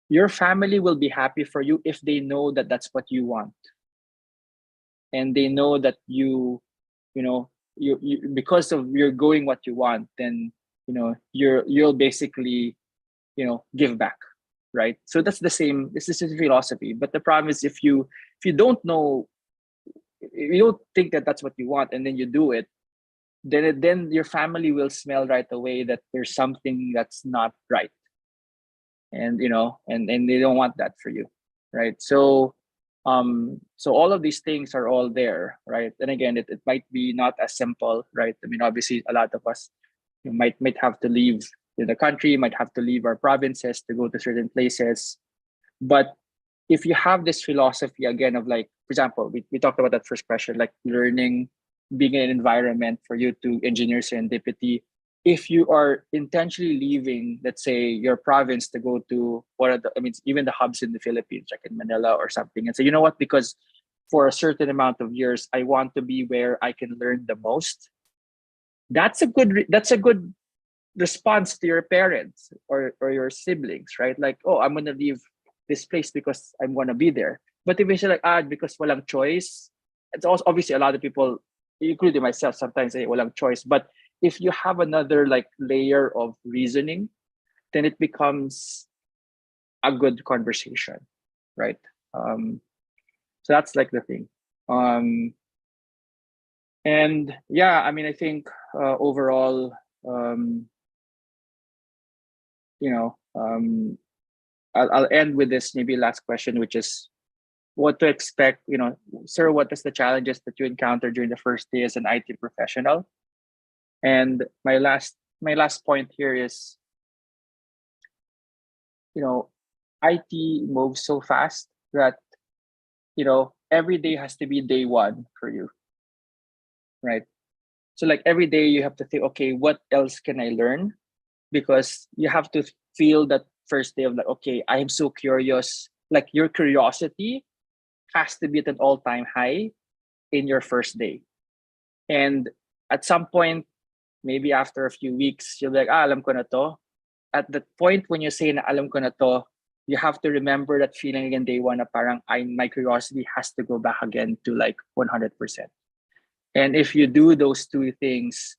your family will be happy for you if they know that that's what you want, and they know that you because of you're going what you want, then you'll basically give back, right? So that's the same. This is the philosophy. But the problem is, if you don't know, you don't think that that's what you want, and then you do it, then your family will smell right away that there's something that's not right, and and they don't want that for you, right? So so all of these things are all there, right? And again, it might be not as simple, right? I mean, obviously a lot of us might have to leave the country, might have to leave our provinces to go to certain places. But if you have this philosophy again of, like, for example, we talked about that first question, like learning, being in an environment for you to engineer serendipity. If you are intentionally leaving, let's say, your province to go to even the hubs in the Philippines, like in Manila or something, and say, you know what, because for a certain amount of years, I want to be where I can learn the most. That's a good response to your parents or your siblings, right? Like, oh, I'm gonna leave this place because I'm gonna be there. But if you say like, because walang choice, it's also obviously a lot of people, including myself, sometimes say walang choice. But if you have another like layer of reasoning, then it becomes a good conversation, right? So that's like the thing. And yeah, I mean, I think overall, I'll end with this maybe last question, which is what to expect. Sir, what is the challenges that you encountered during the first day as an IT professional? And my last point here is, IT moves so fast that every day has to be day one for you, right? So like every day you have to think, okay, what else can I learn? Because you have to feel that first day of like, okay, I am so curious. Like your curiosity has to be at an all-time high in your first day. And at some point, maybe after a few weeks, you'll be like, alam ko na to. At the point when you say na alam ko na to, you have to remember that feeling again day one na parang my curiosity has to go back again to like 100%. And if you do those two things,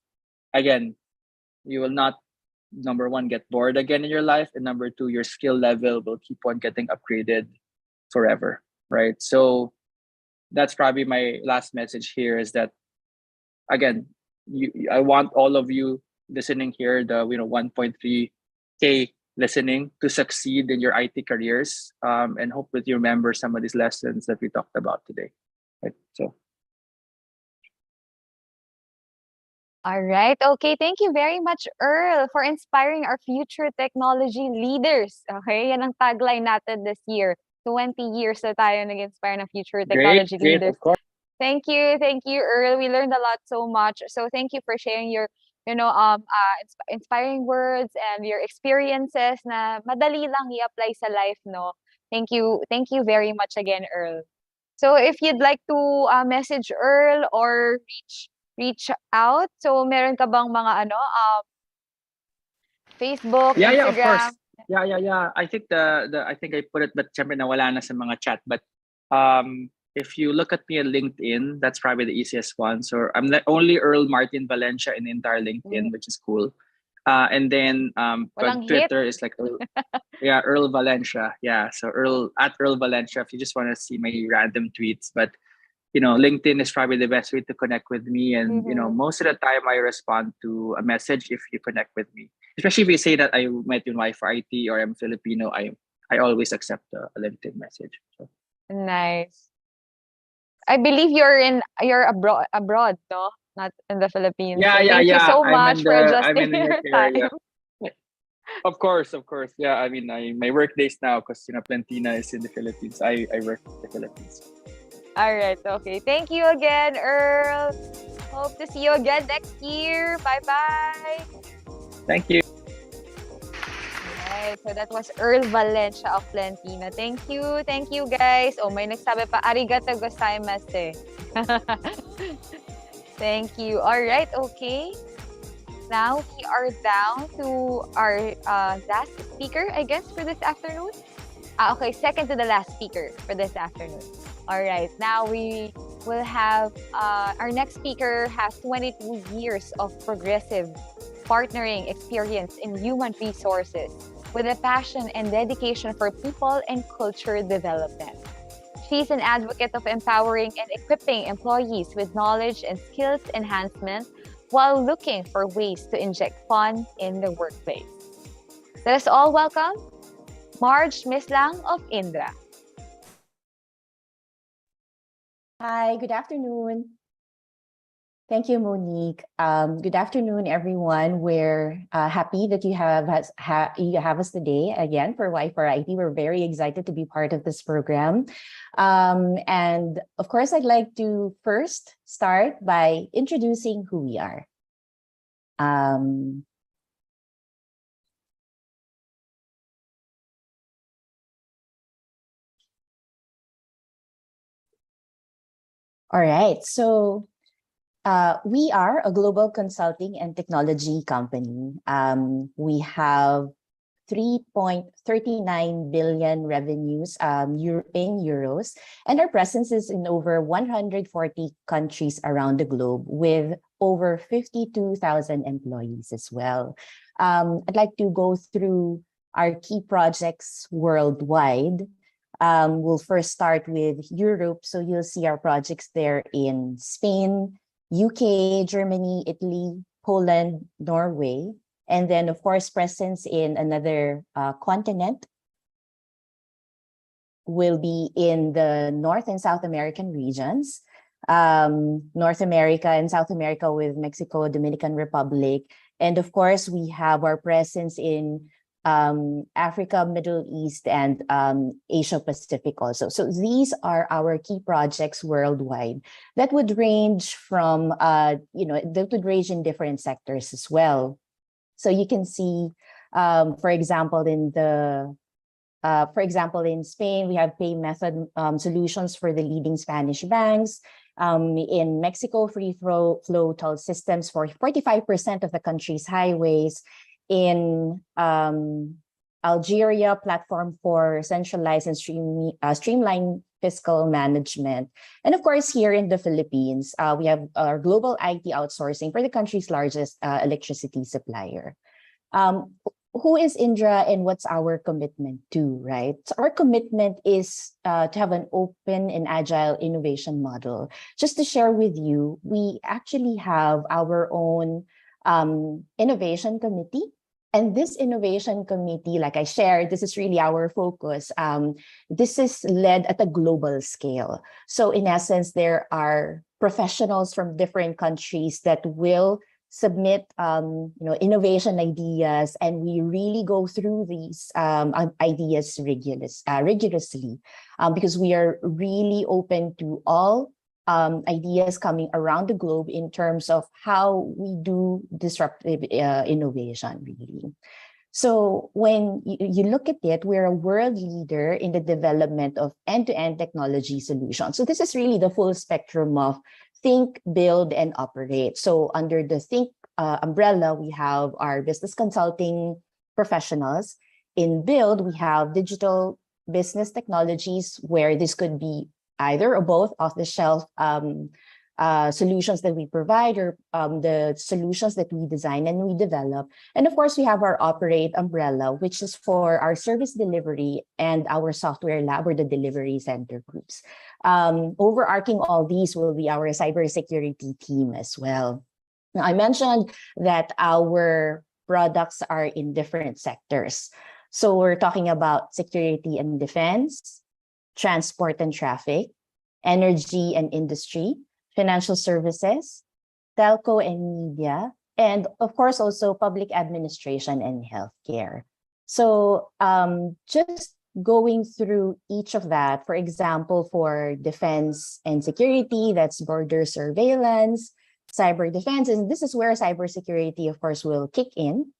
again, you will not, number one, get bored again in your life, and number two, your skill level will keep on getting upgraded forever, right? So that's probably my last message here, is that, again, I want all of you listening here, the 1.3K listening, to succeed in your IT careers, and hope that you remember some of these lessons that we talked about today, right? So. All right. Okay. Thank you very much, Earl, for inspiring our future technology leaders. Okay. Yan ang tagline natin this year. 20 years na tayo nag-inspire ng future technology leaders. Of course. Thank you, Earl. We learned a lot so much. So thank you for sharing your, inspiring words and your experiences na madali lang i-apply sa life, no? Thank you very much again, Earl. So if you'd like to message Earl or reach out, so meron ka bang mga Facebook, yeah, Instagram? Of course. Yeah. I think I think I put it, but syempre nawala na sa mga chat. But if you look at me on LinkedIn, that's probably the easiest one. So I'm the only Earl Martin Valencia in the entire LinkedIn, which is cool. And then Twitter is like Earl Valencia. Yeah, so at Earl Valencia if you just want to see my random tweets. But LinkedIn is probably the best way to connect with me. And most of the time I respond to a message if you connect with me. Especially if you say that I met you in Y4IT or I'm Filipino, I always accept a LinkedIn message. So. Nice. I believe you're abroad, no? Not in the Philippines. Yeah, so thank you so much for adjusting your time. Of course. Yeah, I mean, my work days now, because Plantina is in the Philippines. I work in the Philippines. All right. Okay. Thank you again, Earl. Hope to see you again next year. Bye-bye. Thank you. Alright, so that was Earl Valencia of Plantina. Thank you guys. Oh, may nagsabi pa, arigato gozaimasu. Thank you. Alright, okay. now we are down to our last speaker, I guess, for this afternoon. Okay, second to the last speaker for this afternoon. All right, now we will have our next speaker has 22 years of progressive partnering experience in human resources with a passion and dedication for people and culture development. She's an advocate of empowering and equipping employees with knowledge and skills enhancement while looking for ways to inject fun in the workplace. Let us all welcome Marge Mislang of Indra. Hi, good afternoon. Thank you, Monique. Good afternoon, everyone. We're happy that you have us today again for Y4IT. We're very excited to be part of this program. And of course, I'd like to first start by introducing who we are. All right, so we are a global consulting and technology company. We have 3.39 billion revenues in euros, and our presence is in over 140 countries around the globe with over 52,000 employees as well. I'd like to go through our key projects worldwide. We'll first start with Europe. So you'll see our projects there in Spain, UK, Germany, Italy, Poland, Norway, and then of course presence in another continent will be in the North and South American regions. North America and South America with Mexico, Dominican Republic, and of course we have our presence in Africa, Middle East, and Asia Pacific also. So these are our key projects worldwide that would range from, that would range in different sectors as well. So you can see, for example, in Spain, we have pay method solutions for the leading Spanish banks. In Mexico, free flow toll systems for 45% of the country's highways. In Algeria, platform for centralized and streamlined fiscal management. And of course, here in the Philippines, we have our global IT outsourcing for the country's largest electricity supplier. Who is Indra and what's our commitment to, right? So our commitment is to have an open and agile innovation model. Just to share with you, we actually have our own innovation committee. And this innovation committee, like I shared, this is really our focus. This is led at a global scale. So in essence, there are professionals from different countries that will submit innovation ideas, and we really go through these ideas rigorously because we are really open to all ideas coming around the globe in terms of how we do disruptive innovation, really. So when you look at it, we're a world leader in the development of end-to-end technology solutions. So this is really the full spectrum of think, build, and operate. So under the think umbrella, we have our business consulting professionals. In build, we have digital business technologies, where this could be either or both off-the-shelf solutions that we provide, or the solutions that we design and we develop. And of course, we have our operate umbrella, which is for our service delivery and our software lab or the delivery center groups. Overarching all these will be our cybersecurity team as well. Now, I mentioned that our products are in different sectors. So we're talking about security and defense, transport and traffic, energy and industry, financial services, telco and media, and of course also public administration and healthcare. So just going through each of that, for example, for defense and security, that's border surveillance, cyber defense, and this is where cybersecurity, of course, will kick in.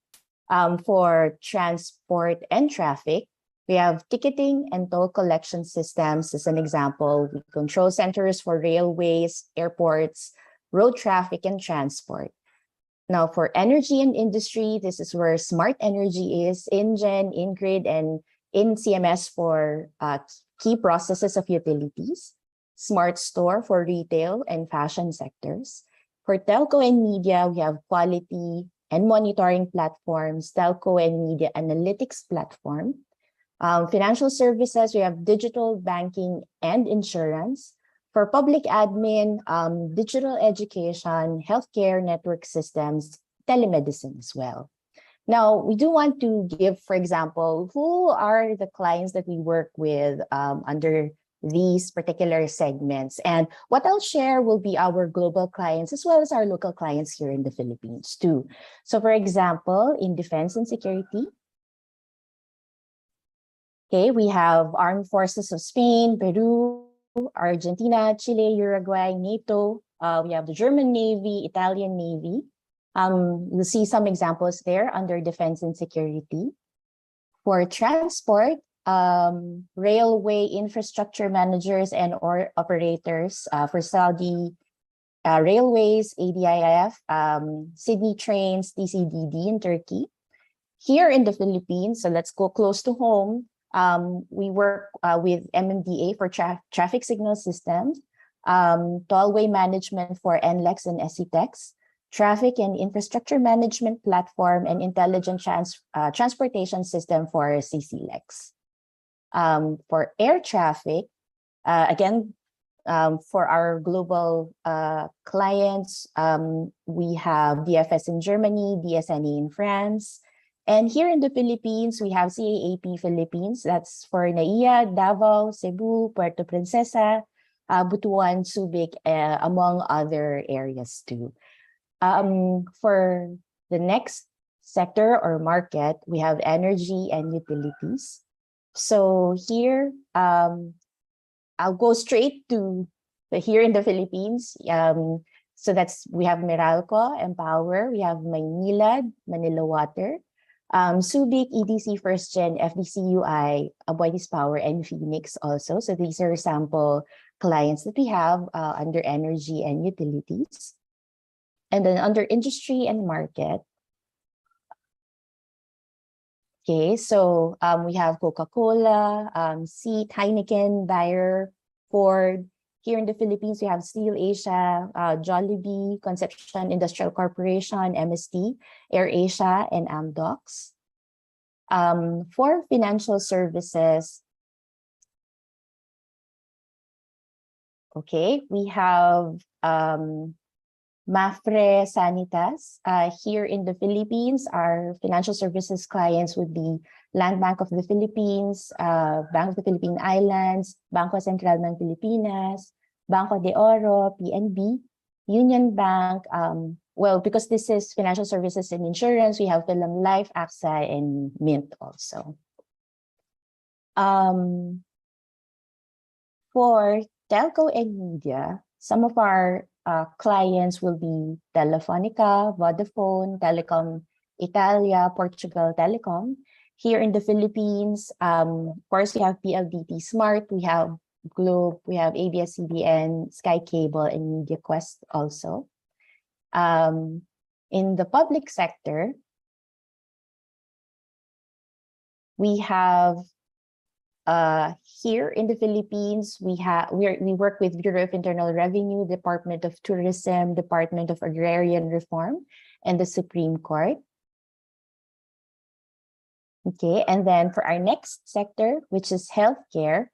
For transport and traffic, we have ticketing and toll collection systems as an example. We control centers for railways, airports, road traffic, and transport. Now, for energy and industry, this is where smart energy is, InGen, InGrid, and InCMS for key processes of utilities, smart store for retail and fashion sectors. For telco and media, we have quality and monitoring platforms, telco and media analytics platform. Financial services, we have digital banking and insurance. For public admin, digital education, healthcare network systems, telemedicine as well. Now, we do want to give, for example, who are the clients that we work with under these particular segments. And what I'll share will be our global clients as well as our local clients here in the Philippines too. So for example, in defense and security, okay, we have Armed Forces of Spain, Peru, Argentina, Chile, Uruguay, NATO. We have the German Navy, Italian Navy. You'll see some examples there under defense and security. For transport, railway infrastructure managers and or operators for Saudi Railways, ADIF, Sydney Trains, TCDD in Turkey. Here in the Philippines, so let's go close to home. We work with MMDA for traffic signal systems, tollway management for NLEX and SCTEX, traffic and infrastructure management platform, and intelligent transportation system for CCLEX. For air traffic, again, for our global clients, we have DFS in Germany, DSNE in France. And here in the Philippines, we have CAAP Philippines. That's for NAIA, Davao, Cebu, Puerto Princesa, Butuan, Subic, among other areas too. For the next sector or market, we have energy and utilities. So here, I'll go straight to here in the Philippines. So we have Meralco, Empower, we have Maynilad, Manila Water, Subic, EDC First Gen, FDCUI, Aboitiz Power, and Phoenix also. So these are sample clients that we have under energy and utilities. And then under industry and market, okay, so we have Coca-Cola, Seat, Heineken, Bayer, Ford. Here in the Philippines, we have Steel Asia, Jollibee, Concepcion Industrial Corporation, MST, AirAsia, and Amdocs. For financial services, okay, we have Mafre Sanitas. Here in the Philippines, our financial services clients would be Land Bank of the Philippines, Bank of the Philippine Islands, Bangko Sentral ng Pilipinas, Banco de Oro, PNB, Union Bank. Well, because this is financial services and insurance, we have Film Life, AXA, and Mint also. For telco and media, some of our clients will be Telefonica, Vodafone, Telecom Italia, Portugal Telecom. Here in the Philippines, of course, we have PLDT Smart, we have Globe, we have ABS-CBN, Sky Cable, and MediaQuest also. In the public sector, we have here in the Philippines, we work with Bureau of Internal Revenue, Department of Tourism, Department of Agrarian Reform, and the Supreme Court. Okay, and then for our next sector, which is healthcare,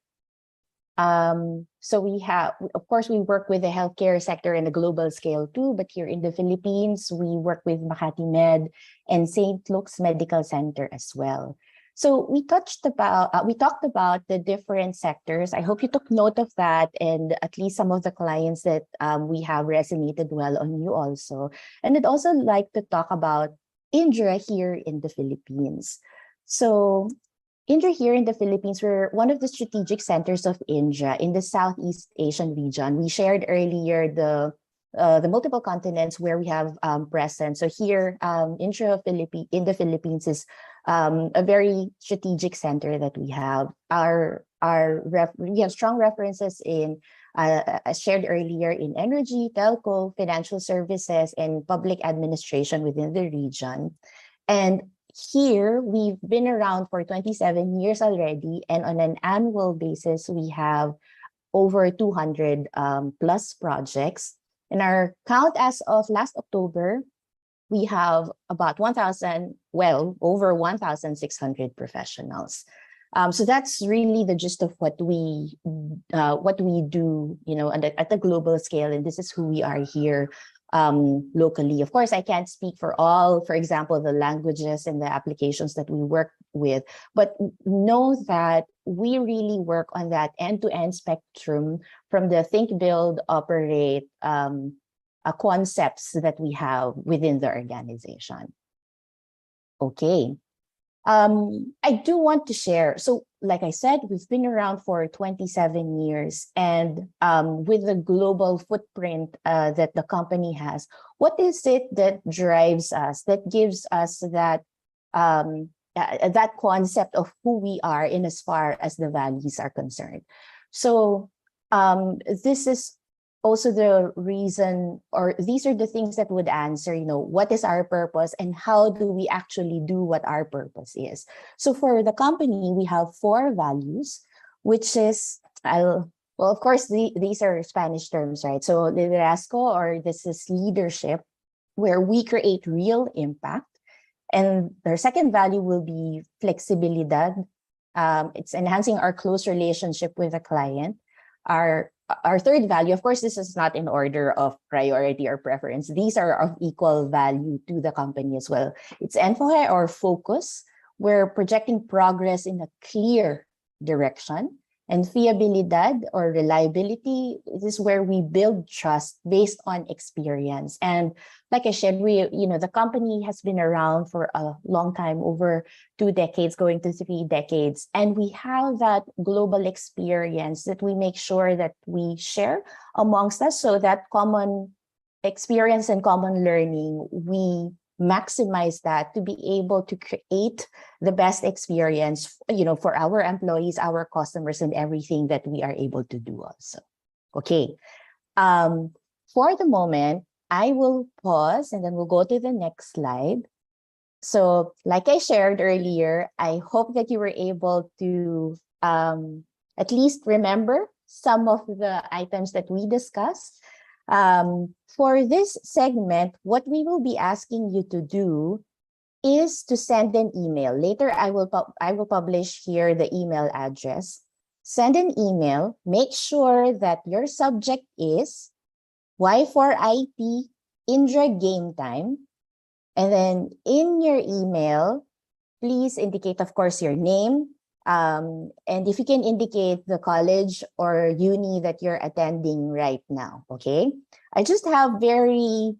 so we have, of course, we work with the healthcare sector in a global scale too, but here in the Philippines, we work with Makati Med and St. Luke's Medical Center as well. So we talked about the different sectors. I hope you took note of that, and at least some of the clients that we have resonated well on you also. And I'd also like to talk about Indra here in the Philippines. So Indra here in the Philippines, we're one of the strategic centers of Indra in the Southeast Asian region. We shared earlier the multiple continents where we have presence. So here, Indra in the Philippines is a very strategic center that we have. We have strong references in as shared earlier, in energy, telco, financial services, and public administration within the region. And here, we've been around for 27 years already, and on an annual basis, we have over 200 plus projects. In our count as of last October, we have about 1,000, well, over 1,600 professionals. So that's really the gist of what we do, you know, at the global scale, and this is who we are here locally. Of course, I can't speak for all, for example, the languages and the applications that we work with, but know that we really work on that end-to-end spectrum from the think, build, operate concepts that we have within the organization. Okay. I do want to share. So like I said, we've been around for 27 years, and with the global footprint that the company has, what is it that drives us, that gives us that that concept of who we are in as far as the values are concerned? So this is also the reason, or these are the things that would answer, you know, what is our purpose and how do we actually do what our purpose is. So for the company, we have 4 values, which is, well, of course, these are Spanish terms, right? So liderazgo, or this is leadership, where we create real impact. And their second value will be flexibilidad. It's enhancing our close relationship with the client. Our third value, of course, this is not in order of priority or preference. These are of equal value to the company as well. It's enfoque, or focus. We're projecting progress in a clear direction. And fiabilidad, or reliability, this is where we build trust based on experience. And like I said, the company has been around for a long time, over 2 decades, going to 3 decades. And we have that global experience that we make sure that we share amongst us, so that common experience and common learning, we maximize that to be able to create the best experience, you know, for our employees, our customers, and everything that we are able to do also. Okay. For the moment, I will pause and then we'll go to the next slide. So like I shared earlier, I hope that you were able to at least remember some of the items that we discussed. For this segment, what we will be asking you to do is to send an email. Later, I will publish here the email address. Send an email. Make sure that your subject is Y4IT Indra Game Time. And then in your email, please indicate, of course, your name. And if you can indicate the college or uni that you're attending right now, okay? I just have very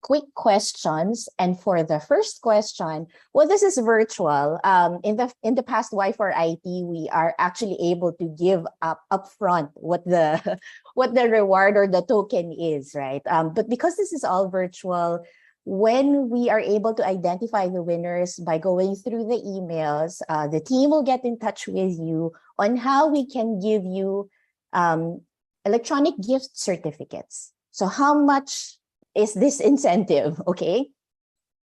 quick questions. And for the first question, well, this is virtual. In the past Y4IT, we are actually able to give up upfront what the reward or the token is, right? But because this is all virtual, when we are able to identify the winners by going through the emails, the team will get in touch with you on how we can give you electronic gift certificates. So how much is this incentive, okay?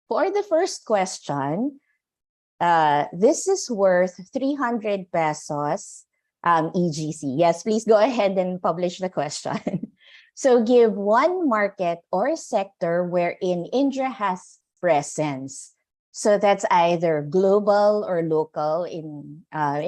For the first question, this is worth 300 pesos EGC. Yes, please go ahead and publish the question. So give one market or sector wherein Indra has presence. So that's either global or local. In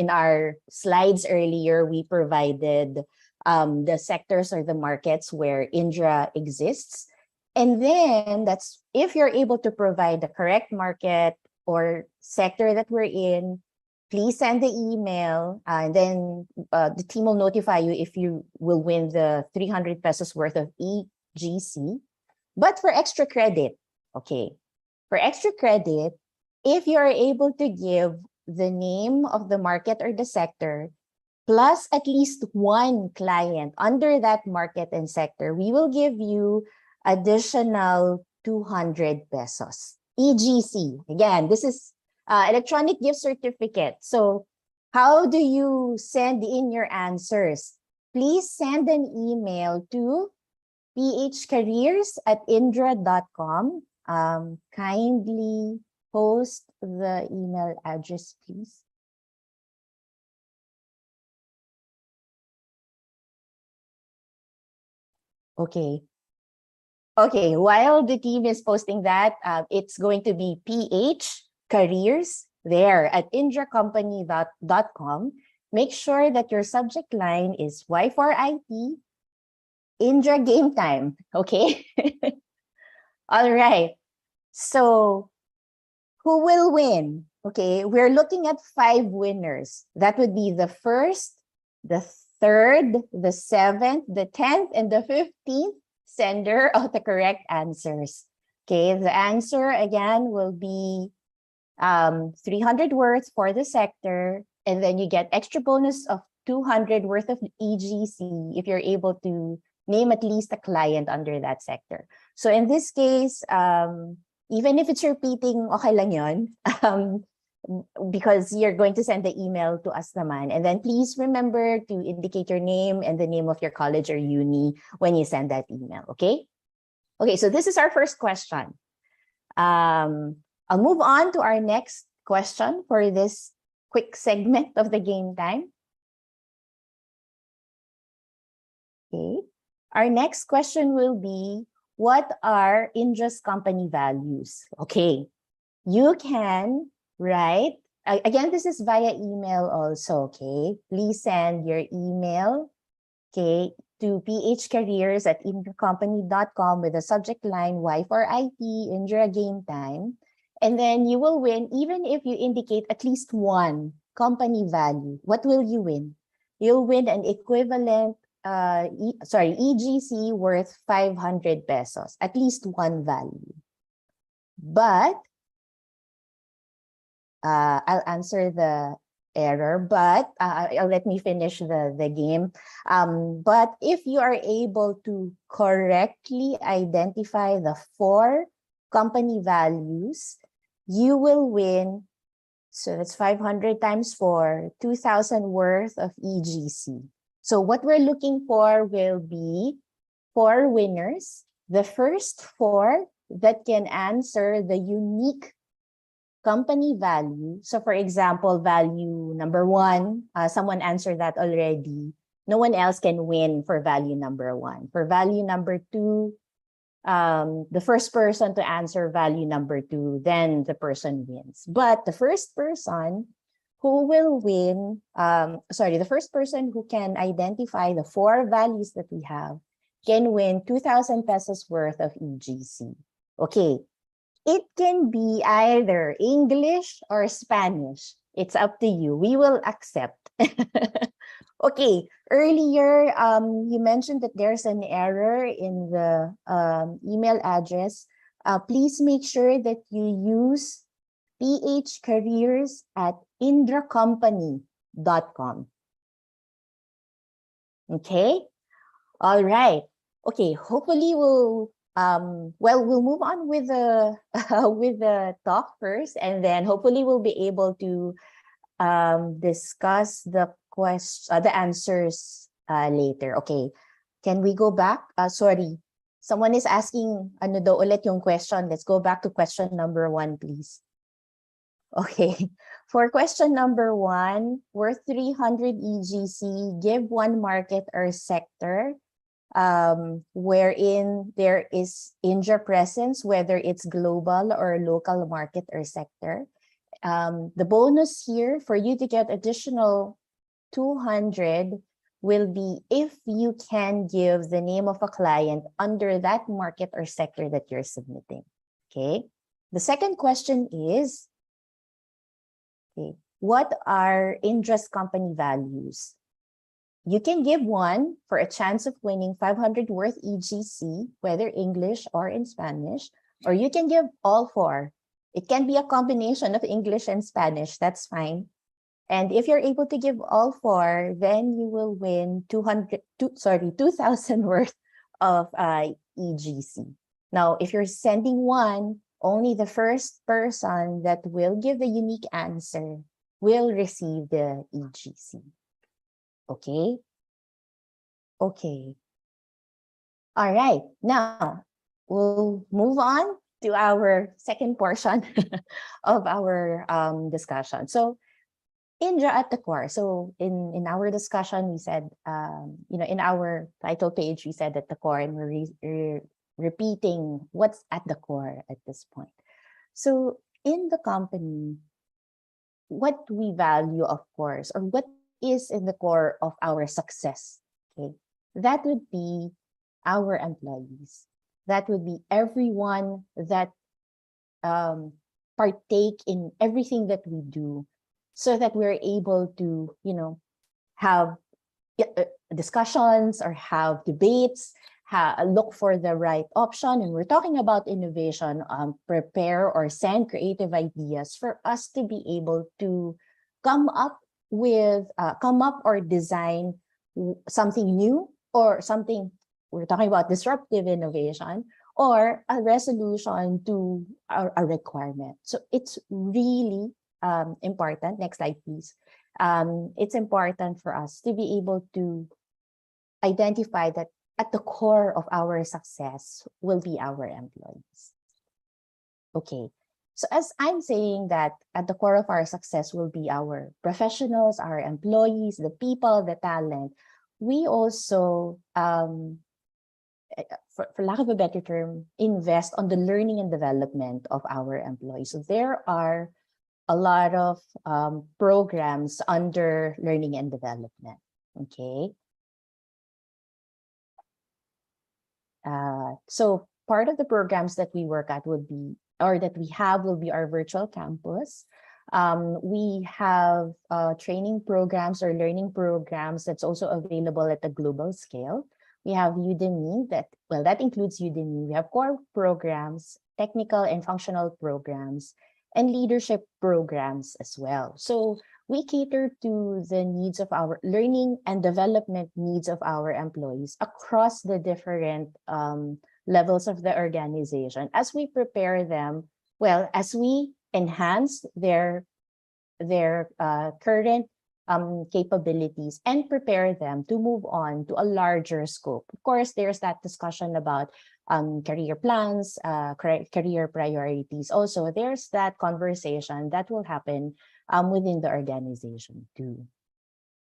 our slides earlier, we provided the sectors or the markets where Indra exists. And then that's if you're able to provide the correct market or sector that we're in, please send the email, and then the team will notify you if you will win the 300 pesos worth of EGC. But for extra credit, okay, for extra credit, if you are able to give the name of the market or the sector, plus at least one client under that market and sector, we will give you additional 200 pesos. EGC, again, this is electronic gift certificate. So how do you send in your answers? please send an email to phcareers@indra.com. Kindly post the email address, please. Okay. Okay, while the team is posting that, it's going to be phcareers there at indracompany.com. Make sure that your subject line is Y4IT Indra game time, okay? All right. So who will win? Okay, we're looking at 5 winners. That would be the 1st, the 3rd, the 7th, the 10th, and the 15th sender of the correct answers. Okay, the answer again will be 300 words for the sector, and then you get extra bonus of 200 worth of EGC if you're able to name at least a client under that sector. So in this case, even if it's repeating, okay lang yun, because you're going to send the email to us naman. And then please remember to indicate your name and the name of your college or uni when you send that email, okay? Okay, so this is our first question. I'll move on to our next question for this quick segment of the game time. Okay, our next question will be, what are Indra's company values? Okay, you can write, again, this is via email also, okay? Please send your email, okay, to phcareers@indracompany.com with the subject line Y4IT Indra Game Time. And then you will win, even if you indicate at least one company value. What will you win? You'll win an equivalent EGC worth 500 pesos, at least one value. But I'll answer the error, but let me finish the game. But if you are able to correctly identify the 4 company values, you will win. So that's 500 times 4, 2,000 worth of EGC. So what we're looking for will be 4 winners. The first 4 that can answer the unique company value. So for example, value number 1, someone answered that already. No one else can win for value number 1. For value number 2, the first person to answer value number 2, then the person wins. But the first person who will win, the first person who can identify the 4 values that we have can win 2,000 pesos worth of EGC. Okay, it can be either English or Spanish. It's up to you. We will accept. Okay, earlier you mentioned that there's an error in the email address. Please make sure that you use phcareers@indracompany.com. Okay, all right. Okay, hopefully we'll move on with the with the talk first, and then hopefully we'll be able to discuss the answers later. Okay, can we go back? Sorry, someone is asking ano daw ulit yung question. Let's go back to question number 1, please. Okay, for question number 1, worth 300 EGC, give one market or sector wherein there is Indra presence, whether it's global or local market or sector. The bonus here for you to get additional 200 will be if you can give the name of a client under that market or sector that you're submitting. Okay. The second question is, okay, what are Indra's company values? You can give one for a chance of winning 500 worth EGC, whether English or in Spanish, or you can give all 4. It can be a combination of English and Spanish, that's fine. And if you're able to give all 4, then you will win 2,000 worth of EGC. Now, if you're sending one, only the first person that will give the unique answer will receive the EGC. Okay? Okay. All right. Now, we'll move on to our second portion of our discussion. So, Indra at the core. So, in our discussion, we said, in our title page, we said at the core, and we're repeating what's at the core at this point. So, in the company, what we value, of course, or what is in the core of our success, okay, that would be our employees. That would be everyone that partake in everything that we do, so that we're able to, have discussions or have debates, look for the right option. And we're talking about innovation, prepare or send creative ideas for us to be able to come up or design something new, or something, we're talking about disruptive innovation, or a resolution to a requirement. So it's really important. Next slide, please. It's important for us to be able to identify that at the core of our success will be our employees. Okay, so as I'm saying that at the core of our success will be our professionals, our employees, the people, the talent, we also, for lack of a better term, invest on the learning and development of our employees. So there are a lot of programs under learning and development, okay? So part of the programs that we work at would be, or that we have, will be our virtual campus. We have training programs or learning programs that's also available at a global scale. We have Udemy, that includes Udemy. We have core programs, technical and functional programs, and leadership programs as well. So we cater to the needs of our learning and development needs of our employees across the different levels of the organization as we prepare them, as we enhance their current capabilities and prepare them to move on to a larger scope. Of course, there's that discussion about career plans, career priorities. Also, there's that conversation that will happen within the organization too.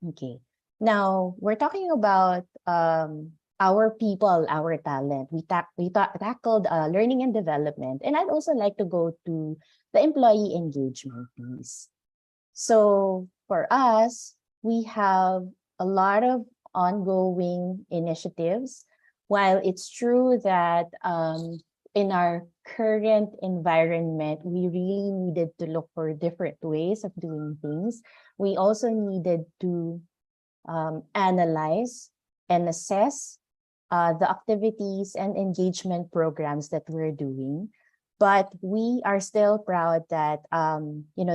Okay, now we're talking about our people, our talent. We tackled learning and development, and I'd also like to go to the employee engagement piece. So for us, we have a lot of ongoing initiatives. While it's true that in our current environment, we really needed to look for different ways of doing things, we also needed to analyze and assess the activities and engagement programs that we're doing. But we are still proud that,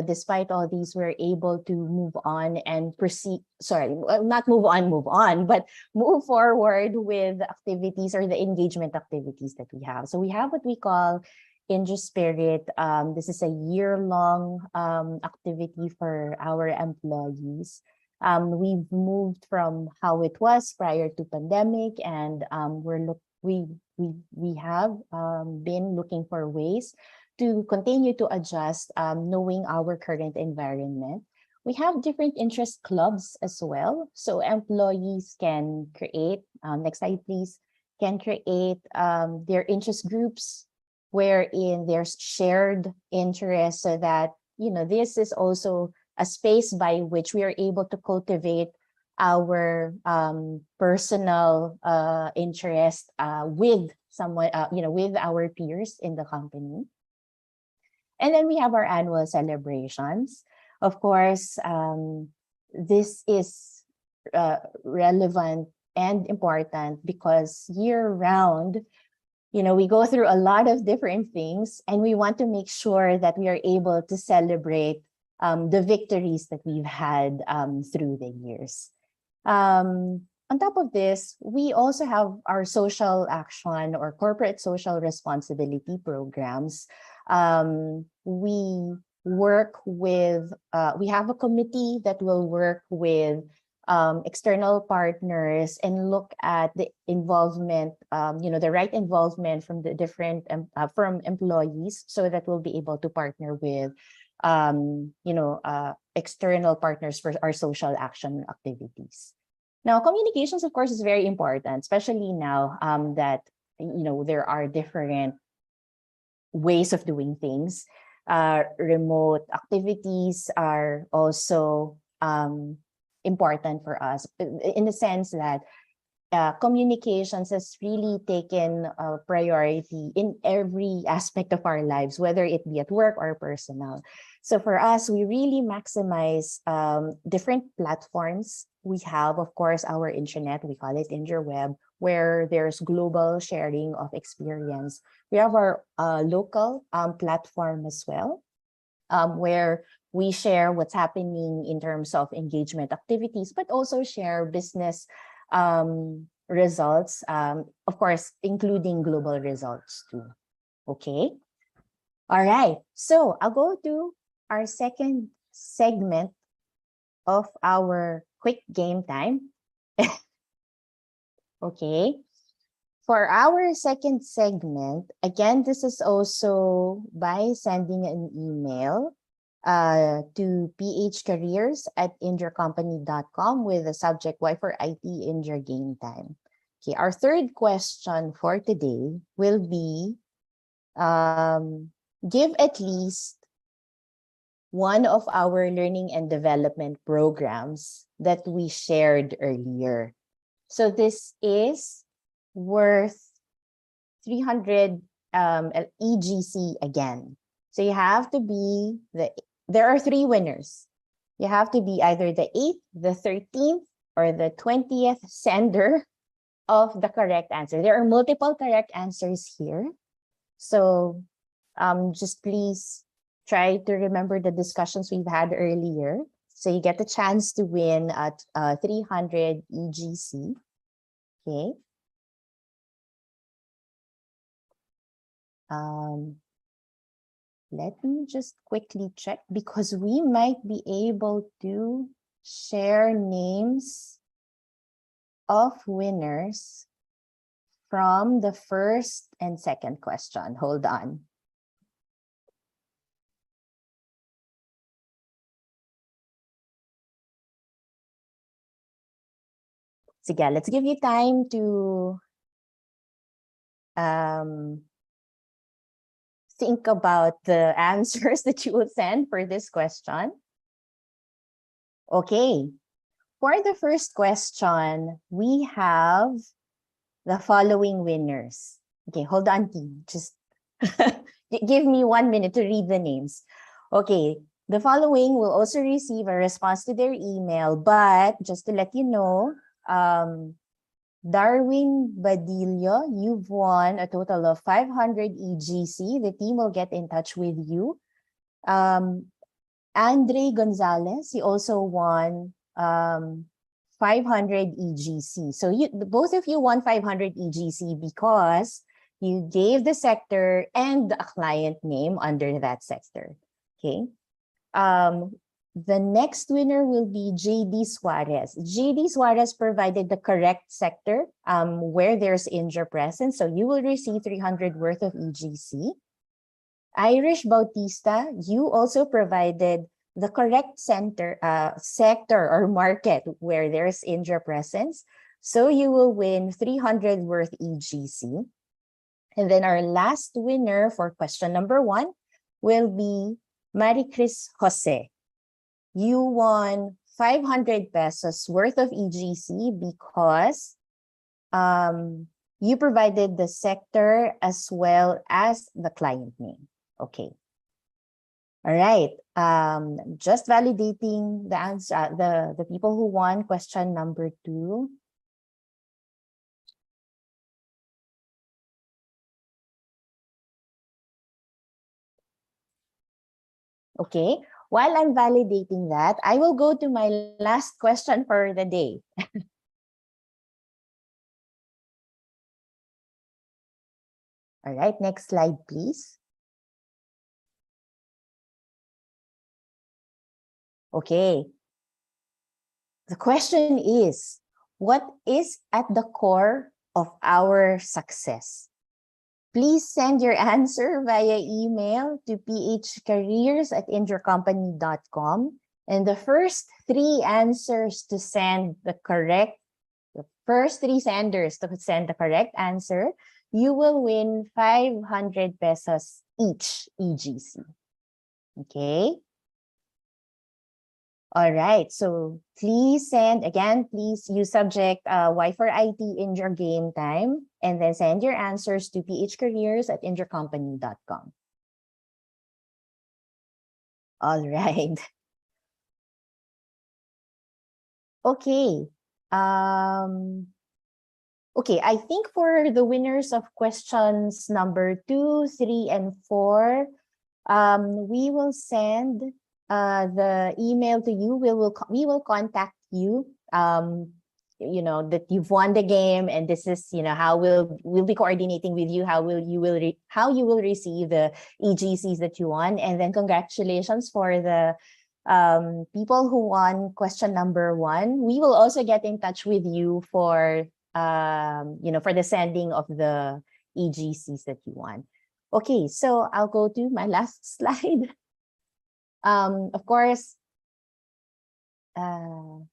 despite all these, we're able to move on and proceed, not move on, but move forward with the activities or the engagement activities that we have. So we have what we call Indra Spirit. This is a year-long activity for our employees. We've moved from how it was prior to pandemic, and we have been looking for ways to continue to adjust, knowing our current environment. We have different interest clubs as well. So employees can create, next slide please, can create their interest groups wherein there's shared interest, so that, this is also a space by which we are able to cultivate our personal interest with someone, with our peers in the company. And then we have our annual celebrations. Of course, this is relevant and important because year-round, we go through a lot of different things, and we want to make sure that we are able to celebrate the victories that we've had through the years. On top of this, we also have our social action or corporate social responsibility programs. We work with, we have a committee that will work with external partners and look at the involvement, the right involvement from the different from employees, so that we'll be able to partner with, external partners for our social action activities. Now, communications, of course, is very important, especially now that there are different ways of doing things. Remote activities are also important for us, in the sense that communications has really taken a priority in every aspect of our lives, whether it be at work or personal. So for us, we really maximize different platforms. We have, of course, our intranet, we call it IndraWeb, where there's global sharing of experience. We have our local platform as well, where we share what's happening in terms of engagement activities, but also share business results, of course, including global results too. Okay. All right. So I'll go to our second segment of our quick game time. Okay. For our second segment, again, this is also by sending an email to phcareers@indracompany.com with the subject Y4IT Indra Game Time. Okay, our third question for today will be, give at least one of our learning and development programs that we shared earlier. So this is worth 300 EGC again. So you have to be there are 3 winners. You have to be either the 8th, the 13th, or the 20th sender of the correct answer. There are multiple correct answers here. So just please try to remember the discussions we've had earlier. So you get the chance to win at 300 EGC. Okay. Let me just quickly check, because we might be able to share names of winners from the first and second question. Hold on. Sige, let's give you time to think about the answers that you will send for this question. Okay, for the first question, we have the following winners. Okay, hold on, team. Just give me 1 minute to read the names. Okay, the following will also receive a response to their email, but just to let you know, Darwin Badillo, you've won a total of 500 EGC. The team will get in touch with you. Andre Gonzalez, he also won 500 EGC. So both of you won 500 EGC because you gave the sector and a client name under that sector. Okay. The next winner will be JD Suarez. JD Suarez provided the correct sector where there's Indra present. So you will receive 300 worth of EGC. Irish Bautista, you also provided the correct sector or market where there's Indra presence. So you will win 300 worth EGC. And then our last winner for question number 1 will be Maricris Jose. You won 500 pesos worth of EGC because you provided the sector as well as the client name. Okay. All right. Just validating the answer, the people who won question number 2. Okay. While I'm validating that, I will go to my last question for the day. All right, next slide, please. Okay. The question is, what is at the core of our success? Please send your answer via email to phcareers@indracompany.com. And the first three senders to send the correct answer, you will win 500 pesos each EGC. Okay? All right, so please please use subject Y4IT in your game time, and then send your answers to phcareers@indracompany.com. All right. Okay. Okay, I think for the winners of questions number 2, 3, and 4, we will send the email to you. We will contact you. That you've won the game, and this is how we'll be coordinating with you. How you will receive the EGCs that you won, and then congratulations for the people who won question number 1. We will also get in touch with you for for the sending of the EGCs that you won. Okay, so I'll go to my last slide. Of course, okay.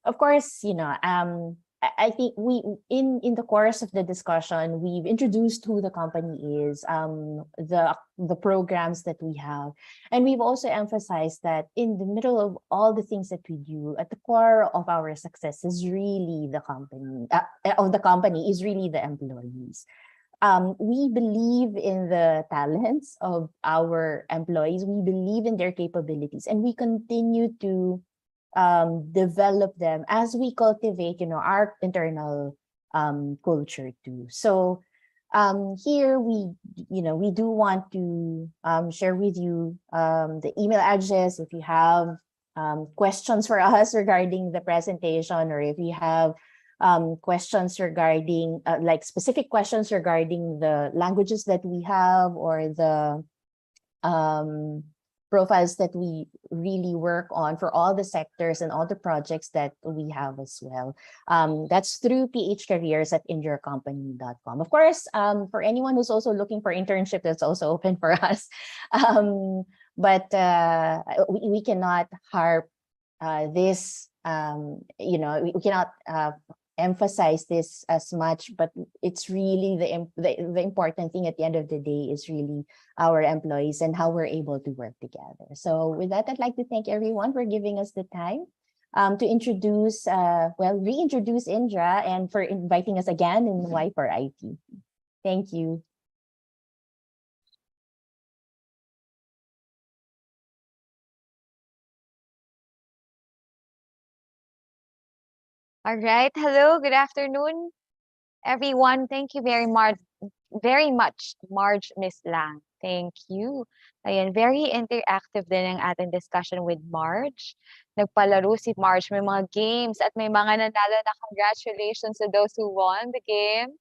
Of course, I think we in the course of the discussion, we've introduced who the company is, the programs that we have, and we've also emphasized that in the middle of all the things that we do, at the core of our success is really the company is really the employees. We believe in the talents of our employees. We believe in their capabilities, and we continue to develop them as we cultivate, our internal culture too. So here we do want to share with you the email address if you have questions for us regarding the presentation, or if you have questions regarding specific questions regarding the languages that we have, or the profiles that we really work on for all the sectors and all the projects that we have as well. That's through phcareers@indracompany.com. Of course, for anyone who's also looking for internship, that's also open for us. But we cannot harp this, we cannot emphasize this as much, but it's really the important thing at the end of the day is really our employees and how we're able to work together. So with that, I'd like to thank everyone for giving us the time to reintroduce Indra, and for inviting us again in Y4IT. Thank you. All right. Hello, good afternoon, everyone. Thank you very much, Marge, Miss Lang. Thank you. Ayan, very interactive din ang ating discussion with Marge. Nagpalaro si Marge, may mga games at may mga nanalo na. Congratulations to those who won the game.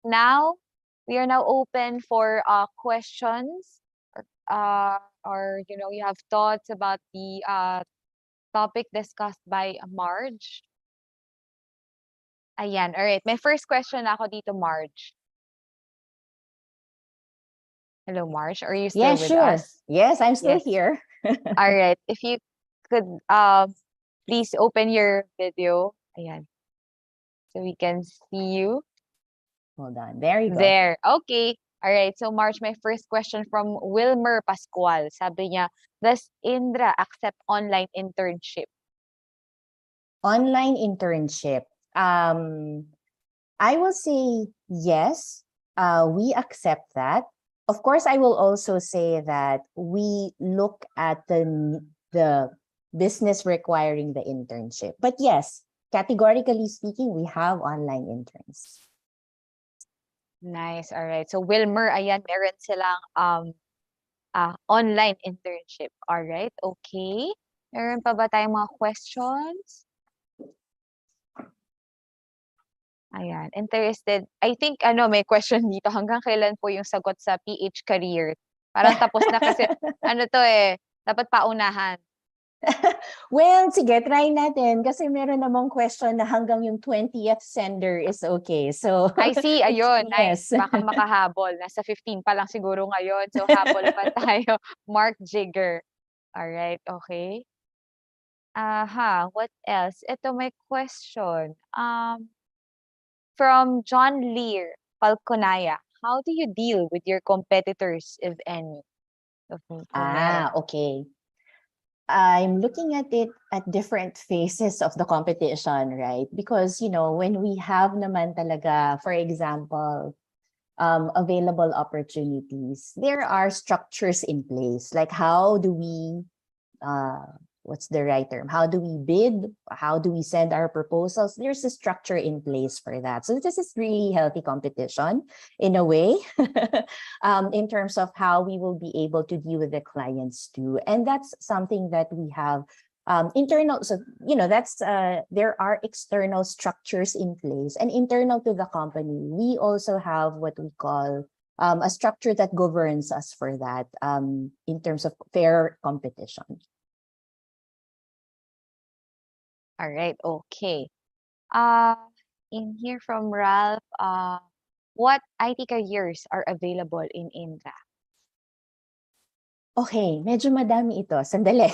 Now, we are now open for questions, or you have thoughts about the topic discussed by Marge. Ayan, all right. My first question ako dito, Marge. Hello, Marge. Are you still with us? Yes, I'm still here. All right. If you could please open your video. Ayan. So we can see you. Hold on. There you go. There. Okay. All right. So Marge, my first question from Wilmer Pascual. Sabi niya, does Indra accept online internship? Online internship. I will say yes, we accept that. Of course, I will also say that we look at the business requiring the internship. But yes, categorically speaking, we have online interns. Nice. All right. So Wilmer, ayan, meron silang online internship. All right. Okay. Meron pa ba tayong mga questions? Ayan, interested. I think may question dito, hanggang kailan po yung sagot sa PH career? Parang tapos na kasi dapat paunahan. Well, sige, try natin kasi meron namang question na hanggang yung 20th sender is okay. So, I see, ayun, nice. yes. Baka makahabol. Nasa 15 pa lang siguro ngayon. So, habol pa tayo. Mark Jigger. Alright, okay. What else? Ito may question. From John Lear, Falconaya. How do you deal with your competitors, if any? Kung meron. Okay. I'm looking at it at different phases of the competition, right? Because, when we have naman talaga, for example, available opportunities, there are structures in place. Like how do we, what's the right term? How do we bid? How do we send our proposals? There's a structure in place for that. So this is really healthy competition in a way, in terms of how we will be able to deal with the clients too. And that's something that we have internal. So, there are external structures in place, and internal to the company, we also have what we call a structure that governs us for that, in terms of fair competition. All right, okay. In here from Ralph, what IT careers are available in Indra? Okay, medyo madami ito. Sandali.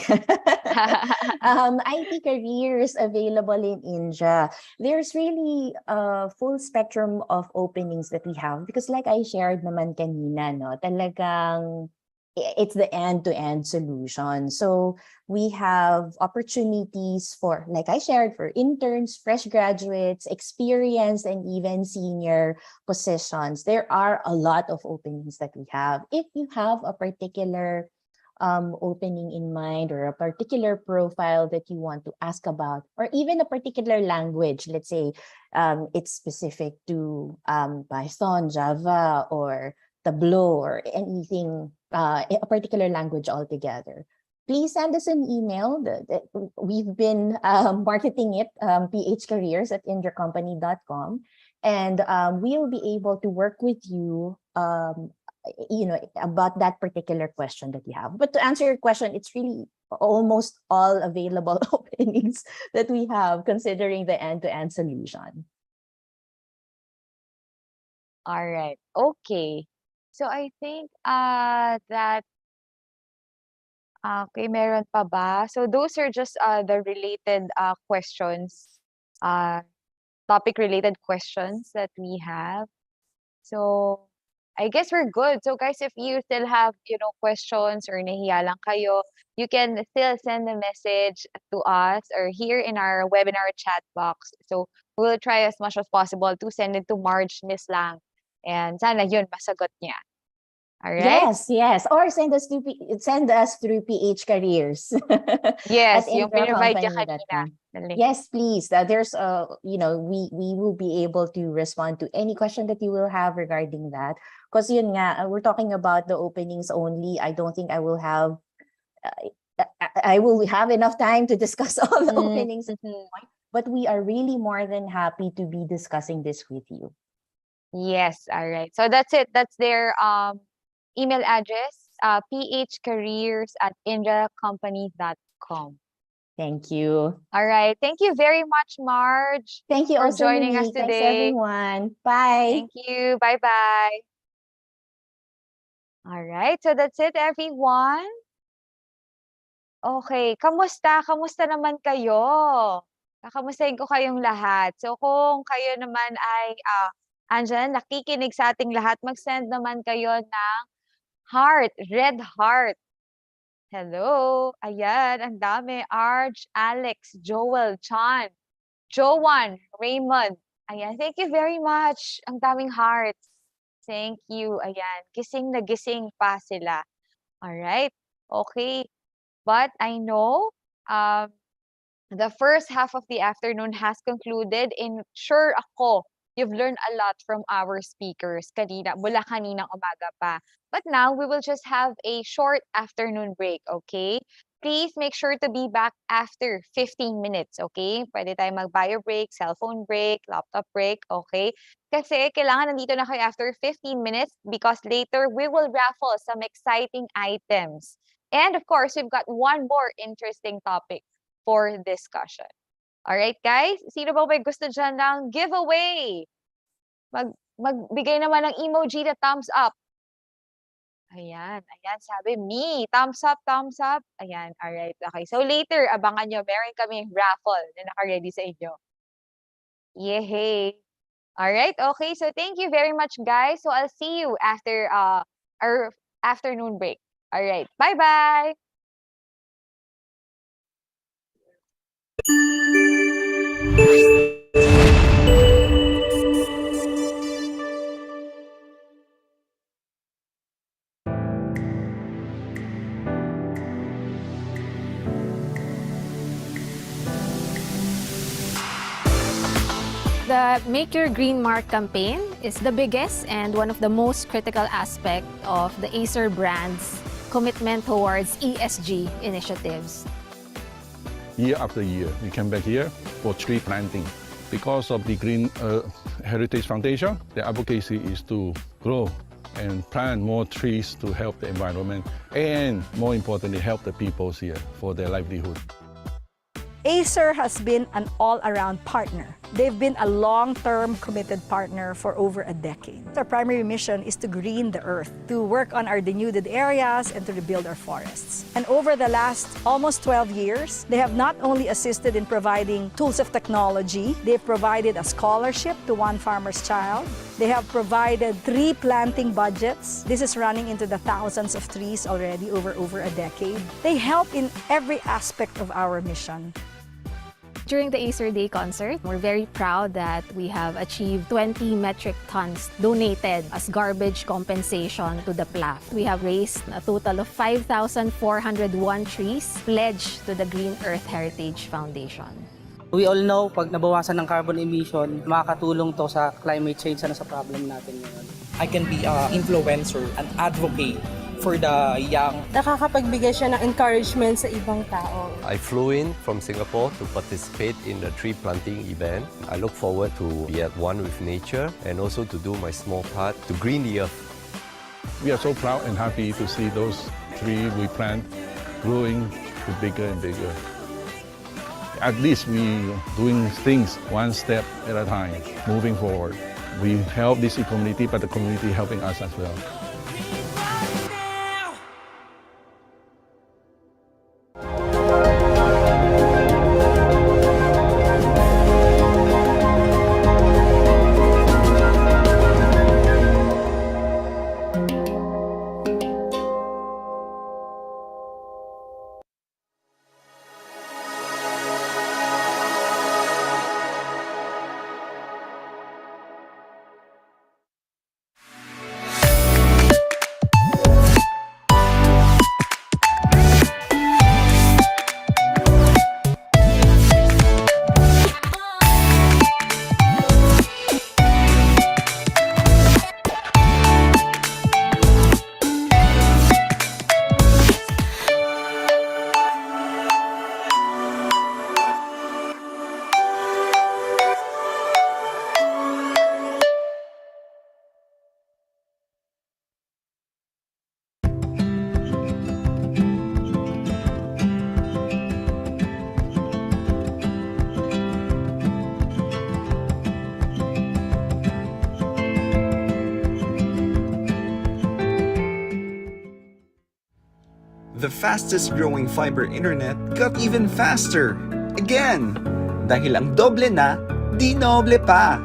IT careers available in Indra. There's really a full spectrum of openings that we have because like I shared naman kanina, no, talagang it's the end-to-end solution. So we have opportunities for, like I shared, for interns, fresh graduates, experienced, and even senior positions. There are a lot of openings that we have. If you have a particular opening in mind or a particular profile that you want to ask about, or even a particular language, let's say it's specific to Python, Java, or Tableau, or anything, a particular language altogether, please send us an email. We've been marketing it, phcareers@indracompany.com, and we'll be able to work with you, about that particular question that you have. But to answer your question, it's really almost all available openings that we have, considering the end-to-end solution. All right, okay. So I think that okay, meron pa ba? So those are just the related questions, topic related questions that we have. So I guess we're good. So guys, if you still have, questions or nahiya lang kayo, you can still send a message to us or here in our webinar chat box. So we'll try as much as possible to send it to Marge Miss Lang. And sana yun, masagot niya. All right? Yes. Or send us through PH Careers. Yes, at yung pinrovide niya indracompany.com. kanina. Yes, please. There's we will be able to respond to any question that you will have regarding that. Because yun nga, we're talking about the openings only. I don't think I will have enough time to discuss all the openings at this point. But we are really more than happy to be discussing this with you. Yes, all right. So that's it. That's their email address, phcareers@indracompany.com. Thank you. All right. Thank you very much, Marge. Thank you for also, joining us Monique. today. Thanks, everyone. Bye. Thank you. Bye-bye. All right. So that's it, everyone. Okay. Kamusta? Kamusta naman kayo? Kakamustahin ko kayong lahat. So kung kayo naman ay andyan, nakikinig sa ating lahat, mag-send naman kayo ng heart, red heart. Hello. Ayan, ang dami. Arj, Alex, Joel, Chan, Joan, Raymond. Ayan, thank you very much. Ang daming hearts. Thank you. Ayan, gising na gising pa sila. Alright. Okay. But I know the first half of the afternoon has concluded, and sure ako, you've learned a lot from our speakers mula kaninang umaga pa. But now, we will just have a short afternoon break, okay? Please make sure to be back after 15 minutes, okay? Pwede tayo mag-bio break, cellphone break, laptop break, okay? Kasi kailangan nandito na kayo after 15 minutes because later we will raffle some exciting items. And of course, we've got one more interesting topic for discussion. All right, guys? Sino ba may gusto dyan ng giveaway? Magbigay naman ng emoji na thumbs up. Ayan, sabi me. Thumbs up, thumbs up. Ayan, alright. Okay, so later, abangan nyo, meron kaming raffle na naka-ready sa inyo. Yehey! Alright, okay. So thank you very much, guys. So I'll see you after our afternoon break. Alright, bye-bye! The Make Your Green Mark campaign is the biggest and one of the most critical aspect of the Acer brand's commitment towards ESG initiatives. Year after year, we come back here for tree planting. Because of the Green Heritage Foundation, the advocacy is to grow and plant more trees to help the environment and, more importantly, help the people here for their livelihood. Acer has been an all-around partner. They've been a long-term committed partner for over a decade. Our primary mission is to green the earth, to work on our denuded areas and to rebuild our forests. And over the last almost 12 years, they have not only assisted in providing tools of technology, they've provided a scholarship to one farmer's child. They have provided tree planting budgets. This is running into the thousands of trees already over a decade. They help in every aspect of our mission. During the Acer Day concert, we're very proud that we have achieved 20 metric tons donated as garbage compensation to the PLAF. We have raised a total of 5,401 trees pledged to the Green Earth Heritage Foundation. We all know, pag nabawasan ng carbon emission, makakatulong to sa climate change na sa problem natin ngayon. I can be an influencer, an advocate for the young. Nakakapagbigay siya ng encouragement sa ibang tao. I flew in from Singapore to participate in the tree planting event. I look forward to be at one with nature and also to do my small part to green the earth. We are so proud and happy to see those trees we plant growing to bigger and bigger. At least we doing things one step at a time, moving forward. We help this community, but the community helping us as well. The fastest growing fiber internet got even faster. Again! Dahil ang doble na, di noble pa!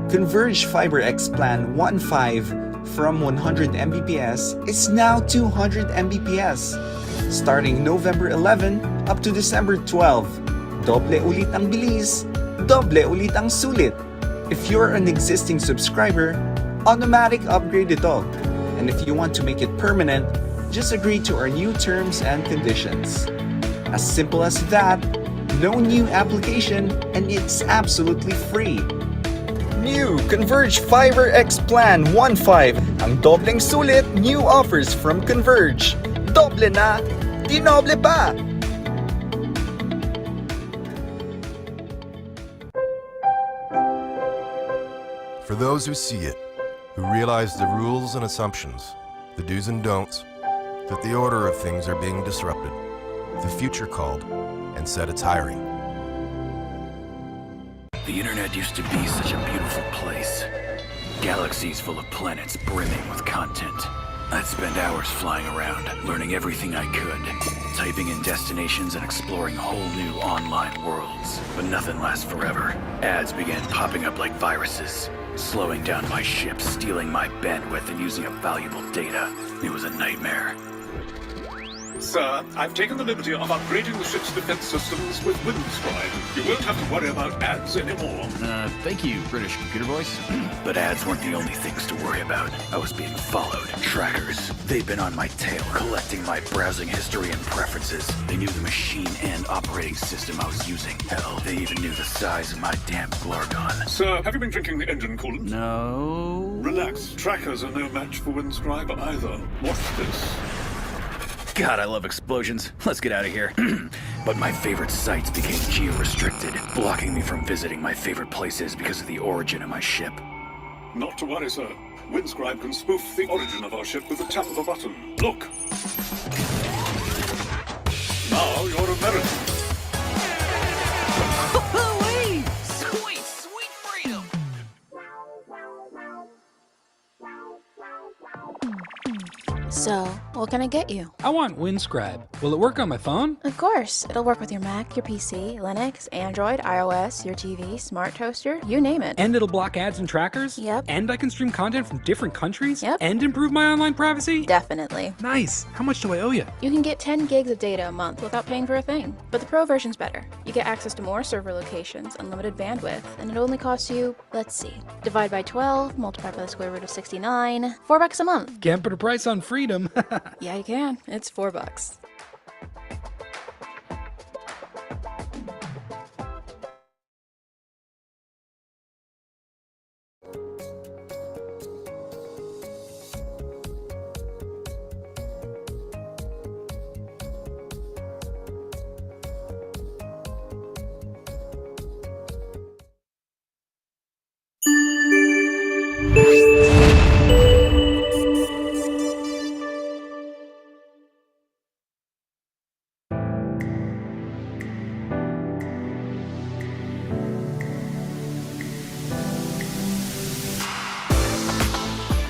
Converge Fiber X Plan 1.5 from 100 Mbps is now 200 Mbps. Starting November 11 up to December 12. Doble ulit ang bilis, doble ulit ang sulit. If you're an existing subscriber, automatic upgrade ito. And if you want to make it permanent, just agree to our new terms and conditions. As simple as that, no new application, and it's absolutely free. New Converge Fiber X Plan 1.5. Ang dobleng sulit, new offers from Converge. Doble na, di noble pa! For those who see it, who realize the rules and assumptions, the do's and don'ts, that the order of things are being disrupted, the future called, and said it's hiring. The internet used to be such a beautiful place. Galaxies full of planets brimming with content. I'd spend hours flying around, learning everything I could, typing in destinations and exploring whole new online worlds. But nothing lasts forever. Ads began popping up like viruses, slowing down my ship, stealing my bandwidth, and using up valuable data. It was a nightmare. Sir, I've taken the liberty of upgrading the ship's defense systems with Windscribe. You won't have to worry about ads anymore. Thank you, British computer voice. But ads weren't the only things to worry about. I was being followed. Trackers. They'd been on my tail, collecting my browsing history and preferences. They knew the machine and operating system I was using. Hell, they even knew the size of my damn Glargon. Sir, have you been drinking the engine coolant? No. Relax. Trackers are no match for Windscribe either. Watch this. God, I love explosions. Let's get out of here. But my favorite sites became geo-restricted, blocking me from visiting my favorite places because of the origin of my ship. Not to worry, sir. Windscribe can spoof the origin of our ship with the tap of a button. Look! Now you're American. Sweet, sweet freedom! So, what can I get you? I want Windscribe. Will it work on my phone? Of course, it'll work with your Mac, your PC, Linux, Android, iOS, your TV, smart toaster, you name it. And it'll block ads and trackers? Yep. And I can stream content from different countries? Yep. And improve my online privacy? Definitely. Nice. How much do I owe you? You can get 10 gigs of data a month without paying for a thing. But the Pro version's better. You get access to more server locations, unlimited bandwidth, and it only costs you, let's see, divide by 12, multiply by the square root of 69, $4 a month. Can't put a price on freedom. Yeah, you can. It's $4.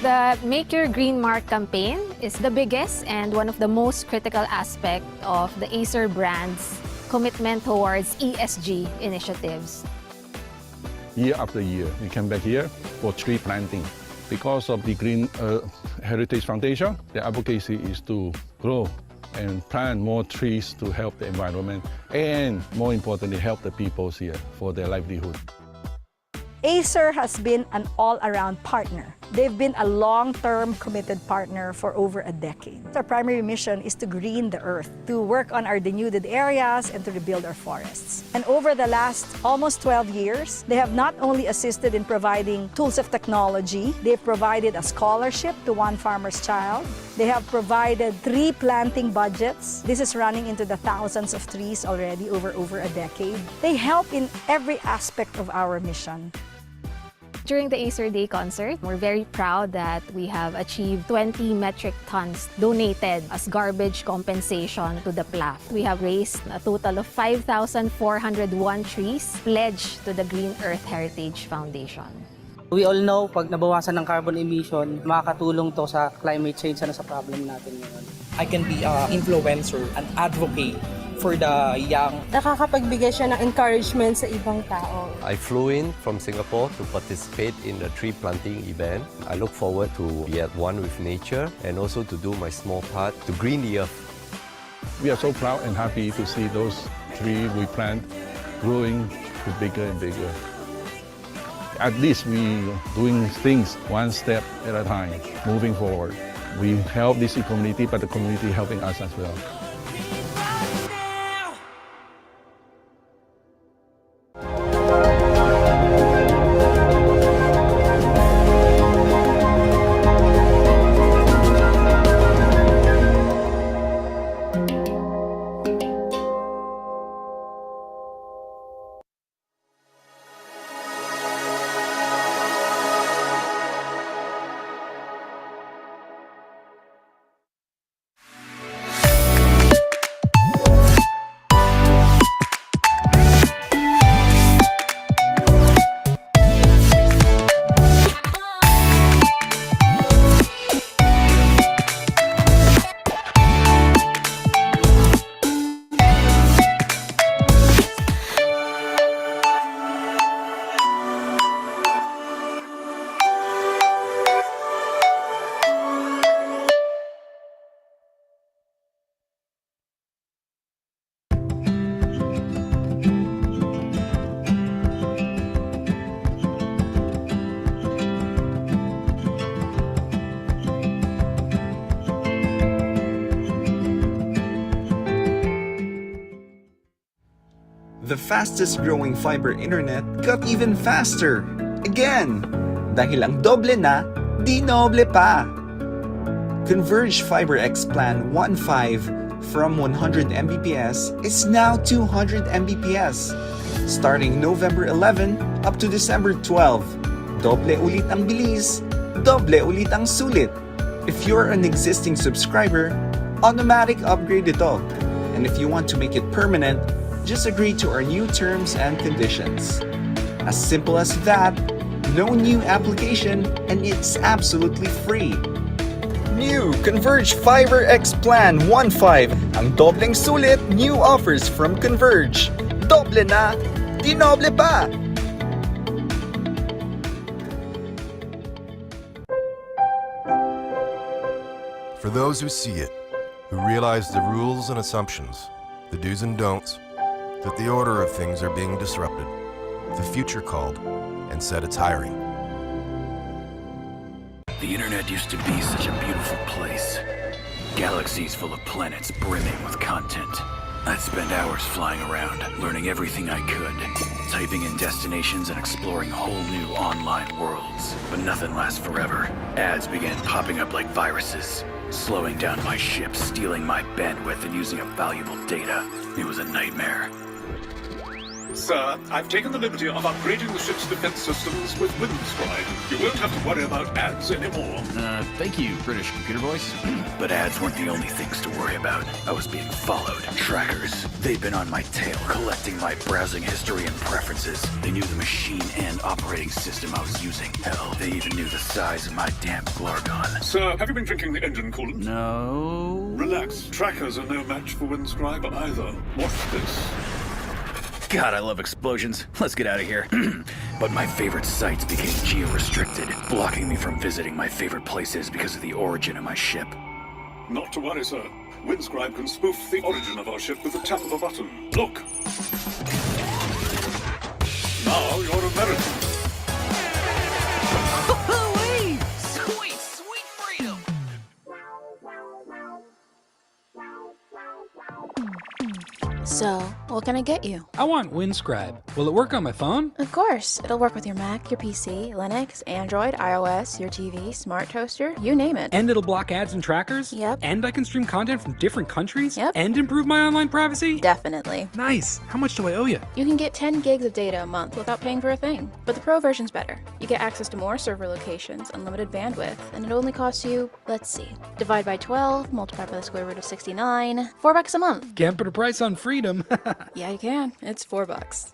The Make Your Green Mark campaign is the biggest and one of the most critical aspect of the Acer brand's commitment towards ESG initiatives. Year after year, we come back here for tree planting. Because of the Green Heritage Foundation, the advocacy is to grow and plant more trees to help the environment and, more importantly, help the people here for their livelihood. Acer has been an all-around partner. They've been a long-term committed partner for over a decade. Our primary mission is to green the earth, to work on our denuded areas and to rebuild our forests. And over the last almost 12 years, they have not only assisted in providing tools of technology, they've provided a scholarship to one farmer's child. They have provided tree planting budgets. This is running into the thousands of trees already over a decade. They help in every aspect of our mission. During the Acer Day concert, we're very proud that we have achieved 20 metric tons donated as garbage compensation to the PLAF. We have raised a total of 5,401 trees pledged to the Green Earth Heritage Foundation. We all know, pag nabawasan ng carbon emission, makakatulong to sa climate change na sa problem natin ngayon. I can be an influencer, an advocate for the young. Nakakapagbigay siya ng encouragement sa ibang tao. I flew in from Singapore to participate in the tree planting event. I look forward to be at one with nature and also to do my small part to green the earth. We are so proud and happy to see those trees we plant growing to bigger and bigger. At least we doing things one step at a time, moving forward. We help this community, but the community helping us as well. The fastest growing fiber internet got even faster. Again, dahil ang doble na, di noble pa. Converge Fiber X Plan 1.5 from 100 Mbps is now 200 Mbps. Starting November 11 up to December 12. Doble ulit ang bilis, doble ulit ang sulit. If you're an existing subscriber, automatic upgrade ito. And if you want to make it permanent, just agree to our new terms and conditions. As simple as that, no new application, and it's absolutely free. New Converge Fiber X Plan 1.5. Ang dobleng sulit, new offers from Converge. Doble na, di noble pa! For those who see it, who realize the rules and assumptions, the do's and don'ts, that the order of things are being disrupted, the future called, and said it's hiring. The internet used to be such a beautiful place. Galaxies full of planets brimming with content. I'd spend hours flying around, learning everything I could, typing in destinations and exploring whole new online worlds. But nothing lasts forever. Ads began popping up like viruses, slowing down my ship, stealing my bandwidth, and using up valuable data. It was a nightmare. Sir, I've taken the liberty of upgrading the ship's defense systems with Windscribe. You won't have to worry about ads anymore. Thank you, British computer voice. But ads weren't the only things to worry about. I was being followed. Trackers. They'd been on my tail, collecting my browsing history and preferences. They knew the machine and operating system I was using. Hell, they even knew the size of my damn Glargon. Sir, have you been drinking the engine coolant? No. Relax. Trackers are no match for Windscribe either. Watch this. God, I love explosions. Let's get out of here. But my favorite sites became geo-restricted, blocking me from visiting my favorite places because of the origin of my ship. Not to worry, sir. Windscribe can spoof the origin of our ship with the tap of a button. Look! Now you're American. Sweet, sweet freedom! So, what can I get you? I want Windscribe. Will it work on my phone? Of course. It'll work with your Mac, your PC, Linux, Android, iOS, your TV, smart toaster, you name it. And it'll block ads and trackers? Yep. And I can stream content from different countries? Yep. And improve my online privacy? Definitely. Nice. How much do I owe you? You can get 10 gigs of data a month without paying for a thing. But the Pro version's better. You get access to more server locations, unlimited bandwidth, and it only costs you, let's see, divide by 12, multiply by the square root of 69, $4 a month. Can't put a price on freedom. Yeah, you can. It's $4.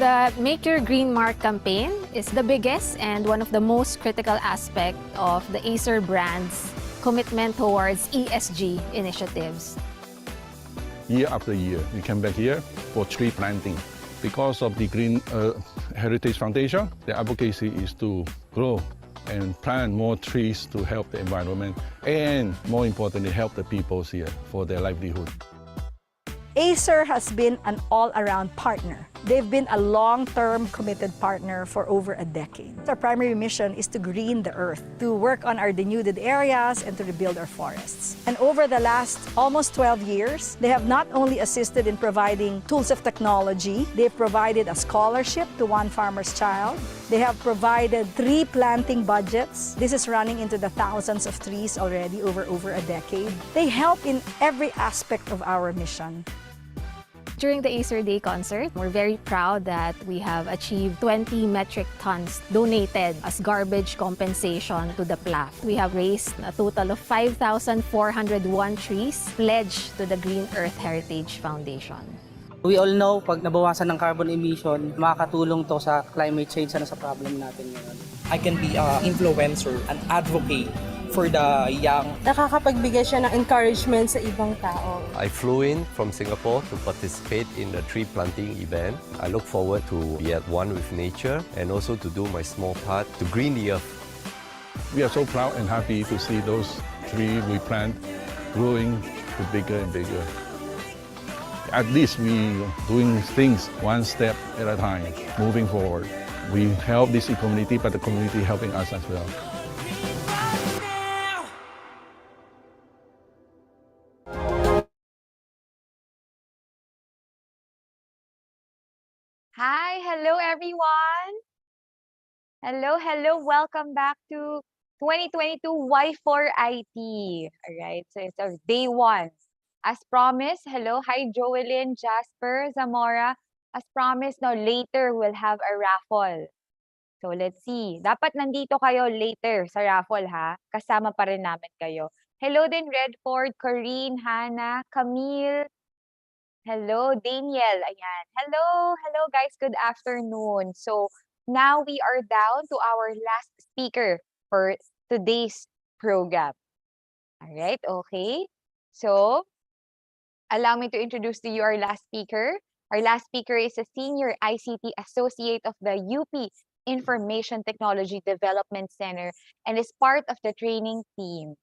The Make Your Green Mark campaign is the biggest and one of the most critical aspects of the Acer brand's commitment towards ESG initiatives. Year after year, we come back here for tree planting. Because of the Green Heritage Foundation, the advocacy is to grow and plant more trees to help the environment and, more importantly, help the people here for their livelihood. Acer has been an all-around partner. They've been a long-term committed partner for over a decade. Our primary mission is to green the earth, to work on our denuded areas and to rebuild our forests. And over the last almost 12 years, they have not only assisted in providing tools of technology, they've provided a scholarship to one farmer's child. They have provided tree planting budgets. This is running into the thousands of trees already over a decade. They help in every aspect of our mission. During the Acer Day concert, we're very proud that we have achieved 20 metric tons donated as garbage compensation to the PLAF. We have raised a total of 5,401 trees pledged to the Green Earth Heritage Foundation. We all know, pag nabawasan ng carbon emission, makakatulong to sa climate change na sa problem natin ngayon. I can be an influencer, an advocate for the young. Nakakapagbigay siya ng encouragement sa ibang tao. I flew in from Singapore to participate in the tree planting event. I look forward to be at one with nature and also to do my small part to green the earth. We are so proud and happy to see those trees we plant growing to bigger and bigger. At least we doing things one step at a time, moving forward. We help this community, but the community helping us as well. Hi, hello everyone. Hello, welcome back to 2022 Y4IT. All right, so it's our day one. As promised, hello, hi Joelyn, Jasper, Zamora. As promised, now later we'll have a raffle. So let's see. Dapat nandito kayo later sa raffle ha. Kasama pa rin namin kayo. Hello din Redford, Corinne, Hannah, Camille. Hello, Daniel. Ayan. Hello guys. Good afternoon. So now we are down to our last speaker for today's program. All right, okay. So allow me to introduce to you our last speaker. Our last speaker is a senior ICT associate of the UP Information Technology Development Center and is part of the training team.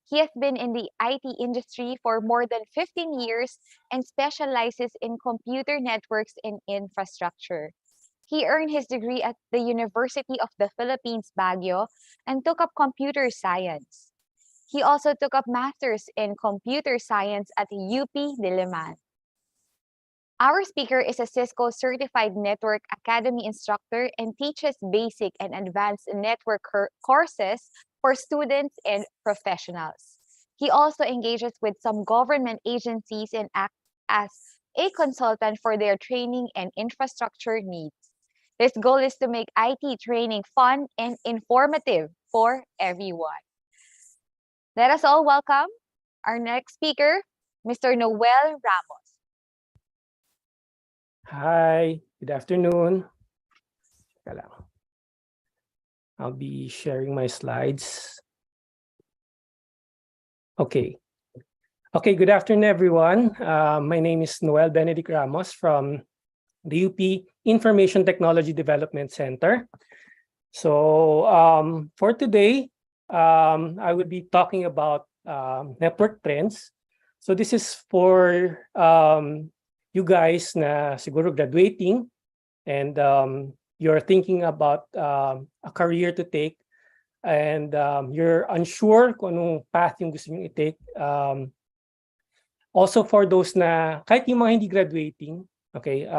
He has been in the IT industry for more than 15 years and specializes in computer networks and infrastructure. He earned his degree at the University of the Philippines, Baguio, and took up computer science. He also took up masters in computer science at UP Diliman. Our speaker is a Cisco Certified Network Academy instructor and teaches basic and advanced network courses for students and professionals. He also engages with some government agencies and acts as a consultant for their training and infrastructure needs. His goal is to make IT training fun and informative for everyone. Let us all welcome our next speaker, Mr. Noel Ramos. Hi, good afternoon. I'll be sharing my slides. Okay, good afternoon, everyone. My name is Noel Benedict Ramos from the UP Information Technology Development Center. So for today, I will be talking about network trends. So this is for you guys na siguro graduating and you're thinking about a career to take and you're unsure kung anong path yung gusto nyo i-take. Also for those na kahit yung mga hindi graduating, okay,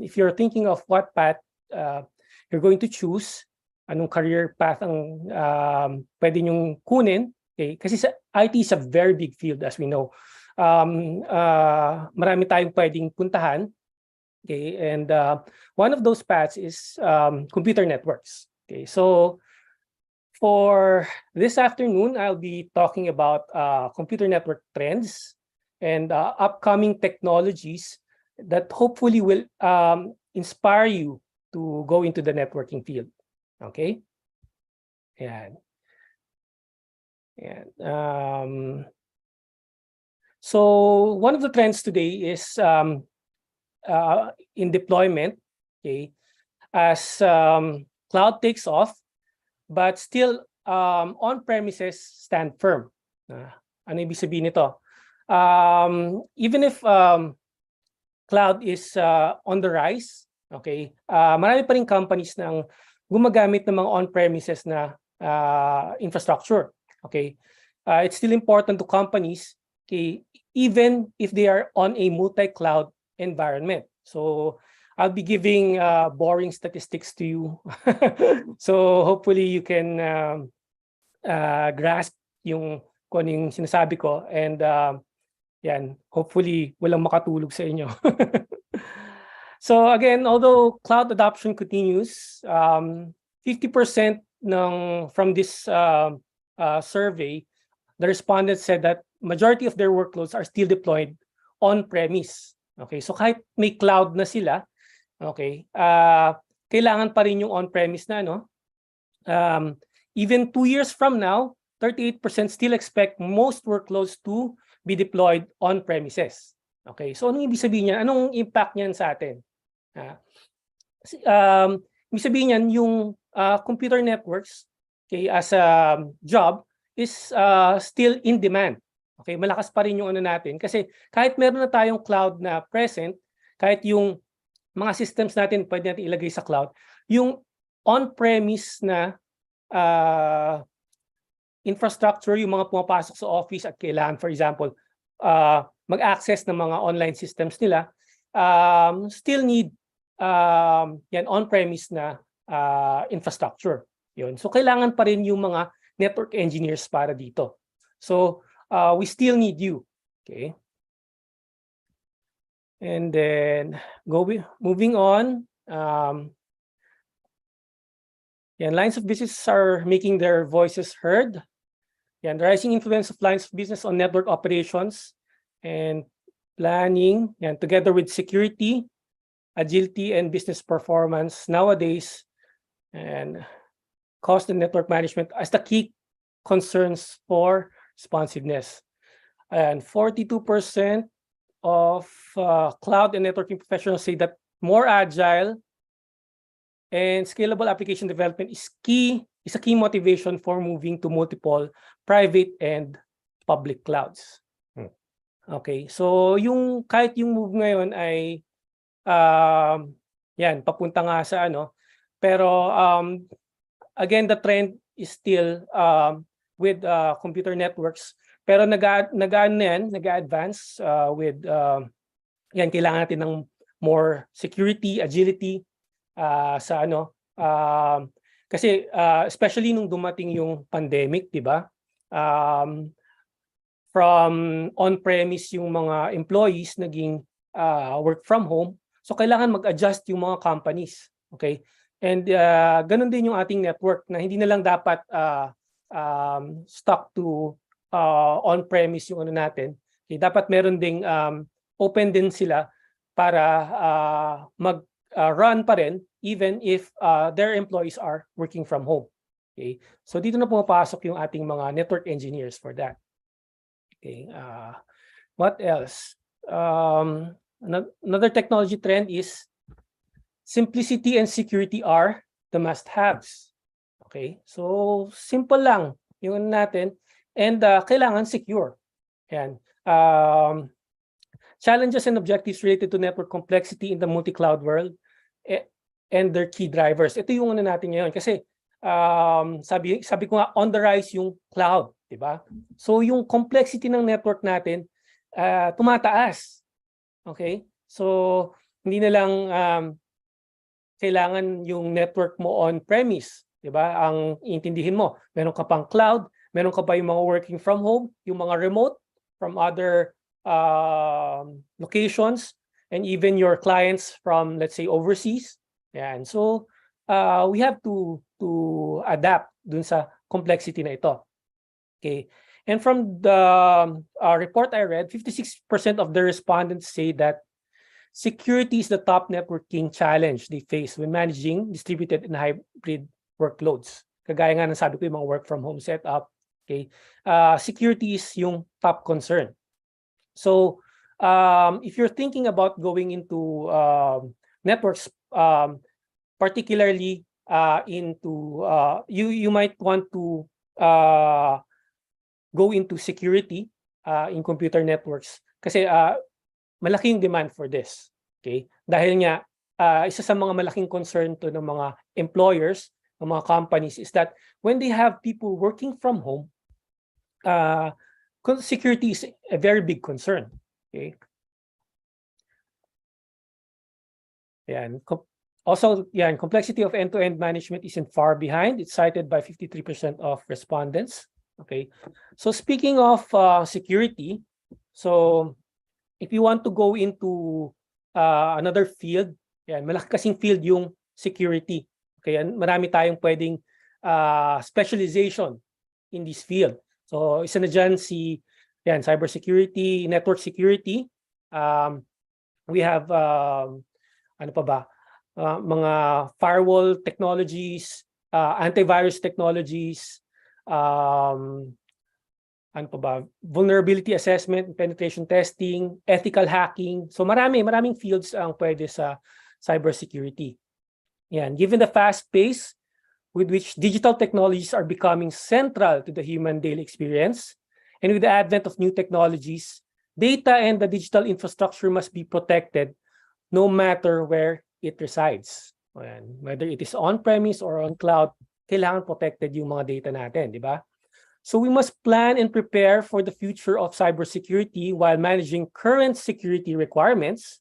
if you're thinking of what path you're going to choose, anong career path ang pwede nyong kunin, okay, kasi sa IT is a very big field as we know. Marami tayong pwedeng puntahan, okay, and one of those paths is computer networks. Okay, so for this afternoon, I'll be talking about computer network trends and upcoming technologies that hopefully will inspire you to go into the networking field. Okay, and so one of the trends today is in deployment, okay, as cloud takes off, but still on-premises stand firm. Ano ibig sabihin nito? Even if cloud is on the rise, okay, marami pa rin companies na gumagamit ng mga on-premises na infrastructure. Okay, it's still important to companies, okay, even if they are on a multi-cloud environment. So I'll be giving boring statistics to you. So hopefully you can grasp yung kung yung sinasabi ko and yan, hopefully walang makatulog sa inyo. So again, although cloud adoption continues, 50% from this survey, the respondents said that majority of their workloads are still deployed on-premise. Okay, so kahit may cloud na sila, okay, kailangan pa rin yung on-premise na Even 2 years from now, 38% still expect most workloads to be deployed on premises. Okay, so anong ibig sabihin niyan? Anong impact niyan sa atin? Ibig sabihin niyan, yung computer networks, okay, as a job is still in demand. Okay, malakas pa rin yung ano natin kasi kahit meron na tayong cloud na present, kahit yung mga systems natin pwede natin ilagay sa cloud, yung on-premise na infrastructure, yung mga pumapasok sa office at kailangan, for example, mag-access ng mga online systems nila, still need yan on-premise na infrastructure. Yun. So kailangan pa rin yung mga network engineers para dito. So we still need you. Okay. And then moving on. Lines of business are making their voices heard. The rising influence of lines of business on network operations and planning, together with security, agility, and business performance nowadays, and cost and network management as the key concerns for responsiveness. And 42% of cloud and networking professionals say that more agile and scalable application development is a key motivation for moving to multiple private and public clouds. Okay, so kahit yung move ngayon ay papunta nga sa ano, pero again the trend is still with computer networks, pero nag-advance with kailangan natin ng more security, agility sa ano, kasi especially nung dumating yung pandemic, di ba? From on-premise yung mga employees naging work from home, so kailangan mag-adjust yung mga companies. Okay, and ganun din yung ating network na hindi na lang dapat stuck to on-premise yung ano natin. Okay, dapat meron ding open din sila para run pa rin even if their employees are working from home. Okay, so dito na pumapasok yung ating mga network engineers for that. Okay, what else? Another technology trend is simplicity and security are the must-haves. Okay, so simple lang yung natin, and kailangan secure. Yan. Challenges and objectives related to network complexity in the multi-cloud world and their key drivers. Ito yung ano natin ngayon kasi sabi ko nga, on the rise yung cloud, di ba? So yung complexity ng network natin tumataas. Okay? So hindi na lang kailangan yung network mo on-premise, di ba? Ang iintindihin mo, meron ka pang cloud, meron ka pa yung mga working from home, yung mga remote from other locations, and even your clients from, let's say, overseas. Yan. So we have to adapt dun sa complexity na ito. Okay. And from the report I read, 56% of the respondents say that security is the top networking challenge they face when managing distributed and hybrid workloads. Kagaya nga ng sabi ko, yung mga work from home setup. Okay. Security is yung top concern. So if you're thinking about going into networks, particularly into you might want to go into security in computer networks kasi malaking demand for this. Okay, dahil nga isa sa mga malaking concern to ng mga employers, ng mga companies, is that when they have people working from home, security is a very big concern. Okay. Yan. Also, complexity of end-to-end management isn't far behind. It's cited by 53% of respondents. Okay. So speaking of security, so if you want to go into another field, malaki kasing field yung security. Okay, marami tayong pwedeng specialization in this field. So isa na dyan cybersecurity, network security. We have ano pa ba? Mga firewall technologies, antivirus technologies, ano pa ba? Vulnerability assessment, penetration testing, ethical hacking. So maraming fields ang pwede sa cybersecurity. Yan. Given the fast pace with which digital technologies are becoming central to the human daily experience, and with the advent of new technologies, data and the digital infrastructure must be protected no matter where it resides. Ayan. Whether it is on-premise or on cloud, kailangan protected yung mga data natin, di ba? So we must plan and prepare for the future of cybersecurity while managing current security requirements,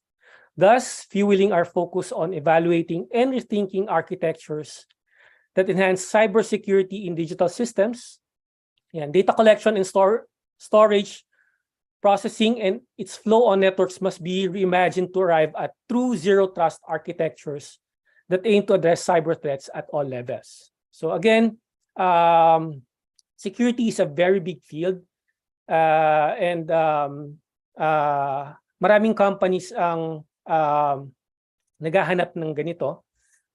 thus fueling our focus on evaluating and rethinking architectures that enhance cybersecurity in digital systems. Yan, data collection and storage, processing, and its flow on networks must be reimagined to arrive at true zero-trust architectures that aim to address cyber threats at all levels. So again, security is a very big field, and maraming companies ang naghahanap ng ganito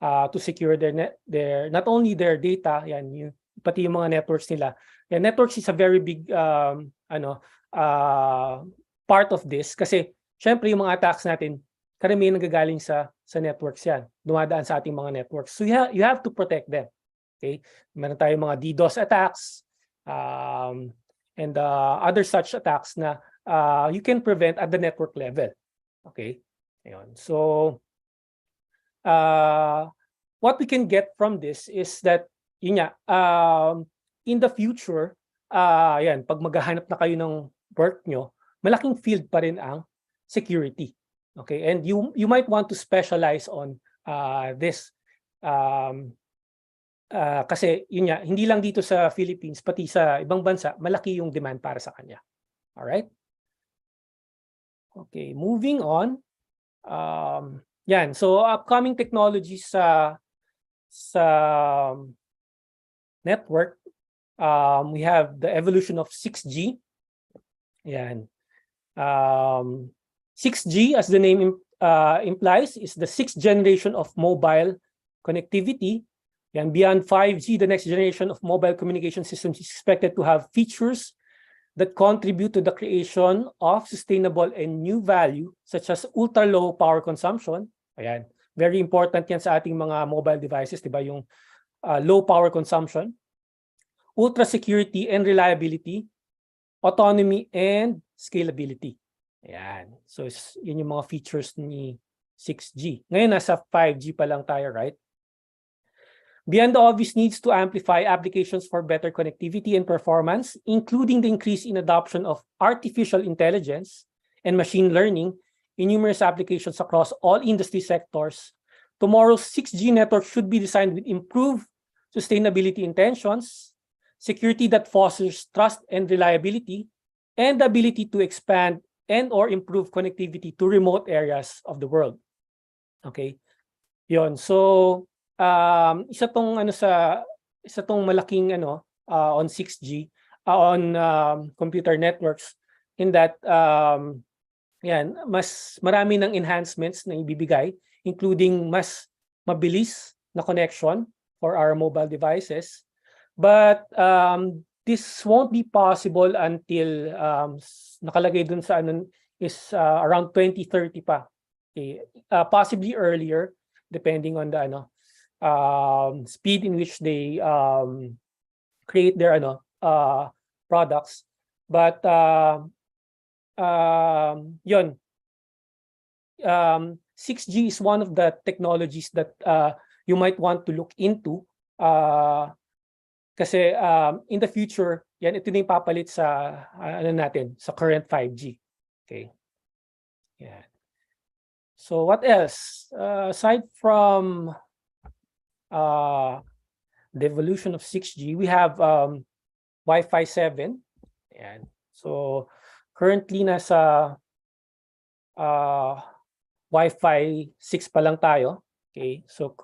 to secure their not only their data, yan, pati yung mga networks nila. Yeah, networks is a very big part of this kasi syempre yung mga attacks natin karamihan nanggagaling sa networks yan. Dumadaan sa ating mga networks. So you have to protect them. Okay? Meron tayong mga DDoS attacks and other such attacks na you can prevent at the network level. Okay? Ayun. So what we can get from this is that yun nga, in the future, yan, pag maghahanap na kayo ng work nyo, malaking field pa rin ang security. Okay? And you might want to specialize on this. Kasi yun nga, hindi lang dito sa Philippines, pati sa ibang bansa, malaki yung demand para sa kanya. Alright? Okay, moving on. Yan, so upcoming technologies sa network, we have the evolution of 6G. Yan. 6G, as the name implies, is the sixth generation of mobile connectivity. Yan, beyond 5G, the next generation of mobile communication systems is expected to have features that contribute to the creation of sustainable and new value, such as ultra-low power consumption. Ayan, very important yan sa ating mga mobile devices, diba? Yung low power consumption, ultra security and reliability, autonomy and scalability. Ayan. So yun yung mga features ni 6G. Ngayon nasa 5G pa lang tayo, right? Beyond the obvious needs to amplify applications for better connectivity and performance, including the increase in adoption of artificial intelligence and machine learning in numerous applications across all industry sectors, tomorrow's 6G network should be designed with improved sustainability intentions, security that fosters trust and reliability, and the ability to expand and or improve connectivity to remote areas of the world. Okay? Yon. So, isa tong malaking on 6G on computer networks in that yan, mas marami ng enhancements na ibibigay, including mas mabilis na connection for our mobile devices. But this won't be possible until nakalagay dun sa is around 2030 pa. Okay. Possibly earlier, depending on the speed in which they create their products. But yun, 6G is one of the technologies that you might want to look into kasi in the future, yan, ito na yung papalit sa sa current 5G. Okay. Yeah. So what else? Aside from the evolution of 6G, we have Wi-Fi 7. Yan. So currently nasa Wi-Fi 6 pa lang tayo. Okay. So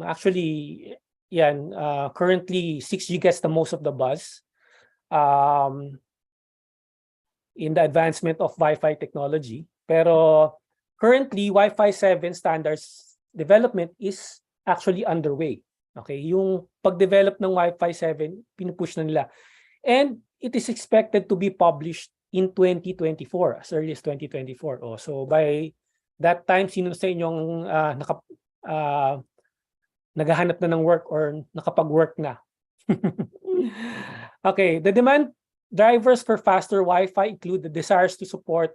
actually yan, currently 6G gets the most of the buzz in the advancement of Wi-Fi technology. Pero currently Wi-Fi 7 standards development is actually underway. Okay, yung pag-develop ng Wi-Fi 7, pinupush na nila. And it is expected to be published in 2024, as early as 2024. Oh, so by that time, sino sa inyong naghahanap na ng work or nakapag-work na? Okay, the demand drivers for faster Wi-Fi include the desires to support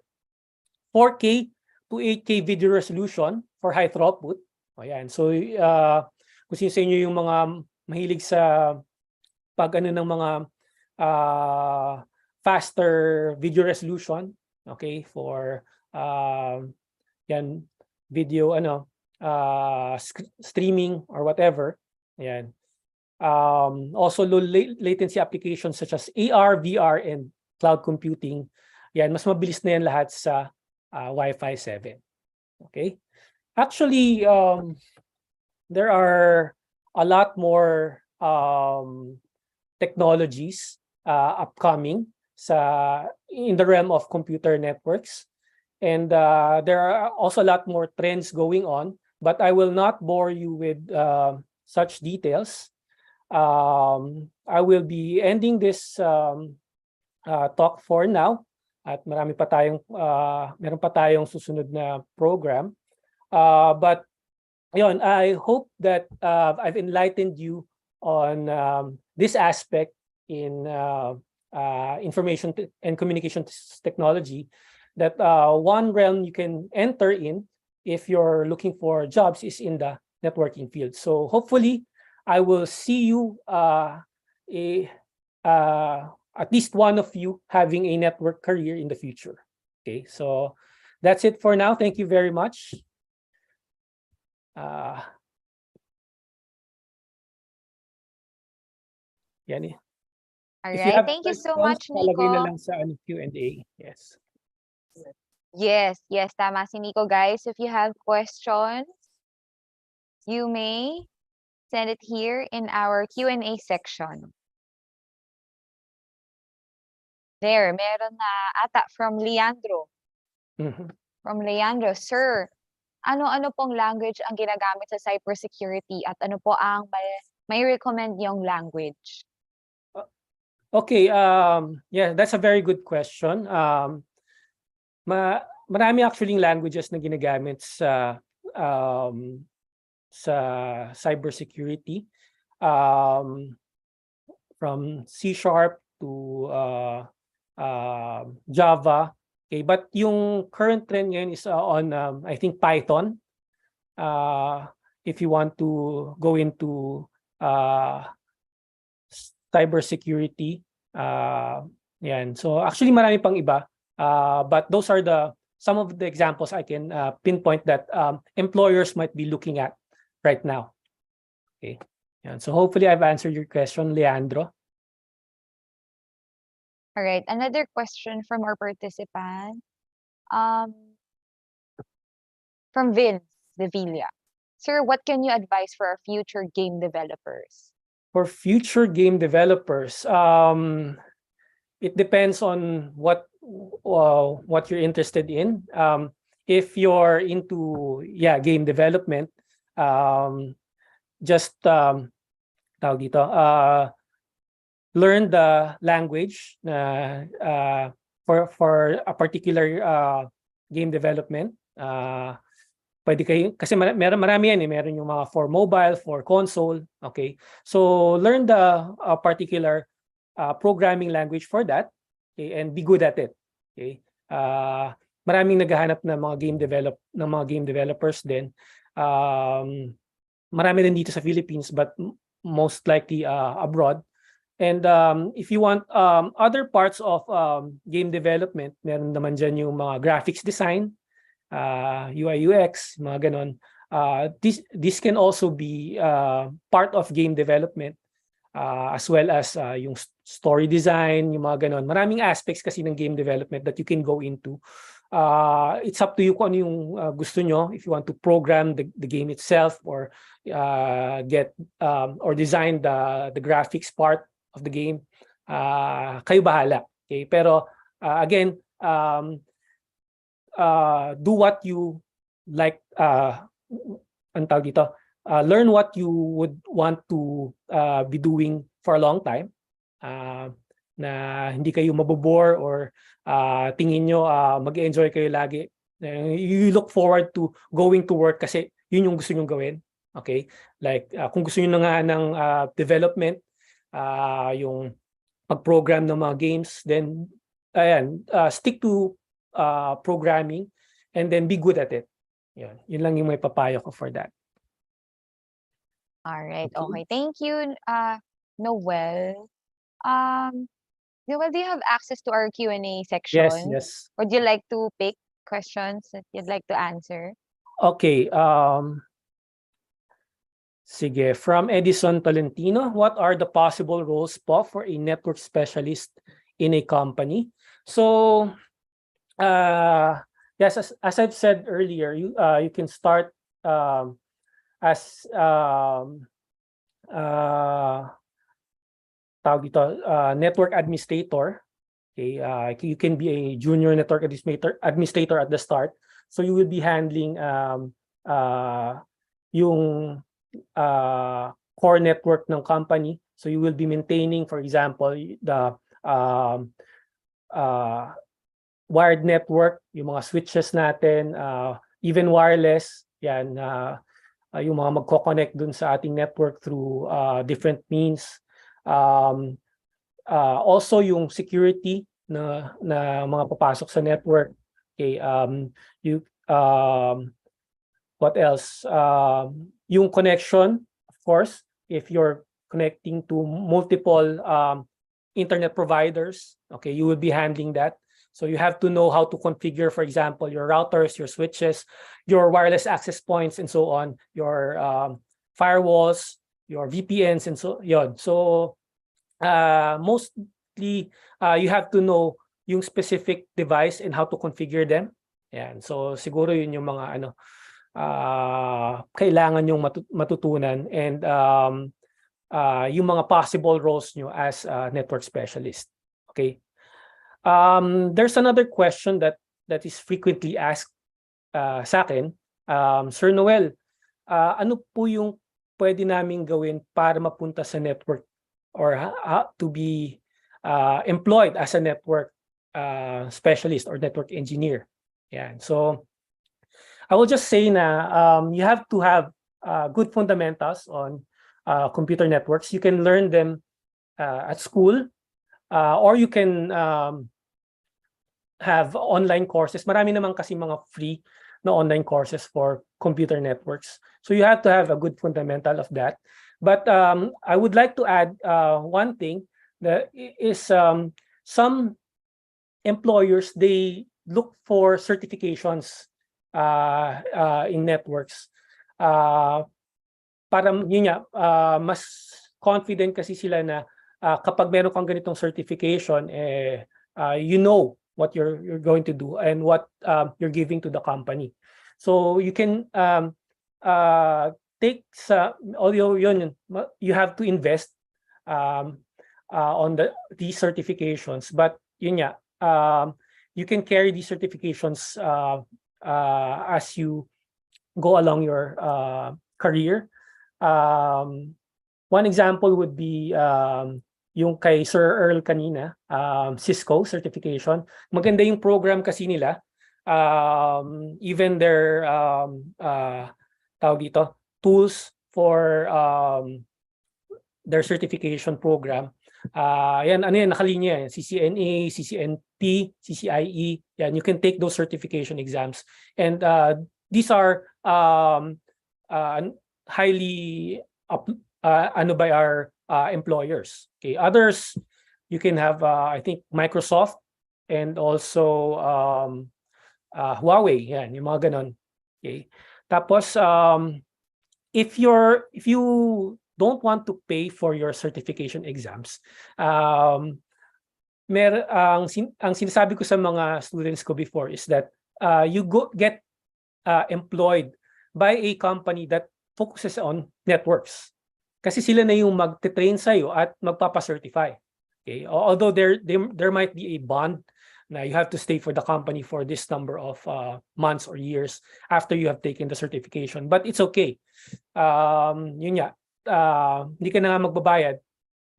4K to 8K video resolution for high throughput. Ayan. So, kung sino sa inyo yung mga mahilig sa pag-ano ng mga faster video resolution, okay, for yan, video, streaming or whatever. Ayan. Also low latency applications such as AR, VR, and cloud computing. Yan, mas mabilis na yan lahat sa Wi-Fi 7. Okay? Actually, there are a lot more technologies upcoming in the realm of computer networks. And there are also a lot more trends going on, but I will not bore you with such details. I will be ending this talk for now. At meron pa tayong susunod na program. But yun, I hope that I've enlightened you on this aspect in information and communication technology, that one realm you can enter in if you're looking for jobs is in the networking field. So hopefully I will see you at least one of you having a network career in the future. Okay, so that's it for now. Thank you very much. Yan eh. All If you right. have Thank you so questions, much, palagay na Nico. lang sa Q&A. Yes. Yes, tama si Nico, guys. If you have questions, you may send it here in our Q&A section. There, meron na ata from Leandro. From Leandro, sir, ano-ano pong language ang ginagamit sa cybersecurity at ano po ang may recommend yung language? Okay, yeah, that's a very good question. Marami actually languages na ginagamit sa cybersecurity, from C# to Java. Okay, but yung current trend ngayon is on I think Python. If you want to go into cybersecurity, yan. So actually marami pang iba, but those are some of the examples I can pinpoint that employers might be looking at right now. Okay, yan. So hopefully I've answered your question, Leandro. All right, another question from our participant, from Vince de Villa. Sir, what can you advise for our future game developers? For future game developers, it depends on what you're interested in. If you're into game development, just tawag dito, learn the language for a particular game development. Pwede kayo, kasi marami yan eh. Meron yung mga for mobile, for console. Okay, so learn the particular programming language for that, okay, and be good at it. Okay, maraming naghahanap ng mga game developers din. Marami din dito sa Philippines, but most likely abroad. And if you want other parts of game development, meron naman dyan yung mga graphics design, UI UX, mga ganon. This can also be part of game development, as well as yung story design, yung mga ganon. Maraming aspects kasi ng game development that you can go into. It's up to you kung ano yung gusto nyo. If you want to program the game itself, or get or design the graphics part of the game, kayo bahala. Okay, pero again, do what you like, ang tawag dito, learn what you would want to be doing for a long time, na hindi kayo mabobore or tingin nyo mag-enjoy kayo lagi. You look forward to going to work kasi yun yung gusto nyong gawin. Okay? Like kung gusto nyo na nga ng development, yung pag-program ng mga games, then ayan, stick to programming and then be good at it. Yun lang yung may papayo ko for that. All right. Okay. Thank you, Noel. Noel, do you have access to our Q&A section? Yes. Would you like to pick questions that you'd like to answer? Okay. Sige, from Edison Tolentino, what are the possible roles po for a network specialist in a company? So, yes, as I've said earlier, you can start as network administrator. Okay, you can be a junior network administrator at the start. So you will be handling yung core network ng company. So you will be maintaining, for example, the wired network, yung mga switches natin, even wireless, yan, yung mga magko-connect dun sa ating network through different means. Also yung security na mga papasok sa network. Okay, what else? Yung connection, of course, if you're connecting to multiple internet providers, okay, you will be handling that. So you have to know how to configure, for example, your routers, your switches, your wireless access points, and so on, your firewalls, your VPNs, and so on. So mostly you have to know yung specific device and how to configure them. Yan. So siguro yun yung mga kailangan yung matutunan, and yung mga possible roles nyo as a network specialist. Okay. There's another question that is frequently asked sa akin. Sir Noel, ano po yung pwede naming gawin para mapunta sa network or to be employed as a network specialist or network engineer? Yeah. So I will just say na you have to have good fundamentals on computer networks. You can learn them at school, or you can have online courses. Marami naman kasi mga free na online courses for computer networks. So you have to have a good fundamental of that. But I would like to add one thing that is some employers, they look for certifications in networks. Para yun nga, mas confident kasi sila na kapag meron kang ganitong certification, you know what you're going to do and what you're giving to the company. So you can take although yun, you have to invest on these certifications, but yun nga, you can carry these certifications as you go along your career. One example would be yung kay Sir Earl kanina, Cisco certification. Maganda yung program kasi nila. Even their tawag dito, tools for their certification program. Yan, ano yan, nakalinya yan. CCNA, CCNP, CCIE. Yan, you can take those certification exams. And these are highly by our employers. Okay, others you can have I think Microsoft and also Huawei. Yan, yung mga ganon. Okay. Tapos if you don't want to pay for your certification exams, ang sinasabi ko sa mga students ko before is that you get employed by a company that focuses on networks. Kasi sila na yung magte-train sa'yo at magpapa-certify. Okay? Although there might be a bond Now you have to stay for the company for this number of months or years after you have taken the certification. But it's okay. Yun nga, hindi ka na nga magbabayad,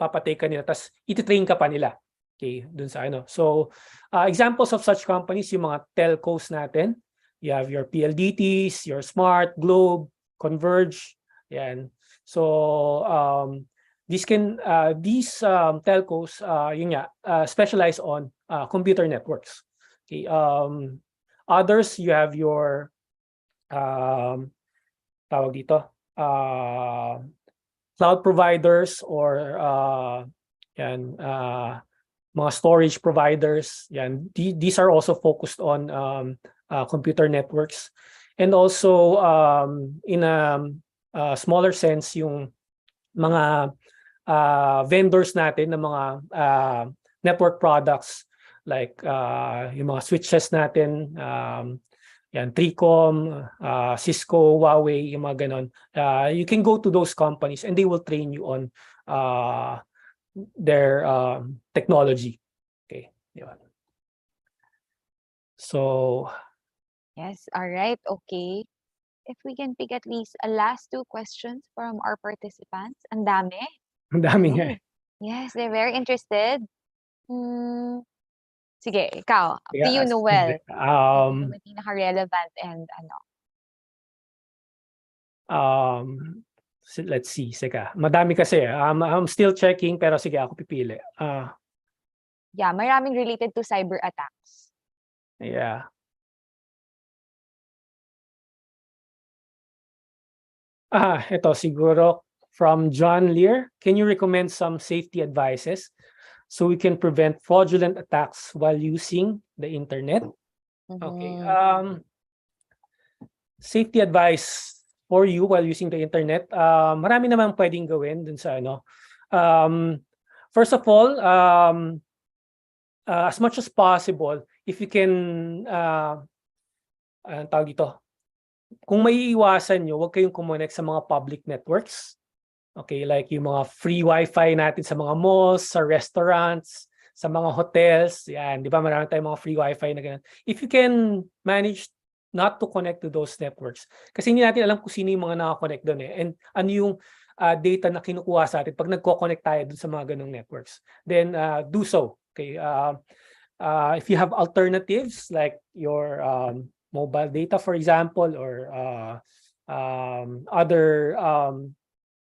papatake ka nila, tapos ititrain ka pa nila. Okay, dun sa ano. So, examples of such companies, yung mga telcos natin. You have your PLDTs, your Smart, Globe, Converge. Yan. So, these telcos, yun nga, specialize on computer networks. Okay. Others, you have your tawag dito, cloud providers or mga storage providers. Yan. These are also focused on computer networks. And also, in a smaller sense, yung mga vendors natin ng mga network products like yung mga switches natin, yan, Tricom, Cisco, Huawei, yung mga ganon. You can go to those companies and they will train you on their technology. Okay. Yun. So, yes, all right, okay. If we can pick at least a last 2 questions from our participants. Ang dami. Ang dami nga. Yes, they're very interested. Sige, ikaw. Yeah, To you, Noel. sige. Pinaka-relevant and ano. Let's see. Sika. Madami kasi. I'm still checking pero sige, ako pipili. Yeah, maraming related to cyber attacks. Yeah. Ito siguro from John Lear. Can you recommend some safety advices so we can prevent fraudulent attacks while using the internet? Okay. Safety advice for you while using the internet. Marami naman pwedeng gawin dun sa ano. First of all, as much as possible, if you can, tawag dito, kung maiiwasan nyo, huwag kayong kumonect sa mga public networks. Okay, like yung mga free wifi natin sa mga malls, sa restaurants, sa mga hotels. Yan, di ba? Marami tayong mga free wifi na ganun. If you can manage not to connect to those networks, kasi hindi natin alam kung sino yung mga nakakonect doon eh. And ano yung data na kinukuha sa atin pag nagko-connect tayo dun sa mga ganung networks. Then do so. Okay. If you have alternatives like your mobile data, for example, or other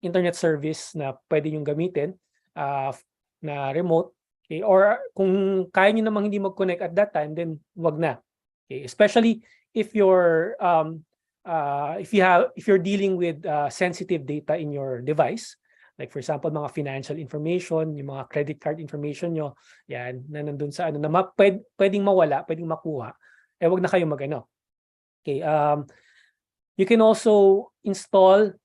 internet service na pwede yung gamitin na remote, okay? Or kung kaya nyo namang hindi mag-connect at that time, then wag na. Okay? Especially if you're if you're dealing with sensitive data in your device, like for example mga financial information, yung mga credit card information nyo, yan na nandun sa ano na pwedeng mawala, pwedeng makuha, wag na kayo magano. Okay, you can also install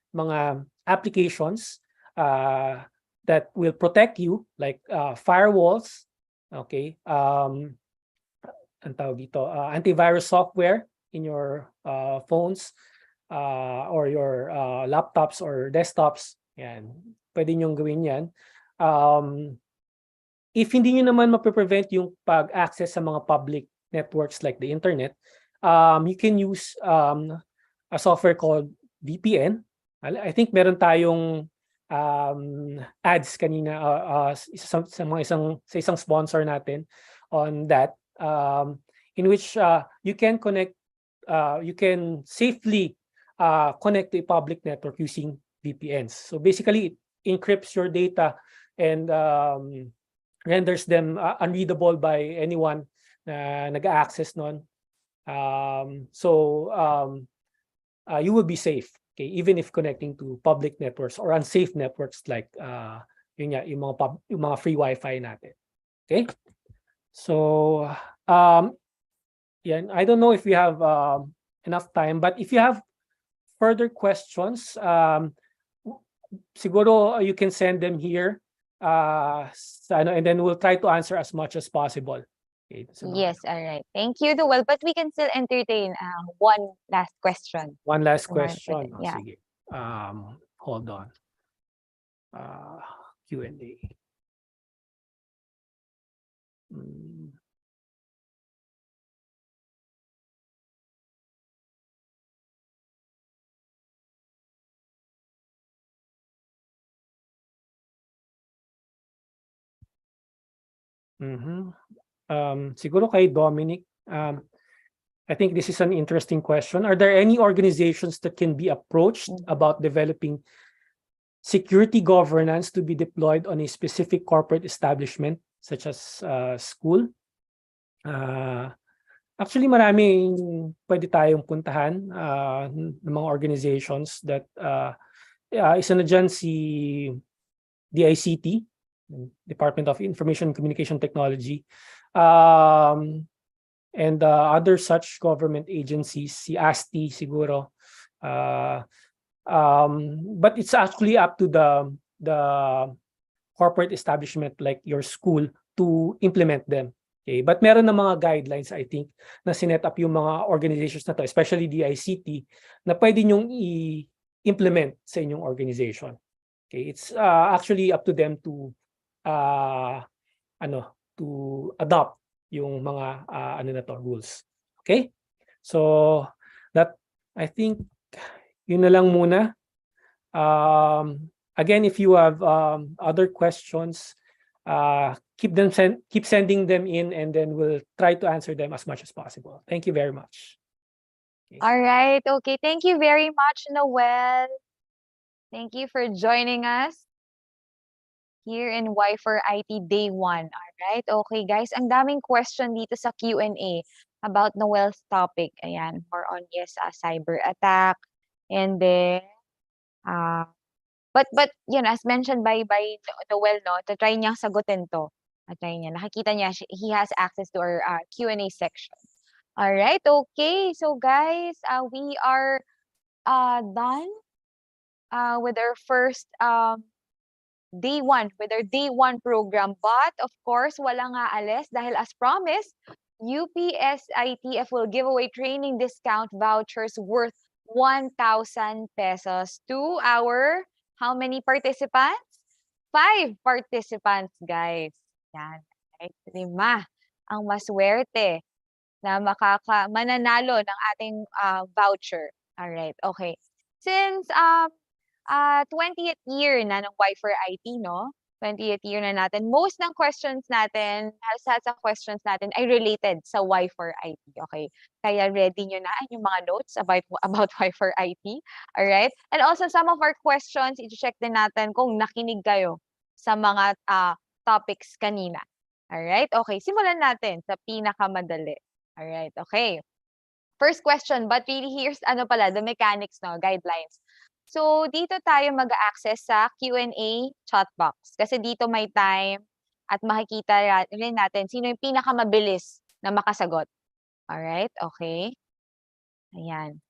mga applications that will protect you, like firewalls. Okay, ang tawag dito, antivirus software in your phones or your laptops or desktops. Yan, pwede nyo gawin yan. If hindi nyo naman mapiprevent yung pag-access sa mga public networks like the internet, you can use a software called VPN. I think meron tayong ads kanina sa isang sponsor natin on that, in which you can connect, you can safely connect to a public network using VPNs. So basically, it encrypts your data and renders them unreadable by anyone na nag-access nun. You will be safe, okay, even if connecting to public networks or unsafe networks like yung mga free Wi-Fi natin. Okay? So I don't know if we have enough time, but if you have further questions, siguro you can send them here, and then we'll try to answer as much as possible. Okay, yes, all right. Thank you, Noel. But we can still entertain one last question. One last question. Yeah. Sige. Hold on. Q&A. Mm. Mhm. Siguro kay Dominic, I think this is an interesting question. Are there any organizations that can be approached about developing security governance to be deployed on a specific corporate establishment, such as school? Actually, maraming pwede tayong puntahan ng mga organizations that isa na dyan si DICT, Department of Information and Communication Technology, and other such government agencies, si ASTI siguro. But it's actually up to the corporate establishment like your school to implement them. Okay, but meron na mga guidelines, I think, na sinet up yung mga organizations na to, especially DICT, na pwede nyong i-implement sa inyong organization. Okay, it's actually up to them to to adopt yung mga rules. Okay? So that, I think yun na lang muna. Again, if you have other questions, keep sending them in, and then we'll try to answer them as much as possible. Thank you very much. All right. Okay. Thank you very much, Noel. Thank you for joining us here in Y4IT Day 1. All right. Okay, guys. Ang daming question dito sa Q&A about Noel's topic. Ayan. More on, yes, cyber attack. And then, but you know, as mentioned by Noel, no, try niyang sagutin to. Try niya. Nakikita niya, he has access to our Q&A section. All right. Okay. So, guys, we are done with our first day 1, with our day 1 program. But of course, walang aalis dahil as promised, UPSITF will give away training discount vouchers worth 1,000 pesos to our, how many participants? 5 participants, guys. Yan. Right? 5 ang maswerte na mananalo ng ating voucher. All right. Okay. Since 20th year na ng Y4IT, no? 20th year na natin. Most ng questions natin, sa questions natin ay related sa Y4IT. Okay? Kaya ready nyo na yung mga notes about Y4IT. Alright? And also some of our questions, i-check din natin kung nakinig kayo sa mga topics kanina. Alright? Okay, simulan natin sa pinakamadali. Alright, okay. First question, but really here's the mechanics, no, guidelines. So, dito tayo mag-access sa Q&A chat box. Kasi dito may time at makikita rin natin sino yung pinakamabilis na makasagot. Alright, okay. Ayan.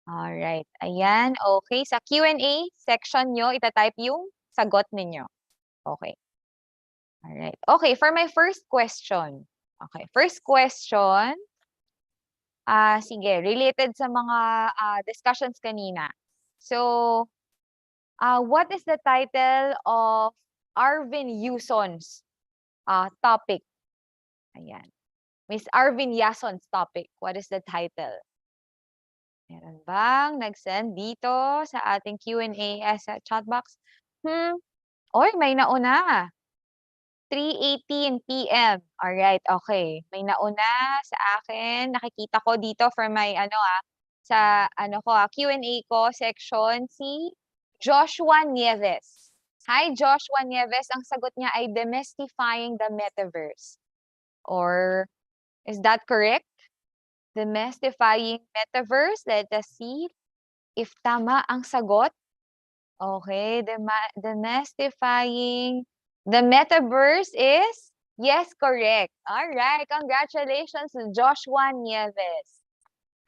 Alright, ayan. Okay, sa Q&A section nyo, itatype yung sagot ninyo. Okay. Alright. Okay, for my first question. Okay, first question. Sige, related sa mga discussions kanina. So, what is the title of Arvin Yuson's topic? Ayan. Miss Arvin Yason's topic. What is the title? Meron bang nag-send dito sa ating Q&A sa chat box? Oy, may nauna. 3:18 PM. All right, okay. May nauna sa akin. Nakikita ko dito for my sa Q&A ko section si Joshua Nieves. Hi Joshua Nieves, ang sagot niya ay demystifying the metaverse. Or is that correct? Demystifying metaverse. Let us see if tama ang sagot. Okay, demystifying the metaverse is yes, correct. All right, congratulations to Joshua Nieves.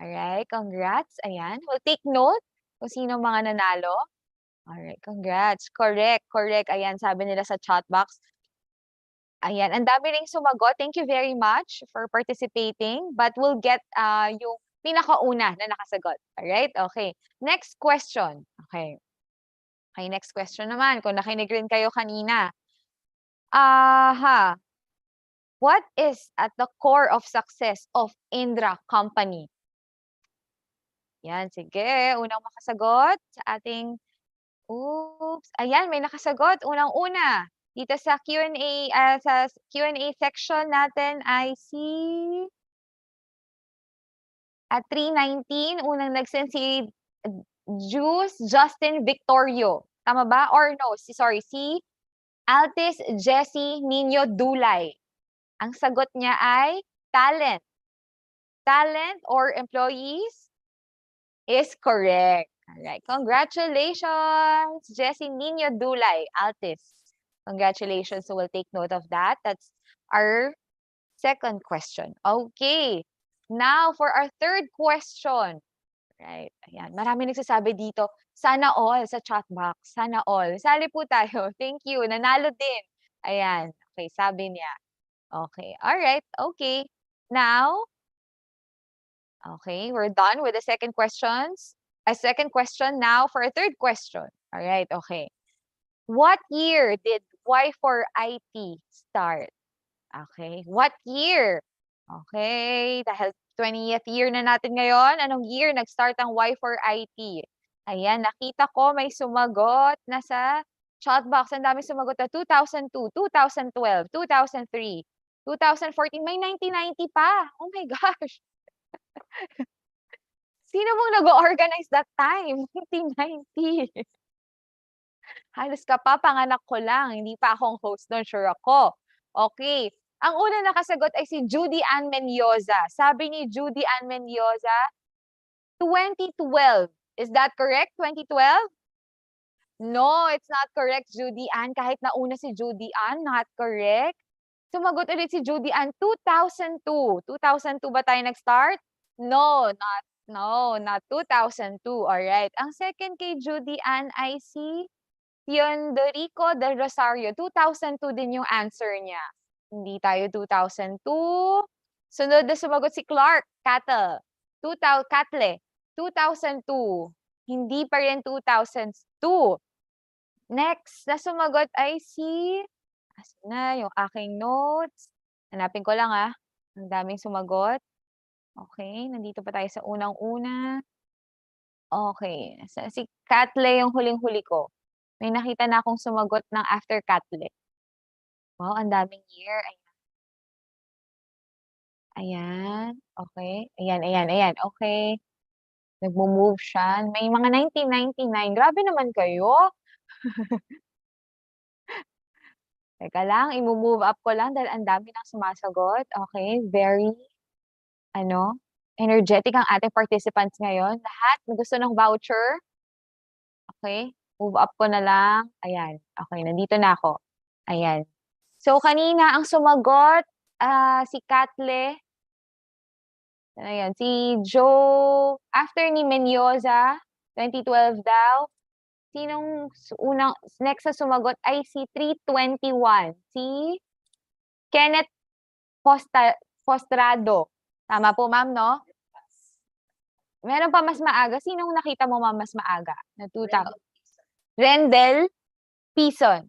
All right, congrats. Ayan, we'll take note kung sino mga nanalo. All right, congrats. Correct, correct. Ayan, sabi nila sa chat box. Ayan, ang dami ring sumagot. Thank you very much for participating. But we'll get yung pinakauna na nakasagot. All right, okay. Next question. Okay. Okay, next question naman. Kung nakinig rin kayo kanina. What is at the core of success of Indra Company? Yan, sige. Unang makasagot sa ating, oops. Ayan, may nakasagot. Unang-una. Dito sa Q&A, sa Q&A section natin ay si at 3:19, unang nag-send si Juice Justin Victorio. Tama ba? Or no, si Altis Jessie Nino Dulay. Ang sagot niya ay talent. Talent or employees is correct. Alright, congratulations, Jessie Nino Dulay, Altis. Congratulations, so we'll take note of that. That's our second question. Okay, now for our third question. Right, ayan, marami nagsasabi dito, sana all sa chat box, sana all. Sali po tayo, thank you, nanalo din. Ayan, okay, sabi niya. Okay, all right, okay. Now, okay, we're done with the second questions. A second question now for a third question. All right, okay. What year did Y4IT start? Okay, what year? Okay, dahil 20th year na natin ngayon, anong year nag-start ang Y4IT? Ayan, nakita ko may sumagot na sa chat box. Ang dami sumagot na 2002, 2012, 2003, 2014, may 1990 pa. Oh my gosh. Sino mong nag-organize that time? 1990. Halos panganak ko lang. Hindi pa akong host doon, sure ako. Okay. Ang una nakasagot ay si Judy Ann Menyoza. Sabi ni Judy Ann Menyoza, 2012. Is that correct? 2012? No, it's not correct, Judy Ann. Kahit nauna si Judy Ann, not correct. Sumagot ulit si Judy Ann, 2002. 2002 ba tayo nag-start? No, not 2002. Alright. Ang second kay Judy Ann ay si Teodorico del Rosario. 2002 din yung answer niya. Hindi tayo 2002. Sunod na sumagot si Clark Catle. 2002. Hindi pa rin 2002. Next na sumagot ay si, asan na yung aking notes? Hanapin ko lang Ang daming sumagot. Okay, nandito pa tayo sa unang-una. Okay, si Catle yung huling-huli ko. May nakita na akong sumagot ng after Catle. Wow, ang daming year. Ayan. Okay. Ayan. Okay. Nagmo-move siya. May mga 1999. Grabe naman kayo. Teka lang, i-move up ko lang dahil ang dami nang sumasagot. Okay, very, energetic ang ating participants ngayon. Lahat na gusto ng voucher. Okay, move up ko na lang. Ayan. Okay, nandito na ako. Ayan. So, kanina ang sumagot, si Catle. Ayan, si Joe, after ni Menyoza, 2012 daw. Sinong next na sumagot ay si 321. Si Kenneth Postrado. Tama po, ma'am, no? Meron pa mas maaga. Sinong nakita mo, ma'am, mas maaga? Na 2000. Rendel Pison.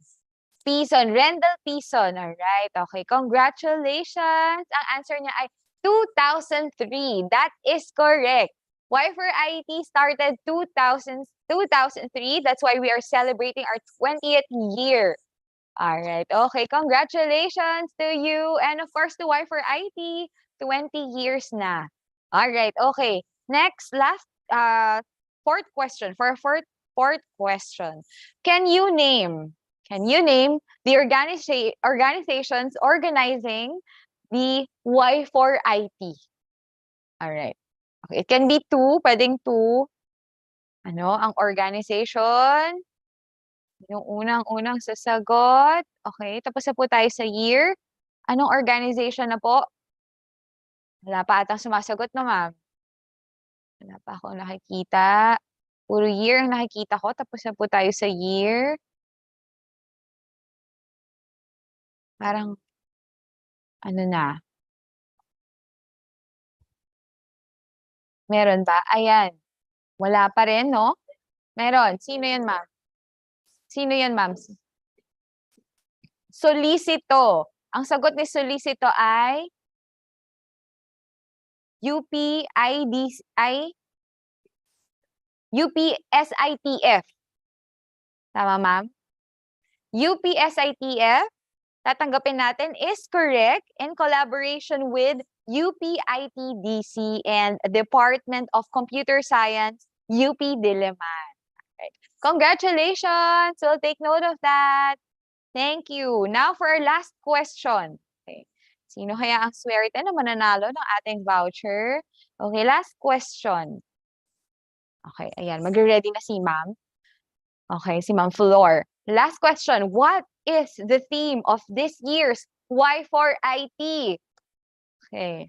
Rendel Pison. Alright, okay. Congratulations. Ang answer niya ay 2003. That is correct. Y4IT started 2003. That's why we are celebrating our 20th year. All right. Okay. Congratulations to you. And of course, to Y4IT, 20 years na. All right. Okay. Next, last, fourth question. For a fourth question, can you name the organizations organizing the Y4IT? All right. Okay, it can be two, pwedeng two. Ang organization. Yung unang sasagot. Okay, tapos na po tayo sa year. Anong organization na po? Wala pa atang sumasagot na, ma'am. Wala pa akong nakikita. Puro year ang nakikita ko. Tapos na po tayo sa year. Parang, na? Meron ba? Ayan. Wala pa rin, no? Meron. Sino yan, ma'am? Solicito. Ang sagot ni Solicito ay UPSITF. Tama, ma'am? UPSITF, tatanggapin natin, is correct in collaboration with UPITDC and Department of Computer Science, UP Diliman. Okay. Congratulations! We'll take note of that. Thank you. Now for our last question. Okay. Sino kaya ang swerte na mananalo ng ating voucher? Okay, last question. Okay, ayan. Magre-ready na si ma'am. Okay, si Ma'am Flor. Last question. What is the theme of this year's Y4IT? Okay.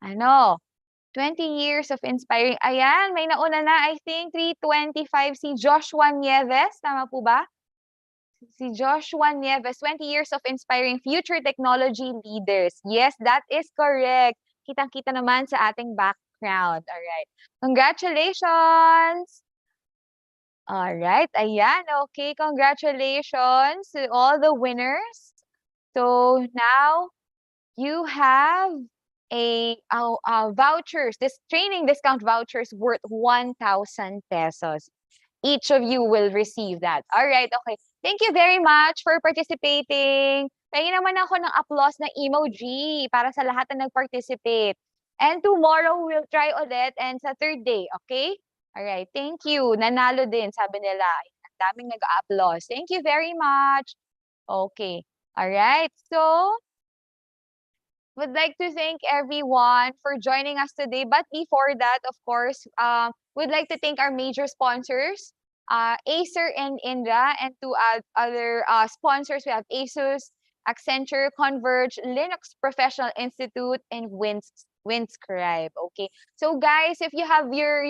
Ano? 20 years of inspiring. Ayan, may nauna na. I think 325 si Joshua Nieves. Tama po ba? Si Joshua Nieves, 20 years of inspiring future technology leaders. Yes, that is correct. Kitang-kita naman sa ating background. All right. Congratulations! All right, ayan. Okay, congratulations to all the winners. So now you have a vouchers, this training discount vouchers worth 1,000 pesos. Each of you will receive that. All right, okay. Thank you very much for participating. Pahingin naman ako ng applause na emoji para sa lahat na nag-participate. And tomorrow we'll try ulit and sa third day, okay? All right, thank you. Nanalo din, sabi nila. Ang daming nag-applause. Thank you very much. Okay. All right. So, would like to thank everyone for joining us today. But before that, of course, we'd like to thank our major sponsors, Acer and Indra, and two other sponsors. We have Asus, Accenture, Converge, Linux Professional Institute, and Winscribe. Okay. So guys, if you have your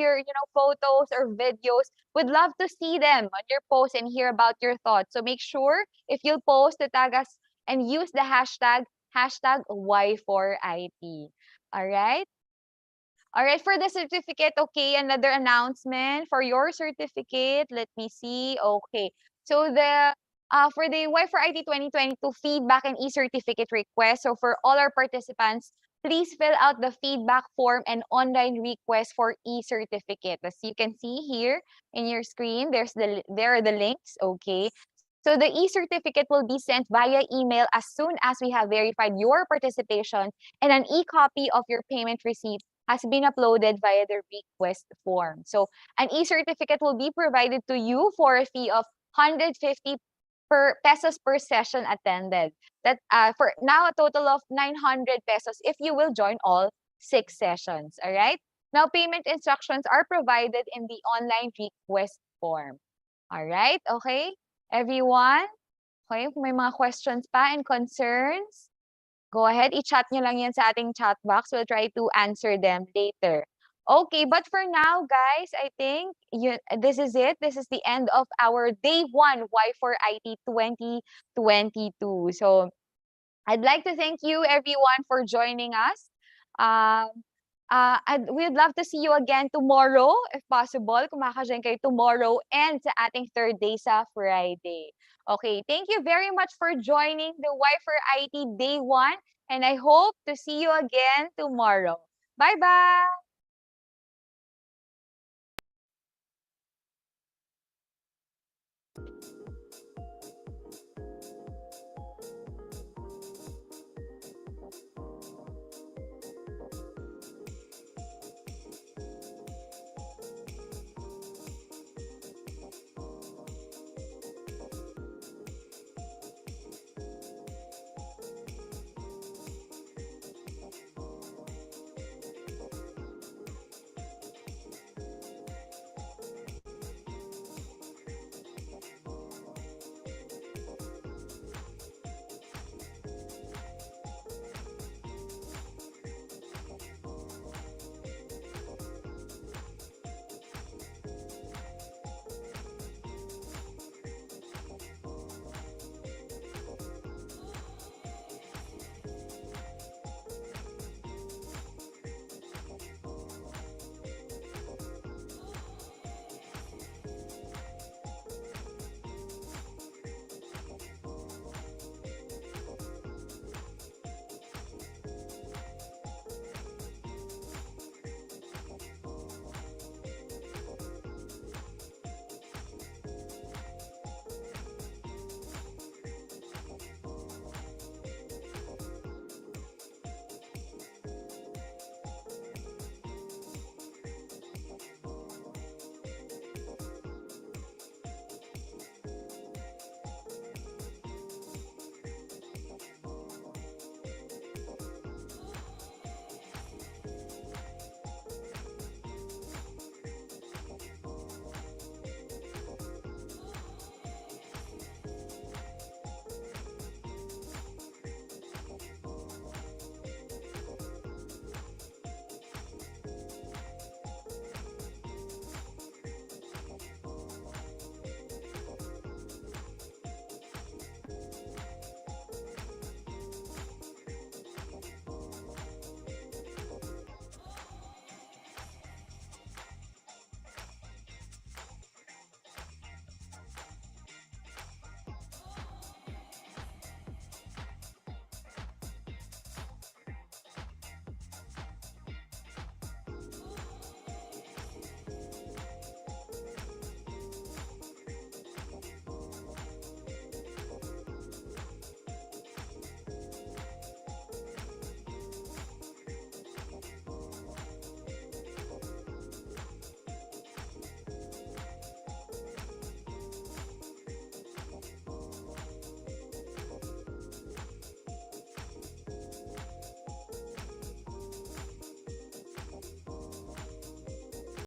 photos or videos, would love to see them on your post and hear about your thoughts. So make sure if you'll post to tag us and use the hashtag Y4IT. All right. All right, for the certificate, okay, another announcement for your certificate. Let me see. Okay. So for the Y4IT 2022 feedback and e-certificate request, so for all our participants, please fill out the feedback form and online request for e-certificate. As you can see here in your screen, there are the links, okay? So the e-certificate will be sent via email as soon as we have verified your participation, and an e-copy of your payment receipt has been uploaded via the request form. So an e-certificate will be provided to you for a fee of 150 pesos per session attended. That for now a total of 900 pesos if you will join all 6 sessions. All right. Now payment instructions are provided in the online request form. All right. Okay, everyone. Okay, kung may mga questions pa and concerns, go ahead, i-chat nyo lang yan sa ating chat box. We'll try to answer them later. Okay, but for now, guys, I think this is it. This is the end of our day 1 Y4IT 2022. So I'd like to thank you, everyone, for joining us. We'd love to see you again tomorrow, if possible. Kung makaka-join kayo tomorrow and sa ating third day sa Friday. Okay, thank you very much for joining the Y4IT Day 1, and I hope to see you again tomorrow. Bye-bye!